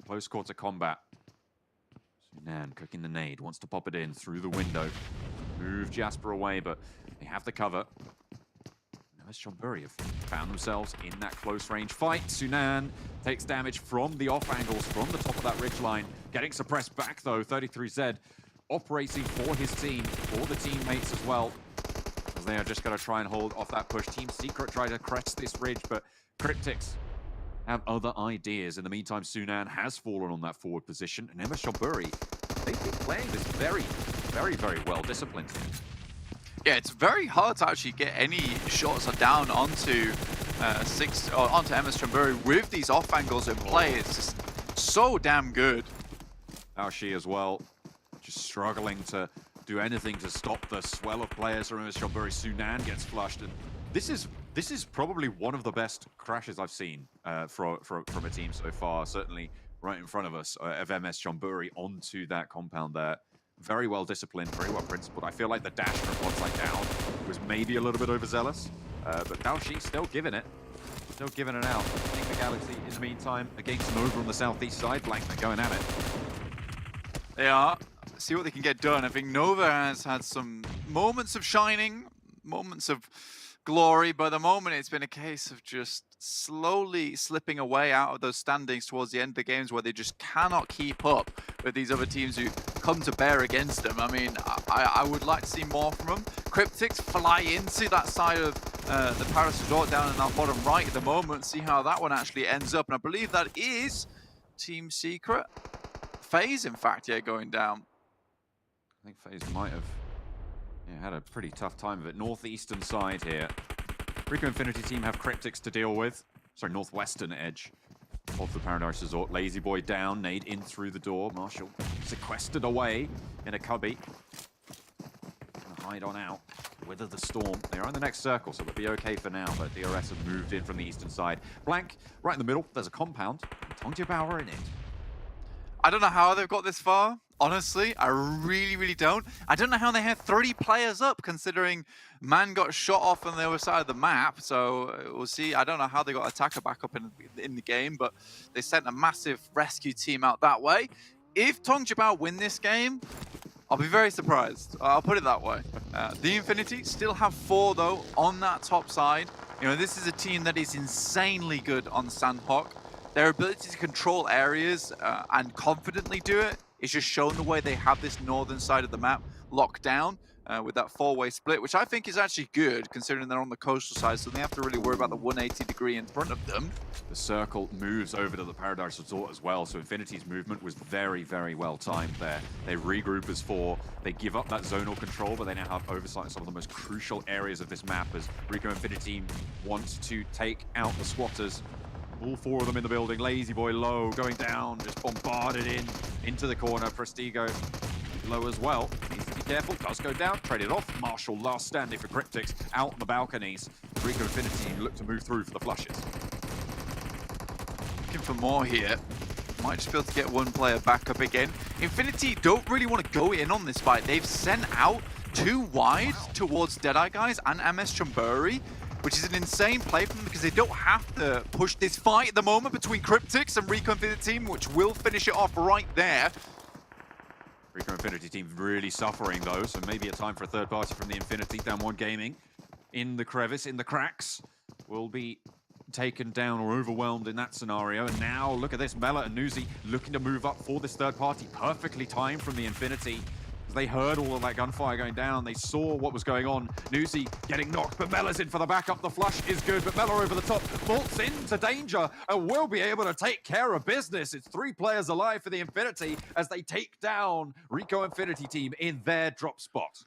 S5: Close quarter combat. Sunan cooking the nade. Wants to pop it in through the window. Move Jasper away, but they have the cover. MS Chamburi have found themselves in that close range fight. Sunan takes damage from the off angles from the top of that ridge line. Getting suppressed back though. 33Z operating for his team, for the teammates as well. As they are just going to try and hold off that push. Team Secret try to crest this ridge, but Cryptics have other ideas. In the meantime, Sunan has fallen on that forward position, and MS Chamburi, they've been playing this very, very, very well disciplined.
S13: Yeah, it's very hard to actually get any shots down onto onto MS Chamburi with these off angles in play. It's just so damn good.
S5: Aoshi as well, just struggling to do anything to stop the swell of players from MS Chamburi. Sunan gets flushed, and this is probably one of the best crashes I've seen from a team so far. Certainly right in front of us of MS Chamburi onto that compound there. Very well disciplined, very well principled. I feel like the dash from one side down was maybe a little bit overzealous, but Daoshi still giving it. Still giving it out. I think the Galaxy, in the meantime, against Nova on the southeast side. Blank, they're going at it.
S13: They are. See what they can get done. I think Nova has had some moments of shining, moments of glory, but at the moment it's been a case of just slowly slipping away out of those standings towards the end of the games where they just cannot keep up with these other teams who come to bear against them. I mean, I would like to see more from them. Cryptics fly into that side of the Paris Resort down in our bottom right at the moment, see how that one actually ends up. And I believe that is Team Secret. FaZe, in fact, yeah, going down.
S5: I think FaZe might have had a pretty tough time of it. Northeastern side here. Rico Infinity team have Cryptics to deal with. Sorry, northwestern edge of the Paradise Resort. Lazy Boy down, nade in through the door. Marshall sequestered away in a cubby. Gonna hide on out. Wither the storm. They're in the next circle, so they'll be okay for now, but DRS have moved in from the eastern side. Blank, right in the middle, there's a compound. Tongjia Bauer in it.
S13: I don't know how they've got this far. Honestly, I really don't. I don't know how they had 30 players up, considering Man got shot off on the other side of the map. So we'll see. I don't know how they got Attacker back up in the game, but they sent a massive rescue team out that way. If Tongjabao win this game, I'll be very surprised. I'll put it that way. The Infinity still have 4, though, on that top side. You know, this is a team that is insanely good on Sanhok. Their ability to control areas and confidently do it is just shown the way they have this northern side of the map locked down with that 4-way split, which I think is actually good considering they're on the coastal side, so they have to really worry about the 180 degree in front of them.
S5: The circle moves over to the Paradise Resort as well, so Infinity's movement was very well timed there. They regroup as 4, they give up that zonal control, but they now have oversight of some of the most crucial areas of this map as Rico Infinity wants to take out the squatters. All 4 of them in the building. Lazy Boy low, going down, just bombarded into the corner. Prestigo low as well. Needs to be careful, does go down, traded off. Marshall last standing for Cryptics out on the balconies. Rico Infinity look to move through for the flushes.
S13: Looking for more here. Might just be able to get one player back up again. Infinity don't really want to go in on this fight. They've sent out 2 wide towards Deadeye Guys and MS Chumburi, which is an insane play from them because they don't have to push this fight at the moment between Cryptics and Rico Infinity team, which will finish it off right there.
S5: Rico Infinity team really suffering though, so maybe a time for a third party from the Infinity. Down 1 Gaming in the crevice, in the cracks, will be taken down or overwhelmed in that scenario. And now look at this, Mela and Nuzi looking to move up for this third party. Perfectly timed from the Infinity. They heard all of that gunfire going down. They saw what was going on. Nuzi getting knocked, but Mela's in for the backup. The flush is good, but Mela over the top vaults into danger and will be able to take care of business. It's 3 players alive for the Infinity as they take down Rico Infinity team in their drop spot.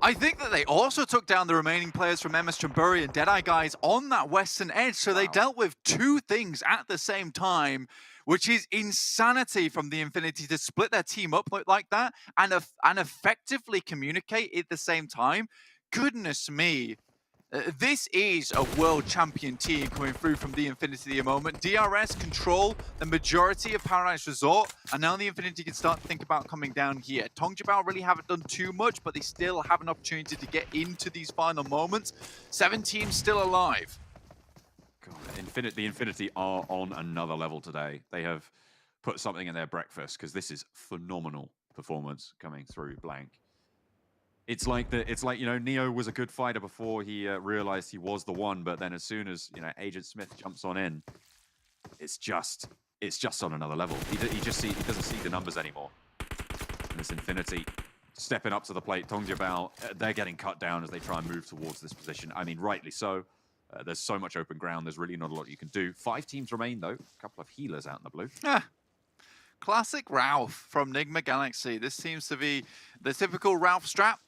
S13: I think that they also took down the remaining players from MS Chumburi and Deadeye Guys on that western edge, so they dealt with 2 things at the same time, which is insanity from the Infinity to split their team up like that and effectively communicate at the same time. Goodness me. This is a world champion team coming through from the Infinity at the moment. DRS control the majority of Paradise Resort, and now the Infinity can start to think about coming down here. Tongjabao really haven't done too much, but they still have an opportunity to get into these final moments. 7 teams still alive.
S5: God, the Infinity are on another level today. They have put something in their breakfast because this is phenomenal performance coming through Blank. It's like you know, Neo was a good fighter before he realized he was the one, but then as soon as, you know, Agent Smith jumps on in, it's just on another level. He doesn't see the numbers anymore. And this Infinity stepping up to the plate. Tongjabao, they're getting cut down as they try and move towards this position. I mean, rightly so. There's so much open ground. There's really not a lot you can do. 5 teams remain though. A couple of healers out in the blue.
S13: Classic Ralph from Nigma Galaxy. This seems to be the typical Ralph strap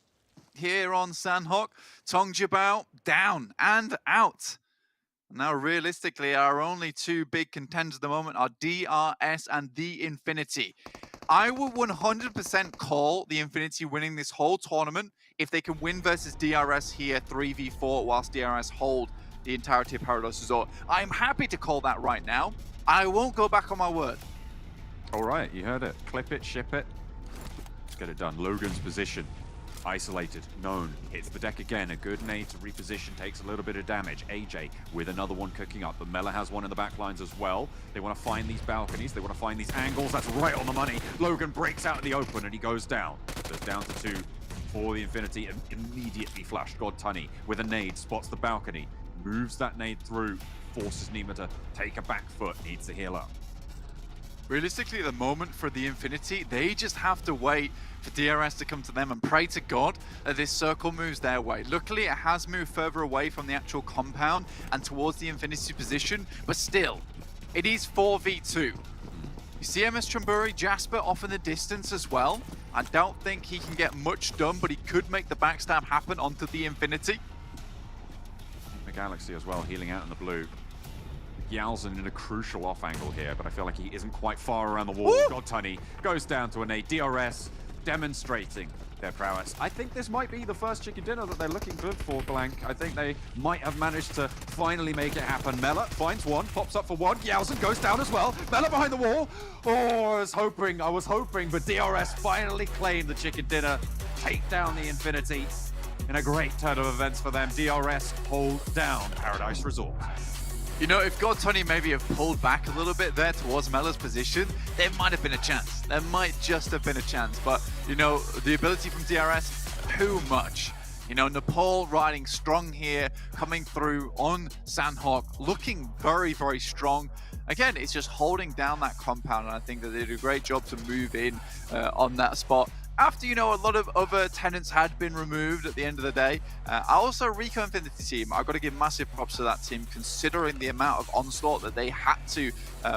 S13: here on Sanhok. Tongjabao down and out. Now, realistically, our only 2 big contenders at the moment are DRS and the Infinity. I would 100% call the Infinity winning this whole tournament if they can win versus DRS here 3v4 whilst DRS hold the entirety of Paradise Resort. I'm happy to call that right now. I won't go back on my word.
S5: All right, you heard it. Clip it, ship it. Let's get it done. Logan's position. Isolated, known, hits the deck again. A good nade to reposition, takes a little bit of damage. AJ with another one cooking up, but Mela has one in the back lines as well. They want to find these balconies, they want to find these angles. That's right on the money. Logan breaks out in the open and he goes down. So it's down to 2 for the Infinity and immediately flashed. God Tunny with a nade, spots the balcony, moves that nade through, forces Nima to take a back foot, needs to heal up.
S13: Realistically, at the moment for the Infinity, they just have to wait for DRS to come to them and pray to God that this circle moves their way. Luckily, it has moved further away from the actual compound and towards the Infinity position, but still, it is 4v2. You see MS Chumburi, Jasper off in the distance as well. I don't think he can get much done, but he could make the backstab happen onto the Infinity.
S5: The Galaxy as well, healing out in the blue. Yalzin in a crucial off angle here, but I feel like he isn't quite far around the wall. God Tunny goes down to a nade. DRS demonstrating their prowess. I think this might be the first chicken dinner that they're looking good for, Blank. I think they might have managed to finally make it happen. Mela finds one, pops up for one. Yowzen goes down as well. Mela behind the wall. Oh, I was hoping, but DRS finally claimed the chicken dinner. Take down the Infinity in a great turn of events for them. DRS hold down Paradise Resort.
S13: You know, if God Tony maybe have pulled back a little bit there towards Mela's position, there might have been a chance. There might just have been a chance. But, you know, the ability from DRS, too much. You know, Nepal riding strong here, coming through on Sanhok, looking very, very strong. Again, it's just holding down that compound, and I think that they did a great job to move in on that spot. After, you know, a lot of other tenants had been removed at the end of the day. Also, Rico Infinity team, I've got to give massive props to that team, considering the amount of onslaught that they had to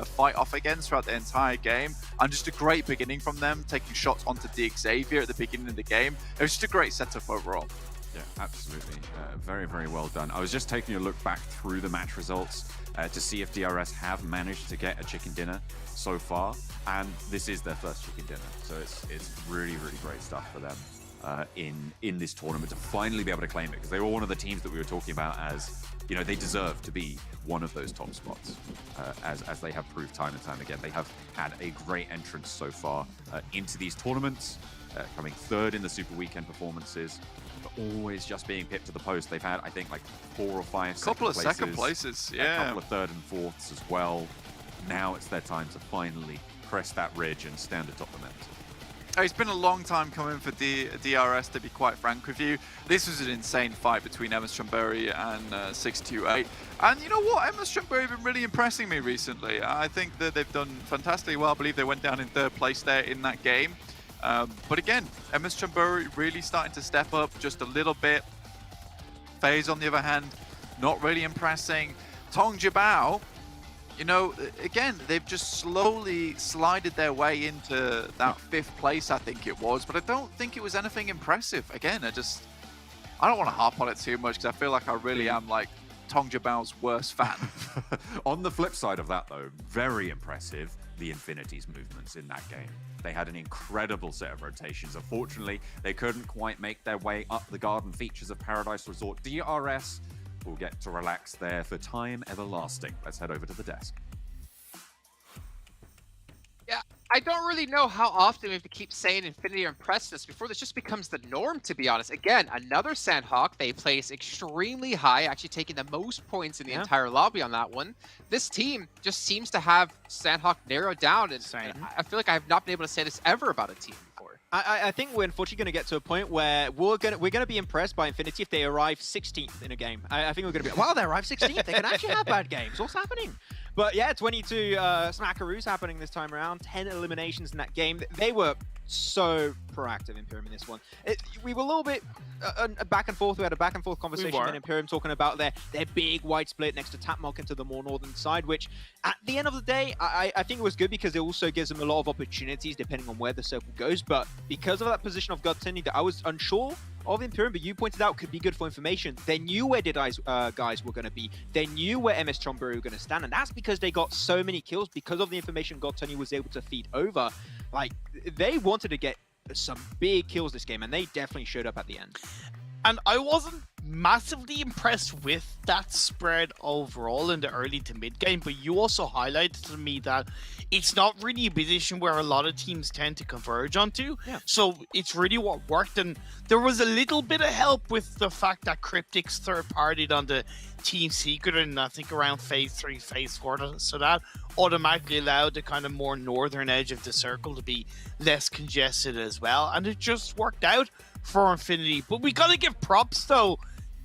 S13: fight off against throughout the entire game. And just a great beginning from them, taking shots onto the Xavier at the beginning of the game. It was just a great setup overall.
S5: Yeah, absolutely. Very, very well done. I was just taking a look back through the match results to see if DRS have managed to get a chicken dinner so far, and this is their first chicken dinner, so it's really, really great stuff for them in this tournament to finally be able to claim it, because they were one of the teams that we were talking about as, you know, they deserve to be one of those top spots, as they have proved time and time again. They have had a great entrance so far into these tournaments, coming third in the Super Weekend performances, but always just being pipped to the post. They've had, I think, like 4 or 5
S13: second places, yeah.
S5: A couple of third and fourths as well. Now it's their time to finally crest that ridge and stand atop the mountain.
S13: It's been a long time coming for DRS, to be quite frank with you. This was an insane fight between MS Chumbury and 628. And you know what? MS Chumbury have been really impressing me recently. I think that they've done fantastically well. I believe they went down in 3rd place there in that game. But again, MS Chumbury really starting to step up just a little bit. FaZe, on the other hand, not really impressing. Tong Jabao, you know, again, they've just slowly slided their way into that 5th place, I think it was. But I don't think it was anything impressive. Again, I don't want to harp on it too much, because I feel like I really am like Tong Jabao's worst fan.
S5: On the flip side of that, though, very impressive, the Infinity's movements in that game. They had an incredible set of rotations. Unfortunately, they couldn't quite make their way up the garden features of Paradise Resort. DRS will get to relax there for time everlasting. Let's head over to the desk.
S1: Yeah, I don't really know how often we have to keep saying Infinity are impressed us before this just becomes the norm, to be honest. Again, another Sanhok. They place extremely high, actually taking the most points in the entire lobby on that one. This team just seems to have Sanhok narrowed down, and I feel like I have not been able to say this ever about a team before.
S22: I think we're unfortunately going to get to a point where we're going to be impressed by Infinity if they arrive 16th in a game. I think we're going to be, wow, they arrived 16th. They can actually have bad games. What's happening? But yeah, 22 smackaroos happening this time around. 10 eliminations in that game. They were so proactive, Imperium, in this one. We were a little bit back and forth. We had a back and forth conversation with Imperium talking about their big white split next to Tapmok into the more northern side, which at the end of the day, I think it was good because it also gives them a lot of opportunities depending on where the circle goes. But because of that position of Godtini that I was unsure of Imperium, but you pointed out could be good for information. They knew where guys were going to be. They knew where MS Chonburu were going to stand, and that's because they got so many kills because of the information Godtoni was able to feed over. Like, they wanted to get some big kills this game, and they definitely showed up at the end.
S21: And I wasn't massively impressed with that spread overall in the early to mid game, but you also highlighted to me that it's not really a position where a lot of teams tend to converge onto. So it's really what worked, and there was a little bit of help with the fact that Cryptic's third-partied on the Team Secret, and I think around phase 3, phase 4, so that automatically allowed the kind of more northern edge of the circle to be less congested as well, and it just worked out for Infinity. But we gotta give props though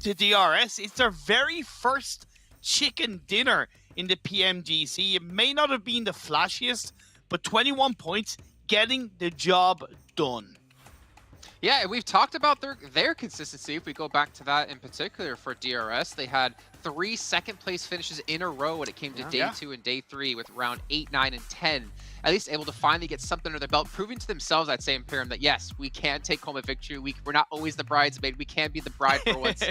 S21: to DRS. It's their very first chicken dinner in the PMGC. It may not have been the flashiest, but 21 points, getting the job done.
S1: Yeah, and we've talked about their consistency. If we go back to that in particular for DRS, they had 3 second-place finishes in a row when it came to day 2 and day 3 with round 8, 9, and 10. At least able to finally get something under their belt, proving to themselves, I'd say, Imperium, that yes, we can take home a victory. We're not always the bridesmaid. We can be the bride for once.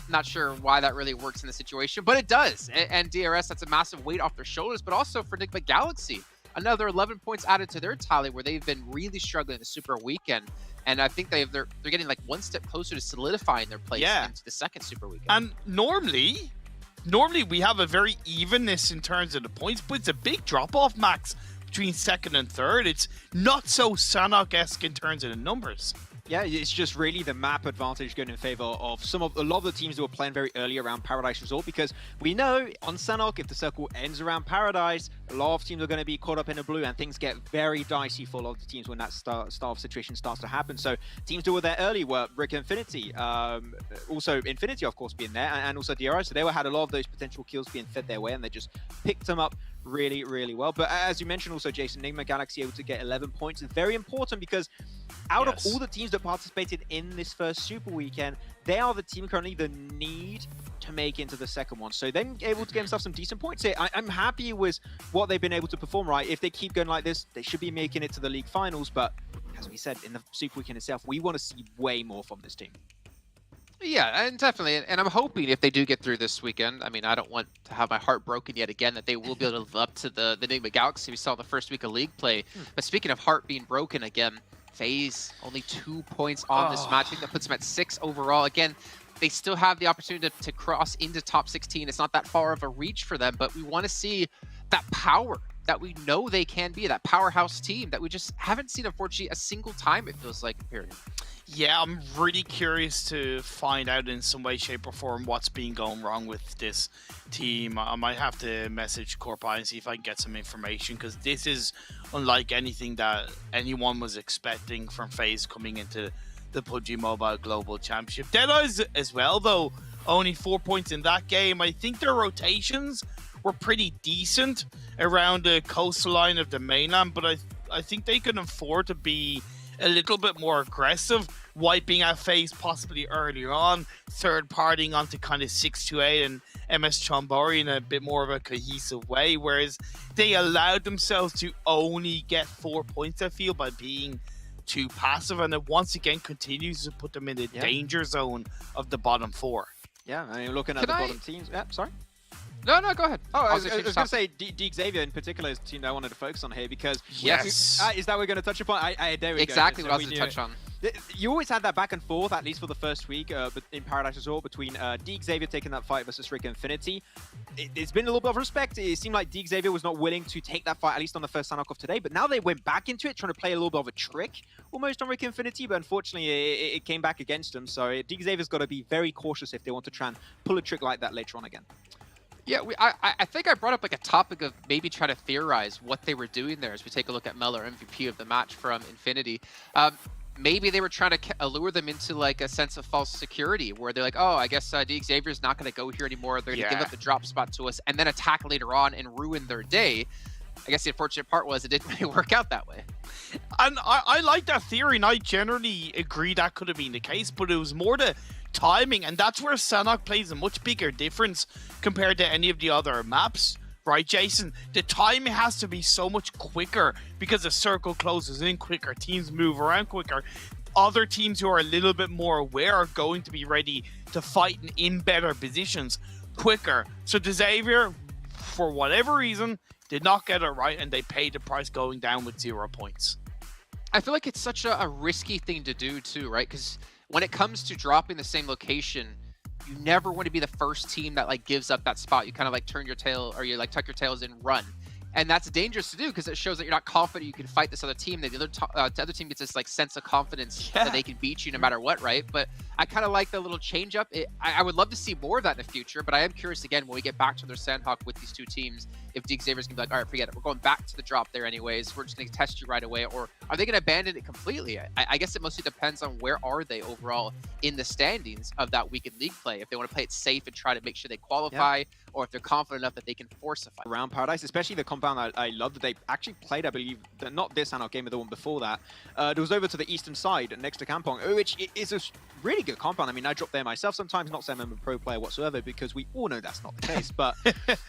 S1: Not sure why that really works in the situation, but it does. And DRS, that's a massive weight off their shoulders, but also for Enigma Galaxy. another 11 points added to their tally, where they've been really struggling the Super Weekend. And I think they're getting like one step closer to solidifying their place into the second Super Weekend.
S21: And normally we have a very evenness in terms of the points, but it's a big drop-off, Max, between second and third. It's not so Sanhok-esque in terms of the numbers.
S22: Yeah, it's just really the map advantage going in favor of a lot of the teams who are playing very early around Paradise Resort, because we know on Sanhok, if the circle ends around Paradise, a lot of teams are going to be caught up in the blue, and things get very dicey for a lot of the teams when that start of situation starts to happen. So teams who were there early were Rick Infinity, also Infinity, of course, being there, and also DRI. So they had a lot of those potential kills being fed their way, and they just picked them up really, really well. But as you mentioned also, Jason, Enigma Galaxy able to get 11 points is very important, because out of all the teams that participated in this first Super Weekend, they are the team currently that need to make into the second one. So them able to get themselves some decent points here. I'm happy with what they've been able to perform, right? If they keep going like this, they should be making it to the league finals. But as we said, in the Super Weekend itself, we want to see way more from this team.
S1: Yeah, and definitely. And I'm hoping if they do get through this weekend, I mean, I don't want to have my heart broken yet again, that they will be able to live up to the Enigma Galaxy we saw the first week of League play. But speaking of heart being broken again, FaZe only 2 points on this match. I think that puts them at 6 overall. Again, they still have the opportunity to cross into top 16. It's not that far of a reach for them, but we want to see that power that we know they can be, that powerhouse team that we just haven't seen, unfortunately, a single time, it feels like, period.
S21: Yeah, I'm really curious to find out in some way, shape, or form what's been going wrong with this team. I might have to message Corpai and see if I can get some information, because this is unlike anything that anyone was expecting from FaZe coming into the PUBG Mobile Global Championship. Deadeyes as well, though, only 4 points in that game. I think their rotations were pretty decent around the coastline of the mainland, but I think they can afford to be a little bit more aggressive, wiping out FaZe possibly earlier on, third-partying onto kind of 628 and MS Chonburi in a bit more of a cohesive way, whereas they allowed themselves to only get 4 points, I feel, by being too passive, and it once again continues to put them in the danger zone of the bottom 4.
S22: Yeah, I mean, looking at the bottom teams. Yeah, sorry.
S1: No, go ahead.
S22: Oh, I was going to say D Xavier in particular is the team that I wanted to focus on here, because is that what we're going to touch upon? There we
S1: exactly
S22: go.
S1: What I was going to touch on.
S22: You always had that back and forth, at least for the first week in Paradise Resort, between D Xavier taking that fight versus Rick Infinity. It's been a little bit of respect. It seemed like D Xavier was not willing to take that fight, at least on the first Sanhok of today, but now they went back into it, trying to play a little bit of a trick almost on Rick Infinity, but unfortunately it came back against them. So D Xavier's got to be very cautious if they want to try and pull a trick like that later on again.
S1: Yeah, I think I brought up like a topic of maybe try to theorize what they were doing there as we take a look at Meller, MVP of the match from Infinity. Maybe they were trying to allure them into like a sense of false security, where they're like, oh, I guess D Xavier's not going to go here anymore. They're going to give up the drop spot to us and then attack later on and ruin their day. I guess the unfortunate part was it didn't really work out that way.
S21: And I like that theory, and I generally agree that could have been the case, but it was more the timing, and that's where Sanhok plays a much bigger difference compared to any of the other maps, right, Jason? The timing has to be so much quicker because the circle closes in quicker, teams move around quicker. Other teams who are a little bit more aware are going to be ready to fight in better positions quicker. So the Xavier, for whatever reason, did not get it right, and they paid the price going down with 0 points.
S1: I feel like it's such a risky thing to do too, right? Because when it comes to dropping the same location, you never want to be the first team that like gives up that spot. You kind of like turn your tail, or you like tuck your tails and run. And that's dangerous to do, because it shows that you're not confident you can fight this other team. The other team gets this like sense of confidence that they can beat you no matter what, right? But I kind of like the little change up. I would love to see more of that in the future, but I am curious again when we get back to their Sanhok with these two teams, if D Xavier's gonna be like, all right, forget it. We're going back to the drop there anyways. We're just gonna test you right away, or are they gonna abandon it completely? I guess it mostly depends on where are they overall in the standings of that weekend league play. If they want to play it safe and try to make sure they qualify, or if they're confident enough that they can force a fight.
S22: Around Paradise, especially the compound, I love that they actually played, I believe, not this Sanhok game, but the one before that. It was over to the eastern side next to Kampong, which is a really good compound. I mean, I drop there myself sometimes, not saying I'm a pro player whatsoever, because we all know that's not the case, but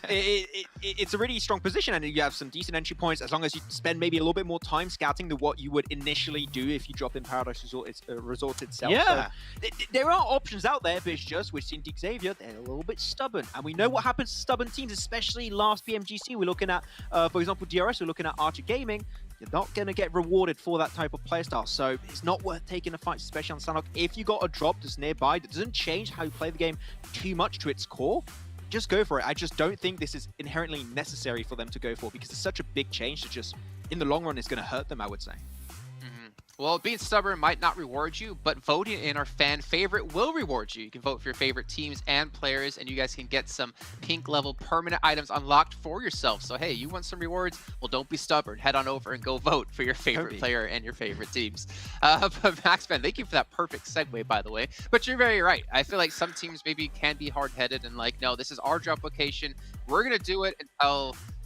S22: it's it's a really strong position, and you have some decent entry points as long as you spend maybe a little bit more time scouting than what you would initially do if you drop in Paradise Resort itself.
S21: Yeah.
S22: So, there are options out there, but it's just with Cintiq Xavier, they're a little bit stubborn. And we know what happens to stubborn teams, especially last PMGC. We're looking at, for example, DRS, we're looking at Archer Gaming. You're not going to get rewarded for that type of playstyle. So it's not worth taking a fight, especially on Sanhok. If you got a drop that's nearby that doesn't change how you play the game too much to its core, just go for it. I just don't think this is inherently necessary for them to go for because it's such a big change that just, in the long run, is going to hurt them, I would say.
S1: Well, being stubborn might not reward you, but voting in our fan favorite will reward you. You can vote for your favorite teams and players, and you guys can get some pink level permanent items unlocked for yourself. So, hey, you want some rewards? Well, don't be stubborn. Head on over and go vote for your favorite player and your favorite teams. But Maxman, thank you for that perfect segue, by the way. But you're very right. I feel like some teams maybe can be hard-headed and like, no, this is our job location. We're going to do it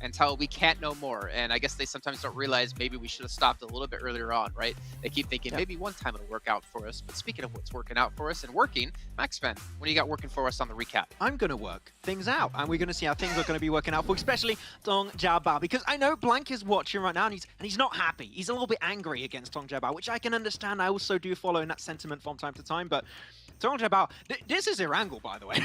S1: until we can't no more. And I guess they sometimes don't realize maybe we should have stopped a little bit earlier on, right? They keep thinking maybe one time it'll work out for us. But speaking of what's working out for us and working, Maxman, what do you got working for us on the recap?
S22: I'm going to work things out, and we're going to see how things are going to be working out for especially Tong Jiabao, because I know Blank is watching right now, and he's not happy. He's a little bit angry against Tong Jiabao, which I can understand. I also do follow in that sentiment from time to time, but Tong Jiabao, this is Erangel, by the way.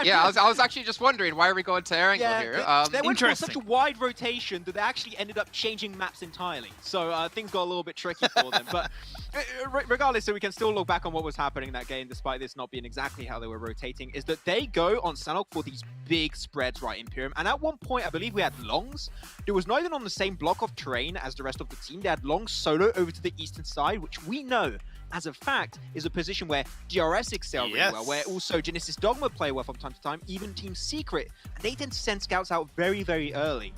S1: Yeah, I was actually just wondering, why are we going to Erangel here?
S22: They went for such a wide rotation that they actually ended up changing maps entirely. So things got a little bit tricky for them. But regardless, so we can still look back on what was happening in that game, despite this not being exactly how they were rotating, is that they go on Sanhok for these big spreads right Imperium. And at one point, I believe we had Longs. It was not even on the same block of terrain as the rest of the team. They had Longs solo over to the eastern side, which we know as a fact, is a position where DRS excel really well, where also Genesis Dogma play well from time to time, even Team Secret. And they tend to send scouts out very, very early.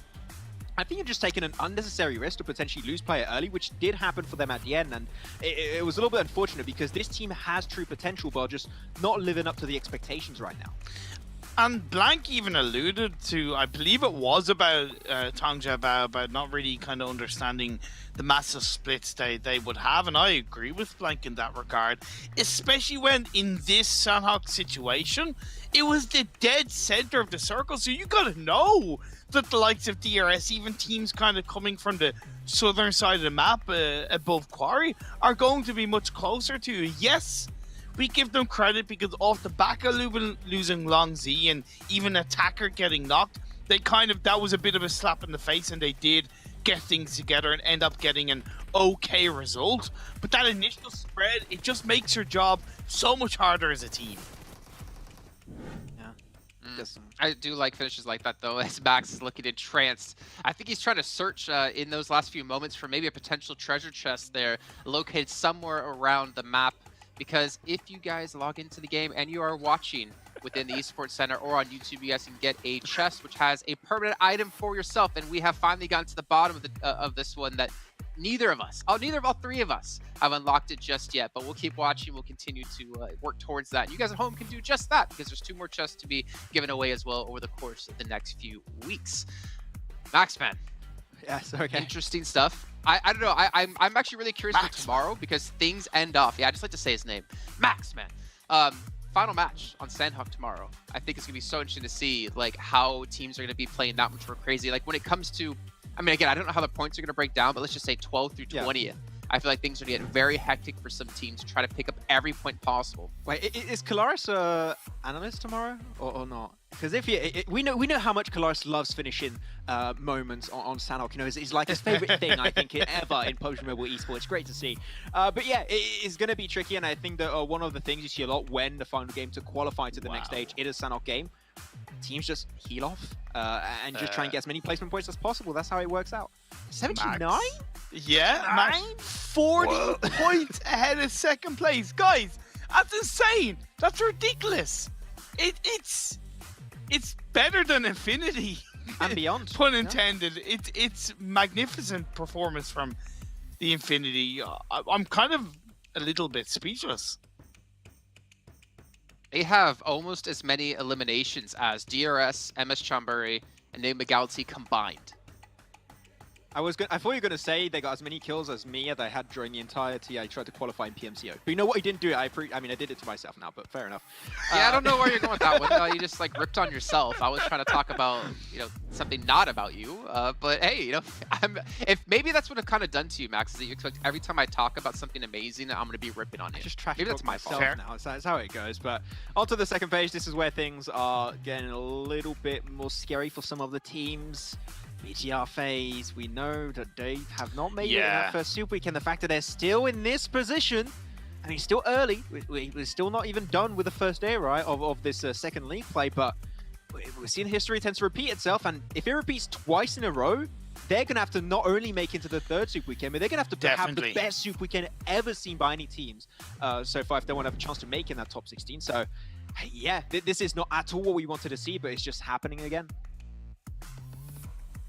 S22: I think you're just taking an unnecessary risk to potentially lose player early, which did happen for them at the end. And it was a little bit unfortunate because this team has true potential, but just not living up to the expectations right now.
S21: And Blank even alluded to, I believe it was about Tong Jiabao, about not really kind of understanding the massive splits they would have. And I agree with Blank in that regard, especially when in this Sanhok situation, it was the dead center of the circle. So you got to know that the likes of DRS, even teams kind of coming from the southern side of the map above Quarry, are going to be much closer to you. Yes, we give them credit because off the back of losing Long Z and even Attacker getting knocked, that was a bit of a slap in the face, and they did get things together and end up getting an okay result. But that initial spread, it just makes your job so much harder as a team.
S1: I do like finishes like that, though, as Max is looking entranced. I think he's trying to search in those last few moments for maybe a potential treasure chest there, located somewhere around the map. Because if you guys log into the game and you are watching within the Esports Center or on YouTube, you guys can get a chest which has a permanent item for yourself. And we have finally gotten to the bottom of this one that neither of all three of us have unlocked it just yet. But we'll keep watching. We'll continue to work towards that. You guys at home can do just that, because there's 2 more chests to be given away as well over the course of the next few weeks. Maxman.
S22: Yes, okay.
S1: Interesting stuff. I don't know. I'm actually really curious for tomorrow, because things end off. Yeah, I just like to say his name. Maxman. Final match on Sanhok tomorrow. I think it's gonna be so interesting to see like how teams are gonna be playing that much more crazy. Like when it comes to, I mean, again, I don't know how the points are gonna break down, but let's just say 12th through 20th. I feel like things are getting very hectic for some teams to try to pick up every point possible.
S22: Wait, is Kalaris analyst tomorrow or not? Because if we know how much Kalaris loves finishing moments on Sanhok. You know, it's like his favorite thing, I think, ever in PUBG Mobile Esports. Great to see. But yeah, it's going to be tricky, and I think that one of the things you see a lot when the final game to qualify to the next stage, it is Sanhok game. Teams just heal off and just try and get as many placement points as possible. That's how it works out. 79?
S21: Yeah, Max, 40 points ahead of second place. Guys, that's insane. That's ridiculous. It's better than Infinity.
S22: And beyond.
S21: Pun intended. It's magnificent performance from the Infinity. I'm kind of a little bit speechless.
S1: They have almost as many eliminations as DRS, MS Chonburi, and Nate McGalty combined.
S22: I thought you were gonna say they got as many kills as me that I had during the entirety I tried to qualify in PMCO. But you know what? He didn't do it. I mean, I did it to myself now, but fair enough.
S1: Yeah, I don't know where you're going with that one. You just like ripped on yourself. I was trying to talk about, you know, something not about you. But hey, you know, if maybe that's what I've kind of done to you, Max, is that you expect every time I talk about something amazing, I'm gonna be ripping on you.
S22: Just trash
S1: maybe that's my
S22: myself
S1: fault.
S22: now. That's how it goes. But onto the second page. This is where things are getting a little bit more scary for some of the teams. BGR phase, we know that they have not made it in that first Super Weekend. The fact that they're still in this position, and it's still early, we're still not even done with the first day, right, of this second league play, but we're seeing history tends to repeat itself, and if it repeats twice in a row, they're going to have to not only make it to the third Super Weekend, but they're going to have to have the best Super Weekend ever seen by any teams so far if they want to have a chance to make in that top 16. So, yeah, this is not at all what we wanted to see, but it's just happening again.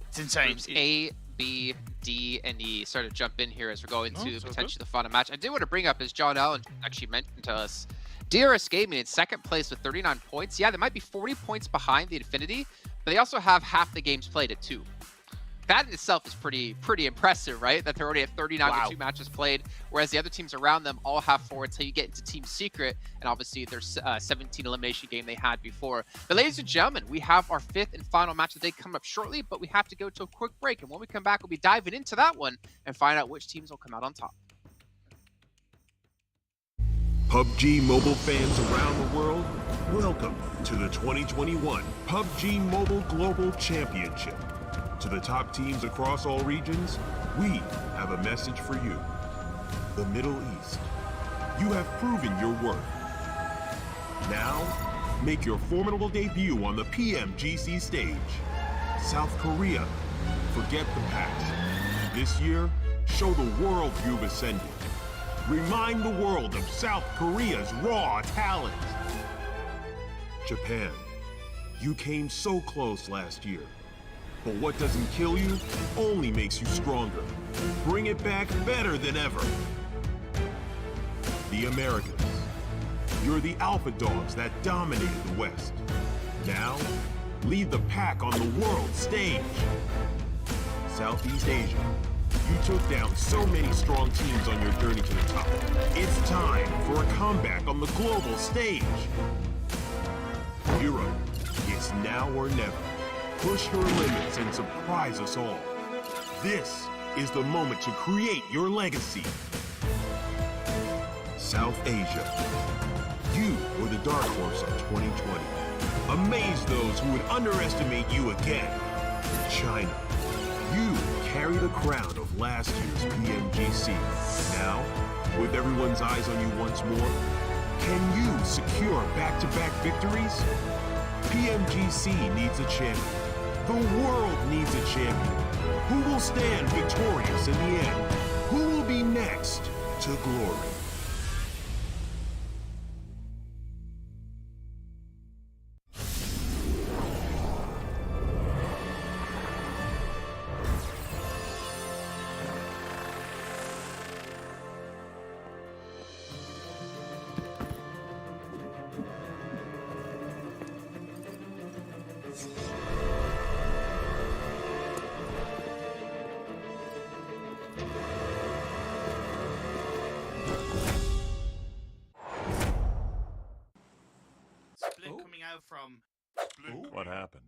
S4: It's insane.
S1: Groups A, B, D, and E start to jump in here as we're going to potentially the final match. I did want to bring up, as John Allen actually mentioned to us, DRS Gaming in second place with 39 points. Yeah, they might be 40 points behind the Infinity, but they also have half the games played at 2. That in itself is pretty impressive, right? That they're already at 39 with 2 matches played, whereas the other teams around them all have 4 until you get into Team Secret, and obviously there's 17 elimination game they had before. But ladies and gentlemen, we have our 5th and final match of the day coming up shortly, but we have to go to a quick break, and when we come back, we'll be diving into that one and find out which teams will come out on top.
S18: PUBG Mobile fans around the world, welcome to the 2021 PUBG Mobile Global Championship. To the top teams across all regions, we have a message for you. The Middle East. You have proven your worth. Now, make your formidable debut on the PMGC stage. South Korea, forget the past. This year, show the world you've ascended. Remind the world of South Korea's raw talent. Japan, you came so close last year. But what doesn't kill you only makes you stronger. Bring it back better than ever. The Americans. You're the alpha dogs that dominated the West. Now, lead the pack on the world stage. Southeast Asia. You took down so many strong teams on your journey to the top. It's time for a comeback on the global stage. Europe. It's now or never. Push your limits and surprise us all. This is the moment to create your legacy. South Asia. You were the dark horse of 2020. Amaze those who would underestimate you again. China. You carry the crown of last year's PMGC. Now, with everyone's eyes on you once more, can you secure back-to-back victories? PMGC needs a champion. The world needs a champion. Who will stand victorious in the end? Who will be next to glory?
S4: Coming out from
S2: What happened?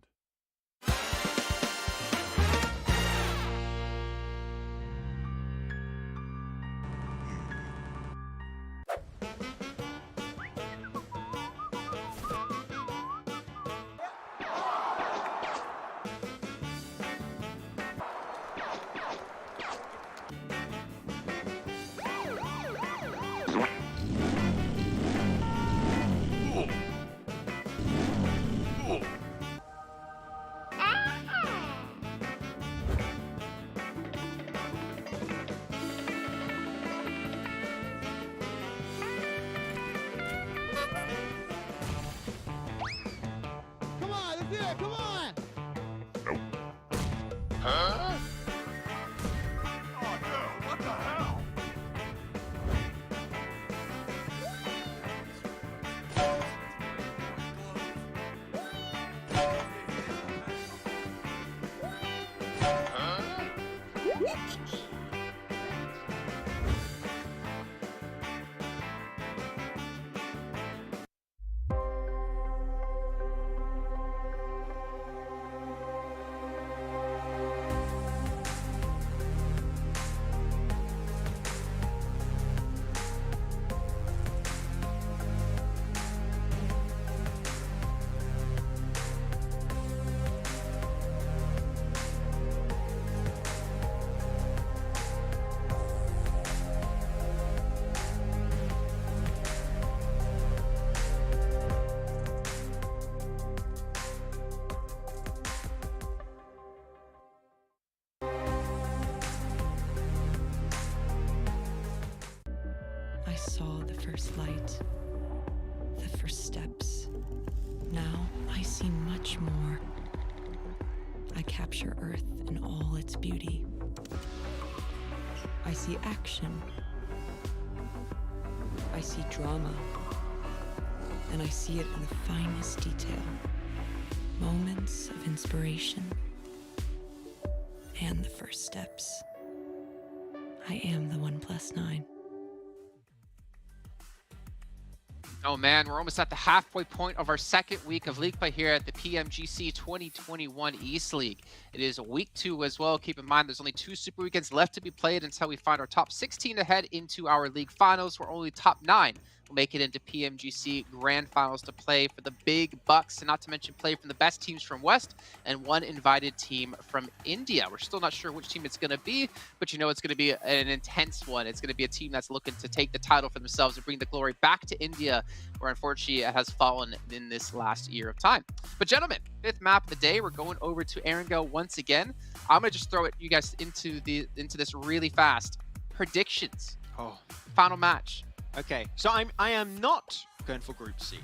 S2: Come on, let's do it, come on! Huh? Oh no, what the hell? Huh?
S17: saw the first light, the first steps. Now I see much more. I capture Earth in all its beauty. I see action. I see drama. And I see it in the finest detail. Moments of inspiration. And the first steps. I am the 1+9.
S1: Oh man, we're almost at the halfway point of our second week of league play here at the PMGC 2021 East League. It is week 2 as well. Keep in mind there's only 2 super weekends left to be played until we find our top 16 to head into our league finals, where only top 9 will make it into PMGC Grand Finals to play for the big bucks, and not to mention play from the best teams from West and 1 invited team from India. We're still not sure which team it's going to be, but you know it's going to be an intense one. It's going to be a team that's looking to take the title for themselves and bring the glory back to India, where unfortunately it has fallen in this last year of time. But gentlemen, 5th map of the day, we're going over to Erangel once again. I'm going to just throw it you guys into this really fast. Predictions.
S22: Oh.
S1: Final match.
S22: Okay, so I am not going for Group C.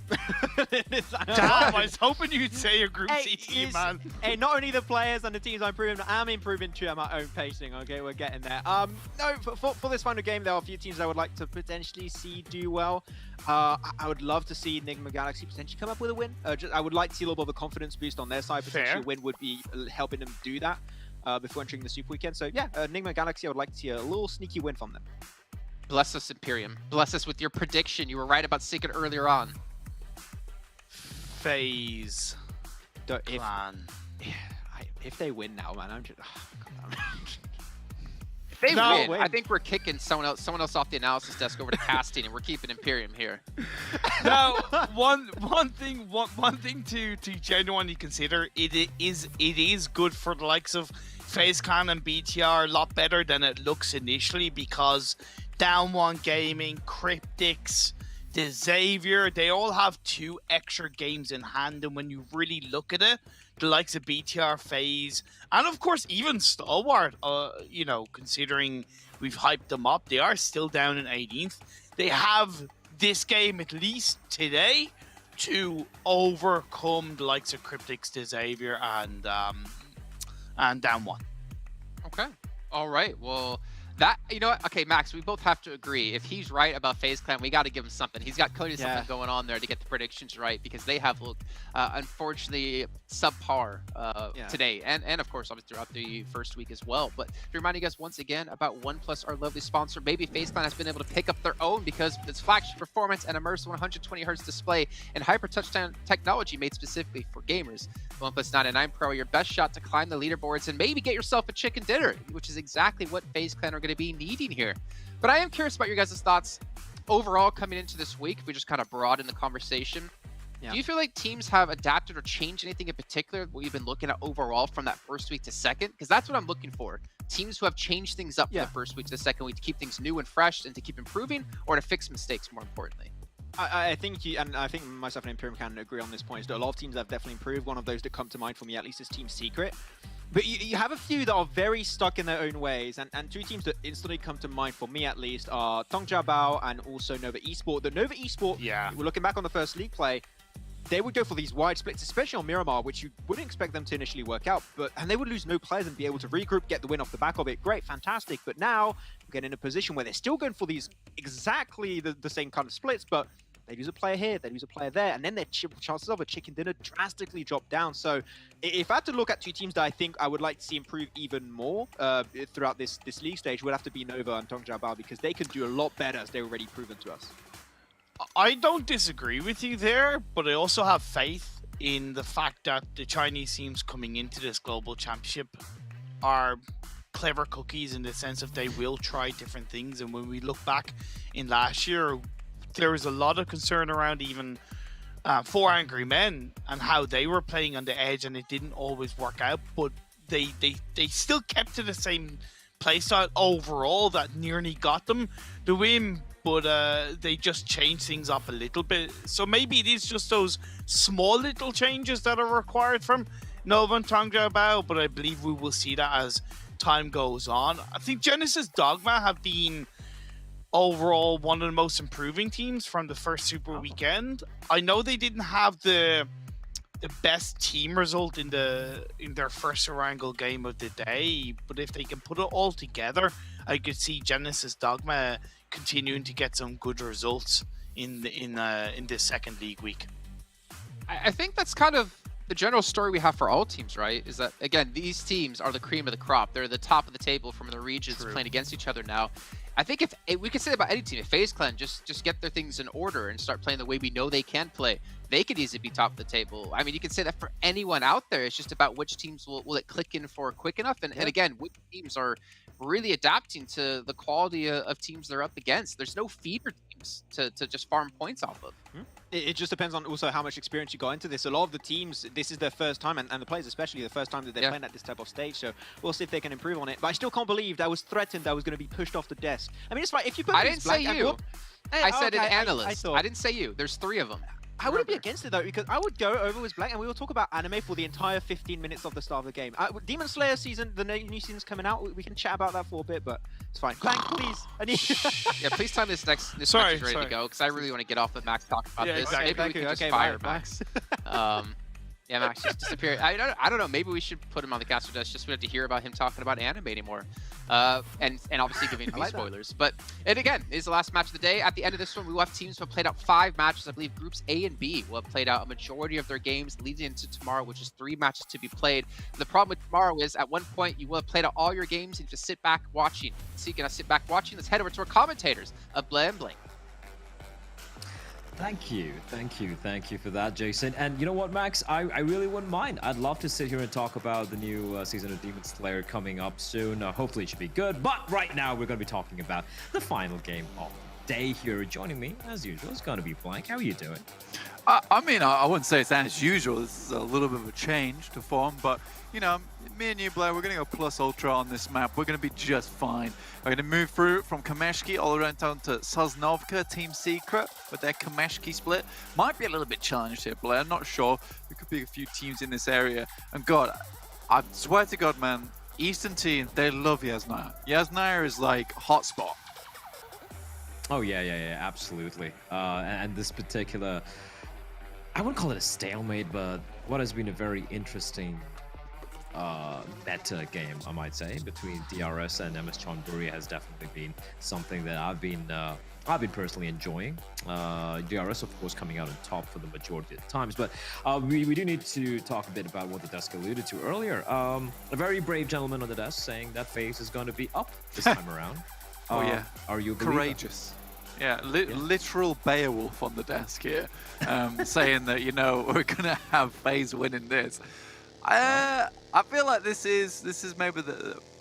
S21: Damn, I was hoping you'd say a Group C team, man.
S22: Hey, not only the players and the teams I'm improving to my own pacing. Okay, we're getting there. No, for this final game, there are a few teams I would like to potentially see do well. I would love to see Enigma Galaxy potentially come up with a win. I would like to see a little bit of a confidence boost on their side. Potentially a win would be helping them do that before entering the Super Weekend. So yeah, Enigma Galaxy, I would like to see a little sneaky win from them.
S1: Bless us, Imperium. Bless us with your prediction. You were right about Secret earlier on.
S21: FaZe.
S22: If they win now, man, I'm just...
S1: If they win, I think we're kicking someone else off the analysis desk over to casting, and we're keeping Imperium here.
S21: Now, one thing to genuinely consider, it is good for the likes of FaZe Clan and BTR a lot better than it looks initially, because Down One Gaming, Cryptics, the Xavier, they all have 2 extra games in hand, and when you really look at it, the likes of BTR, FaZe, and of course even Stalwart, you know, considering we've hyped them up, they are still down in 18th. They have this game, at least today, to overcome the likes of Cryptics, the Xavier, and Down One.
S1: Okay. All right. Well, that, you know what? Okay, Max, we both have to agree. If he's right about FaZe Clan, we got to give him something. He's got Cody something going on there to get the predictions right, because they have looked, unfortunately, subpar today. And of course, obviously, throughout the first week as well. But to remind you guys once again about OnePlus, our lovely sponsor, maybe FaZe Clan has been able to pick up their own, because its flagship performance and immersive 120Hz display and hyper touchdown technology made specifically for gamers. The OnePlus 99 Pro, your best shot to climb the leaderboards and maybe get yourself a chicken dinner, which is exactly what FaZe Clan are going to be needing here. But I am curious about your guys' thoughts overall coming into this week. If we just kind of broaden the conversation, do you feel like teams have adapted or changed anything in particular, what you've been looking at overall from that first week to second? Because that's what I'm looking for. Teams who have changed things up from the first week to the second week to keep things new and fresh and to keep improving, or to fix mistakes, more importantly.
S22: I think I think myself and Imperium can agree on this point, is that a lot of teams have definitely improved. One of those that come to mind for me at least is Team Secret. But you have a few that are very stuck in their own ways, and 2 teams that instantly come to mind for me at least are Tongjiabao and also Nova Esport. The Nova Esport, we're looking back on the first league play, they would go for these wide splits, especially on Miramar, which you wouldn't expect them to initially work out, and they would lose no players and be able to regroup, get the win off the back of it. Great, fantastic. But now we're getting in a position where they're still going for these exactly the same kind of splits, but they lose a player here, they lose a player there, and then their chances of a chicken dinner drastically drop down. So if I had to look at 2 teams that I think I would like to see improve even more throughout this league stage, would have to be Nova and Tongjiabao, because they can do a lot better, as they've already proven to us.
S21: I don't disagree with you there, but I also have faith in the fact that the Chinese teams coming into this global championship are clever cookies, in the sense of they will try different things. And when we look back in last year, there was a lot of concern around even 4 Angry Men and how they were playing on the edge, and it didn't always work out, but they still kept to the same playstyle overall that nearly got them the win, but they just changed things up a little bit. So maybe it is just those small little changes that are required from Nova and Tongjiabao, but I believe we will see that as time goes on. I think Genesis Dogma have been overall one of the most improving teams from the first Super Weekend. I know they didn't have the best team result in their first Erangel game of the day, but if they can put it all together, I could see Genesis Dogma continuing to get some good results in this second league week.
S1: I think that's kind of the general story we have for all teams, right? Is that, again, these teams are the cream of the crop. They're the top of the table from the regions playing against each other now. I think if we could say about any team, if FaZe Clan just get their things in order and start playing the way we know they can play, they could easily be top of the table. I mean, you can say that for anyone out there. It's just about which teams will it click in for quick enough. And again, which teams are really adapting to the quality of teams they're up against. There's no feeder teams to just farm points off of.
S22: It just depends on also how much experience you got into this. A lot of the teams, this is their first time, and the players especially, the first time that they're playing at this type of stage, so we'll see if they can improve on it. But I still can't believe I was threatened I was going to be pushed off the desk. I mean, it's like, if you put
S1: I didn't say you. I said an
S22: okay,
S1: analyst.
S22: I
S1: I didn't say you. There's 3 of them.
S22: I wouldn't be against it though, because I would go over with Blank and we will talk about anime for the entire 15 minutes of the start of the game. Demon Slayer season, the new season's coming out. We can chat about that for a bit, but it's fine. Blank, please. I need.
S1: Yeah, please tell me this match is ready to go, because I really want to get off with Max talking about this.
S22: Exactly.
S1: Maybe we can just fire Max. Yeah, Max just disappeared. I don't know. Maybe we should put him on the caster desk just so we have to hear about him talking about anime anymore. And obviously giving me spoilers. But and again, it is the last match of the day. At the end of this one, we will have teams who have played out 5 matches. I believe groups A and B will have played out a majority of their games, leading into tomorrow, which is 3 matches to be played. The problem with tomorrow is at one point you will have played out all your games and just sit back watching. So you can sit back watching. Let's head over to our commentators of Blam Bling.
S3: Thank you for that, Jason. And you know what, Max? I really wouldn't mind. I'd love to sit here and talk about the new season of Demon Slayer coming up soon. Hopefully it should be good. But right now, we're going to be talking about the final game of the day here. Joining me, as usual, is going to be Blank. How are you doing?
S13: I mean, I wouldn't say it's as usual. This is a little bit of a change to form, but, you know, me and you, Blair, we're going to go plus ultra on this map. We're going to be just fine. We're going to move through from Kameshki all the way down to Sosnovka, Team Secret, with their Kameshki split. Might be a little bit challenged here, Blair. I'm not sure. There could be a few teams in this area. And God, I swear to God, man, Eastern team, they love Yasnaya. Yasnaya is like hotspot.
S3: Oh, yeah, absolutely. And this particular, I wouldn't call it a stalemate, but what has been a very interesting meta game, I might say, between DRS and MS Chonburi has definitely been something that I've been personally enjoying. DRS, of course, coming out on top for the majority of the times, but we do need to talk a bit about what the desk alluded to earlier. A very brave gentleman on the desk saying that FaZe is going to be up this time around.
S13: Oh yeah,
S3: are you
S13: courageous? Yeah, literal Beowulf on the desk here, saying that, you know, we're gonna have FaZe winning this. I feel like this is maybe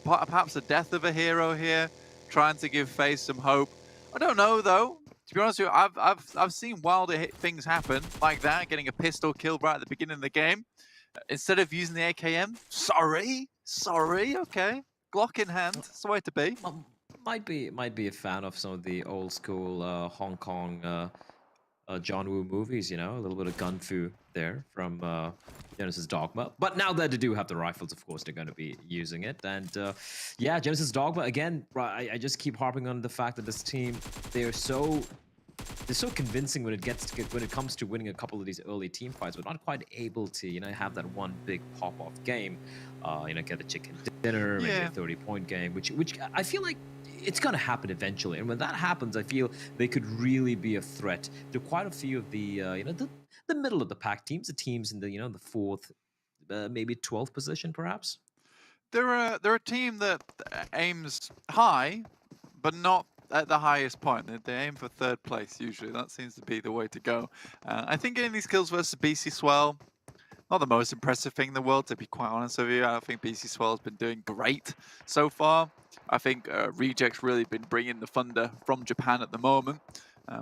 S13: perhaps the death of a hero here, trying to give FaZe some hope. I don't know though. To be honest with you, I've seen wilder things happen like that, getting a pistol kill right at the beginning of the game instead of using the AKM. Sorry, okay, Glock in hand. That's the way to be.
S3: Might be a fan of some of the old school Hong Kong John Woo movies, you know, a little bit of gun fu there from Genesis Dogma. But now that they do have the rifles, of course, they're going to be using it. And yeah, Genesis Dogma, again, I just keep harping on the fact that this team, they're so convincing when it comes to winning a couple of these early team fights, but not quite able to, you know, have that one big pop-off game, you know, get a chicken dinner, maybe a 30-point game, which I feel like it's going to happen eventually. And when that happens, I feel they could really be a threat to quite a few of the, you know, the middle of the pack teams, the teams in the, you know, the 4th, maybe 12th position, perhaps.
S13: They're a team that aims high, but not at the highest point. They aim for 3rd place usually. That seems to be the way to go. I think getting these kills versus BC Swell, not the most impressive thing in the world, to be quite honest with you. I think BC Swell has been doing great so far. I think Reject's really been bringing the thunder from Japan at the moment,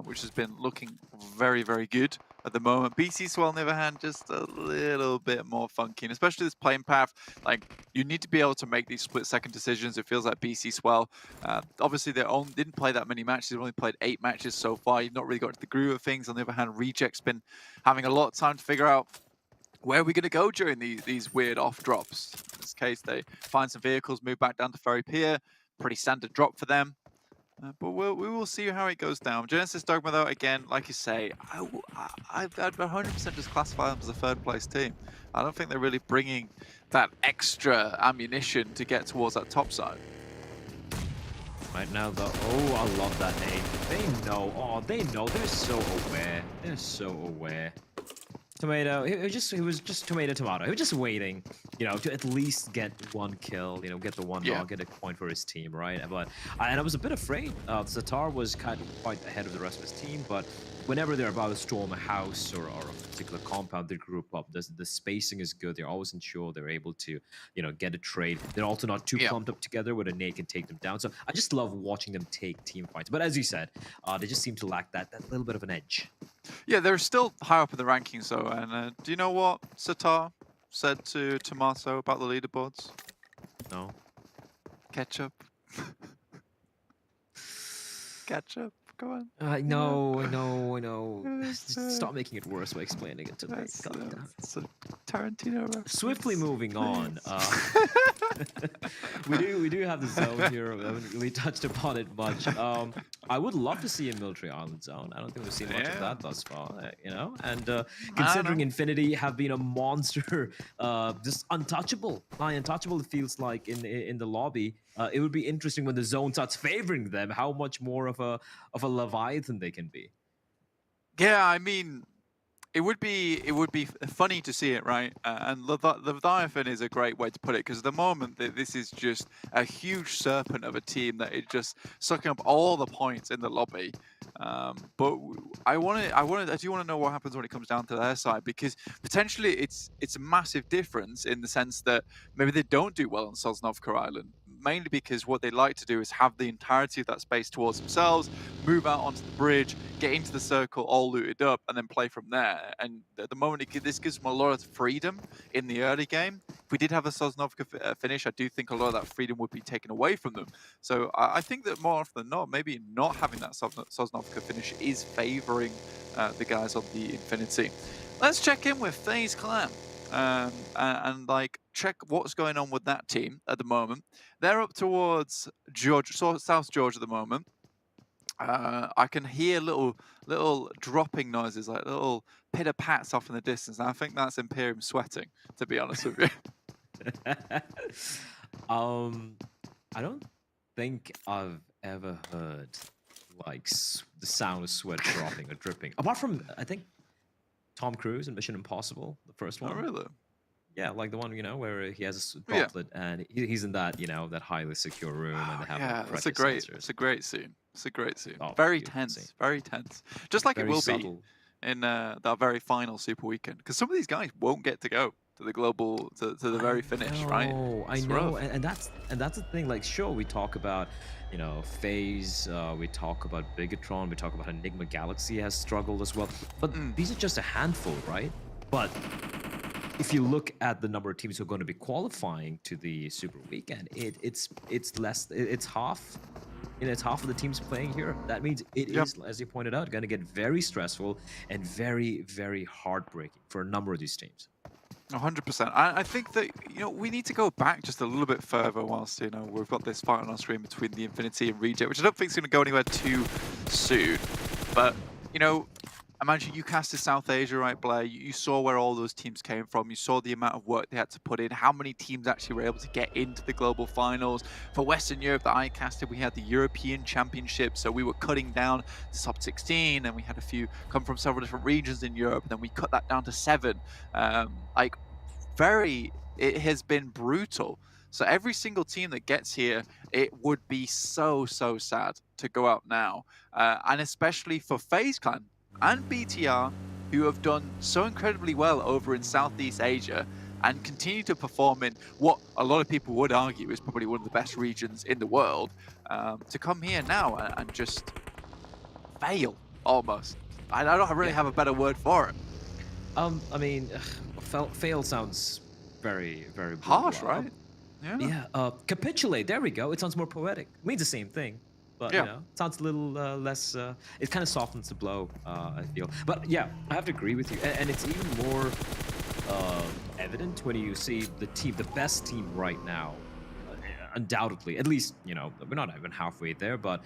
S13: which has been looking very, very good at the moment. BC Swell, on the other hand, just a little bit more funky, and especially this playing path. Like, you need to be able to make these split-second decisions. It feels like BC Swell, obviously they didn't play that many matches. They've only played 8 matches so far. You've not really got to the groove of things. On the other hand, Reject's been having a lot of time to figure out where are we going to go during these weird off drops. In this case, they find some vehicles, move back down to Ferry Pier. Pretty standard drop for them. But we will see how it goes down. Genesis Dogma, though, again, like you say, I'd 100% just classify them as a third-place team. I don't think they're really bringing that extra ammunition to get towards that top side.
S3: Right now, though, oh, I love that name. They know. Oh, they know. They're so aware. They're so aware. Tomato. He was just tomato. He was just waiting, you know, to at least get one kill. You know, get the one knock, get a point for his team, right? But and I was a bit afraid. Zatar was kind of quite ahead of the rest of his team, but whenever they're about to storm a house or a particular compound, they group up. The spacing is good. They're always ensure they're able to, you know, get a trade. They're also not too clumped up together where a nade can take them down. So I just love watching them take team fights. But as you said, they just seem to lack that little bit of an edge.
S13: Yeah, they're still high up in the rankings, though. And do you know what Zatar said to Tomato about the leaderboards?
S3: No.
S13: Ketchup. Ketchup. Go on.
S3: I know. Just stop making it worse by explaining it to me.
S13: It's a Tarantino reference.
S3: Swiftly moving on. we do have the zone here. We haven't really touched upon it much. I would love to see a military island zone. I don't think we've seen much of that thus far. You know, and considering Infinity have been a monster, just untouchable. Untouchable. It feels like in the lobby. It would be interesting when the zone starts favoring them. How much more of a Leviathan they can be.
S13: Yeah, I mean, it would be funny to see it, right? And Leviathan is a great way to put it, because at the moment this is just a huge serpent of a team that is just sucking up all the points in the lobby. But I do want to know what happens when it comes down to their side, because potentially it's a massive difference in the sense that maybe they don't do well on Sosnovka Island. Mainly because what they like to do is have the entirety of that space towards themselves, move out onto the bridge, get into the circle all looted up, and then play from there. And at the moment, this gives them a lot of freedom in the early game. If we did have a Sosnovka finish, I do think a lot of that freedom would be taken away from them. So I think that more often than not, maybe not having that Sosnovka finish is favouring the guys on the Infinity. Let's check in with FaZe Clan. And like check what's going on with that team at the moment. They're up towards South Georgia at the moment. I can hear little dropping noises, like little pitter pats off in the distance. And I think that's Imperium sweating, to be honest with you.
S3: I don't think I've ever heard like the sound of sweat dropping or dripping, apart from I think Tom Cruise in Mission Impossible, the first one.
S13: Oh, really?
S3: Yeah, like the one, you know, where he has a droplet and he's in that, you know, that highly secure room and they have
S13: it's a great scene. It's a great scene.
S3: Oh,
S13: very tense, very tense. Just like
S3: very
S13: it will
S3: subtle.
S13: be in that very final Super Weekend, because some of these guys won't get to go to the global to the very finish, right?
S3: I know, and that's the thing. Like, sure, we talk about, you know, FaZe, we talk about Bigatron, we talk about Enigma Galaxy has struggled as well, but these are just a handful, right? But if you look at the number of teams who are going to be qualifying to the Super Weekend, it's less, it's half. You know, it's half of the teams playing here. That means it is, as you pointed out, going to get very stressful and very, very heartbreaking for a number of these teams.
S13: 100%. I think that, you know, we need to go back just a little bit further whilst, you know, we've got this fight on our screen between the Infinity and Reject, which I don't think is going to go anywhere too soon. But, you know, imagine you casted South Asia, right, Blair? You saw where all those teams came from. You saw the amount of work they had to put in, how many teams actually were able to get into the global finals. For Western Europe that I casted, we had the European Championship, so we were cutting down the top 16, and we had a few come from several different regions in Europe, and then we cut that down to 7. It has been brutal. So every single team that gets here, it would be so sad to go out now. And especially for FaZe Clan and BTR, who have done so incredibly well over in Southeast Asia and continue to perform in what a lot of people would argue is probably one of the best regions in the world, to come here now and just fail, almost. I don't really have a better word for it.
S3: I mean, fail sounds very, very
S13: harsh,
S3: brutal.
S13: right?
S3: Yeah. Capitulate. There we go. It sounds more poetic. It means the same thing, but you know, it sounds a little less. It kind of softens the blow, I feel. But yeah, I have to agree with you, and it's even more evident when you see the best team right now. undoubtedly, at least, you know, we're not even halfway there, but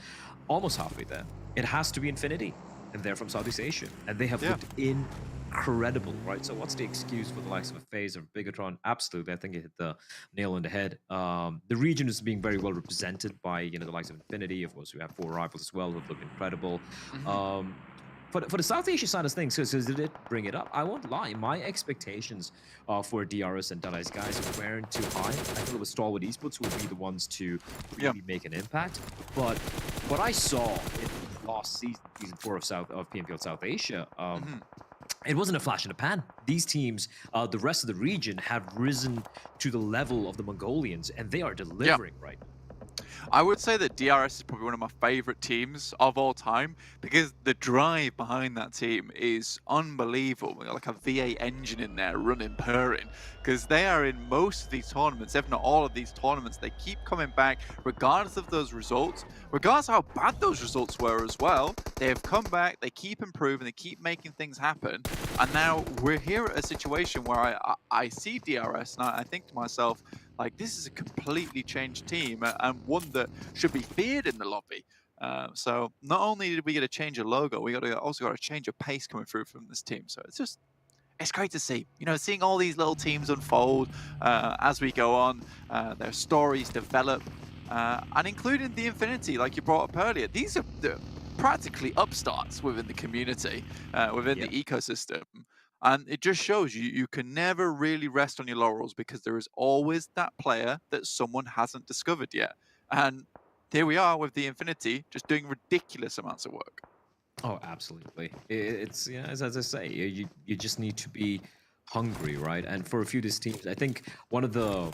S3: almost halfway there. It has to be Infinity, and they're from Southeast Asia, and they have looked incredible, right? So what's the excuse for the likes of a FaZe or Bigatron? Absolutely, I think you hit the nail on the head. The region is being very well represented by, you know, the likes of Infinity. Of course, we have 4 rivals as well who have looked incredible. For the South Asia side of things, because they did bring it up, I won't lie, my expectations for DRS and Dada's guys weren't too high. I thought it was Stalwart Esports who would be the ones to really make an impact. But what I saw in last season, season 4 of PMPL South Asia, it wasn't a flash in the pan. These teams, the rest of the region, have risen to the level of the Mongolians, and they are delivering right now.
S13: I would say that DRS is probably one of my favorite teams of all time because the drive behind that team is unbelievable. We got like a V8 engine in there running, purring, because they are in most of these tournaments, if not all of these tournaments. They keep coming back regardless of those results, regardless of how bad those results were as well. They have come back, they keep improving, they keep making things happen. And now we're here at a situation where I see DRS and I think to myself, like, this is a completely changed team and one that should be feared in the lobby. So not only did we get a change of logo, we also got a change of pace coming through from this team. So it's great to see, you know, seeing all these little teams unfold as we go on, their stories develop, and including the Infinity, like you brought up earlier. These are practically upstarts within the community, within the ecosystem. And it just shows you can never really rest on your laurels because there is always that player that someone hasn't discovered yet. And here we are with the Infinity just doing ridiculous amounts of work.
S3: Oh, absolutely. It's, yeah, as I say, you just need to be hungry, right? And for a few of these teams, I think one of the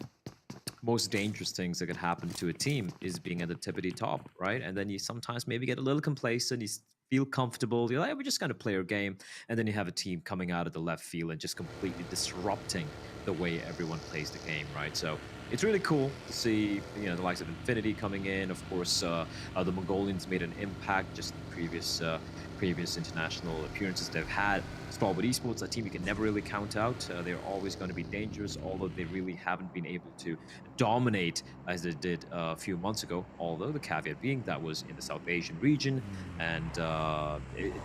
S3: most dangerous things that could happen to a team is being at the tippity top, right? And then you sometimes maybe get a little complacent, you feel comfortable, you're like, hey, we're just going to play our game, and then you have a team coming out of the left field and just completely disrupting the way everyone plays the game, right? So it's really cool to see, you know, the likes of Infinity coming in. Of course, the Mongolians made an impact just in previous international appearances they've had. Stalwart Esports, a team you can never really count out. They're always going to be dangerous, although they really haven't been able to dominate as they did a few months ago. Although the caveat being that was in the South Asian region, and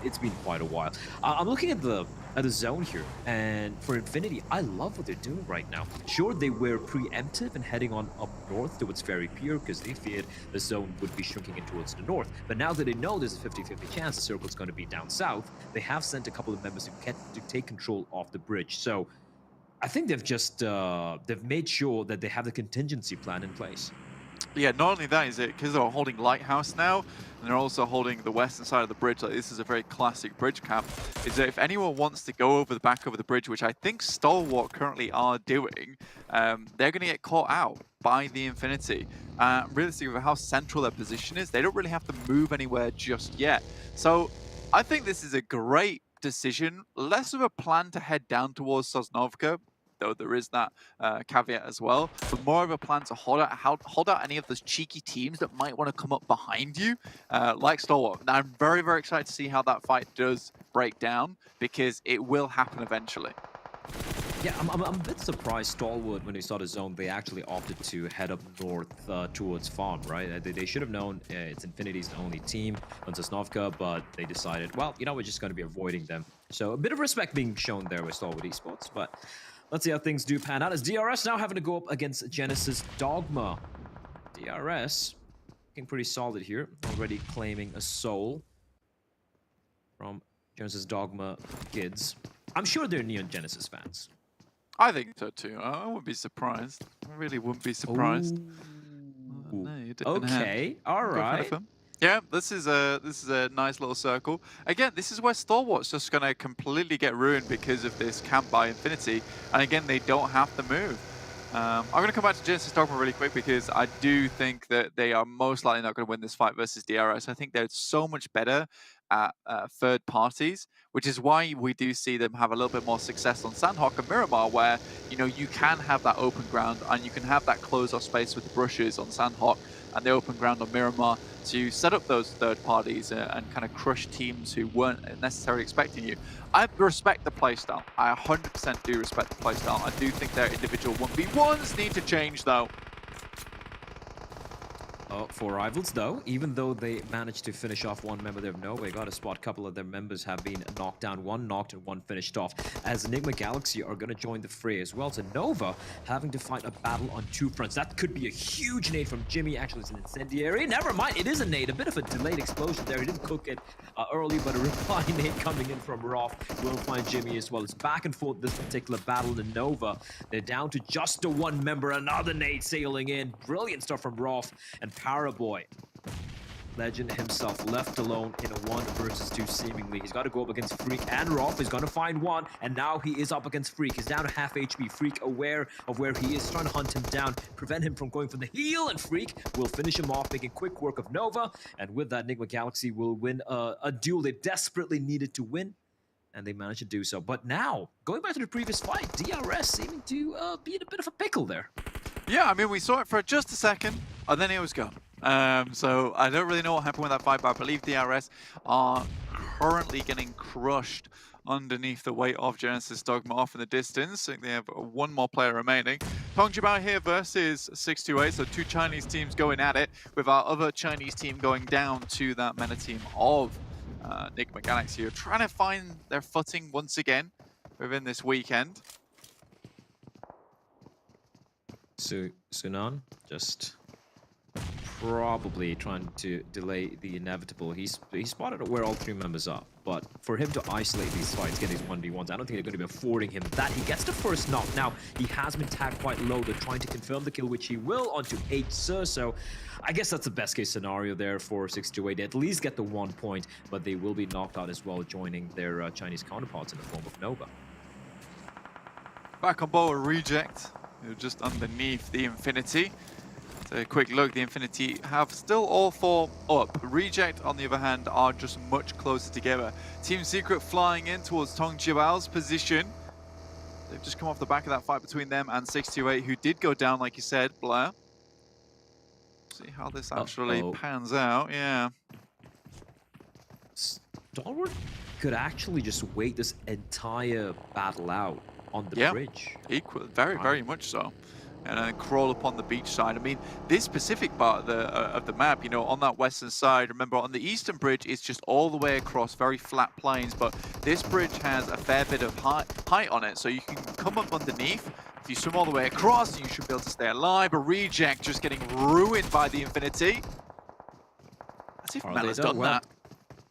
S3: it's been quite a while. I'm looking at the zone here, and for Infinity, I love what they're doing right now. Sure, they were preemptive and heading on up north towards Ferry Pier because they feared the zone would be shrinking in towards the north. But now that they know there's a 50-50 chance the circle's going to be down south, they have sent a couple of members to take control of the bridge. So I think they've just they've made sure that they have the contingency plan in place.
S13: Yeah, not only that, is it because they're holding Lighthouse now, and they're also holding the western side of the bridge. Like, this is a very classic bridge camp. Is that if anyone wants to go over the back of the bridge, which I think Stalwart currently are doing, they're going to get caught out by the Infinity. Realistically, with how central their position is, they don't really have to move anywhere just yet. So I think this is a great decision, less of a plan to head down towards Sosnovka, though there is that caveat as well, but more of a plan to hold out any of those cheeky teams that might want to come up behind you, like Stalwart. Now, I'm very, very excited to see how that fight does break down, because it will happen eventually.
S3: Yeah, I'm a bit surprised Stalwart, when they saw the zone, they actually opted to head up north towards Farm, right? They should have known it's Infinity's only team on Sosnovka, but they decided, well, you know, we're just going to be avoiding them. So a bit of respect being shown there with Stalwart Esports, but let's see how things do pan out. As DRS now having to go up against Genesis Dogma. DRS looking pretty solid here, already claiming a soul from Genesis Dogma kids. I'm sure they're Neon Genesis fans.
S13: I think so too. I wouldn't be surprised. I really wouldn't be surprised. No,
S3: okay, all right.
S13: Yeah, this is a nice little circle. Again, this is where Stalwart's just going to completely get ruined because of this camp by Infinity. And again, they don't have to move. I'm going to come back to Genesis Dogma really quick because I do think that they are most likely not going to win this fight versus DRS. I think they're so much better at third parties, which is why we do see them have a little bit more success on Sanhok and Miramar, where, you know, you can have that open ground and you can have that closed off space with the brushes on Sanhok and the open ground on Miramar to set up those third parties and kind of crush teams who weren't necessarily expecting you. I respect the playstyle. I 100% do respect the playstyle. I do think their individual 1v1s need to change, though.
S3: for Rivals, though, even though they managed to finish off one member, they have no way got a spot. A couple of their members have been knocked down, one knocked and one finished off, as Enigma Galaxy are going to join the fray as well. So Nova having to fight a battle on two fronts. That could be a huge nade from Jimmy. Actually, it's an incendiary. Never mind, it is a nade. A bit of a delayed explosion there. He didn't cook it early, but a reply nade coming in from Roth will find Jimmy as well. It's back and forth this particular battle in Nova. They're down to just a one member. Another nade sailing in. Brilliant stuff from Roth and Paraboy. Legend himself left alone in a 1 versus 2 seemingly. He's got to go up against Freak and Roth. He's going to find one, and now he is up against Freak. He's down to half HP. Freak aware of where he is, trying to hunt him down, prevent him from going for the heal, and Freak will finish him off, making quick work of Nova. And with that, Enigma Galaxy will win a duel they desperately needed to win, and they managed to do so. But now, going back to the previous fight, DRS seeming to be in a bit of a pickle there.
S13: Yeah, I mean, we saw it for just a second, and then it was gone. So I don't really know what happened with that fight, but I believe DRS are currently getting crushed underneath the weight of Genesis Dogma off in the distance. I think they have one more player remaining. Tongjibao here versus 628, so two Chinese teams going at it, with our other Chinese team going down to that meta team of Enigma Galaxy, who are trying to find their footing once again within this weekend.
S3: Sunan just probably trying to delay the inevitable. He spotted where all three members are, but for him to isolate these fights, get these 1v1s, I don't think they're going to be affording him that. He gets the first knock. Now, he has been tagged quite low. They're trying to confirm the kill, which he will, onto H Sir. So I guess that's the best case scenario there for 628. They at least get the 1 point, but they will be knocked out as well, joining their Chinese counterparts in the form of Nova.
S13: Back on board, Reject. You're just underneath the Infinity. So a quick look, the Infinity have still all four up. Reject, on the other hand, are just much closer together. Team Secret flying in towards Tongjibao's position. They've just come off the back of that fight between them and 628, who did go down, like you said, Blair. See how this actually pans out, yeah.
S3: Stalwart could actually just wait this entire battle out on the bridge.
S13: Equal, very much so. And then crawl upon the beach side. I mean, this specific part of the map, you know, on that western side, remember on the eastern bridge, it's just all the way across, very flat plains, but this bridge has a fair bit of height on it, so you can come up underneath. If you swim all the way across, you should be able to stay alive, but Reject just getting ruined by the Infinity. Let's see if Mela's done that.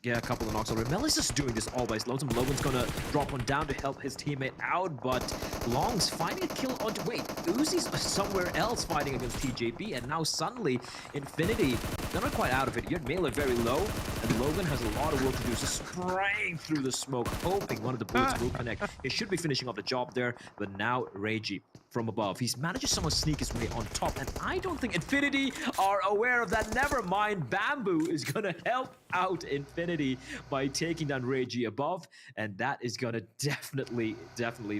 S3: Yeah, a couple of knocks already. Mel is just doing this all by his lonesome. Logan's gonna drop one down to help his teammate out, but Long's finding a kill onto... Wait, Uzi's somewhere else fighting against TJP, and now suddenly Infinity, they're not quite out of it yet. Melee very low, and Logan has a lot of work to do, so spraying through the smoke, hoping one of the bullets will connect. He should be finishing off the job there, but now Reiji from above. He's managed to somehow sneak his way on top, and I don't think Infinity are aware of that. Never mind, Bamboo is gonna help out Infinity by taking down Reiji above, and that is gonna definitely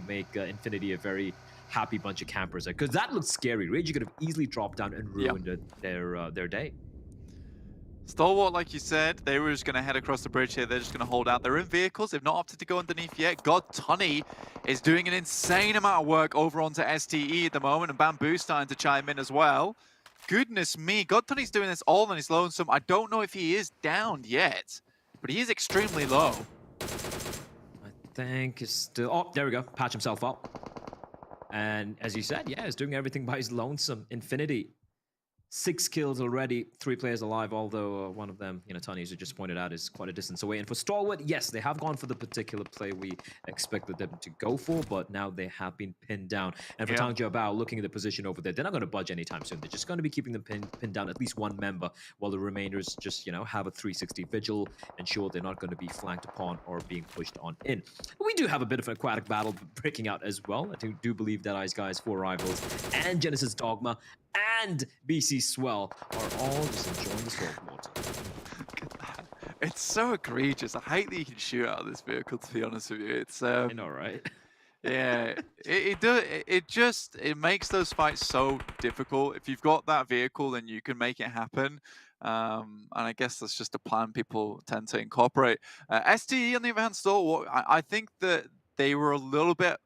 S3: make Infinity a very happy bunch of campers there, because that looks scary. Reiji could have easily dropped down and ruined their day.
S13: Stalwart, like you said, they were just going to head across the bridge here. They're just going to hold out. They're in vehicles. They've not opted to go underneath yet. God Tunny is doing an insane amount of work over onto STE at the moment, and Bamboo's starting to chime in as well. Goodness me, God Tunny's doing this all on his lonesome. I don't know if he is downed yet, but he is extremely low.
S3: I think it's still... Oh, there we go. Patch himself up. And as you said, yeah, he's doing everything by his lonesome. Infinity. 6 kills already, 3 players alive, although one of them, you know, Tony, as you just pointed out, is quite a distance away. And for Stalwart, yes, they have gone for the particular play we expected them to go for, but now they have been pinned down. And for Tang Jiabao, looking at the position over there, they're not going to budge anytime soon. They're just going to be keeping them pinned down, at least one member, while the remainders just, you know, have a 360 vigil, ensure they're not going to be flanked upon or being pushed on in. We do have a bit of an aquatic battle breaking out as well. I do believe that Ice Guys, 4 Rivals, and Genesis Dogma, and BC Swell are all just enjoying the salt water.
S13: It's so egregious. I hate that you can shoot out of this vehicle, to be honest with you. It's
S3: I know, right?
S13: Yeah, it makes those fights so difficult. If you've got that vehicle, then you can make it happen. And I guess that's just a plan people tend to incorporate. STE on the other hand, still, I think that they were a little bit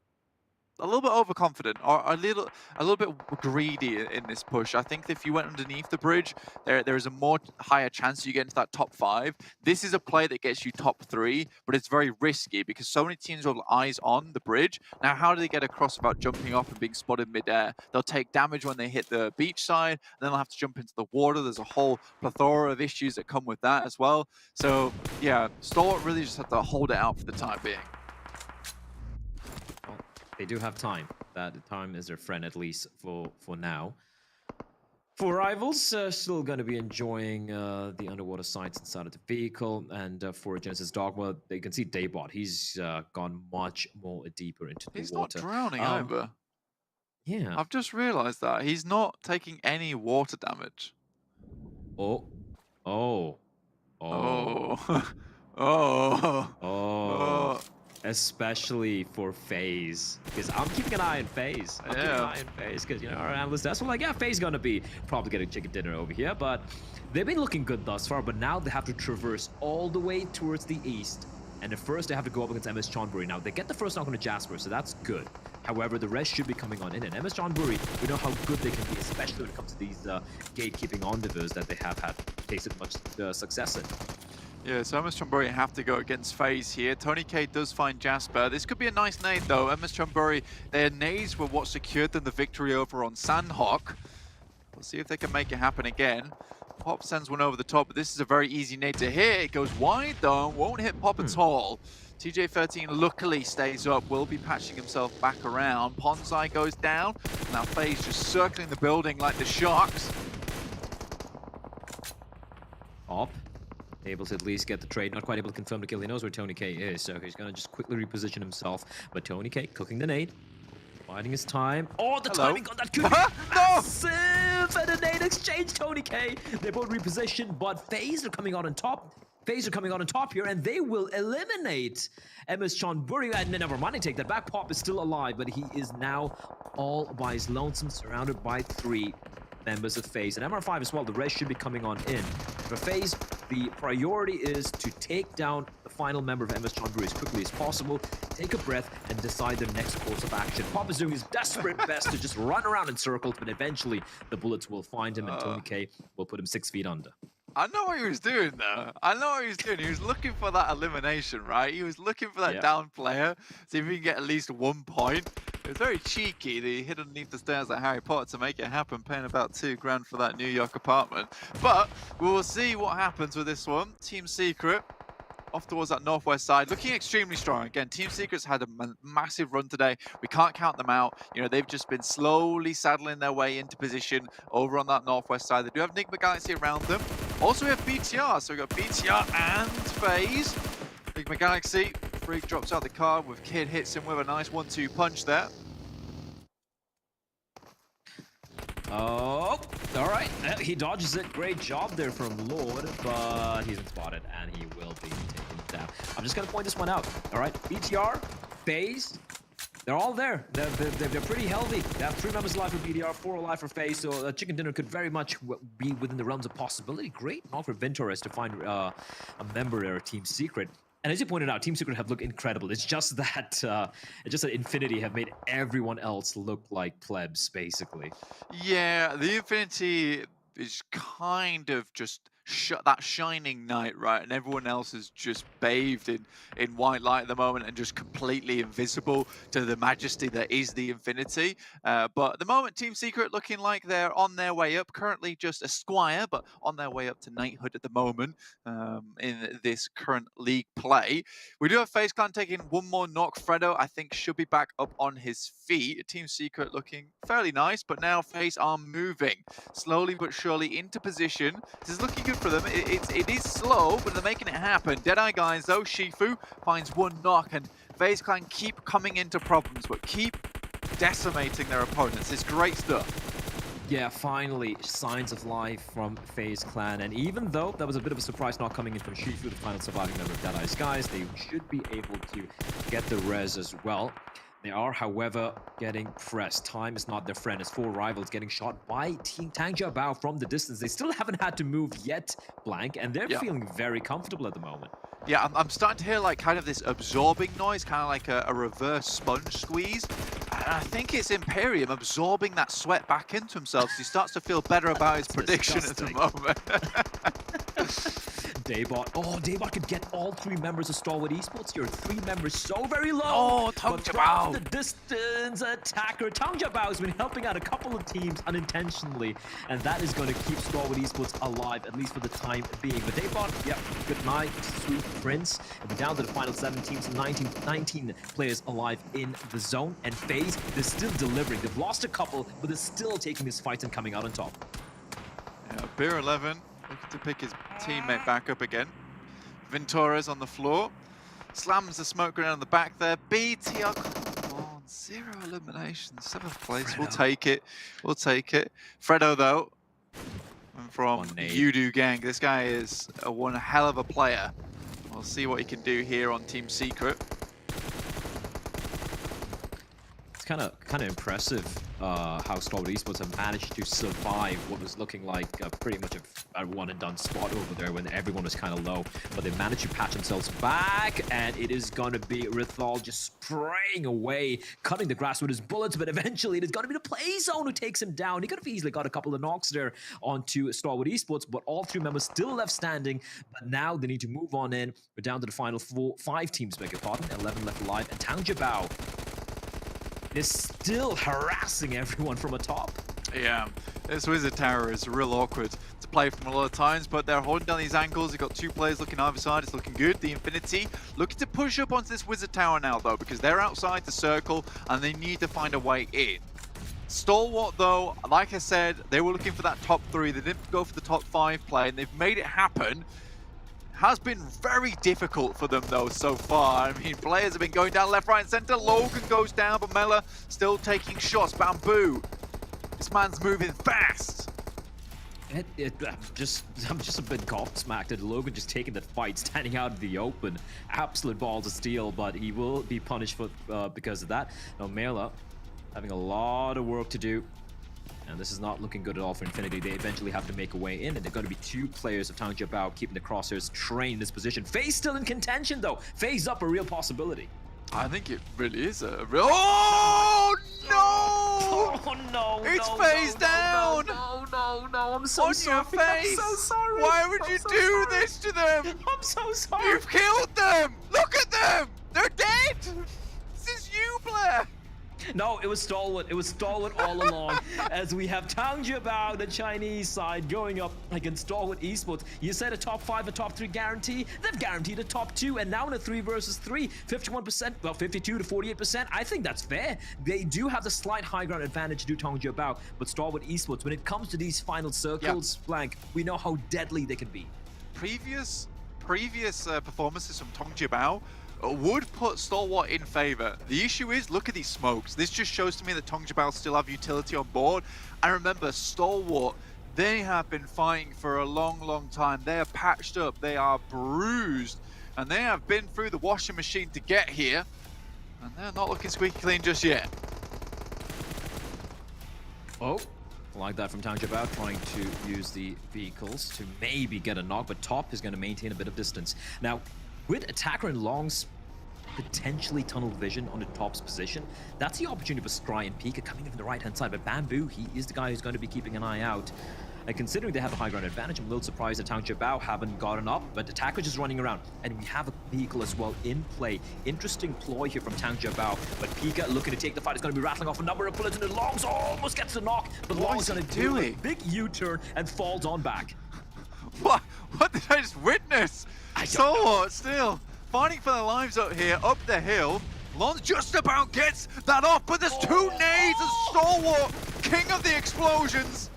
S13: a little bit overconfident or a little bit greedy in this push. I think if you went underneath the bridge, there is a more higher chance you get into that top 5. This is a play that gets you top 3, but it's very risky because so many teams have eyes on the bridge. Now, how do they get across without jumping off and being spotted midair? They'll take damage when they hit the beach side, and then they'll have to jump into the water. There's a whole plethora of issues that come with that as well. So yeah, Stalwart really just have to hold it out for the time being.
S3: Well, they do have time. That time is their friend, at least for now. For Rivals, still going to be enjoying the underwater sights inside of the vehicle. And for Genesis Dogma, they can see Daybot. He's gone much more deeper into the water.
S13: He's not drowning either.
S3: Yeah.
S13: I've just realized that. He's not taking any water damage.
S3: Oh. Oh.
S13: Oh. Oh.
S3: Oh. Especially for FaZe. Because I'm keeping an eye on FaZe. I'm keeping an eye on FaZe. Because, you know, our analysts, that's what, like, yeah, FaZe going to be probably getting chicken dinner over here. But they've been looking good thus far. But now they have to traverse all the way towards the east. And at first, they have to go up against MS Chonburi. Now, they get the first knock on the Jasper, so that's good. However, the rest should be coming on in. And MS Chonburi, we know how good they can be, especially when it comes to these gatekeeping endeavors that they have had tasted much success in.
S13: Yeah, so MS Chonburi have to go against FaZe here. Tony K does find Jasper. This could be a nice nade, though. MS Chonburi, their nades were what secured them the victory over on Sanhok. We'll see if they can make it happen again. Pop sends one over the top, but this is a very easy nade to hit. It goes wide, though. Won't hit Pop at all. TJ13 luckily stays up, will be patching himself back around. Ponzai goes down. Now FaZe just circling the building like the Sharks.
S3: Pop, able to at least get the trade, not quite able to confirm the kill. He knows where Tony K is, so he's gonna just quickly reposition himself. But Tony K cooking the nade, biding his time. Oh, the timing on that could be massive! And a nade exchange, Tony K. They both reposition, but FaZe are coming out on top. FaZe are coming out on top here, and they will eliminate MS Chonburi. And never mind, I take that back. Pop is still alive, but he is now all by his lonesome, surrounded by 3 members of FaZe. And MR5 as well, the rest should be coming on in. For FaZe, the priority is to take down the final member of MS Chonburi as quickly as possible, take a breath, and decide their next course of action. Pop is doing his desperate best to just run around in circles, but eventually the bullets will find him, and Tony K will put him 6 feet under.
S13: I know what he was doing, though. I know what he was doing. He was looking for that elimination, right? He was looking for that down player, see if he can get at least 1 point. It was very cheeky that he hid underneath the stairs like Harry Potter to make it happen, paying about $2 grand for that New York apartment. But we will see what happens with this one. Team Secret off towards that northwest side, looking extremely strong. Again, Team Secret's had a massive run today. We can't count them out. You know, they've just been slowly saddling their way into position over on that northwest side. They do have Enigma Galaxy around them. Also, we have BTR. So we've got BTR and FaZe. Enigma Galaxy, Freak drops out the car with Kid, hits him with a nice 1-2 punch there.
S3: Oh, all right. He dodges it. Great job there from Lord, but he's been spotted, and he will be taken down. I'm just going to point this one out. All right, BTR, FaZe, they're all there. They're pretty healthy. They have 3 members alive for BTR, 4 alive for FaZe, so Chicken Dinner could very much be within the realms of possibility. Great knock for Ventores to find a member there, Team Secret. And as you pointed out, Team Secret have looked incredible. It's just that Infinity have made everyone else look like plebs, basically.
S13: Yeah, the Infinity is kind of just that shining knight, right? And everyone else is just bathed in white light at the moment and just completely invisible to the majesty that is the Infinity. But at the moment, Team Secret looking like they're on their way up. Currently just a squire, but on their way up to knighthood at the moment in this current league play. We do have FaZe Clan taking 1 more knock. Fredo, I think, should be back up on his feet. Team Secret looking fairly nice, but now FaZe are moving slowly but surely into position. This is looking good for them. It is slow, but they're making it happen. Deadeye guys, though, Shifu finds 1 knock, and FaZe Clan keep coming into problems, but keep decimating their opponents. It's great stuff.
S3: Yeah, finally, signs of life from FaZe Clan. And even though that was a bit of a surprise not coming in from Shifu, the final surviving member of Deadeye's guys, they should be able to get the res as well. They are, however, getting pressed. Time is not their friend as 4 rivals getting shot by Team Tang Jiabao from the distance. They still haven't had to move yet, Blank, and they're feeling very comfortable at the moment.
S13: Yeah, I'm starting to hear like kind of this absorbing noise, kind of like a reverse sponge squeeze. I think it's Imperium absorbing that sweat back into himself, so he starts to feel better about his prediction
S3: disgusting.
S13: at the moment.
S3: Daybot. Oh, Daybot could get all 3 members of Stalwart Esports here. 3 members so very low.
S13: Oh,
S3: but
S13: Tangjabao.
S3: from the distance attacker. Tangjabao has been helping out a couple of teams unintentionally, and that is going to keep Stalwart Esports alive, at least for the time being. But Daybot, yep, good night, sweet prince. And we're down to the final 7 teams, 19 players alive in the zone. And FaZe, they're still delivering. They've lost a couple, but they're still taking these fights and coming out on top.
S13: Yeah, Beer 11 looking to pick his teammate back up again. Ventura's on the floor. Slams the smoke grenade on the back there. BTR, come on, 0 eliminations, 7th place.
S3: Fredo.
S13: We'll take it. We'll take it. Fredo, though, from Udo Gang. This guy is one hell of a player. We'll see what he can do here on Team Secret.
S3: It's kind of impressive how Stalwart Esports have managed to survive what was looking like pretty much a one-and-done spot over there when everyone was kind of low. But they managed to patch themselves back, and it is going to be Rithal just spraying away, cutting the grass with his bullets, but eventually it is going to be the play zone who takes him down. He could have easily got a couple of knocks there onto Stalwart Esports, but all 3 members still left standing. But now they need to move on in. We're down to the final 5 teams, beg your pardon. 11 left alive, and Tangjabao is still harassing everyone from atop.
S13: Yeah, this Wizard Tower is real awkward to play from a lot of times, but they're holding down these angles. You've got 2 players looking either side. It's looking good. The Infinity looking to push up onto this Wizard Tower now, though, because they're outside the circle and they need to find a way in. Stalwart, though, like I said, they were looking for that top 3. They didn't go for the top 5 play, and they've made it happen. Has been very difficult for them, though, so far. I mean, players have been going down left, right, and center. Logan goes down, but Mela still taking shots. Bamboo, this man's moving fast.
S3: I'm just a bit gobsmacked at Logan just taking that fight, standing out in the open. Absolute balls of steel, but he will be punished for because of that. Now, Mela having a lot of work to do. And this is not looking good at all for Infinity. They eventually have to make a way in, and they're going to be 2 players of Tangjabao keeping the crosshairs trained in this position. FaZe still in contention, though. FaZe up a real possibility.
S13: I think it really is a real... Oh, no!
S3: Oh, no,
S13: it's FaZe down!
S3: No, I'm so
S13: on
S3: sorry.
S13: your face!
S3: I'm so sorry.
S13: Why would you do this to them?
S3: I'm so sorry.
S13: You've killed them! Look at them! They're dead! This is you, Blair!
S3: No, it was Stalwart. It was Stalwart all along. As we have Tangjabao, the Chinese side, going up against Stalwart Esports. You said a top 5, a top 3 guarantee. They've guaranteed a top 2, and now in a 3 versus 3, 51%, well, 52 to 48%. I think that's fair. They do have the slight high ground advantage to Tangjabao, but Stalwart Esports, when it comes to these final circles, Blank, we know how deadly they can be.
S13: Previous performances from Tangjabao would put Stalwart in favor. The issue is, look at these smokes. This just shows to me that Tangjabao still have utility on board. And remember, Stalwart, they have been fighting for a long time. They are patched up, they are bruised, and they have been through the washing machine to get here. And they're not looking squeaky clean just yet.
S3: Oh, like that from Tangjabao, trying to use the vehicles to maybe get a knock, but Top is going to maintain a bit of distance. Now, with Attacker and Long's potentially tunnel vision on the Top's position, that's the opportunity for Scry and Pika coming in from the right-hand side. But Bamboo, he is the guy who's going to be keeping an eye out. And considering they have a high ground advantage, I'm a little surprised that Tangjabao haven't gotten up, but Attacker just running around. And we have a vehicle as well in play. Interesting ploy here from Tangjabao, but Pika looking to take the fight. Is going to be rattling off a number of bullets, and the Longs almost gets the knock, but Long's going to do a big U-turn and falls on back.
S13: What did I just witness? Stalwart still fighting for their lives up here, up the hill. Lons just about gets that off, but there's 2 nades and Stalwart, king of the explosions.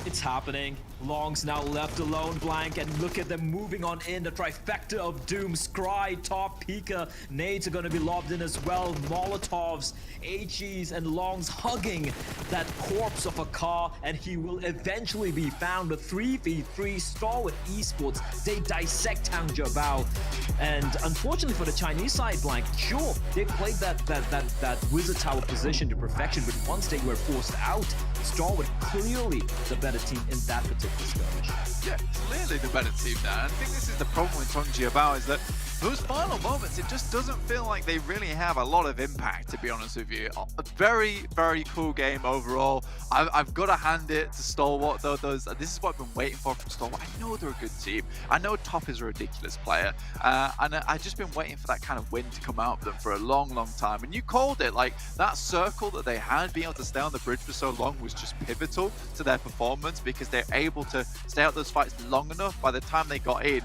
S3: It's happening. Long's now left alone, Blank, and look at them moving on in. The trifecta of doom. Scry, Top, Pika. Nades are going to be lobbed in as well. Molotovs, HEs, and Longs hugging that corpse of a car, and he will eventually be found. A 3v3 Stalwart Esports. They dissect Tangjabao. And unfortunately for the Chinese side, Blank, sure, they played that Wizard Tower position to perfection, but once they were forced out, Stalwart clearly the better team in that particular skirmish.
S13: Yeah, clearly the better team now. I think this is the problem with Tangjabao, is that those final moments, it just doesn't feel like they really have a lot of impact, to be honest with you. A very, very cool game overall. I've got to hand it to Stalwart, though. This is what I've been waiting for from Stalwart. I know they're a good team. I know Top is a ridiculous player. And I've just been waiting for that kind of win to come out of them for a long, long time. And you called it. Like, that circle that they had, being able to stay on the bridge for so long was just pivotal to their performance, because they're able to stay out those fights long enough. By the time they got in,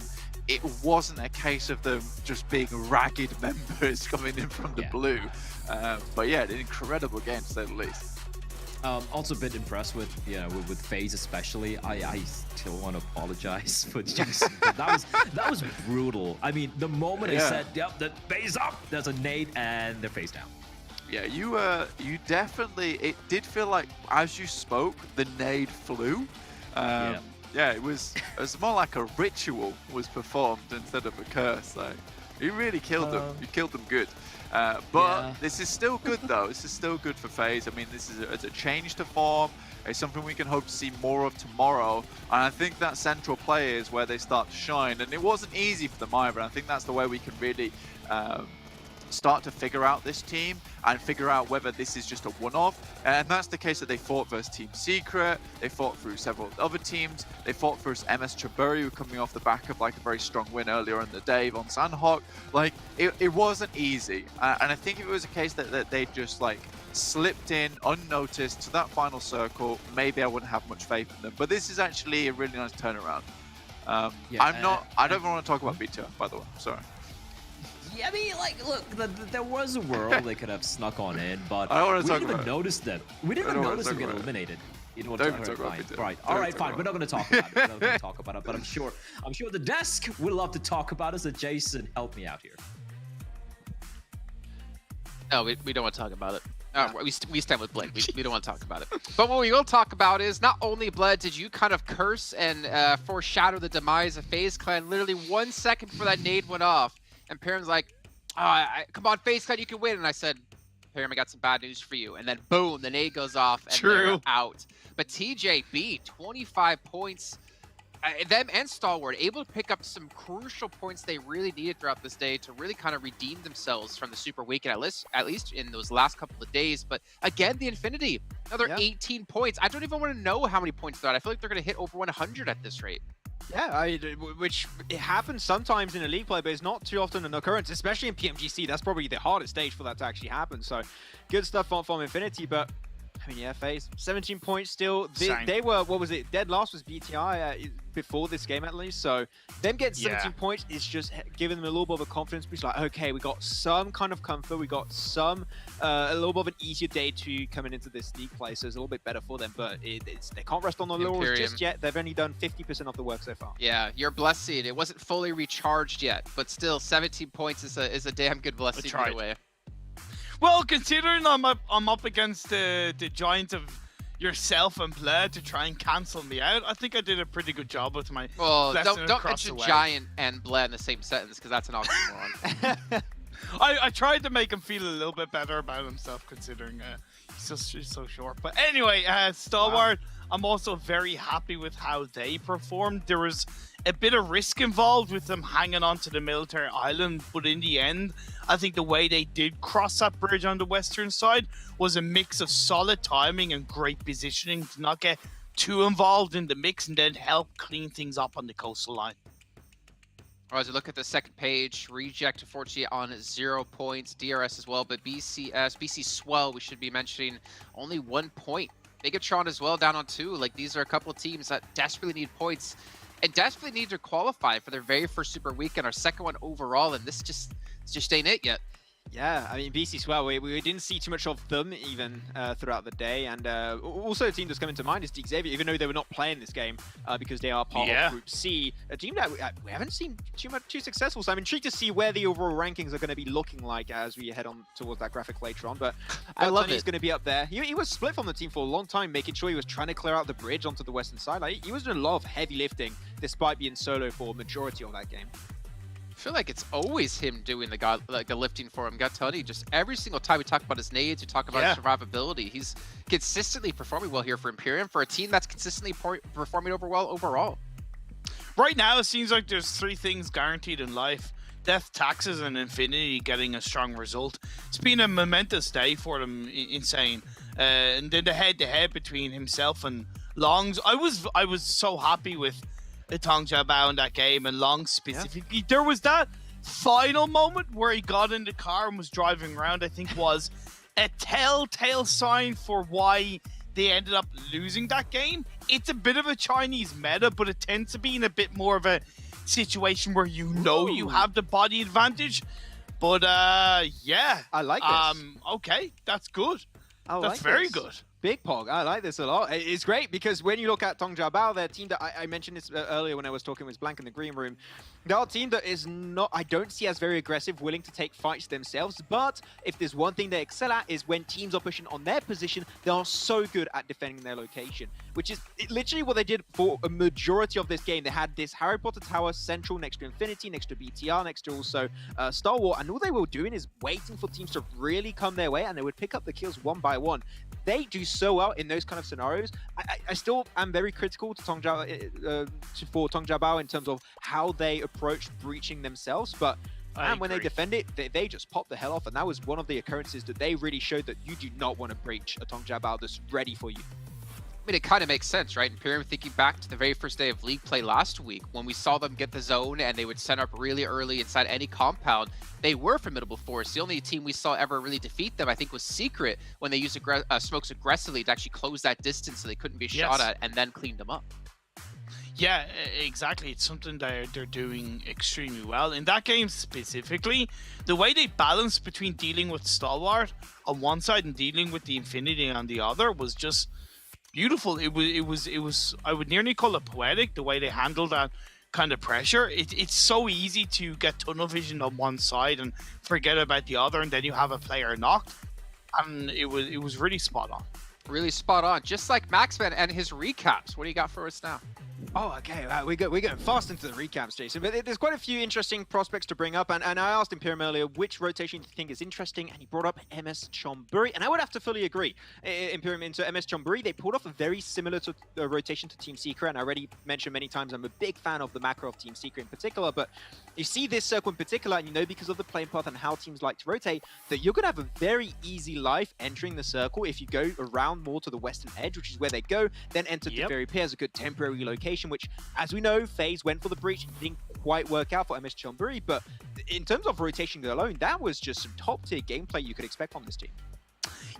S13: it wasn't a case of them just being ragged members coming in from the blue. But yeah, an incredible game, to say the least.
S3: Also a bit impressed with FaZe especially. I still want to apologize for just that was brutal. I mean, the moment they said, "Yep, the FaZe up," there's a nade and they're face down.
S13: Yeah, you definitely. It did feel like as you spoke, the nade flew. Yeah, it was more like a ritual was performed instead of a curse. Like, you really killed them. You killed them good. But this is still good, though. This is still good for FaZe. I mean, this is a change to form. It's something we can hope to see more of tomorrow. And I think that central play is where they start to shine. And it wasn't easy for them either. I think that's the way we can really start to figure out this team and figure out whether this is just a one-off. And that's the case that they fought versus Team Secret, they fought through several other teams, they fought versus MS Chiburi, who were coming off the back of like a very strong win earlier in the day on Sanhok. Like, it wasn't easy. And I think if it was a case that they just like slipped in unnoticed to that final circle, maybe I wouldn't have much faith in them. But this is actually a really nice turnaround. I don't want to talk about B2, by the way, sorry.
S3: Yeah, I mean, like, look, there was a world they could have snuck on in, but we didn't even notice them. We didn't even notice them get eliminated. You know what I'm talking about? Right. All right, fine. We're not going to talk about it. We're not going to talk about it, but I'm sure the desk would love to talk about it. So Jason, help me out here.
S1: No, we don't want to talk about it. We stand with Blade. We don't want to talk about it. But what we will talk about is not only, Bled, did you kind of curse and foreshadow the demise of FaZe Clan literally 1 second before that nade went off. And Pyram's like, come on, FaZe Clan, you can win. And I said, Pyram, I got some bad news for you. And then boom, the nade goes off and they're out. But TJB, 25 points. Them and Stalwart able to pick up some crucial points they really needed throughout this day to really kind of redeem themselves from the super weekend, at least in those last couple of days. But again, the Infinity, another 18 points. I don't even want to know how many points they're at. I feel like they're going to hit over 100 at this rate.
S22: Yeah, which it happens sometimes in a league play, but it's not too often an occurrence, especially in PMGC. That's probably the hardest stage for that to actually happen. So good stuff from Infinity, but I mean, yeah, FaZe, 17 points still. They were, what was it? Dead last was BTI before this game at least. So them getting 17 points is just giving them a little bit of a confidence boost. Like, okay, we got some kind of comfort. We got some, a little bit of an easier day to coming into this league play. So it's a little bit better for them, but they can't rest on their laurels just yet. They've only done 50% of the work so far.
S1: Yeah, your blessing. It wasn't fully recharged yet, but still 17 points is a damn good blessing either way.
S21: Well, considering I'm up against the giant of yourself and Bled to try and cancel me out, I think I did a pretty good job with my.
S1: Well, don't mention giant and Bled in the same sentence because that's an oxymoron.
S21: I tried to make him feel a little bit better about himself, considering he's so short. But anyway, Stalwart, I'm also very happy with how they performed. There was a bit of risk involved with them hanging on to the military island, but in the end, I think the way they did cross that bridge on the western side was a mix of solid timing and great positioning to not get too involved in the mix and then help clean things up on the coastal line.
S1: As we look at the second page, Reject unfortunately on 0 points, DRS as well, but BC Swell we should be mentioning only 1 point. Bigatron as well down on 2. Like, these are a couple of teams that desperately need points and desperately need to qualify for their very first super weekend, our second one overall, and this just ain't it yet.
S22: Yeah, I mean, BC Swell, we didn't see too much of them even throughout the day. And also a team that's coming to mind is Xavier, even though they were not playing this game because they are part of Group C. A team that we haven't seen too successful. So I'm intrigued to see where the overall rankings are going to be looking like as we head on towards that graphic later on. But I love he's going to be up there. He was split from the team for a long time, making sure he was trying to clear out the bridge onto the western side. Like, he was doing a lot of heavy lifting despite being solo for a majority of that game.
S1: I feel like it's always him doing the lifting for him. Gatoni, just every single time we talk about his nades, we talk about his survivability. He's consistently performing well here for Imperium, for a team that's consistently performing well overall.
S21: Right now, it seems like there's 3 things guaranteed in life: Death, Taxes, and Infinity getting a strong result. It's been a momentous day for them, insane. And then the head-to-head between himself and Longs. I was so happy with Tong Jiabao in that game, and Long specifically. Yeah. There was that final moment where he got in the car and was driving around, I think was a telltale sign for why they ended up losing that game. It's a bit of a Chinese meta, but it tends to be in a bit more of a situation where you know you have the body advantage. But yeah.
S22: I like this.
S21: Okay, that's good. That's
S22: like
S21: very
S22: this.
S21: good.
S22: Big Pog, I like this a lot. It's great because when you look at Tong Jiabao, their team that I mentioned this earlier when I was talking with Blank in the green room, they're a team that is not, I don't see as very aggressive, willing to take fights themselves, but if there's one thing they excel at is when teams are pushing on their position, they are so good at defending their location, which is literally what they did for a majority of this game. They had this Harry Potter Tower central next to Infinity, next to BTR, next to also Star Wars, and all they were doing is waiting for teams to really come their way, and they would pick up the kills one by one. They do so well in those kind of scenarios. I still am very critical to Tong Jiabao in terms of how they approach breaching themselves, but when they defend it, they just pop the hell off, and that was one of the occurrences that they really showed that you do not want to breach a Tong Jiabao that's ready for you.
S1: I mean, it kind of makes sense, right? Imperium, thinking back to the very first day of League play last week, when we saw them get the zone and they would set up really early inside any compound, they were formidable force. The only team we saw ever really defeat them, I think, was Secret, when they used smokes aggressively to actually close that distance so they couldn't be shot at, and then cleaned them up.
S21: Yeah, exactly. It's something they're doing extremely well. In that game specifically, the way they balanced between dealing with Stalwart on one side and dealing with the Infinity on the other was just beautiful. It was I would nearly call it poetic, the way they handled that kind of pressure. It's so easy to get tunnel vision on one side and forget about the other, and then you have a player knocked, and it was really spot on.
S1: Really spot on, just like Maxman and his recaps. What do you got for us now?
S22: Oh, okay. We're going fast into the recaps, Jason. But there's quite a few interesting prospects to bring up. And I asked Imperium earlier which rotation you think is interesting, and he brought up MS Chonburi. And I would have to fully agree. Imperium into MS Chonburi, they pulled off a very similar rotation to Team Secret. And I already mentioned many times I'm a big fan of the macro of Team Secret in particular. But you see this circle in particular, and you know because of the playing path and how teams like to rotate, that you're going to have a very easy life entering the circle if you go around more to the western edge, which is where they go, then enter the very pair as a good temporary location, which, as we know, FaZe went for the breach and didn't quite work out for MS Chonburi, but in terms of rotation alone, that was just some top-tier gameplay you could expect from this team.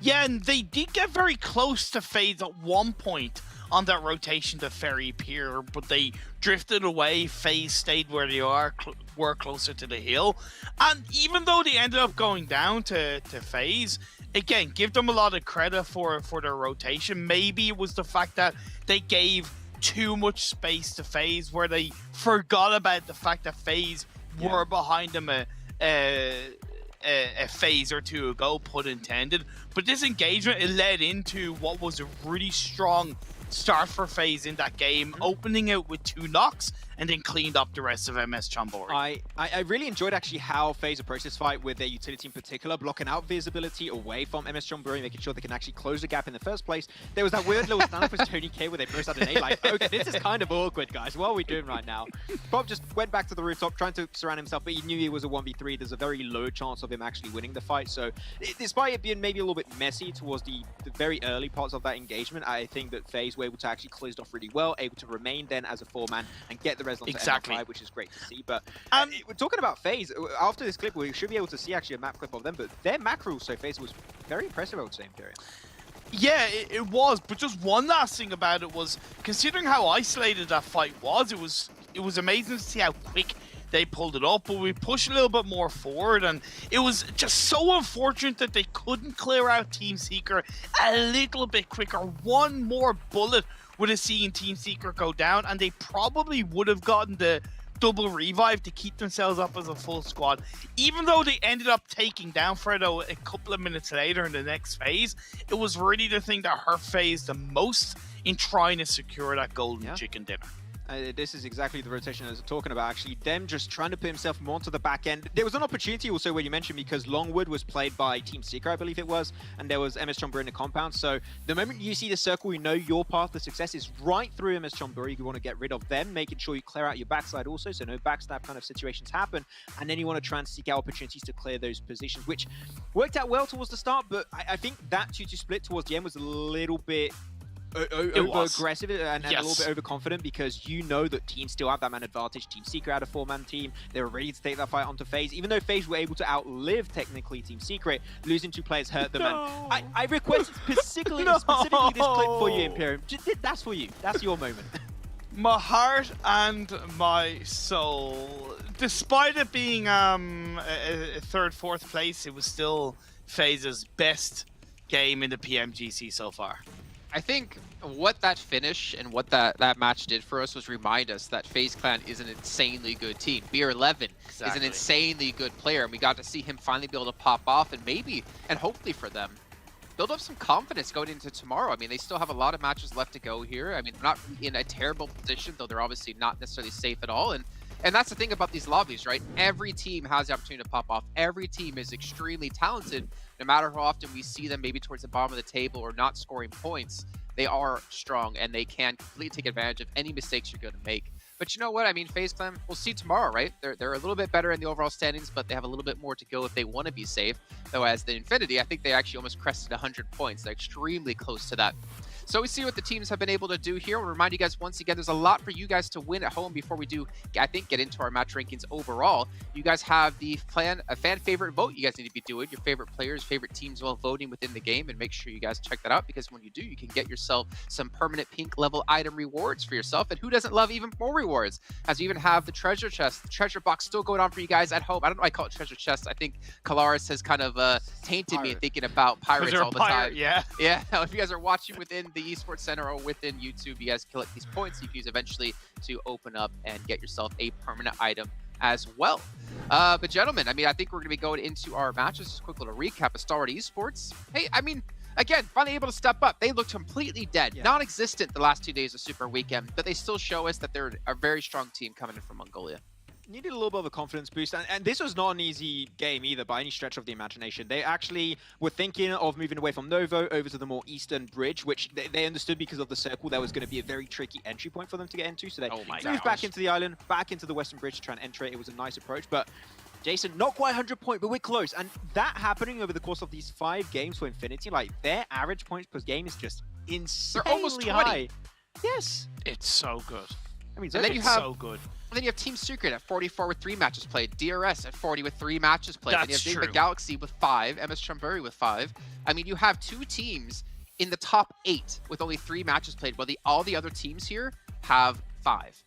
S21: Yeah, and they did get very close to FaZe at one point on that rotation to Ferry Pier, but they drifted away. FaZe stayed where they were closer to the hill. And even though they ended up going down to FaZe, again, give them a lot of credit for their rotation. Maybe it was the fact that they gave too much space to FaZe, where they forgot about the fact that FaZe were behind them a phase or two ago, put intended. But this engagement, it led into what was a really strong start for FaZe in that game, opening out with 2 knocks and then cleaned up the rest of MS Chonburi.
S22: I really enjoyed actually how FaZe approached this fight with their utility in particular, blocking out visibility away from MS Chonburi, making sure they can actually close the gap in the first place. There was that weird little stand-up with Tony K where they burst out an A, like, okay, this is kind of awkward, guys. What are we doing right now? Bob just went back to the rooftop, trying to surround himself, but he knew he was a 1v3. There's a very low chance of him actually winning the fight. So despite it being maybe a little bit messy towards the very early parts of that engagement, I think that FaZe were able to actually close it off really well, able to remain then as a 4-man and get the res onto ML5, which is great to see. But we're talking about FaZe. After this clip, we should be able to see actually a map clip of them, but their macro so FaZe was very impressive, I would say, Imperium.
S21: Yeah, it was, but just one last thing about it was, considering how isolated that fight was, it was amazing to see how quick they pulled it up, but we pushed a little bit more forward, and it was just so unfortunate that they couldn't clear out Team Secret a little bit quicker. One more bullet would have seen Team Secret go down, and they probably would have gotten the double revive to keep themselves up as a full squad. Even though they ended up taking down Fredo a couple of minutes later in the next phase, it was really the thing that hurt FaZe the most in trying to secure that golden chicken dinner.
S22: This is exactly the rotation I was talking about, actually. Them just trying to put himself more onto the back end. There was an opportunity also where you mentioned, because Longwood was played by Team Secret, I believe it was, and there was MS Chonburi in the compound. So the moment you see the circle, you know your path to success is right through MS Chonburi. You want to get rid of them, making sure you clear out your backside also, so no backstab kind of situations happen. And then you want to try and seek out opportunities to clear those positions, which worked out well towards the start, but I think that 2-2 split towards the end was a little bit over-aggressive and a little bit overconfident, because you know that teams still have that man advantage. Team Secret had a 4-man team. They were ready to take that fight onto FaZe. Even though FaZe were able to outlive, technically, Team Secret, losing 2 players hurt them.
S21: No.
S22: And I requested specifically this clip for you, Imperium. That's for you. That's your moment.
S21: My heart and my soul. Despite it being a 3rd, 4th place, it was still FaZe's best game in the PMGC so far.
S1: I think what that finish and what that match did for us was remind us that FaZe Clan is an insanely good team. Beer11 is an insanely good player, and we got to see him finally be able to pop off and maybe, and hopefully for them, build up some confidence going into tomorrow. I mean, they still have a lot of matches left to go here. I mean, they're not in a terrible position, though they're obviously not necessarily safe at all. And that's the thing about these lobbies, right? Every team has the opportunity to pop off. Every team is extremely talented. No matter how often we see them maybe towards the bottom of the table or not scoring points, they are strong and they can completely take advantage of any mistakes you're going to make. But you know what? I mean, FaZe Clan, we'll see tomorrow, right? They're a little bit better in the overall standings, but they have a little bit more to go if they want to be safe. Though as the Infinity, I think they actually almost crested 100 points. They're extremely close to that. So we see what the teams have been able to do here. We'll remind you guys once again, there's a lot for you guys to win at home before we do, I think, get into our match rankings overall. You guys have the fan favorite vote you guys need to be doing. Your favorite players, favorite teams while voting within the game, and make sure you guys check that out, because when you do, you can get yourself some permanent pink level item rewards for yourself. And who doesn't love even more rewards? As we even have the treasure chest, the treasure box still going on for you guys at home. I don't know why I call it treasure chest. I think Kalaris has kind of tainted me in thinking about pirates all the time.
S21: Yeah.
S1: Yeah. If you guys are watching within the Esports Center or within YouTube, you guys collect these points. You can use eventually to open up and get yourself a permanent item as well. But gentlemen, I mean, I think we're going to be going into our matches. Just a quick little recap of Star Esports. Hey, I mean, again, finally able to step up. They looked completely dead, non-existent the last 2 days of Super Weekend, but they still show us that they're a very strong team coming in from Mongolia.
S22: Needed a little bit of a confidence boost, and this was not an easy game either by any stretch of the imagination. They actually were thinking of moving away from Novo over to the more eastern bridge, which they understood because of the circle that was going to be a very tricky entry point for them to get into, so they moved back into the island, back into the western bridge to try and enter it. It was a nice approach, but Jason, not quite 100 points, but we're close. And that happening over the course of these 5 games for Infinity, like their average points per game is just insanely
S1: They're almost 20.
S22: high. Yes.
S21: It's so good.
S22: I mean,
S1: And then you have
S21: so good.
S1: And then you have Team Secret at 44 with 3 matches played, DRS at 40 with 3 matches played, and you have Big Galaxy with 5, MS Chonburi with 5. I mean, you have 2 teams in the top 8 with only 3 matches played, while all the other teams here have 5.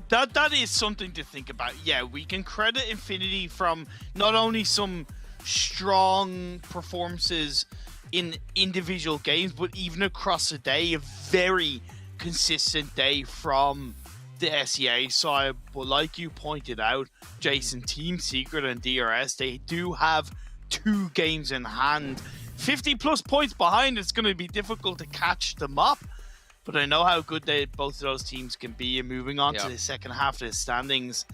S21: That is something to think about. Yeah, we can credit Infinity from not only some strong performances in individual games, but even across the day, a very consistent day from the SEA side. But like you pointed out, Jason, Team Secret and DRS, they do have 2 games in hand. 50 plus points behind, it's going to be difficult to catch them up. But I know how good both of those teams can be. And moving on to the second half of the standings,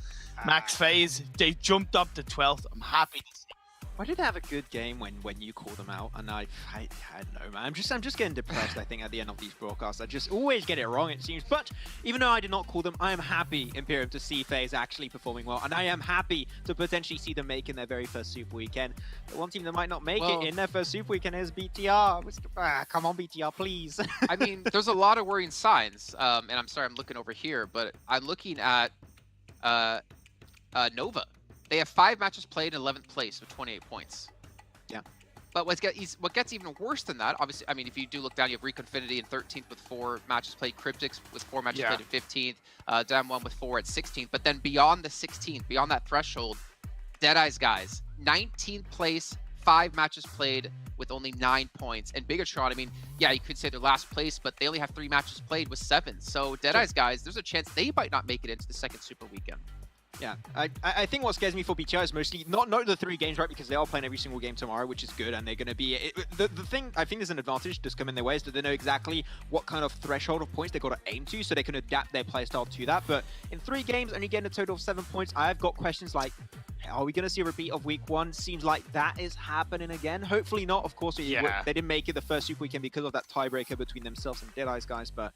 S21: Max FaZe, they jumped up to 12th. I'm happy to see.
S22: Why did they have a good game when you call them out? And I don't know, man. I'm just getting depressed, I think, at the end of these broadcasts. I just always get it wrong, it seems. But even though I did not call them, I am happy, Imperium, to see FaZe actually performing well. And I am happy to potentially see them making their very first Super Weekend. But one team that might not make it in their first Super Weekend is BTR. Come on, BTR, please.
S1: I mean, there's a lot of worrying signs. And I'm sorry, I'm looking over here, but I'm looking at Nova. They have 5 matches played in 11th place with 28 points.
S22: Yeah.
S1: But what gets even worse than that, obviously, I mean, if you do look down, you have Reconfinity in 13th with 4 matches played, Cryptics with 4 matches played at 15th, Dam1 with 4 at 16th. But then beyond the 16th, beyond that threshold, Deadeye's guys, 19th place, 5 matches played with only 9 points. And Bigatron, I mean, yeah, you could say they're last place, but they only have 3 matches played with 7. So Deadeye's guys, there's a chance they might not make it into the second Super Weekend.
S22: Yeah, I think what scares me for BTR is mostly not the 3 games, right? Because they are playing every single game tomorrow, which is good, and they're going to be... The thing I think there's an advantage just coming their way is that they know exactly what kind of threshold of points they've got to aim to, so they can adapt their playstyle to that. But in 3 games, only getting a total of 7 points, I've got questions like, are we going to see a repeat of week 1? Seems like that is happening again. Hopefully not. Of course, they didn't make it the first Super Weekend because of that tiebreaker between themselves and Deadeye's guys, but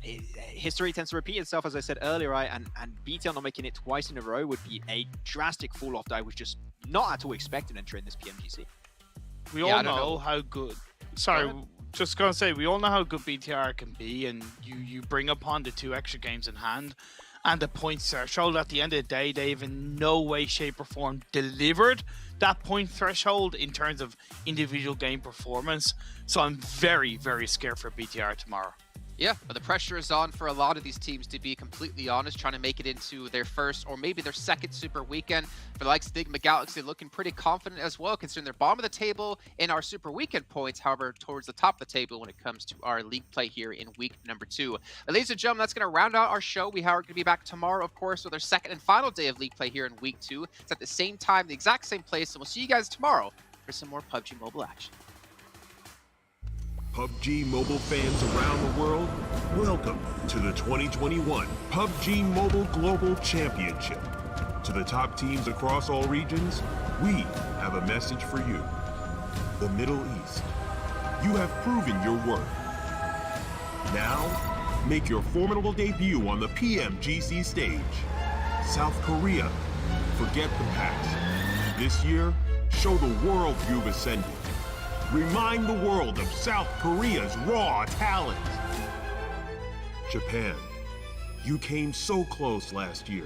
S22: history tends to repeat itself, as I said earlier, right? And BTR not making it twice in a row would be a drastic fall-off that I was just not at all expecting entering this PMGC.
S21: We all know how good... Sorry, just going to say, we all know how good BTR can be, and you bring upon the 2 extra games in hand, and the points threshold. At the end of the day, they've in no way, shape, or form delivered that point threshold in terms of individual game performance. So I'm very, very scared for BTR tomorrow.
S1: Yeah, but the pressure is on for a lot of these teams, to be completely honest, trying to make it into their first or maybe their second Super Weekend. For the likes of Stigma Galaxy, looking pretty confident as well, considering they're bottom of the table in our Super Weekend points, however, towards the top of the table when it comes to our league play here in week number 2. But ladies and gentlemen, that's going to round out our show. We are going to be back tomorrow, of course, with our second and final day of league play here in week 2. It's at the same time, the exact same place, and we'll see you guys tomorrow for some more PUBG Mobile action.
S18: PUBG Mobile fans around the world, welcome to the 2021 PUBG Mobile Global Championship. To the top teams across all regions, we have a message for you. The Middle East, you have proven your worth. Now, make your formidable debut on the PMGC stage. South Korea, forget the past. This year, show the world you've ascended. Remind the world of South Korea's raw talent. Japan, you came so close last year.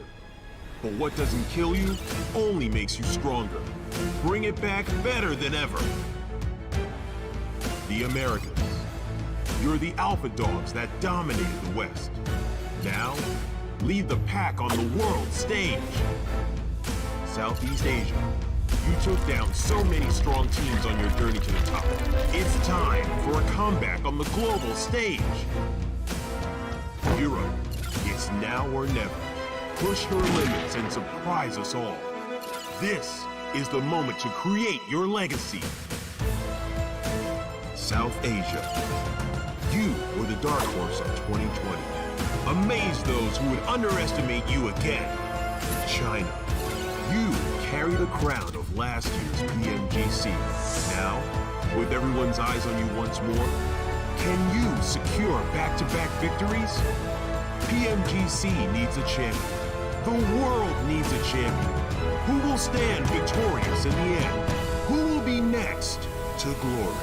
S18: But what doesn't kill you only makes you stronger. Bring it back better than ever. The Americans, you're the alpha dogs that dominated the West. Now, lead the pack on the world stage. Southeast Asia, you took down so many strong teams on your journey to the top. It's time for a comeback on the global stage. Europe, it's now or never. Push your limits and surprise us all. This is the moment to create your legacy. South Asia, you were the dark horse of 2020. Amaze those who would underestimate you again. China, you carry the crown of last year's PMGC. Now, with everyone's eyes on you once more, can you secure back-to-back victories? PMGC needs a champion. The world needs a champion. Who will stand victorious in the end? Who will be next to glory?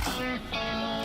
S18: Bye.